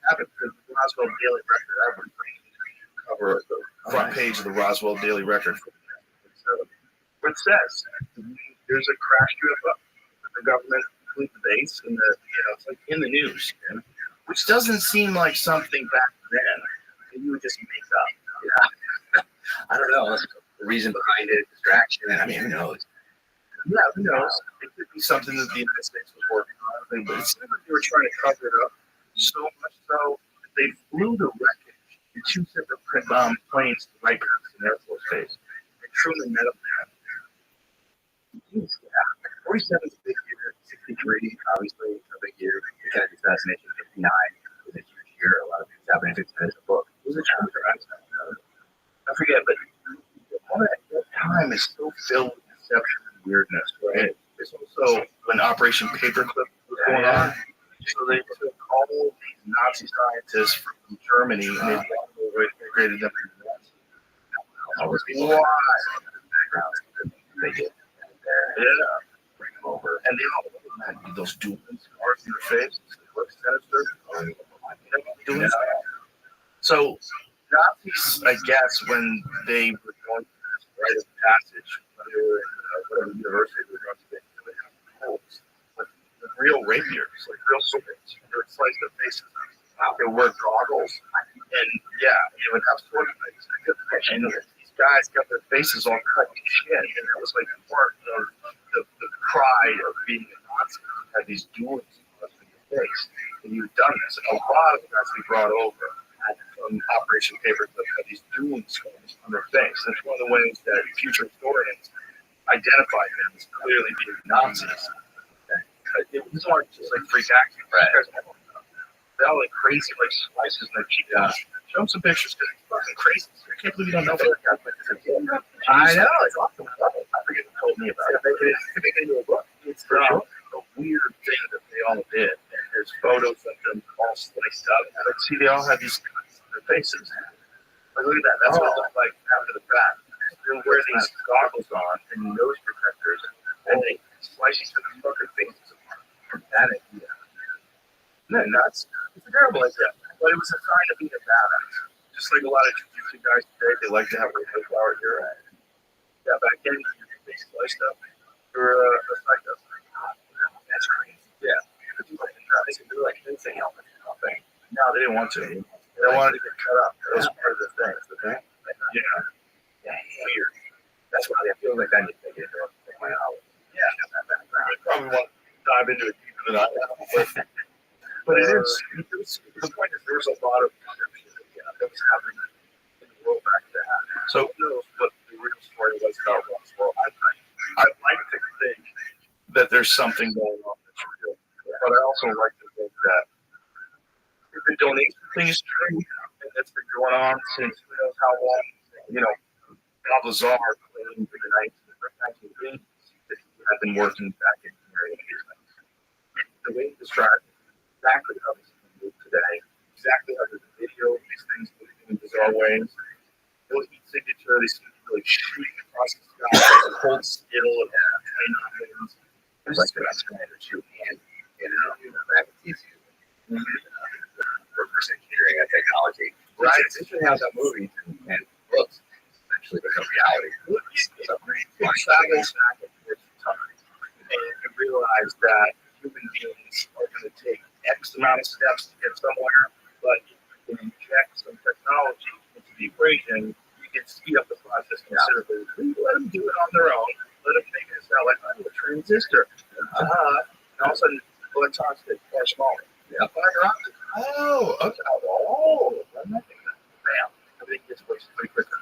happened because the Roswell Daily Record, I would cover the front page of the Roswell Daily Record. Where it says there's a crashed UFO. The government flew the base, and it's like in the news, which doesn't seem like something back then that you would just make up. Yeah. I don't know. The reason behind it, distraction. I mean, who knows? Yeah, who knows? It could be something that the United States was working on, but it seemed like they were trying to cover it up so much so that they flew the wreckage in two separate planes to Wright Patterson Air Force Base. And Truman met up there. Yeah. 47 is a big year. 63, obviously, a big year. The Kennedy assassination, 59 was a huge year. A lot of things happened in 15 minutes. A book. It was a challenge, right? I forget, but all that time is so filled with deception and weirdness, right? It's also when Operation Paperclip was going on. So they took all these Nazi scientists from Germany and they integrated them in the West. All those people. Why? They did. Yeah. Bring them over. And they all had those dual scars in their face. So Nazis, I guess, when they were going through this rite of passage, when they were in whatever university they were going to, they would have holes with real rapiers, like real swords. They would slice their faces out. They would wear goggles, and they would have sword fights. And these guys got their faces all cut to shit, and it was like part of the pride of being a Nazi. You had these dual scars in your face, and you've done this. And a lot of the guys we brought over from Operation Paperclip had these dual scars on their face. That's one of the ways that future historians identified them as clearly being Nazis. These aren't just like freak acting. Right. They all like crazy like slices in their cheek. Show them some pictures because it's fucking crazy. I can't believe you don't know what that guy. I know, it's awesome. I forget who told me about it. They make it into a book. It's a weird thing that they all did. And there's photos of them all sliced up. Like, see, they all have these cuts on their faces. Like, look at that. That's what it looked like after the fact. They wear these goggles on and nose protectors, and they slice each other's fucking faces apart. That idea. Isn't that nuts? It's a terrible idea. But it was a sign of being a badass. Just like a lot of jiu-jitsu guys today, they like to have a really flower here. Yeah, back then, they sliced up. You're a psycho. That's crazy. Yeah. They were like fencing helmets or something. No, they didn't want to. They wanted to get cut up. That was part of the thing. Okay? Yeah. Weird. That's why I feel like I need to get into it. Yeah. They probably want to dive into it deeper than I have. But it is. The point is, there was a lot of that was happening in the world back then. So who knows what the real story was about Roswell? I'd like to think that there's something going on that's real, but I also like to think that if the donation thing is true, and that's been going on since who knows how long, Bob Lazar claimed in the 1980s that he had been working back in the area. The way he described exactly how this is moved today, exactly how the video, these things moving in bizarre ways. They'll eat signature, they seem to be like shooting across the sky, hold still, and train on things. It's like that's trying to shoot hand, back it's easy. For hearing that technology. Right. It's interesting how that movie and books actually become reality. It's a great back and forth time. And you realize that human beings are going to take X amount of steps to get somewhere, but if you can inject some technology into the equation, you can speed up the process considerably. Let them do it on their own. Let them make it sound like I'm a transistor. And all of a sudden, electrons get far smaller. Yeah. Fiber optic. Oh, okay. Oh, I'm not thinking that. Bam. Everything gets worse pretty quicker.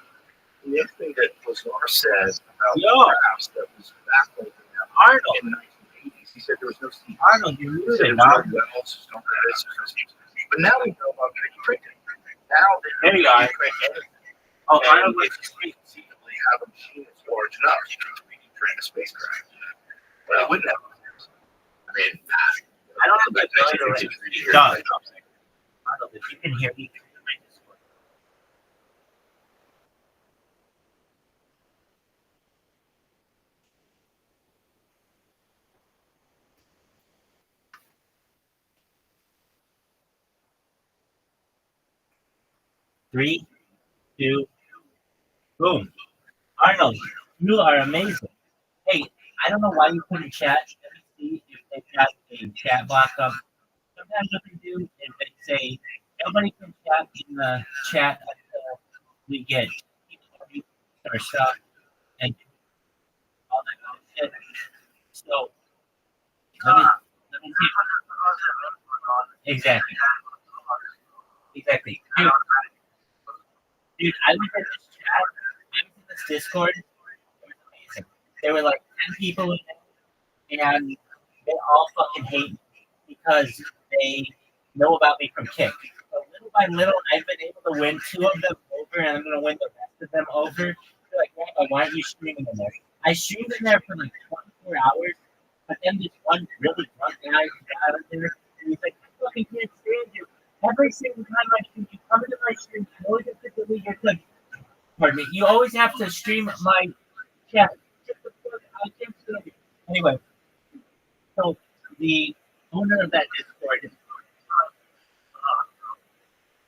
The next thing that Lazar says about graphs that was baffling to him in the 1980s, he said there was no steam. Arnold, you He said know, but now we know about 3D printing. Now There you are. print anything. Oh, And Arnold, if you conceivably have a machine that's large enough, you can 3D print a spacecraft. But it wouldn't have. mean, I don't know if I you're think going you to can hear Dog. my drops. Arnold, if you can hear me, come to my Discord. Three, two, boom. Arnold, you are amazing. Hey, I don't know why you couldn't chat. Let me see if they've got a chat box up. Sometimes what they do is they say nobody can chat in the chat until we get our stuff and all that kind of shit. So let me see. Exactly. Exactly. Dude, I was in this chat, I was in this Discord. It was amazing. There were like 10 people in it, and they all fucking hate me because they know about me from Kick. So little by little, I've been able to win 2 of them over, and I'm going to win the rest of them over. They're like, Rabbi, why aren't you streaming in there? I streamed in there for like 24 hours, but then this one really drunk guy got out there, and he's like, I fucking can't stand you. Every single time I stream, you come into my stream, you always have to delete your clip. Pardon me. You always have to stream my chat. I can't stand it. Anyway, so the owner of that Discord,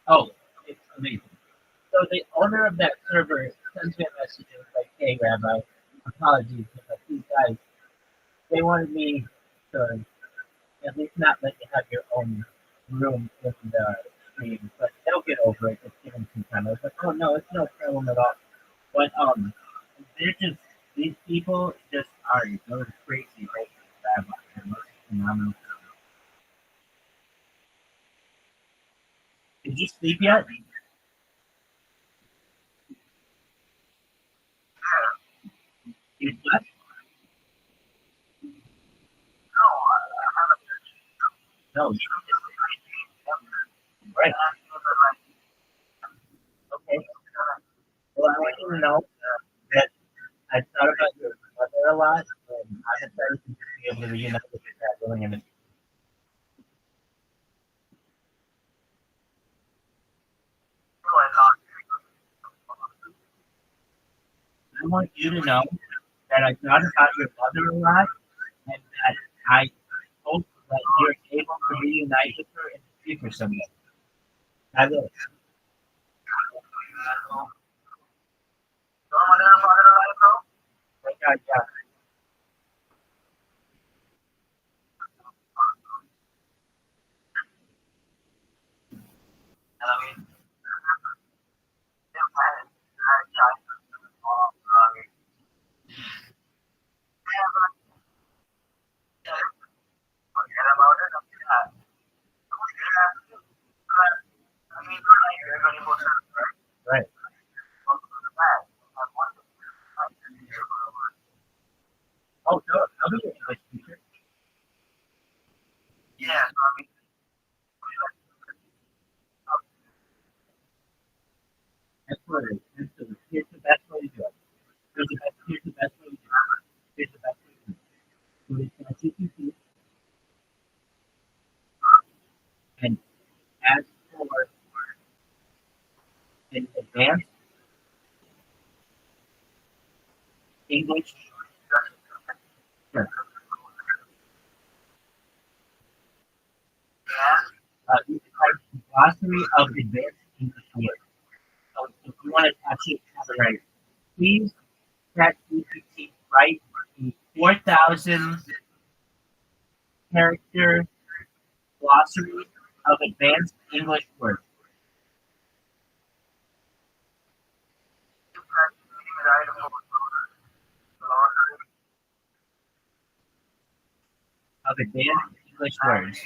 oh, it's amazing. So the owner of that server sends me a message and was like, hey, Rabbi, apologies, but these guys, they wanted me to at least not let you have your own room in the stream, but they'll get over it. Just give them some time. I was like, oh, no, it's no problem at all. But they're just, these people just are going crazy right now. Rabbi, and it's phenomenal. Did you sleep yet? You slept? No, you right. Okay. Well, I want you to know that I thought about your mother a lot, and I'm excited to be able to reunite with your family. And I want you to know that I thought about your mother a lot, and that I hope that you're able to reunite with her in the future someday. I will. Thank God, yeah. Right. Oh, no, I'll be your English teacher. Absolutely. Absolutely. Here's the best way to do it. Here's the best way to do it. Here's the best way to do it. So it's going to CPC and ask for an advanced English. Sure. You can type glossary of advanced English words. So if you want to actually have it right, please chat GPT write a 4,000 character glossary of advanced English words. Of advanced English words.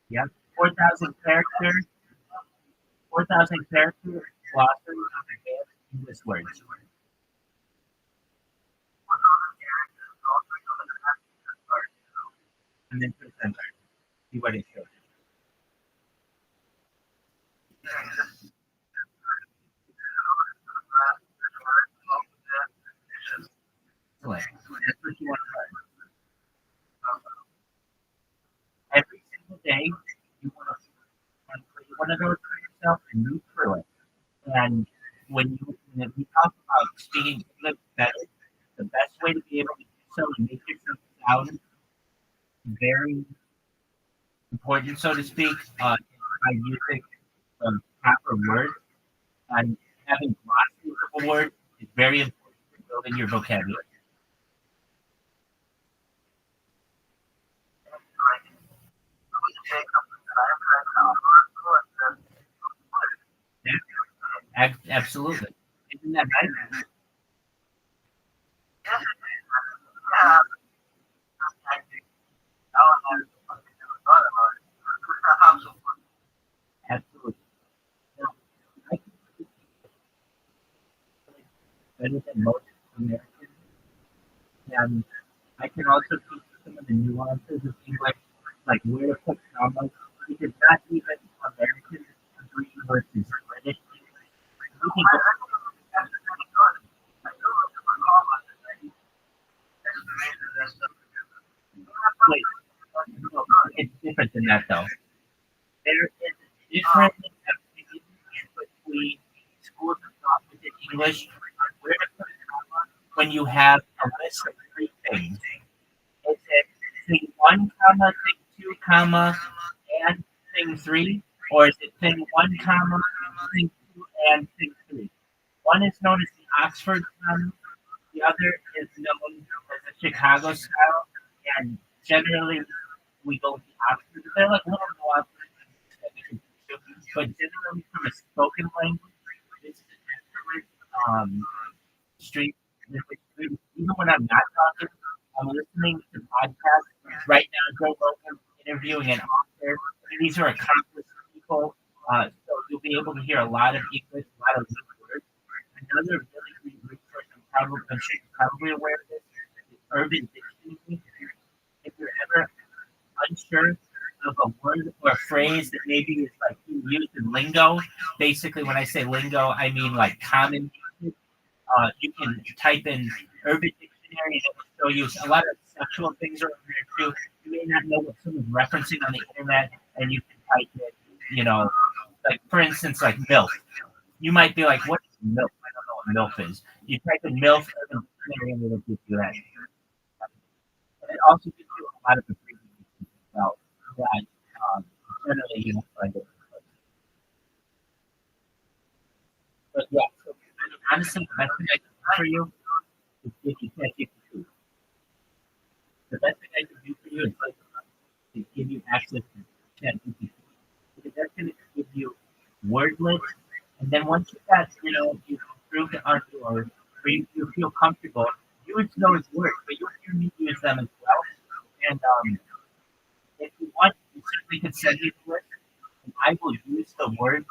Yep. 4,000 character, 4,000 character glossary of advanced English words. And then press enter. See what it shows. Select. That's what you want to learn. say, you want to go through yourself and move through it. And when we talk about speaking English better, the best way to be able to do so and make yourself sound very important, so to speak, by using some proper words and having glossaries of a word is very important for building your vocabulary. Absolutely. Isn't that right? Absolutely. Now, I can speak better than most Americans, and I can also teach some of the nuances of English, like where to put commas, because not even Americans agree versus British. We can go, wait, no, it's different than that though. There is a different opinion between schools of thought within English on where to put a comma when you have a list of three things. Is it thing one comma, thing two comma, and thing three? Or is it thing one comma, thing two, and thing three? One is known as the Oxford comma, the other is known as the Chicago style, and generally we go with the Oxford. They're like little nuances that we can do, but generally from a spoken language, this is an excellent stream. Even when I'm not talking, I'm listening to podcasts. Right now, Joe Rogan interviewing an author. These are accomplished people, so you'll be able to hear a lot of English, a lot of new words. Another really great resource, I'm sure you're probably aware of this, is Urban Dictionary. If you're ever unsure of a word or a phrase that maybe is like being used in lingo, basically when I say lingo, I mean like common usage. You can type in Urban Dictionary and it will show you a lot of sexual things are in there too. You may not know what someone's referencing on the internet, and you can type it, like for instance, like MILF. You might be like, what is MILF? I don't know what MILF is. You type in MILF Urban Dictionary and it'll give you that. And it also gives you a lot of abbreviations about that. Generally, you don't find it. But yeah, so I mean, honestly, the best thing I can do for you is give you ChatGPT. The best thing I can do for you is give you access to ChatGPT, because that's going to give you word lists, and then once you got, you've improved on yours, or you feel comfortable, use those words, but you need to use them as well. And if you want, you certainly can send me the list, and I will use the words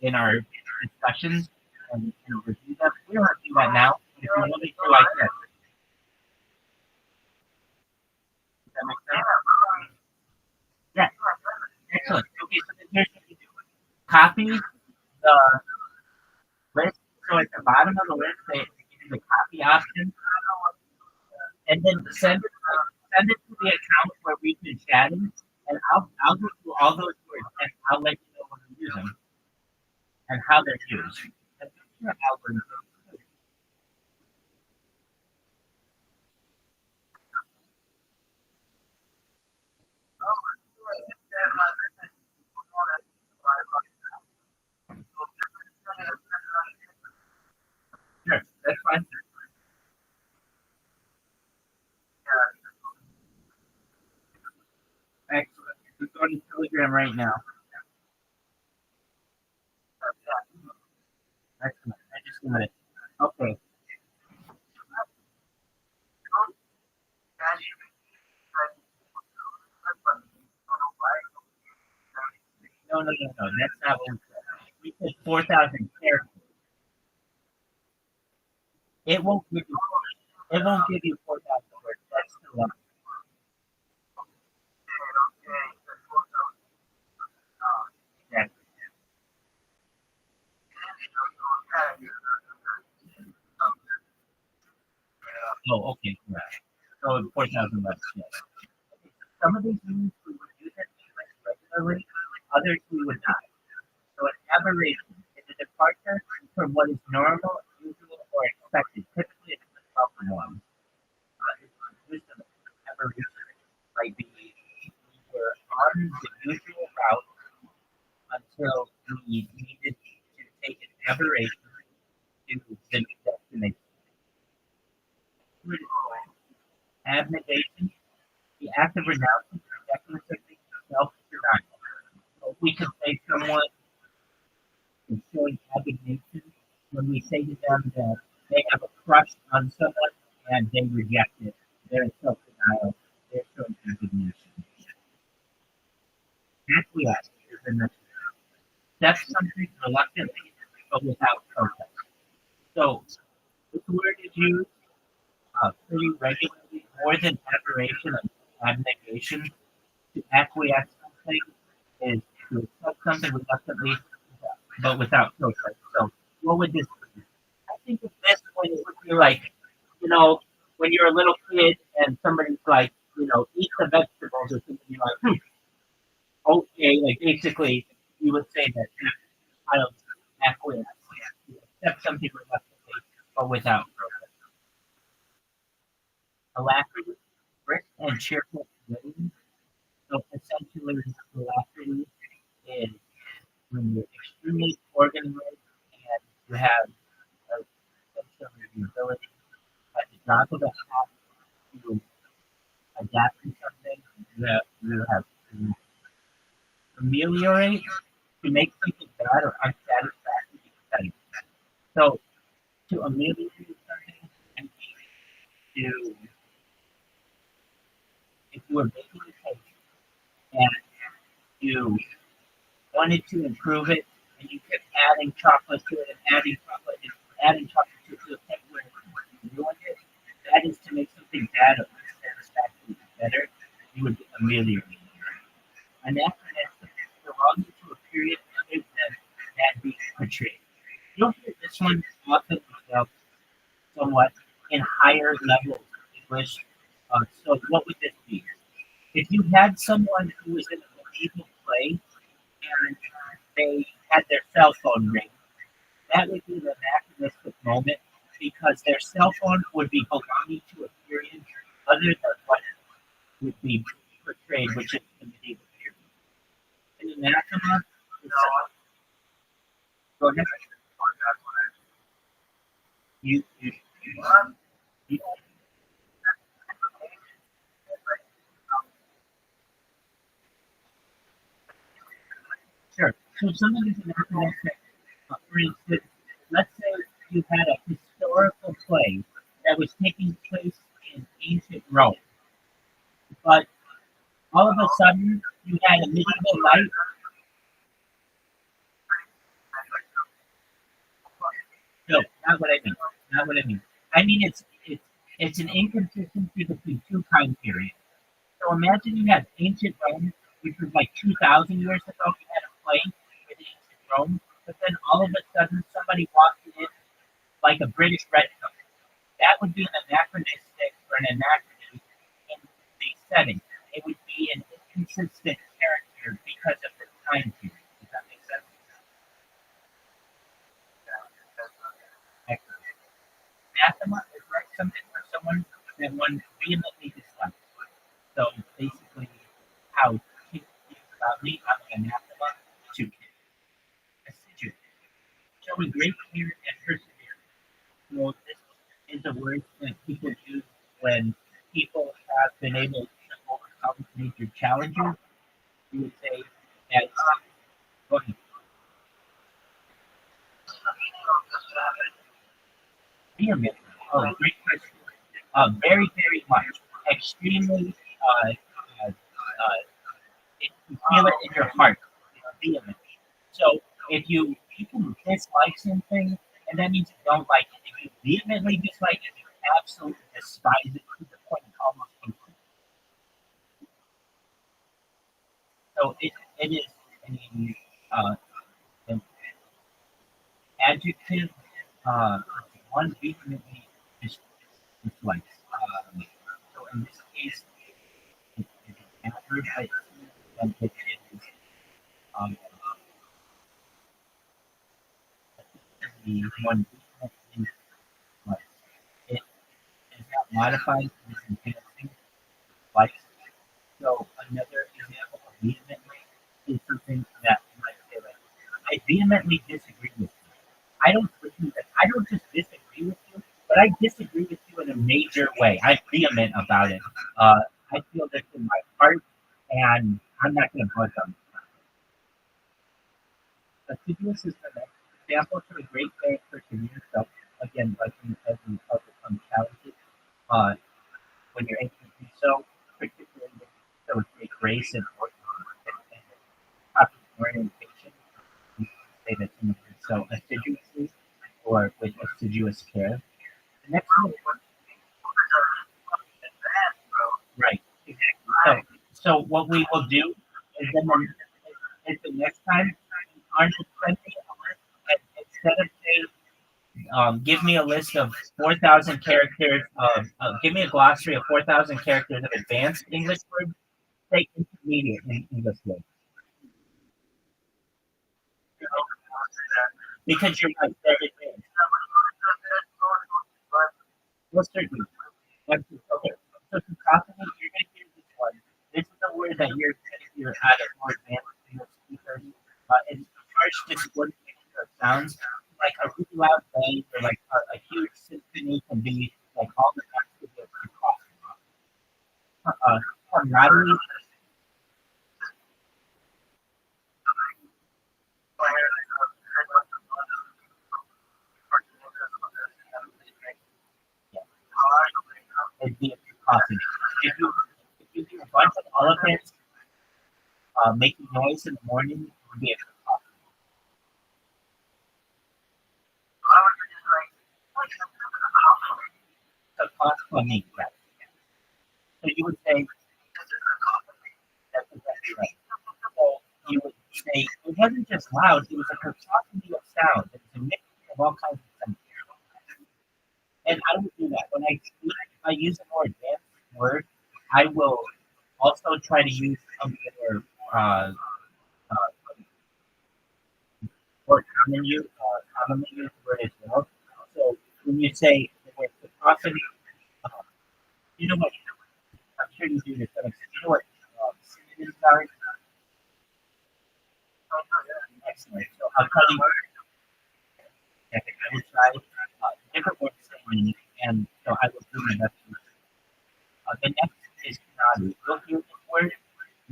in our discussions and review them. We don't have to do that now. If you want me to, I can. Does that make sense? Yeah. Excellent. Okay, so then here's what you do. Copy the list. So at the bottom of the list, they give you the copy option, and then send it to the account where we've been chatting, and I'll go through all those words and I'll let you know when I'm using and how they're used. And your algorithm. Sure, that's fine. Excellent. We're going to Telegram right now. Excellent. I just got it. Okay. No. That's not what we said. We said 4,000 characters. It won't give you. It won't give you 4,000 words. That's too long. Exactly. Oh, okay. Right. So 4,000 less. Yes. Some of these means we would use it properly, others we would not. So an aberration is a departure from what is normal, usual, or expected. Typically, it's the proper one. Use of aberration might be we were on the usual route until we needed to take an aberration to the new destination. Abnegation, the act of renouncing or declaratively self-denial. So we can say someone is showing abnegation when we say to them that they have a crush on someone and they reject it. They're in self-denial. They're showing abnegation. Acquiesce is the next. That's something reluctantly but without protest. So this word is used pretty regularly, more than aberration and abnegation. To acquiesce something is to accept something reluctantly but without protest. So what would this be? I think of this one it would be like, when you're a little kid and somebody's like, eat the vegetables or something, you're like, okay, like basically you would say that kind of acquiesce. You accept something reluctantly but without protest. Alacrity, brisk and cheerful living. So essentially, alacrity is when you're extremely organized and you have essentially the ability at the drop of a hat to adapt to something. You have to ameliorate, to make something bad or unsatisfactory exciting. So to ameliorate something and to if you were making a cake and you wanted to improve it and you kept adding chocolate to it and adding chocolate and adding chocolate to it to the point where you ruined it, that is to make something bad or unsatisfactory better. You would ameliorate it. Anachronistic belonging to a period other than that being portrayed. You'll hear this one often somewhat in higher levels of English. So what would this be? If you had someone who was in a medieval play and they had their cell phone ring, that would be the anachronistic moment because their cell phone would be belonging to a period other than what would be portrayed, which is the medieval period. In anathema, go ahead. You sure. So something is anachronistic. For instance, let's say you had a historical play that was taking place in ancient Rome, but all of a sudden you had a medieval light. No, not what I mean. Not what I mean. I mean it's an inconsistency between two time periods. So imagine you had ancient Rome, which was like 2,000 years ago. You had a play with ancient Rome, but then all of a sudden somebody walked in like a British redcoat. That would be an anachronistic or an anachrony in the setting. It would be an inconsistent character because of the time period. Does that make sense? Excellent. Anathema is like something for someone that one vehemently dislikes. So basically, how kids speak about me, I'm an anathema to kids. Assiduous, showing great care and perseverance. So this is a word that people use when people have been able to overcome major challenges. You would say that. Go ahead. Vehement. Oh, great question. Very, very much. Extremely. You feel it in your heart. Vehement. So if you can dislike something, and that means you don't like it. If you vehemently dislike it, you absolutely despise it to the point of almost hate it. So it is an adjective. One vehemently dislikes. So in this case, it's an adverb, and it is one is like it is not modified and is enhancing life. So another example of vehemently is something that you might say like, I vehemently disagree with you. I don't listen that I don't just disagree with you, but I disagree with you in a major way. I'm vehement about it. I feel this in my heart, and I'm not going to budge on it. Assiduous is the next example for a great character to yourself. Again, like as you overcome challenges, uh, when you're able to do so, particularly with so with great grace and proper orientation, you can say that someone did so assiduously or with assiduous care. The next one, right? Exactly. So what we will do is then is the next time aren't friendly, and instead of saying give me a list of 4,000 characters of give me a glossary of 4,000 characters of advanced English words. Say intermediate in English words. Because you're right, they're advanced. Well, certainly. Okay. So cacophony, you're going to hear this one. This is a word that you're going to hear out of more advanced English speakers. It's harsh discordant mixture of sounds. Like a really loud bang or like a huge symphony can be like all the time to be a cacophony. Camaraderie. Yeah, it'd be a cacophony. If you do a bunch of elephants making noise in the morning, it would be a cacophony. Right? So you would say that's exactly right. So you would say it wasn't just loud; it was a cacophony of sounds. It was a mix of all kinds of sounds. And I would do that when I speak. I use a more advanced word. I will also try to use some other uh, more commonly used word as well. So when you say the word cacophony, uh, you know what? I'm sure you do this. But you know what synonyms are? Excellent. So I'll tell you. I will try different words saying, and so I will do my best. The next is camaraderie. You'll hear this word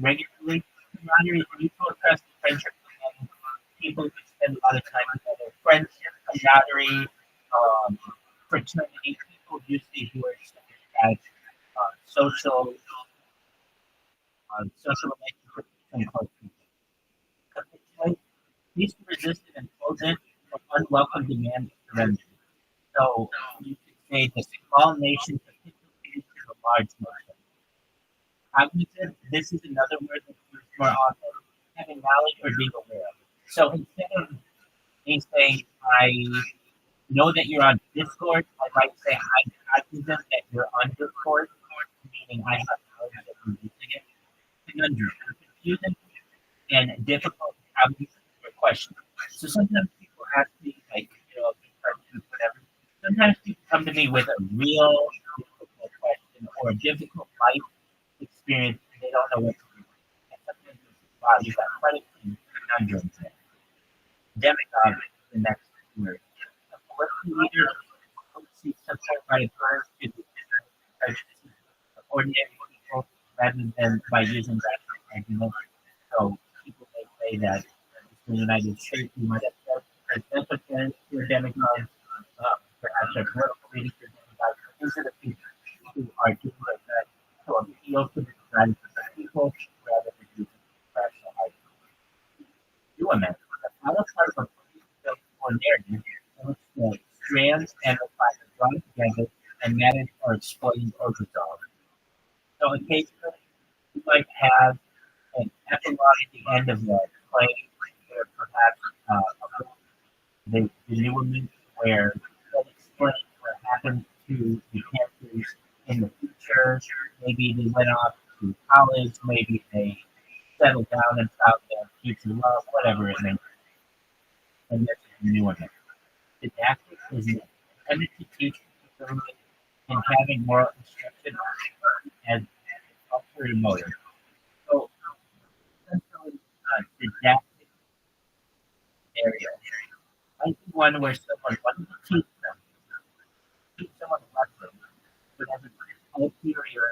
regularly. Camaraderie is mutual trust and friendship among people who spend a lot of time together. Friendship, camaraderie, fraternity. People usually who are at social social relationships and close people. Capitulate. These resisted and opposed from unwelcome demands of surrender. So you could say the small nation capitulated to the large nation. Cognitive, this is another word that's used more often, having knowledge or being aware of. So instead of me saying, I know that you're on Discord, I might say, I'm cognizant that you're on Discord, meaning I have knowledge that you're using it. Conundrum, confusing and difficult problems or questions. So sometimes people ask me, like, whatever. Sometimes people come to me with a real difficult question or a difficult life experience and they don't know what to do. And sometimes it's like, wow, you've got quite a few conundrums there. Demagogue is the next word. A political leader who seeks support by opponents to the prejudices of ordinary people rather than by using rational arguments. So people may say that in the United States, you might have presidential to a demagogue, perhaps a political leader to a demagogue. These are the people who are doing their best to appeal to the desires of the people rather than using rational arguments. Do a method. The final part of a or narrative in which the strands and the plots are drawn together and matters are explained or resolved. So occasionally you might have an epilogue at the end of the play, or perhaps the denouement where that explains what happened to the characters in the future. Maybe they went off to college, maybe they settled down and found their future love, whatever it may be. And that's a denouement. Didactic is intended to teach discernment and having moral instruction as ulterior motive. So, essentially, didactic area might be one where someone wants to teach someone a lesson, but has an ulterior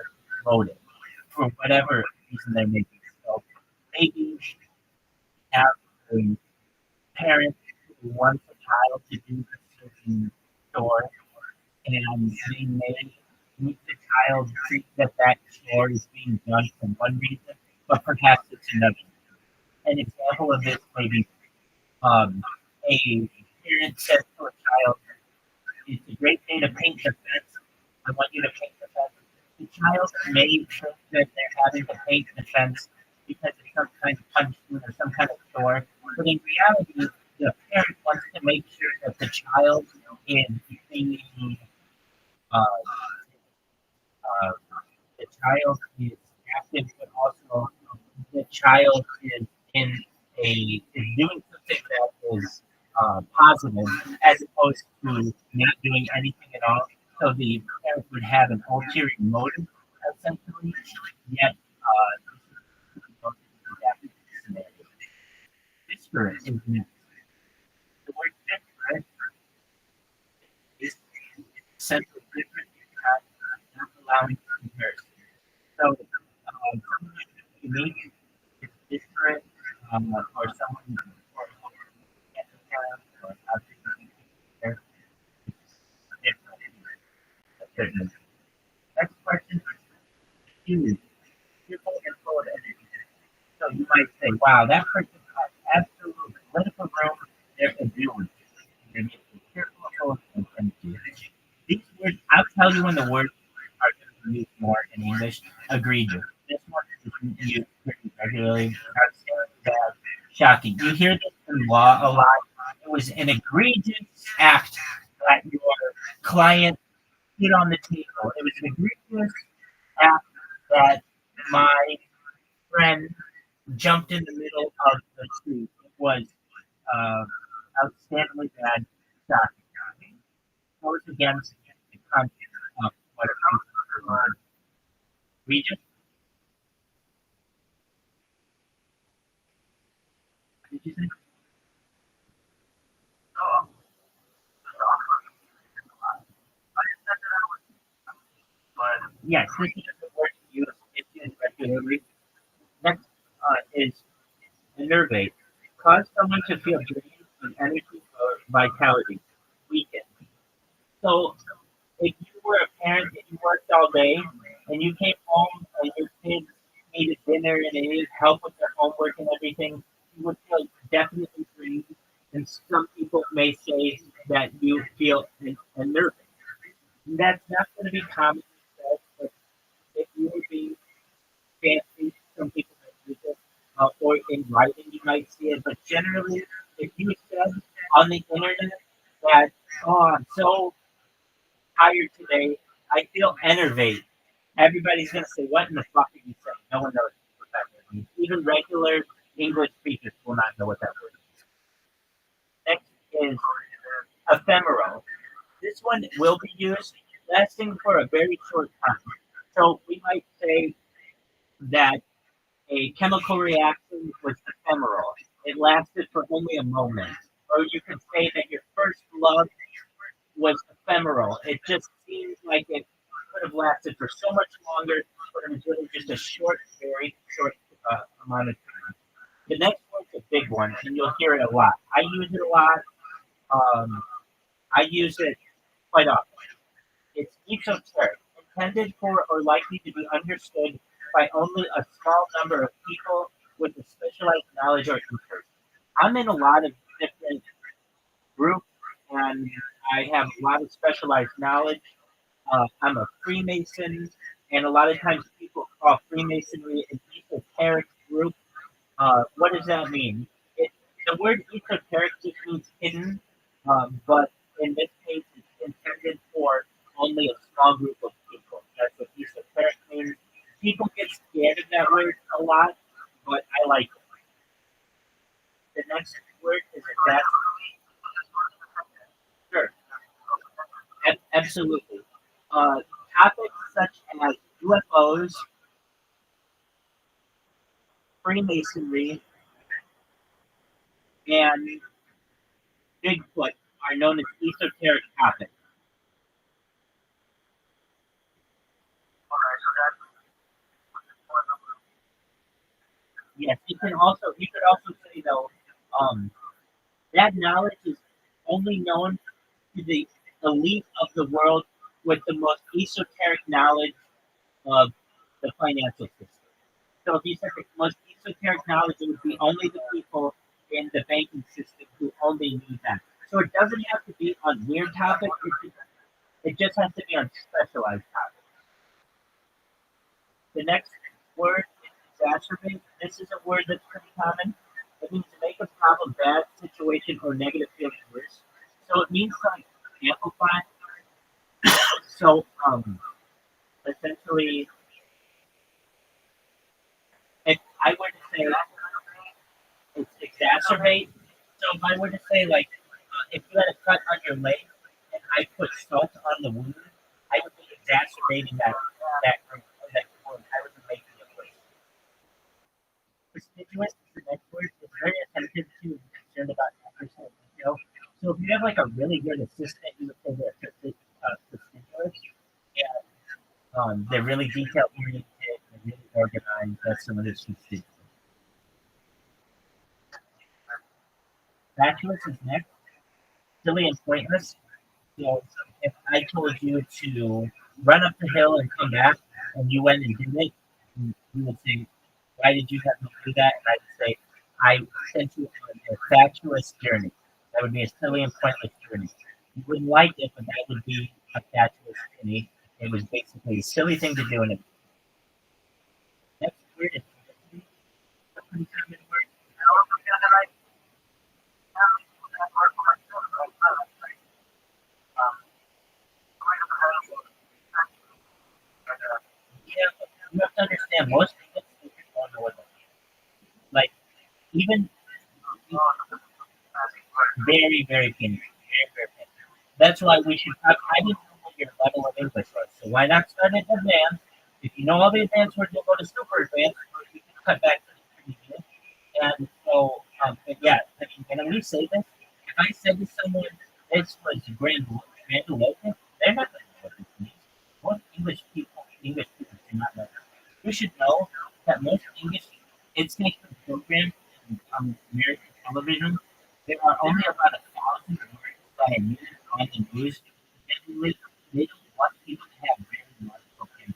motive for whatever reason they're making. So, maybe you have a parent who wants a child to do a certain chore, and they may make the child think that that chore is being done for one reason, but perhaps it's another. An example of this may be a parent says to a child, "It's a great day to paint the fence. I want you to paint the fence." The child may think that they're having to paint the fence because it's some kind of punishment or some kind of chore, but in reality, the parent wants to make sure that the child is being uh, uh, the child is active, but also the child is in is doing something that is positive, as opposed to not doing anything at all. So the parent would have an ulterior motive, essentially. Yet, this is that scenario. Disparate is next. The word disparate is essentially different, not allowing comparison. So, someone is unique, is different, or someone or or different. Different. Next question is huge. You're full of energy. So you might say, wow, that person has absolute political room. They're a doer. They're just careful and empty. These words, I'll tell you when the words are going to be used more in English. Egregious. This one is used pretty regularly. Outstanding, bad, shocking. You hear this in law a lot. It was an egregious act that your client put on the table. It was an egregious act that my friend jumped in the middle of the street. It was outstandingly bad, shocking. Goes against the content of what it comes to region. Did you say? Oh, but yes, this is the word used regularly. Next is enervate. Cause someone to feel drained in energy or vitality. Weaken. So if you were a parent and you worked all day and you came home and your kids needed dinner and they needed help with their homework and everything, you would feel definitely drained. And some people may say that you feel unnerved. That's not going to be common, but if you would be fancy, some people might use it, or in writing you might see it. But generally, if you said on the internet that, oh, I'm so tired today, I feel enervate. Everybody's going to say, what in the fuck are you saying? No one knows what that word means. Even regular English speakers will not know what that word is. Next is ephemeral. This one will be used lasting for a very short time. So we might say that a chemical reaction was ephemeral. It lasted for only a moment. Or you could say that your first love was ephemeral. It just seems like it could have lasted for so much longer, but it was really just a short, very short amount of time. The next one's a big one, and you'll hear it a lot. I use it a lot. I use it quite often. It's esoteric, intended for or likely to be understood by only a small number of people with a specialized knowledge or interest. I'm in a lot of different groups, and I have a lot of specialized knowledge. I'm a Freemason, and a lot of times people call Freemasonry an esoteric group. What does that mean? The word esoteric just means hidden, but in this case, it's intended for only a small group of people. That's what esoteric means. People get scared of that word a lot, but I like it. The next word is exact. Absolutely. Topics such as UFOs, Freemasonry, and Bigfoot are known as esoteric topics. Yes, you could also say though, um, that knowledge is only known to the elite of the world with the most esoteric knowledge of the financial system. So if you said the most esoteric knowledge, it would be only the people in the banking system who only need that. So it doesn't have to be on weird topics. It just has to be on specialized topics. The next word is exacerbate. This is a word that's pretty common. It means to make a problem, bad situation, or negative feeling worse. So it means to like amplify. So essentially, if I were to say it's exacerbate. So if I were to say like, if you had a cut on your leg and I put salt on the wound, I would be exacerbating that wound. I would be making it worse. Prestigious is the next word. It's very attentive to and concerned about accuracy and detail. So if you have like a really good assistant, you would say they're prestigious. Yeah. They're really detail oriented, they're really organized. That's some of this prestigious. Fatuous is next. Silly and pointless. So if I told you to run up the hill and come back, and you went and did it, you would say, "Why did you have me do that?" And I would say, "I sent you on a fatuous journey." That would be a silly and pointless journey. You wouldn't like it, but that would be a fatuous journey. It was basically a silly thing to do. And next word is publicity. A pretty common word. You have to understand most English speakers don't know what that means. Like even very, very painful. Very, very painful. That's why we should. I didn't know what your level of English was, so why not start at advanced? If you know all the advanced words, you'll go to super advanced, or you can cut back to the intermediate. And so, but yeah, I mean, can we say this? If I said to someone, this was grandiloquent, they're not going to know what this means. Most English people do not know. You should know that most English educational programs in American television, there are only about 1,000 words that are used on the news. Generally, they don't want people to have very large vocabulary.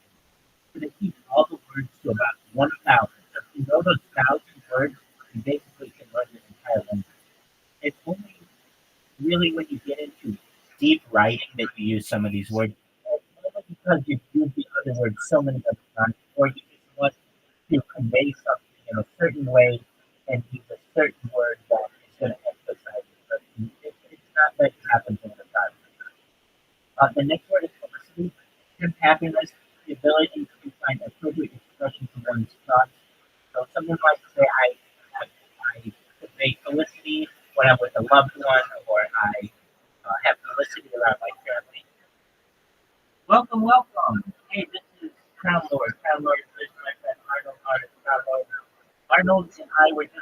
So they keep all the words to about 1,000. So if you know those 1,000 words, you basically can learn the entire language. It's only really when you get into deep writing that you use some of these words. And only because you've used the other words so many other times, or you just want to convey something in a certain way and use a certain word that is going to emphasize it. But it's not that it happens all the time. The next word is felicity. True happiness, the ability to find appropriate expression for one's thoughts. So someone might say, I convey felicity when I'm with a loved one, or I have felicity around my family. Welcome, welcome. Hey, this is Crown Lord. Crown Lord is my friend Crown Lord. Arnold and I were just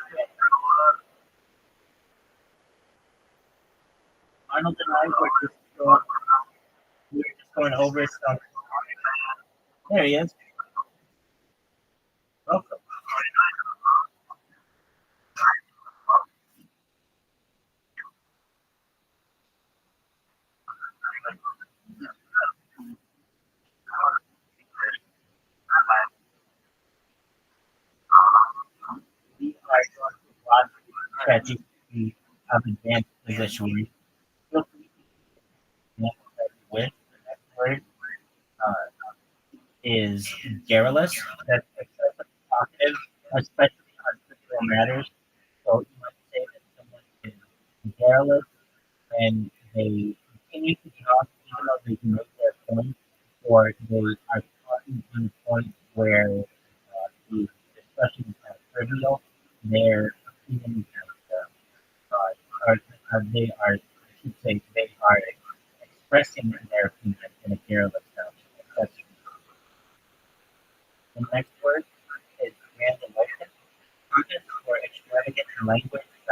Arnold and I were just going, we were just going over some. There he is. Welcome. We are going to watch ChatGPT of advanced English. We feel free to connect with the next word is garrulous. That's excessively talkative, especially on critical matters. So you might say that someone is garrulous and they continue to talk even though they can make their point, or they are talking on a point where the discussion is kind of trivial. Their opinions are, they are, I should say, they are expressing their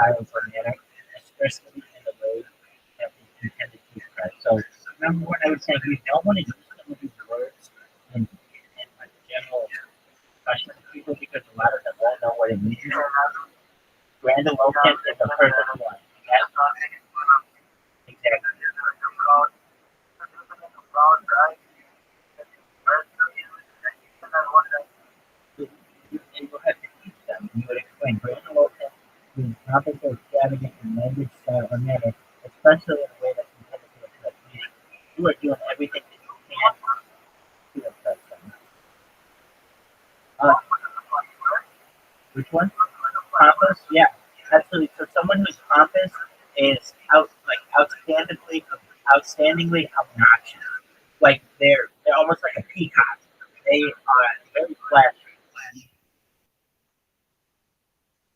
style or manner, especially in the way that we intended to express. So remember when I was saying you don't want to use some of these words in like general discussion with people because a lot of them won't know what it means. Grandiloquent is a perfect one. That's exactly. And you'll have to teach them. You would explain grandiloquent means pompous or extravagant in language, style, or manner, especially in a way that's intended to impress meaning. You are doing everything that you can to impress them. Uh, which one? Pompous? Yeah, absolutely. So someone who's pompous is outstandingly obnoxious. Like they're almost like a peacock. They are very flashy.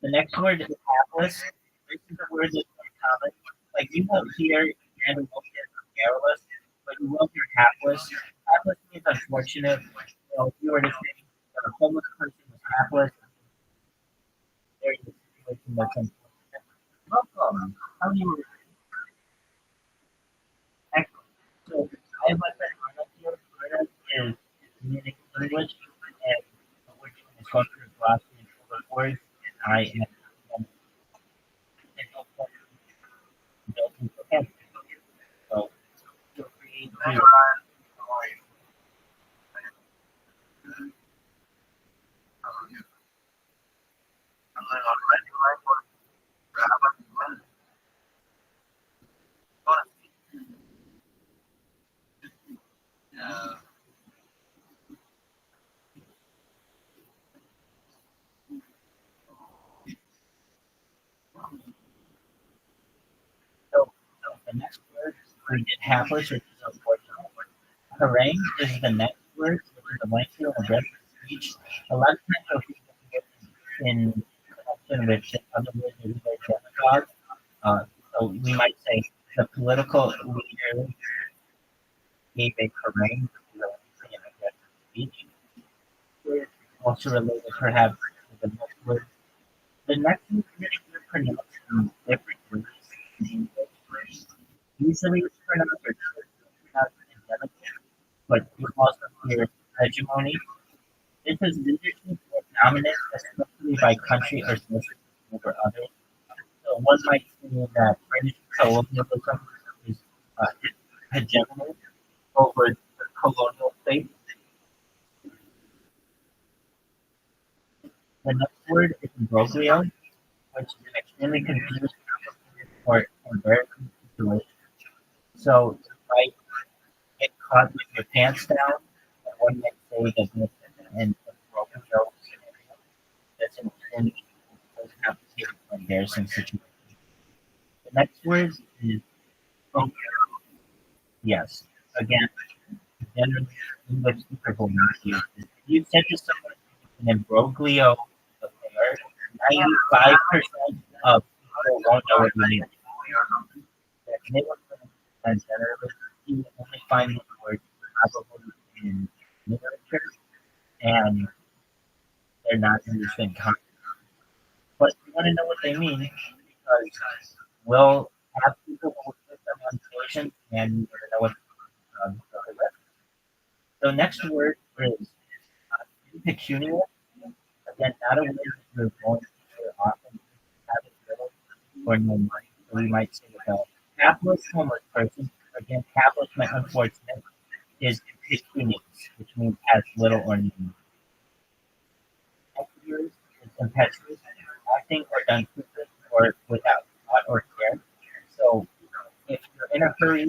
The next word is hapless. This is a word that's uncommon. Like you won't hear grandiloquent or garrulous, but you will hear hapless. Hapless means unfortunate. If you were to say that a homeless person was hapless, they're in a situation that's unfortunate. Welcome. How are you? Excellent. So I have my friend Arnold here. Arnold is communicating English and we're doing a culture philosophy and public words. And I am building vocabulary. So feel free to so the next word we did hapless, which is unfortunate. Harangue is the next word, which is a lengthy or aggressive speech. A lot of times you'll hear it in connection with other words that we like demagogue. So we might say the political leader gave a harangue, which is a lengthy and aggressive speech. We're also related perhaps to the next word. The next one is really good pronounced in different ways in English. Usually it's pronounced or pronounced indelible, but you also hear hegemony. This is leadership or dominance, especially by country or social over others. So one might say that British colonialism is hegemony over the colonial state. The next word is imbroglio, which is an extremely confused or embarrassing situation. So you might get caught with your pants down, and one might say that this is an imbroglio scenario. That's an extremely complicated or embarrassing situation. The next word is oh, yes. Again, generally English speakers will not use this. If you said to someone an imbroglio affair, 95% of people won't know what you mean. That middle and generally you will only find these words probably in literature and they're not used in context. But you want to know what they mean because we'll have people who will put them on station and you want to know what the rest. So next word is peculiar. Again, not a word that you're going to hear often have it little or no money. So we might say that a hapless homeless person, again, hapless meant unfortunate, is pecunious, which means has little or no money. Impetuous is impetuous, acting or done quickly or without thought or care. So if you're in a hurry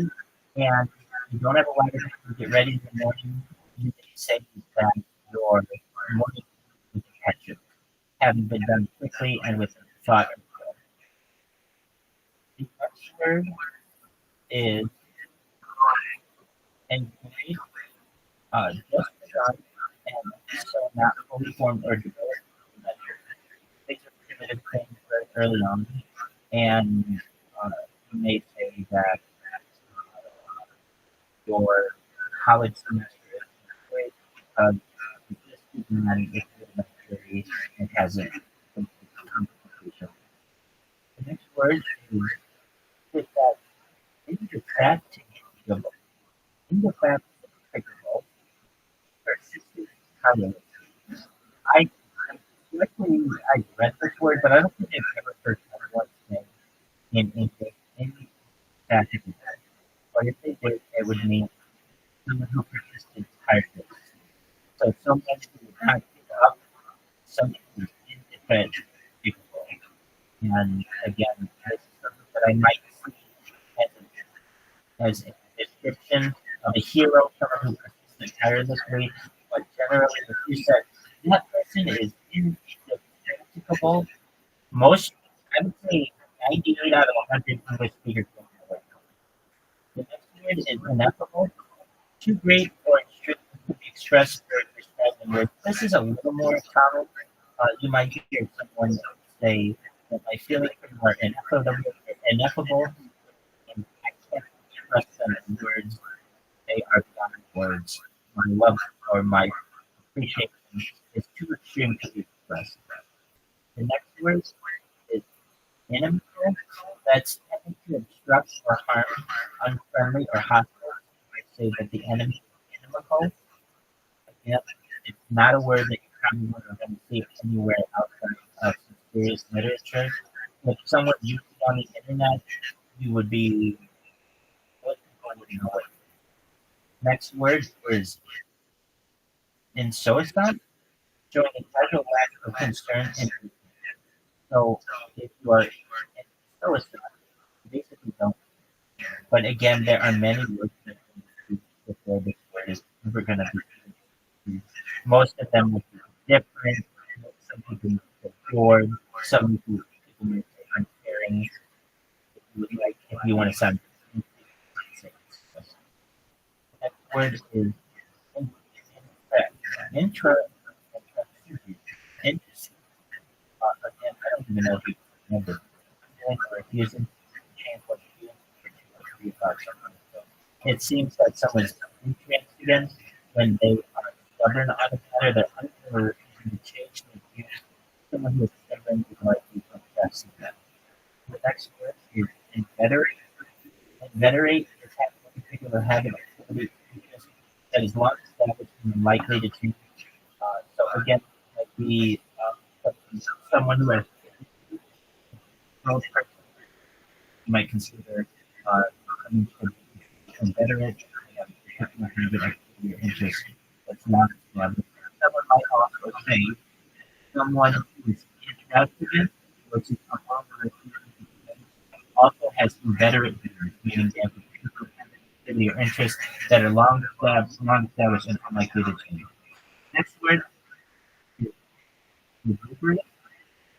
and you don't have a lot of time to get ready in the morning, you can say that your morning is impetuous, having been done quickly and with thought or care. The next word is engaged, just begun, and so not fully formed or developed. These are primitive things very early on, and you may say that your college semester is great because you just began with elementary and hasn't completed completion. The word is that indefatigable, indefatigable, persistent tireless. I luckily I read this word, but I don't think I've ever heard someone say in English indefatigable. But if they did, it would mean someone who persisted tireless. So someone who would not give up, someone who's indefatigable. And again, this is something that I might see as a description of a hero, someone who persisted tirelessly. But generally, if you said that person is indefatigable, most, I would say 98 out of 100 English speakers don't know it. The next word is ineffable. Too great or extreme to be expressed or described in words. This is a little more common. You might hear someone say that my feelings are ineffable, and I can't express them in words. They are beyond words. My love or my appreciation is too extreme to be expressed. The next word is inimical. That's tending to obstruct or harm, unfriendly or hostile. You might say that the enemy is inimical. Yep, it's not a word that you probably wouldn't going to see anywhere outside of some serious literature. If someone used it on the internet, you would be most people would know it. Next word is insoicide, showing a casual lack of concern and so if you are insoicide, you basically don't. But again, there are many words that can be before this word is ever going to be used. Most of them will be different. Some people may say bored. Some people may say uncaring. If you would like, if you want to sound next word is intra. Interesting. Again, I don't even know if you remember. Or refusing to change what you do or to about something. So it seems that someone's intransigent when they are stubborn on a matter. They're unable to change their views. Someone who is stubborn is likely to confess them. The next word is inveterate. Inveterate is having a particular habit or quality that is long established and unlikely to change. So again, it might be someone who has you might consider coming to inveterate and a particular habit or your interest that's not established. Someone might also say someone who is intransigent, which is among the also has inveterate views, meaning they have a particular activity or interest that are long established and unlikely to change. Next word is deliberate,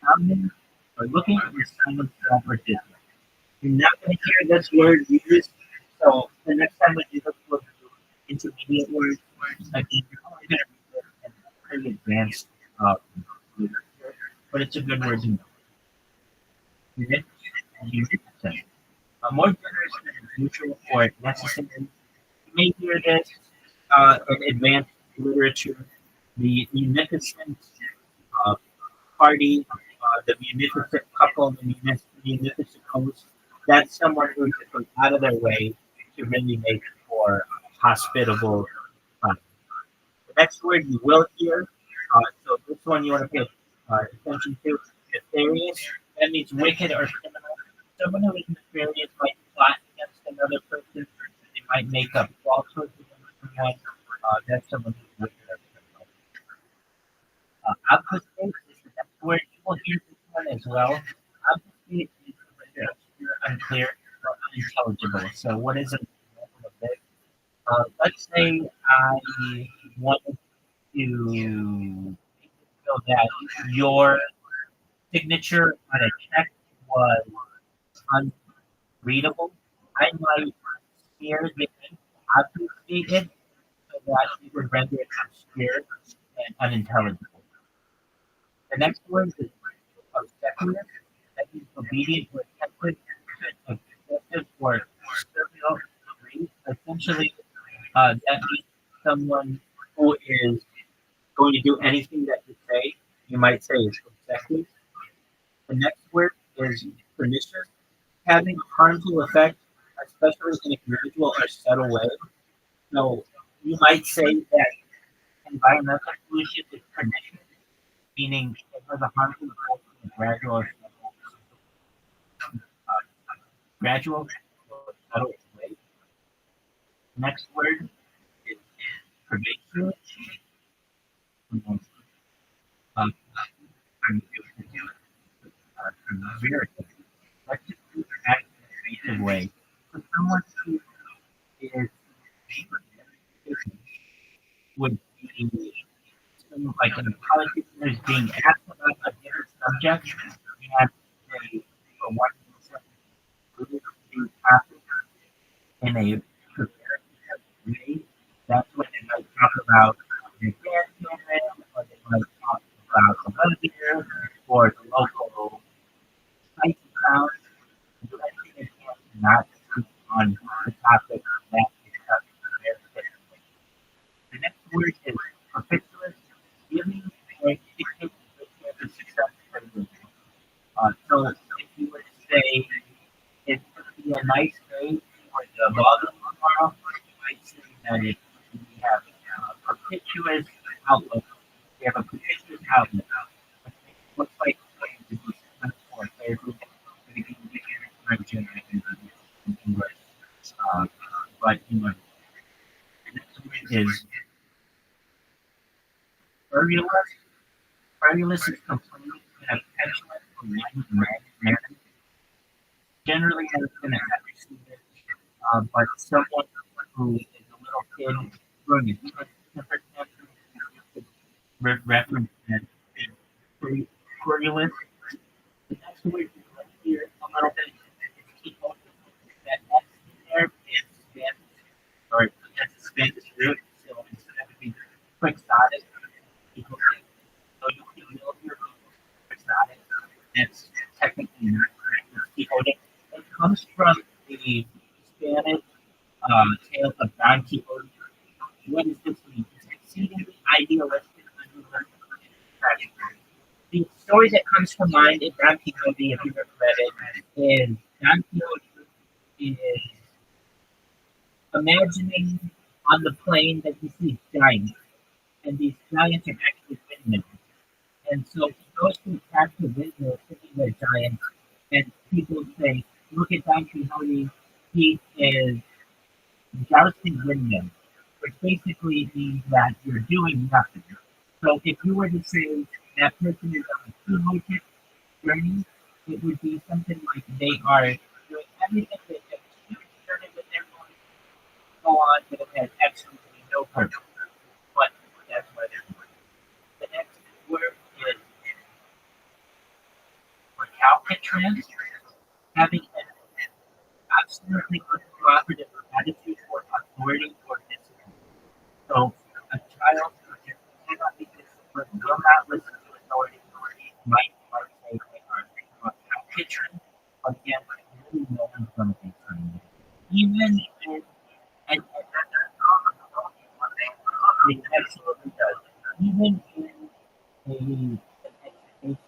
sounding, or looking at your silent self or distance. You're not going to hear this word used, so the next time when you look for intermediate words, I think you're only going to read it in a pretty advanced literature, but it's a good word to know. Unit and munificent. More generous than usual or necessary. You may hear this in advanced literature. The munificent party, the munificent couple, the munificent host. That's someone who just goes out of their way to really make for hospitable. The next word you will hear. So this one you want to pay attention to. Nefarious. That means wicked or criminal. Someone who is nefarious might plot against another person. They might make up falsehoods against someone. That's someone who's wicked or criminal. Obfuscate is the next word. You will hear this one as well. Obfuscate is obscure, unclear, or unintelligible. So what is an example of this? Let's say I wanted to so that your signature on a check was unreadable. I might smear the ink, obfuscate it, so that it would render it obscure and unintelligible. The next word is obsequious. That means obedient or attentive, obsessive or servile degree. Essentially, that means someone who is going to do anything that you say. You might say is obsequious. The next word is pernicious. having harmful effects, especially in a gradual or subtle way. So you might say that environmental pollution is pernicious, meaning it has a harmful effect in a gradual or subtle way. Next word is pervasive. Um, Very. Let's just do that in a pervasive way. For someone who is would be like in a politician is being asked about a given subject, and they, for one reason, the topic in a prepared way. That's when they might talk about their grandchildren, or they might talk about the weather, or the local spicy town. So I think it's not speak on the topic that is subject. The next word is propitious, giving or dictating the success of the so if you were to say it's going to be a nice day for the bottom tomorrow, you might say that we have a propitious outlook. We have a propitious outlook. Which looks like it's going to be successful and favorable to the beginning in English. But you know, the next word is virulence. Virulence is complaining in a petulant or manner. Generally, I was going to have seen it, but someone who is a little kid throwing a temper tantrum could reference that being virulence. The next word you want to hear a little bit is keep on that X in there is Spanish, or that's a Spanish root, so instead of being quixotic, people say, so you can build your quixotic. That's technically not correct. It's Quixotic. It comes from the Spanish tale of Don Quixote. What does this mean? It's exceedingly idealistic, unrealistic. The story that comes to mind in Don Quixote, if you've ever read it, is Don Quixote is imagining on the plane that he sees giants, and these giants are actually windmills. And so he goes to attack the windmill, thinking they're giants, and people say, look at Don Quixote, he is jousting windmills, which basically means that you're doing nothing. So if you were to say that person is on a Quixotic journey, it would be something like they are doing everything that they journey that they're going to go on, but it has absolutely no purpose. But that's why they're doing it. The next word is recalcitrant, having an absolutely uncooperative attitude toward authority or discipline. So a child who just cannot be disciplined, will not listen to authority, might say they are recalcitrant, but again, really no one's going to be trained. Even in and it absolutely does. Even in an education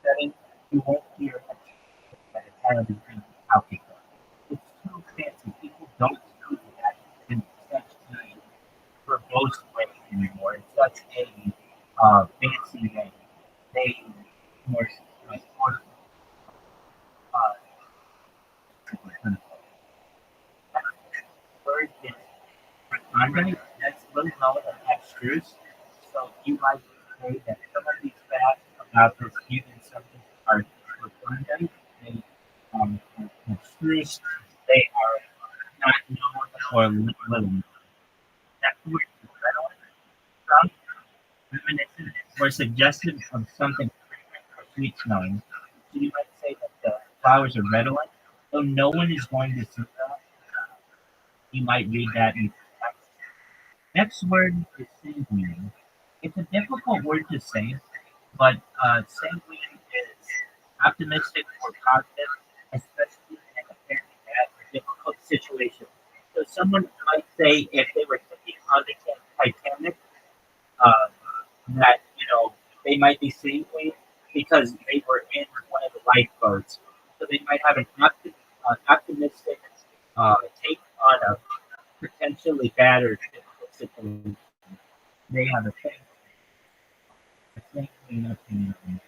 setting, you won't hear that a child is being calculated. It's too fancy. People don't do that in such a verbose way anymore. In such a fancy way. They more more word is Monday, that's little known as abstruse. So you might say that some of these facts about this human substance are redundant, they are abstruse, they are not known or little. That word is redolent, reminiscent, or suggestive of something fragrant or sweet smelling. So you might say that the flowers are redolent, though no one is going to see that. You might read that in text. Next word is sanguine. It's a difficult word to say, but sanguine is optimistic or positive, especially in a very bad or difficult situation. So someone might say if they were sitting on the Titanic, uh, that they might be sanguine because they were in one of the lifeboats. So they might have an optimistic take on a potentially bad or difficult situation. They have a thing clean opinion.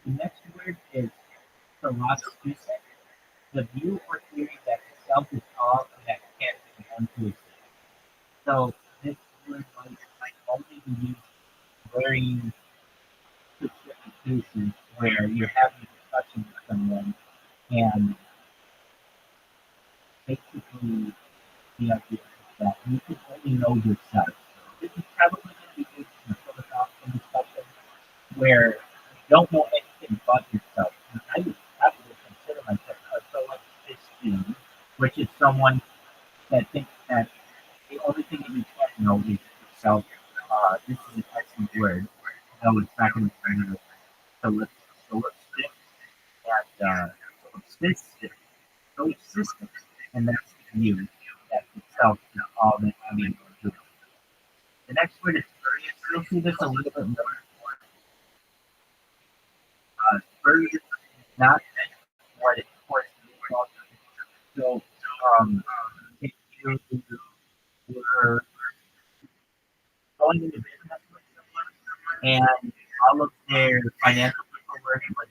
The next word is philosophy. The view or theory that the self is all that can be known to exist. So this word might only be used very specific cases where you're having a discussion with someone and basically the idea is that you can only know yourself. This is probably going to be used in a philosophical discussion where you don't know anything but yourself. And I would probably consider myself a philosophian, which is someone that thinks that the only thing that you can know is yourself. This is an excellent word. No, it's not going to be solipsistic and solipsistic, and that's the view that itself is all that can be known. The next word is spurious. You'll see this a little bit more. Spurious is not what it course is. So, if you were going into business with someone and all of their financial paperwork was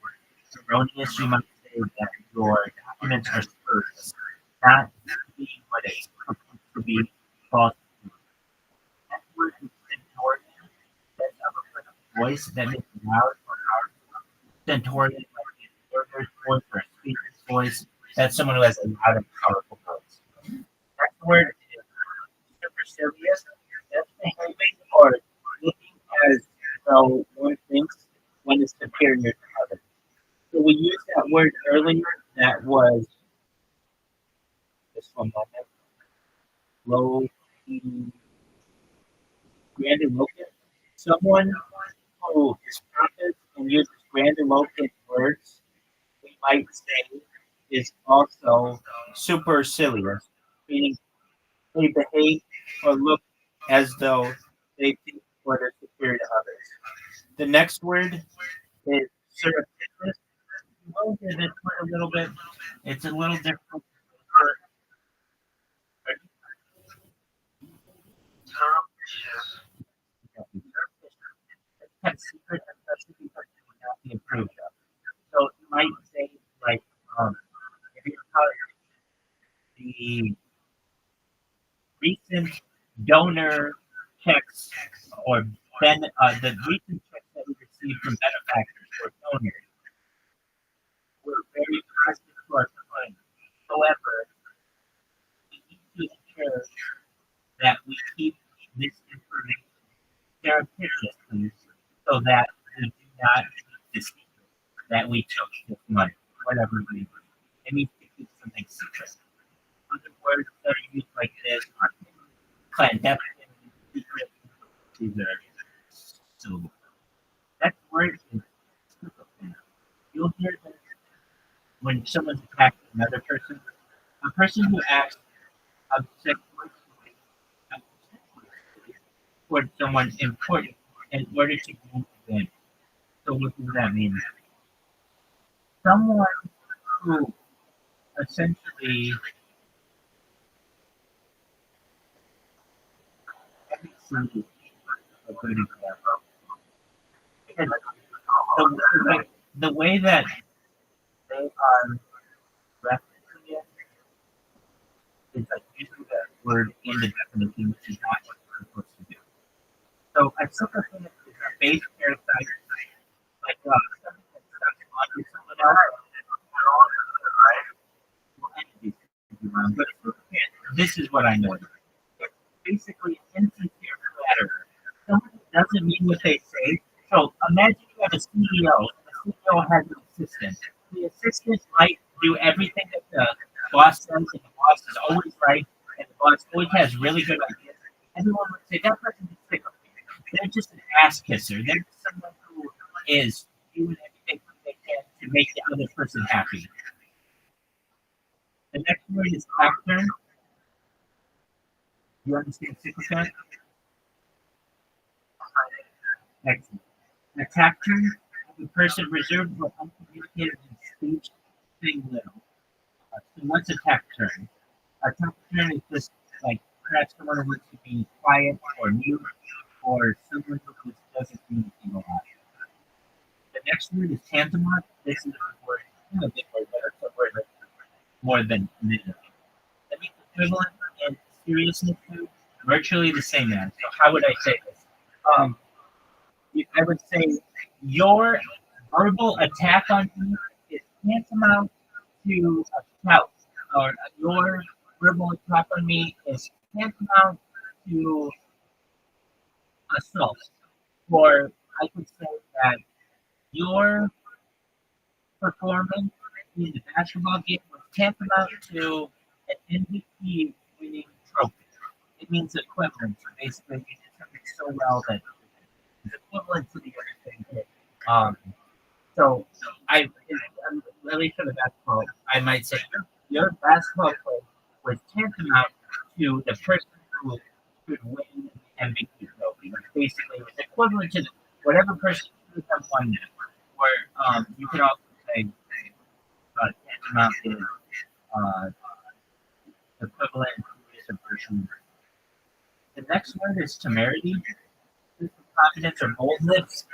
erroneous, you might say that your documents are spurious, not being what it's supposed to be false. That word is stentorian. That's a voice that makes loud or loud. Stentorian, like an orator's voice or a speaker's voice. That's someone who has a loud and powerful voice. Next word is supercilious. That's behaving or looking as though one thinks one is superior to others. So we used that word earlier. That was just one moment. Low, grandiloquent. Someone who is pompous and uses grandiloquent words, we might say, is also supercilious, meaning they behave or look as though they think or they're superior to others. The next word is surreptitious. We'll give this word a little bit. It's a little different. Kept secret, especially because it would not be approved of. So you might say, like, if you the recent donor checks or the recent checks that we received from benefactors or donors were very positive to our client. However, we need to ensure that we keep this information surreptitiously so that we do not deceive that we took this money, whatever we do. It means to keep something secret. Other words that are used like this are clandestine, secret, these are syllables. That word is super. You'll hear this when someone's attacking another person. A person who acts obsessively towards someone important in order to gain advantage. So what does that mean? Someone who essentially let me see a good example. Because the way that they are referencing it is like using that word in the definition, which is not what we're supposed to do. So a sycophant is a base parasite, like something that sucks onto someone else. Well, entities could be wrong, but this is what I know. It's basically an insincere flatterer. Someone who doesn't mean what they say. So imagine you have a CEO, and the CEO has an assistant. The assistant might do everything that the boss says, and the boss is always right, and the boss always has really good ideas. Everyone would say that person is sick of me. They're just an ass kisser. They're just someone who is doing everything they can to make the other person happy. The next word is taciturn. You understand sycophant? Excellent. A taciturn is a person reserved or uncommunicative in speech, saying little. So what's a taciturn? A taciturn is just like perhaps someone who wants to be quiet or mute, or someone who just doesn't do anything a lot. The next word is tantamount. This is a word, not a big word, but it's a word that's more than minimum. That means equivalent and seriousness to virtually the same as. So how would I say this? I would say your verbal attack on me is tantamount to a shout, or your verbal attack on me is tantamount to assault. Or I could say that your performance in the basketball game was tantamount to an MVP winning trophy. It means equivalent. So basically, you did something so well that it's equivalent to the other thing. So I'm really for the basketball, I might say your basketball play was tantamount to the person who could win the MVP trophy. Like basically, it was equivalent to whatever person could have won that. Or you could also say tantamount is equivalent to the person. The next word is temerity. This is confidence or boldness,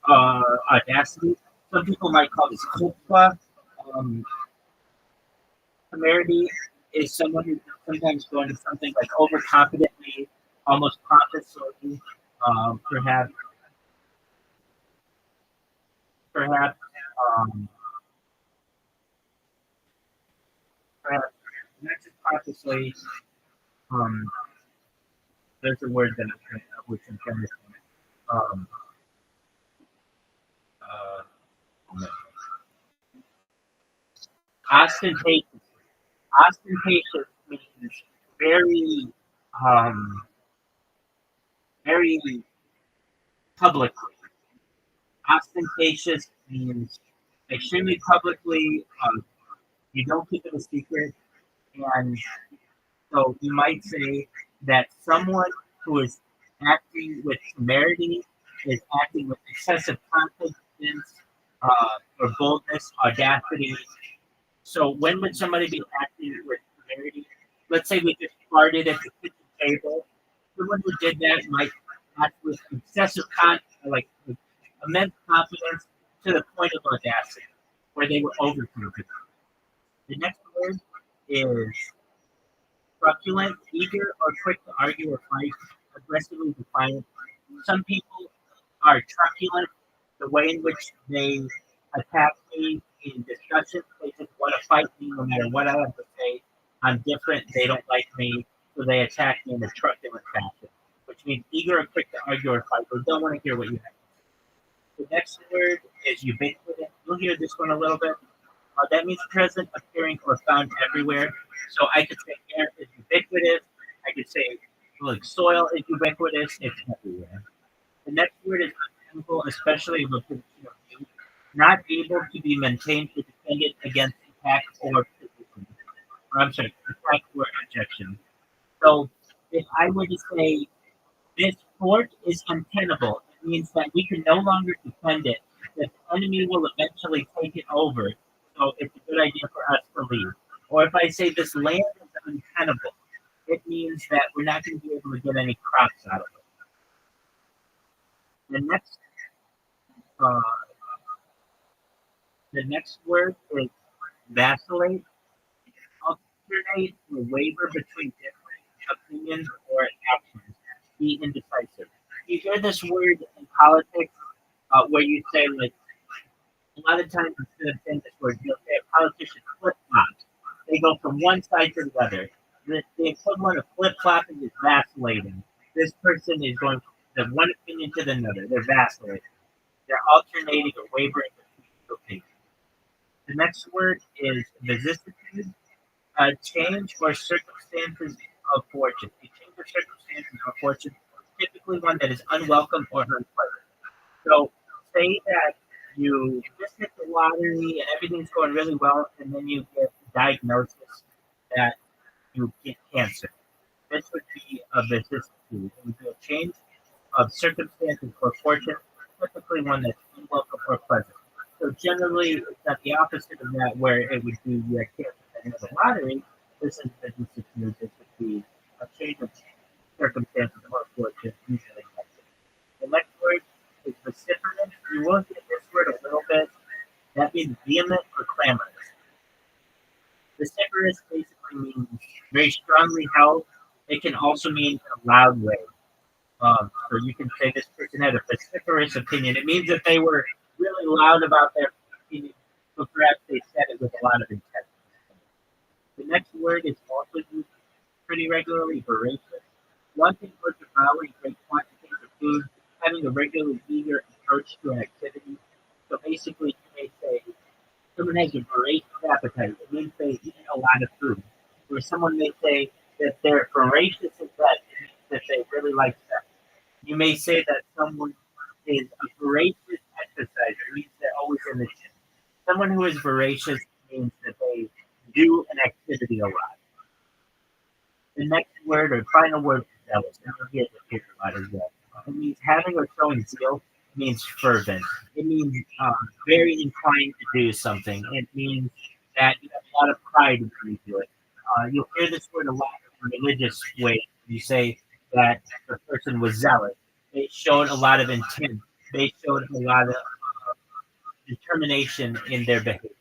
audacity. Some people might call this chutzpah. Temerity is someone who sometimes go into something like overconfidently, almost pompously, perhaps, perhaps not just pompously. There's a word that I'm trying to, which I'm trying to ostentatious. Ostentatious means very, very publicly. Ostentatious means extremely publicly. You don't keep it a secret, and so you might say that someone who is acting with temerity is acting with excessive confidence or boldness, audacity. So when would somebody be acting with temerity? Let's say we just farted at the kitchen table. Someone who did that might act with excessive like with immense confidence to the point of audacity, where they were overconfident. The next word is truculent, eager or quick to argue or fight, aggressively defiant. Some people are truculent, the way in which they attack me in discussions. They just want to fight me no matter what I have to say. I'm different, they don't like me, so they attack me in a truculent fashion, which means eager or quick to argue or fight, or don't want to hear what you have. The next word is ubiquitous. You'll hear this one a little bit. That means present, appearing, or found everywhere. So I could say air is ubiquitous. I could say like soil is ubiquitous. It's everywhere. The next word is untenable, especially in the position of youth. Not able to be maintained or defended against attack or position. Attack or objection. So if I were to say this fort is untenable, it means that we can no longer defend it. That the enemy will eventually take it over. So it's a good idea for us to leave. Or if I say this land is untenable, it means that we're not going to be able to get any crops out of it. The next word is vacillate, alternate or waver between different opinions or actions, be indecisive. You hear this word in politics where you say like, a lot of times instead of saying this word, you'll say a politician flip-flop. They go from one side to the other. The equivalent of flip-flopping is vacillating. This person is going from one opinion to another. They're vacillating. They're alternating or wavering between opinions. The next word is vicissitude, change or circumstances of fortune. A change or circumstances of fortune, typically one that is unwelcome or unpleasant. So say that you just hit the lottery and everything's going really well, and then you get a diagnosis that you get cancer. This would be a vicissitude. It would be a change of circumstances or fortune, typically one that's unwelcome or pleasant. So generally, it's not the opposite of that, where it would be you had cancer and winning the lottery, this individual secures this would be a change of circumstances or fortune, usually negative. The next word is vociferous. You will get this word a little bit. That means vehement or clamorous. Vociferous basically means very strongly held. It can also mean in a loud way. So you can say this person had a vociferous opinion. It means that they were really loud about their opinion, but perhaps they said it with a lot of intent. The next word is also used pretty regularly, voracious. Wanting or devouring great quantities of food, having a regularly eager approach to an activity. So basically, you may say, someone has a voracious appetite. It means they eat a lot of food. Or someone may say that they're voracious in bed. It means that they really like sex. You may say that someone is a voracious exerciser. It means they're always in the gym. Someone who is voracious means that they do an activity a lot. The next word or final word is zealous. And you'll get a lot of that. It means having or showing zeal. It means fervent. It means very inclined to do something. It means that you have a lot of pride when you do it. You'll hear this word a lot in religious ways. You say that the person was zealous. They showed a lot of intent. They showed a lot of determination in their behavior.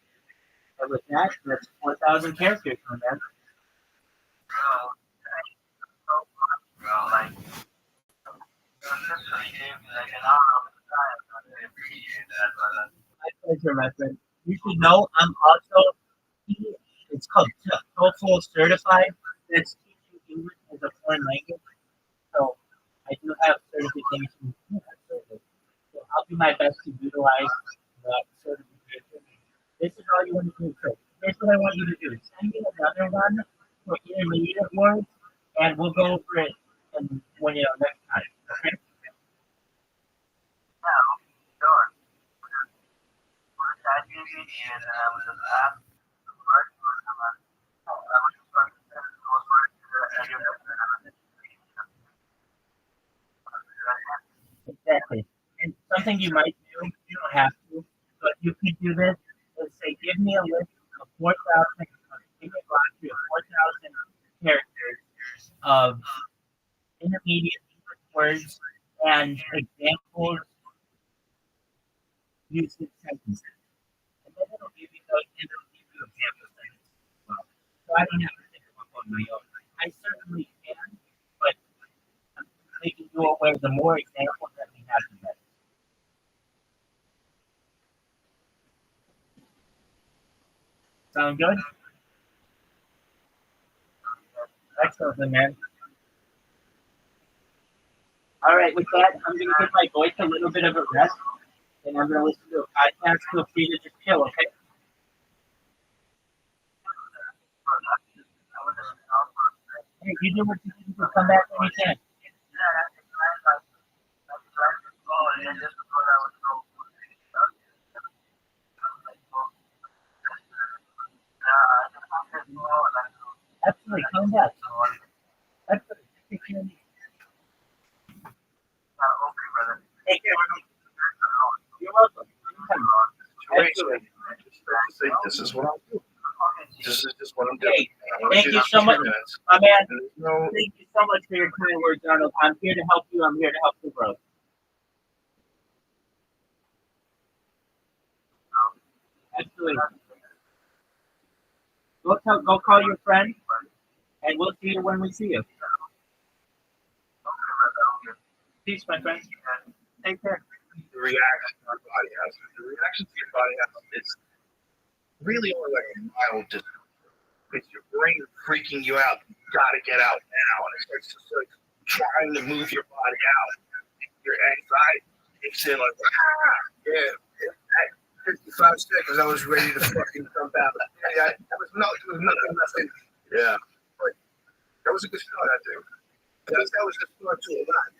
And with that, that's 4,000 characters, my man. My pleasure, my friend. You should know I'm also, it's called TOEFL certified. That's teaching English as a foreign language. So I do have certification. Yeah, absolutely. So I'll do my best to utilize that certification. This is all you want to do. So here's what I want you to do. Send me another one for intermediate words, and we'll go over it and next time. Okay? Exactly. And something you might do, you don't have to, but you could do this, is say, give me a list of 4,000, give me a glossary of 4,000 characters of intermediate English words and examples used in sentences. And then it'll give you those, and it'll give you example sentences as well. So I don't have to think of one on my own. I certainly can, but I'm making you aware the more examples that we have, the better. Sound good? Excellent, man. All right, with that, I'm going to give my voice a little bit of a rest, and I'm going to listen to a podcast. Feel free to just chill, okay? Hey, you do what you need to come back when you can. Absolutely, come back. Absolutely. Take care of me. Take care, man. You're welcome. Absolutely. Say, this is what I'll do. This is just what I'm doing. Hey, I'm gonna thank do you this so for much, 2 minutes. my man. And there's no, Thank you so much for your kind words, Arnold. I'm here to help you. I'm here to help the growth. Absolutely. Go call your friend, and we'll see you when we see you. Peace, my friend. Take care. the reaction your body has. The reaction to your body has, it's really only like a mild discomfort. It's your brain freaking you out. You gotta get out now. And it starts just like trying to move your body out. Your anxiety kicks in like, yeah. At 55 seconds, I was ready to fucking jump out. Yeah, there was nothing less than, yeah. But that was a good start, I think. That was a start to a lot.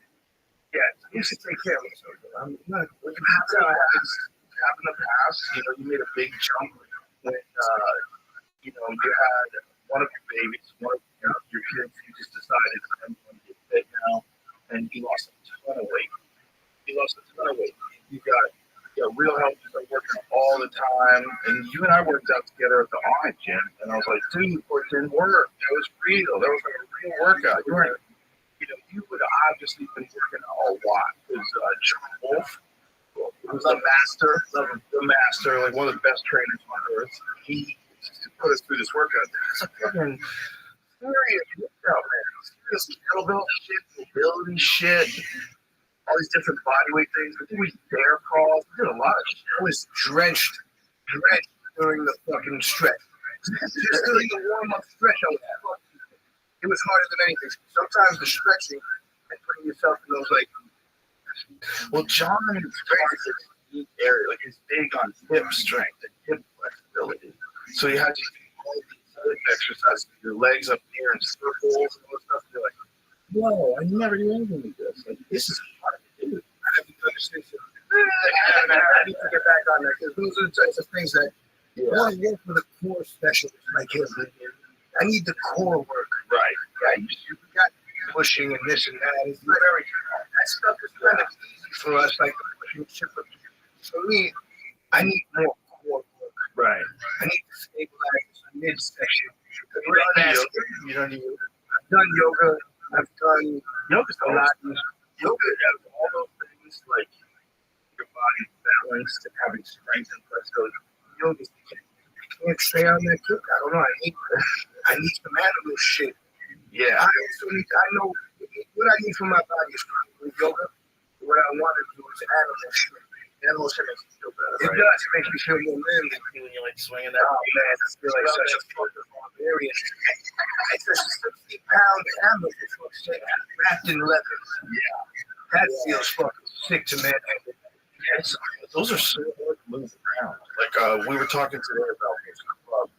Yeah, you should take care of yourself. I'm not. What you have to have in the past, you made a big jump when, you had one of your babies, one of your kids, you just decided I'm going to get fit now, and you lost a ton of weight. You got real health. working all the time, and you and I worked out together at the Eye gym, and I was like, dude, it didn't work. That was real. That was like a real workout. You weren't, you would obviously been working a lot. It was John Wolf, who was the master, like one of the best trainers on earth. He put us through this workout. It's a fucking serious workout, man. Serious kettlebell shit, mobility shit. All these different bodyweight things. I think we bear crawls. We did a lot of shit. I was drenched during the fucking stretch. Just doing the warm-up stretch. It was harder than anything. Sometimes the stretching and putting yourself in those, like, well, John is very deep area. Like, he's big on hip strength and hip flexibility. So he had to do all these hip exercises with your legs up here in circles and all this stuff. You're like, whoa, I never do anything like this. Like, this is hard to do. I have to understand I need to get back on that because those are the types of things that I want to work with a core specialist like him. I need the core work. Right. Yeah, you got pushing and this and that. It's very, that stuff is kind of easy for us, like the pushing shit. But for me, I need more core work. Right. I need to stabilize this midsection. You don't need. I've done yoga. I've done Pilates. Yoga has all those things like your body balanced and having strength and flexibility. Yoga, you can't stay on that kick. I don't know. I need some animal shit. Yeah. I know what I need for my body is with yoga. What I want to do is animal shit. Animal shit makes me feel better. It does. It makes me feel more manly when you're like swinging that. Oh man, I feel like such a fucking barbarian. It's a 60-pound animal for fuck's sake, wrapped in leather. Yeah. That feels fucking sick to me. Yes, those are so hard to move around. Like we were talking today about these clubs.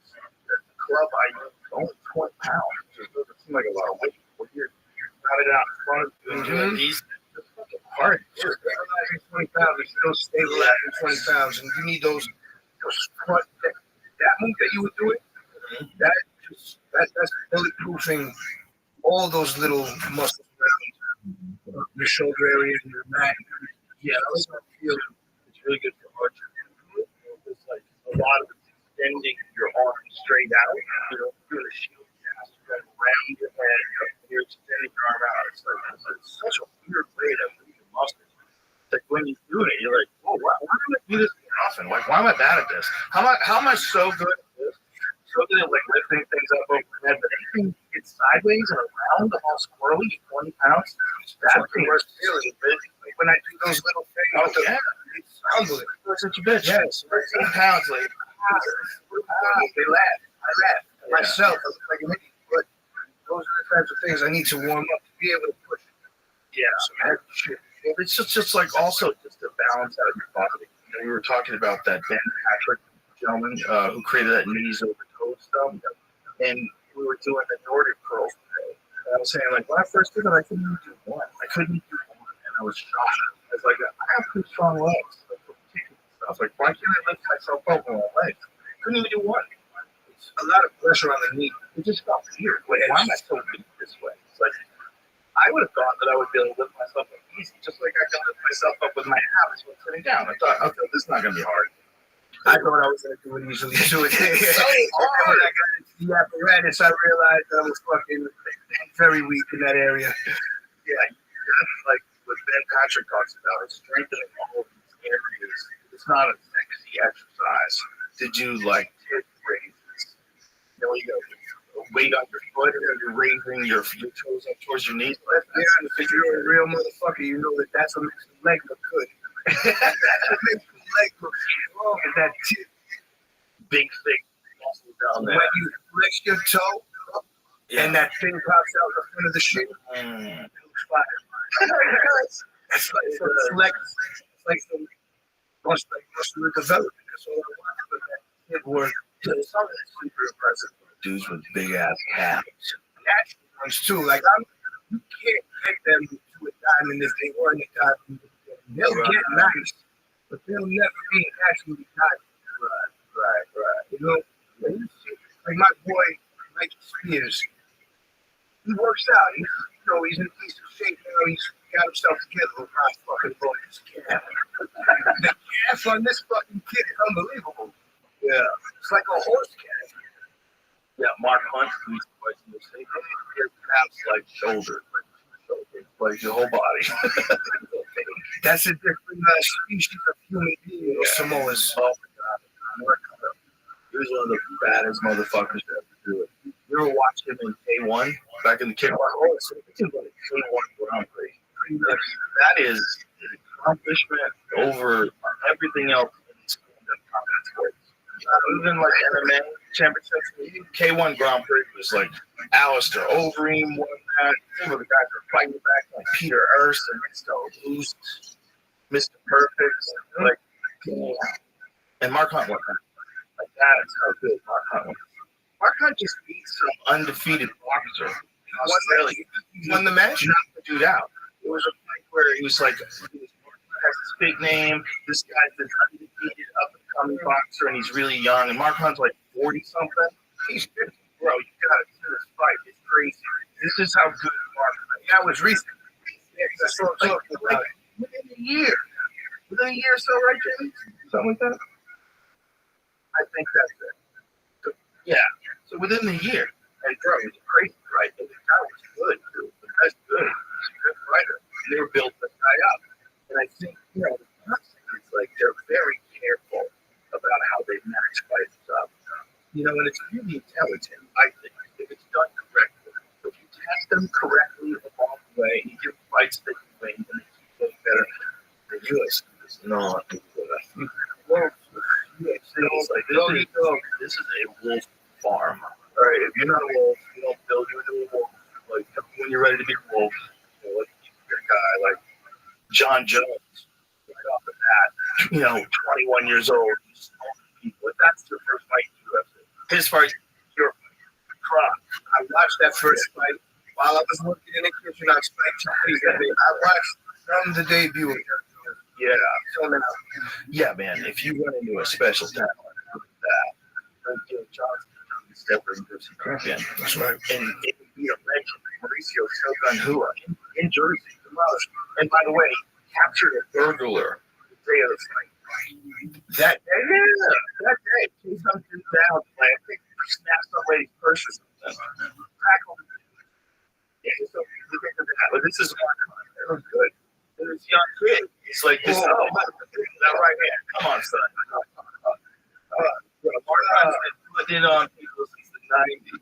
The club I use is only 20 pounds. It doesn't seem like a lot of weight. When you're got it out in front of you, it's fucking hard. You're stabilizing 20 pounds. You're still stabilizing 20 pounds, and you need those squat. That move that you were doing, that's bulletproofing all those little muscles around your shoulder area and your back. Yeah, that's what I feel. It's really good for archery. It's like a lot of extending your arm straight out. You're the shield cast around your head. You're extending your arm out. It's such a weird way to move your muscles. It's like when you do it, you're like, whoa, why don't I do this more often? Like, why am I bad at this? How am I so good at this? So good at like lifting things up over my head, but anything gets sideways and around the whole squirrely, 20 pounds. That's the worst feeling. Like when I do those little things, it's humbling. You're such a bitch. Yes, 13 pounds. Like, they laugh. I laugh at myself. I look like an idiot. But those are the types of things I need to warm up to be able to push. Yeah, so shit. It's just like also just to balance out your body. We were talking about that Ben Patrick gentleman who created that knees over toes stuff, and we were doing the Nordic curls today. And I was saying, like, when I first did it, I couldn't even do one. And I was shocked. I was like, I have pretty strong legs. Like, for kicking stuff. Like, why can't I lift myself up with my legs? Couldn't even do one. It's a lot of pressure on the knee. It just felt weird. Like, why am I so weak this way? It's like, I would have thought that I would be able to lift myself up easy, just like I can lift myself up with my abs when sitting down. I thought, okay, this is not going to be hard. I thought I was going to do it easily. So when I got into the apparatus, I realized that I was fucking very weak in that area. Yeah, like what Ben Patrick talks about, is strengthening all of these areas. It's not a sexy exercise to do like hip raises. You know, you got weight on your foot, and you're raising your toes up towards your knees. Yeah, if you're a real motherfucker, you know that that's what makes the leg look good. That makes the leg look strong, and that tip, big, thick muscle down there. When you flex your toe, and that thing pops out the front of the shoe, it looks fire. It's like some muscular development. That's all I want for that hip work. Something that's super impressive. Dudes with big ass calves. Natural ones too. Like you can't get them to a diamond if they weren't a diamond. They'll get nice, but they'll never be actually diamond. Right. You know, like my boy Mike Spears. He works out. He's in a decent shape now. He's got himself together with my fucking boys. The gas on this fucking kid is unbelievable. Yeah, it's like a horse gas. Yeah, Mark Hunt, who's the say, hey, your calves like shoulders, like your whole body. That's a different species of human being. Yeah. Samoans. Oh my God. Mark Hunt, he was one of the baddest motherfuckers to ever do it. You ever watch him in K1 back in the K1? Oh, it's K1 Grand Prix. That is an accomplishment over everything else in these combat sports. Even like MMA championships, K1 Grand Prix was like Alistair Overeem won that. Some of the guys were fighting back, like Peter Erskine and Mr. Mr. Perfect, like, and Mark Hunt won that. Like that is how good Mark Hunt won. Mark Hunt just beat some undefeated boxer in Australia. He won the match, knocked the dude out. It was a fight where he was like, has this big name. This guy's this undefeated up and coming boxer, and he's really young. And Mark Hunt's like 40 something. He's 50, bro. You gotta see this fight. It's crazy. This is how good Mark Hunt. That was recent. Yeah, that's so like within a year. Within a year or so, right, Jimmy? Something like that. I think that's it. So, yeah. So within the year, and bro, it was crazy, right? And the guy was good too. The guy's good. He's a good fighter. And they were built the guy up. And I think, it's like they're very careful about how they match fights up. And it's really intelligent, I think, if it's done correctly. If you test them correctly along the way, and you give fights that you win, and they keep getting better, the U.S. does not do that. Well, this is a wolf farm. All right, if you're not a wolf, you don't build you into a wolf. Like, when you're ready to be a wolf, like a guy like John Jones, right off the bat, 21 years old, but that's your first fight in the UFC. His fight, you're crap. I watched that first fight while I was working in the kitchen. I watched from the debut. Yeah, man. If you run into a special talent like that, John's never a UFC champion. That's right. And it would be a legend, Mauricio Shogun Hua in Jersey. And by the way, captured a burglar the day of the fight. That day, he comes down, I think, snaps somebody's purse or something. Tackled him. Yeah, so look at that. But this is Mark Hunt. It was good. It was a young kid. He's like, this that right here. Come on, son. Mark Hunt's been putting it on people since the 90s.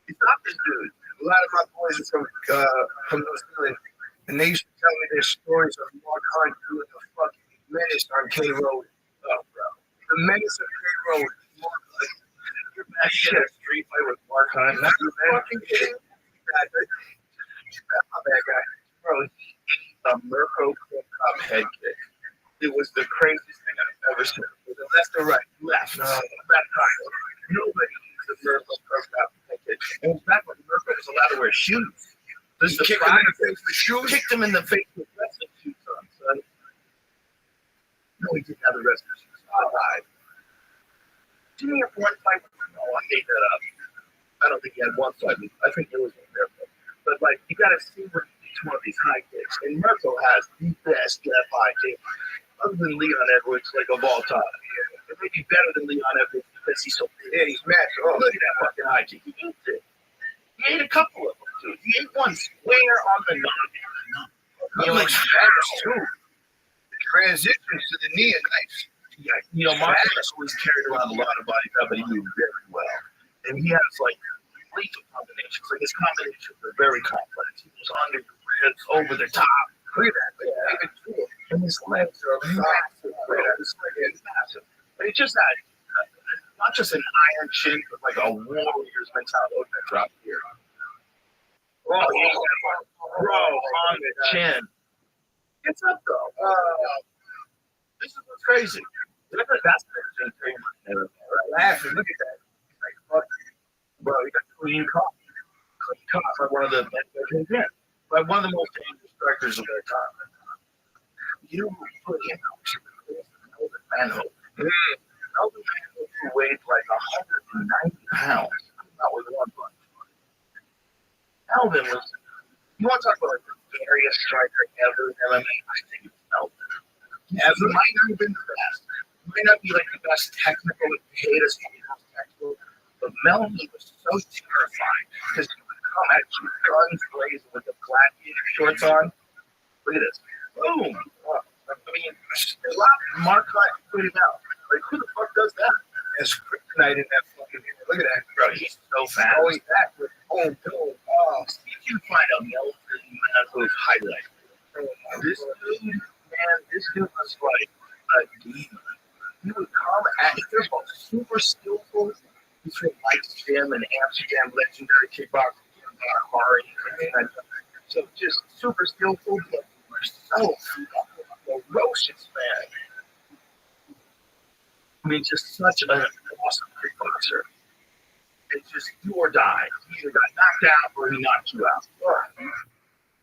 He's not this dude. A lot of my boys are from New Zealand, and they used to tell me their stories of Mark Hunt doing the fucking menace on K Road. Oh, bro. The menace of K Road. You're mad to get a street fight with Mark Hunt. Not the fucking kidding. My bad guy. Bro, a Mirko Cup head kick. It was the craziest thing I've ever seen. Was it left or right? Left. Left side. Nobody used the Mirko Cup head kick. And it was back when Mirko was allowed to wear shoes. This is kicked him in the face with shoes. Kicked him in the face with wrestling shoes on, son. No, he didn't have the wrestling shoes. Alive. Didn't he have one fight? No, I made that up. I don't think he had one fight. I think it was a Mirko. But like, you got to see what each one of these high kicks. And Mirko has the best left high kick, other than Leon Edwards, like of all time. It may be better than Leon Edwards because he's so big. Yeah, he's massive. Oh, look at that fucking high kick. He ate it. He ate a couple of them, too. He ate one square on the noggin. He like too. The transitions to the knee are nice. Yeah, Marcus always carried around a lot of body fat, but he moved very well. And he has like lethal combinations. Like his combinations are very complex. He was under the ribs, over the top. Look at that. Yeah. And his legs are massive. His leg is massive. But he just had not just an iron chin, but like a warrior's mentality. Look at that drop here. Bro, on the chin. It's up though. This is what's crazy. That's the thing. Laughing. Look at that. Like, fuck. Bro, you got clean cough. Clean cough. Like one of the most dangerous strikers of their time. You know who put him out? Manhope. Melvin Manhope, who weighed like 190 pounds. That was one punch. Melvin was, you want to talk about like the scariest striker ever in MMA? I think it's Melvin. Ever might not have been the best. Might not be like the best technical, haters technical, but Melvin was so terrifying because he would come at you guns blazing with the gladiator shorts on. Look at this. Boom. I mean, a lot of Mark Hunt put him out. Like, who the fuck does that? There's kryptonite in that fucking hair. Look at that, bro. He's so fast. Oh, he's back with boom. Oh, you can find a Melvin Manhoef highlight. This dude was like a demon. He would come at me. First of all, super skillful. He's from Leipzig and Amsterdam, legendary kickboxing. So just super skillful, but so ferocious, man. I mean, just such an awesome kickboxer. It's just do or die. He either got knocked out or he knocked you out.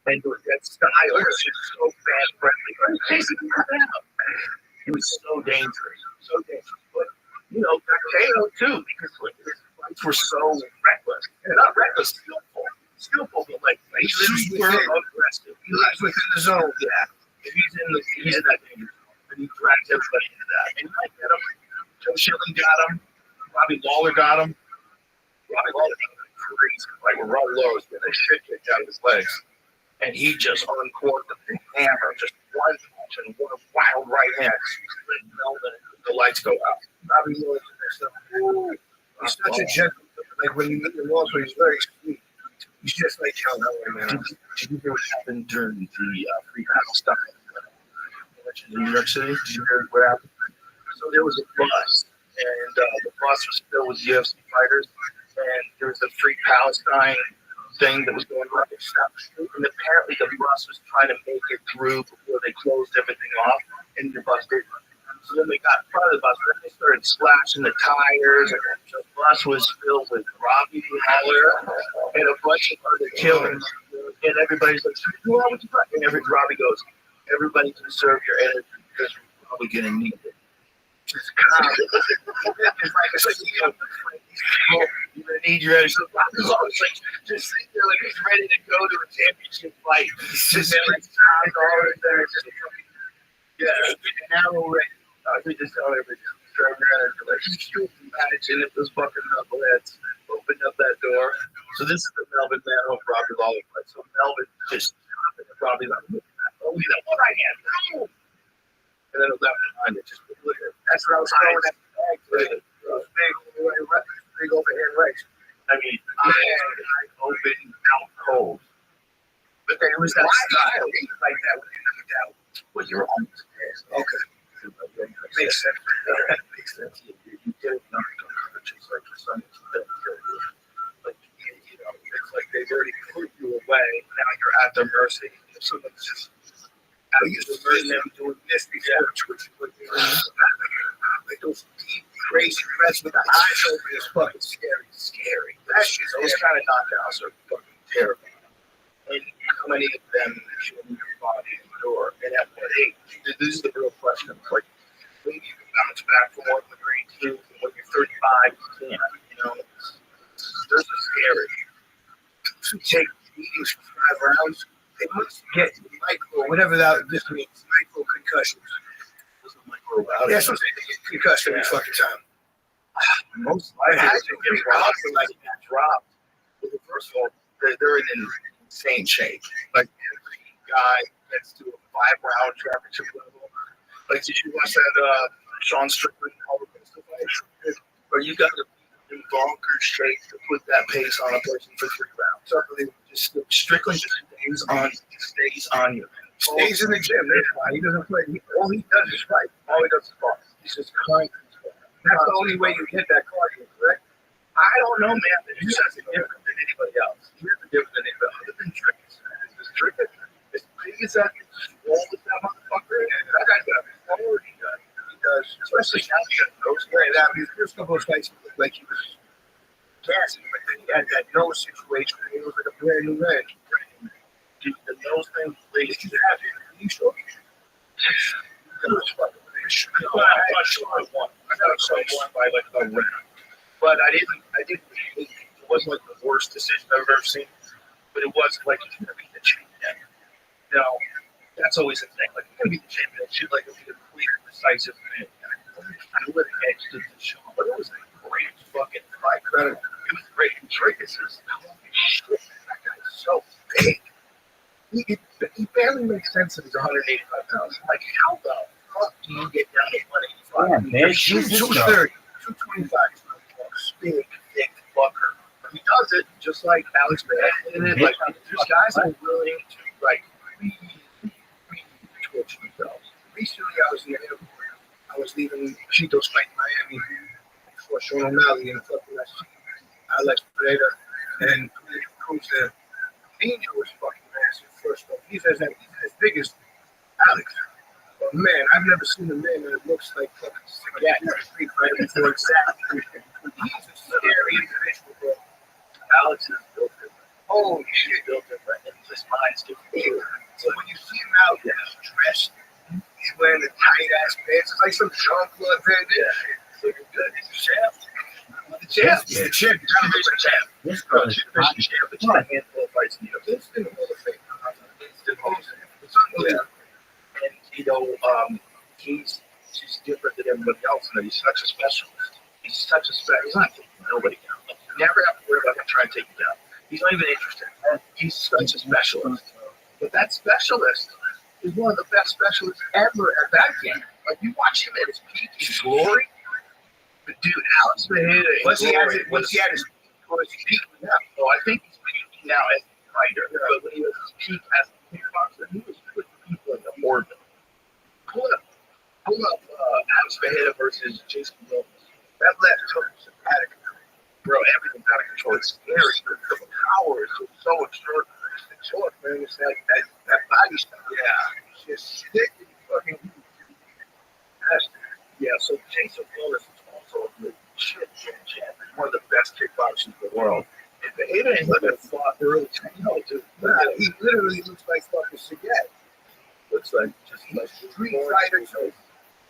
And that style was just so fan-friendly. Basically, he was so dangerous. So dangerous. But, you know, got KO too, because his fights were so reckless. And not reckless, skillful. Skillful, but like super aggressive. He lives within the zone. Yeah. He's in that danger zone. And he drags everybody into that. And you might get him. Joe Schilling got him. Robbie Lawler got him. Robbie Lawler got him crazy. Like with Ron Lowe's, getting the shit kicked out of his legs. And he just uncorked the hammer, just one punch and one wild right hand. The lights go out. Robbie Lawler in there stuff. He's such a gentleman. Like when you meet him also, he's very sweet. He's just like John Elway, man. Did you hear what happened during the free battle stuff in New York City? Did you hear what happened? So there was a bus, and the bus was filled with UFC fighters, and there was a free Palestine thing that was going on. And apparently the bus was trying to make it through before they closed everything off, and the bus didn't. So then they got in front of the bus, and then they started slashing the tires, and the bus was filled with Robbie Lawler and a bunch of other killers. And everybody's like, who are we? And Robbie goes, everybody conserve your energy because we're probably going to need it. Just it's like, you know, you're going to need your energy. So Robbie's always like, just sitting there like he's ready to go to a championship fight. He's just like, always there, just yeah, now we're ready. We just tell everybody, like, you imagine if those fucking knuckleheads opened up that door. So this is the Melvin Manhoef Robbie Lawler fight. So Melvin just Robbie like, oh, we got one right hand. And then the left behind it, just look at it. That's what I was throwing at the bag. Big overhand right. I mean, I open out cold. But then it was that style. Like that when you never doubt. Well, you're almost there. Okay. Makes sense. Makes sense. You get enough coverage. It's like some like you know, it's like they've already put you away. Now you're at their mercy. If someone's just at the mercy of them doing this before which like those deep, crazy threats with the eyes open is fucking scary. Scary. That shit. Those kind of knockdowns are fucking terrifying. And how many of them should your body endure? And at what age? This is the real question. Like, when you can bounce back from one when you're 18, and when you're 35, you can't. You know, this is scary. To take beatings for 5 rounds, they must get micro, whatever this means, micro concussions. Yeah, so they get concussion every fucking time. Most likely, they get dropped. Like that dropped. Well, first of all, they're in an insane shape. Like every guy gets to a 5-round championship level. Like, did you watch that Sean Strickland fight? Or you got to be in bonkers shape to put that pace on a person for 3 rounds. So Strickland just stays on you. Stays in the gym. That's why he doesn't play. All he does is fight. All he does is fight. He's just constantly. That's the only way you hit that cardio, correct? I don't know, man. But he's just different than anybody else. He's different than anybody else. Other than Strickland. Is Strickland as big as that? Roll with that motherfucker. That guy's got his forward. He does. Especially now he got nose play. That his first couple of fights looked like he was gassing, but then he had that nose situation. He was like a brand new man. The nose thing, ladies, you have it. You sure? I'm not sure I won. I got won by like a round. But I didn't hate it. It wasn't like the worst decision I've ever seen. But it was like, he's going to be the champion. you know, that's always a thing. Like, you're gonna be the champion. It should like be a clear, decisive win. I would have edged it to show, but it was a great fucking fight. It was great. Trickus is shit. That guy's so big. He barely makes sense that he's 185 pounds. Like, how the fuck do you get down to 185? Yeah, You're shooting 230, 225. Big, thick fucker. He does it just like Alex Bennett. Like, there's guys that are willing to, like, really twitch themselves. Recently, I was in the airport. I was leaving Cheetos fight in Miami for Sean O'Malley and fucking Alex Pereira and Cruz there. Angel was fucking massive first off. He's as big as Alex. But man, I've never seen a man that looks like fucking Sagat in a street fight before exactly. He's a scary individual, bro. Alex is built different. Holy shit, built different. And his mind's different. So when you see him out there dressed, he's wearing the tight ass pants. It's like some Jean-Claude Van Damme shit. So you're good. He's the champ. The champ. He's the champ. He's trying to be the champ. This girl is hot. Champ. It's a handful of fights in the Instant Hall of Fame. Instant Hall of Fame. It's unbelievable. And, you know, he's different than everybody else. You know, he's such a specialist. He's such a specialist. He's not taking nobody down. Like, you never have to worry about him trying to take you down. He's not even interested. He's such a specialist. But that specialist is one of the best specialists ever at that game. Like, you watch him at his peak, his glory. But dude, Alex Maheda, once he had his peak now. So I think he's peaking now as a fighter. But when he was his peak as a kickboxer, he was putting people in the orbit. Pull up Alex Maheda versus Jason Williams. That left took sympathetic. Bro, everything's out of control. It's scary. The power is so extraordinary. It's short, man. It's that body stuff. Yeah. It's just stick and fucking. Yeah, so Jason Williams is also a good shit champ. One of the best kickboxers in the world. And Maheda ain't living fought early. No, dude. He literally looks like fucking Sagat. Looks like just like street fighter.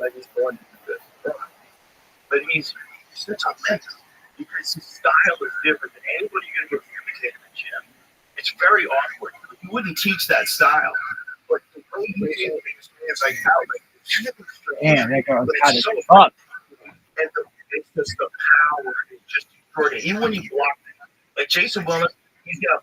Like he's born to do this. But he's such a mentor. Because his style is different than anybody you're going to get imitated in the gym. It's very awkward. You wouldn't teach that style. But the great thing is like how Damn, that girl's but hot it's as so fuck. And it's just the power. It's just extraordinary. Even when you block it. Like Jason Williams, he's got a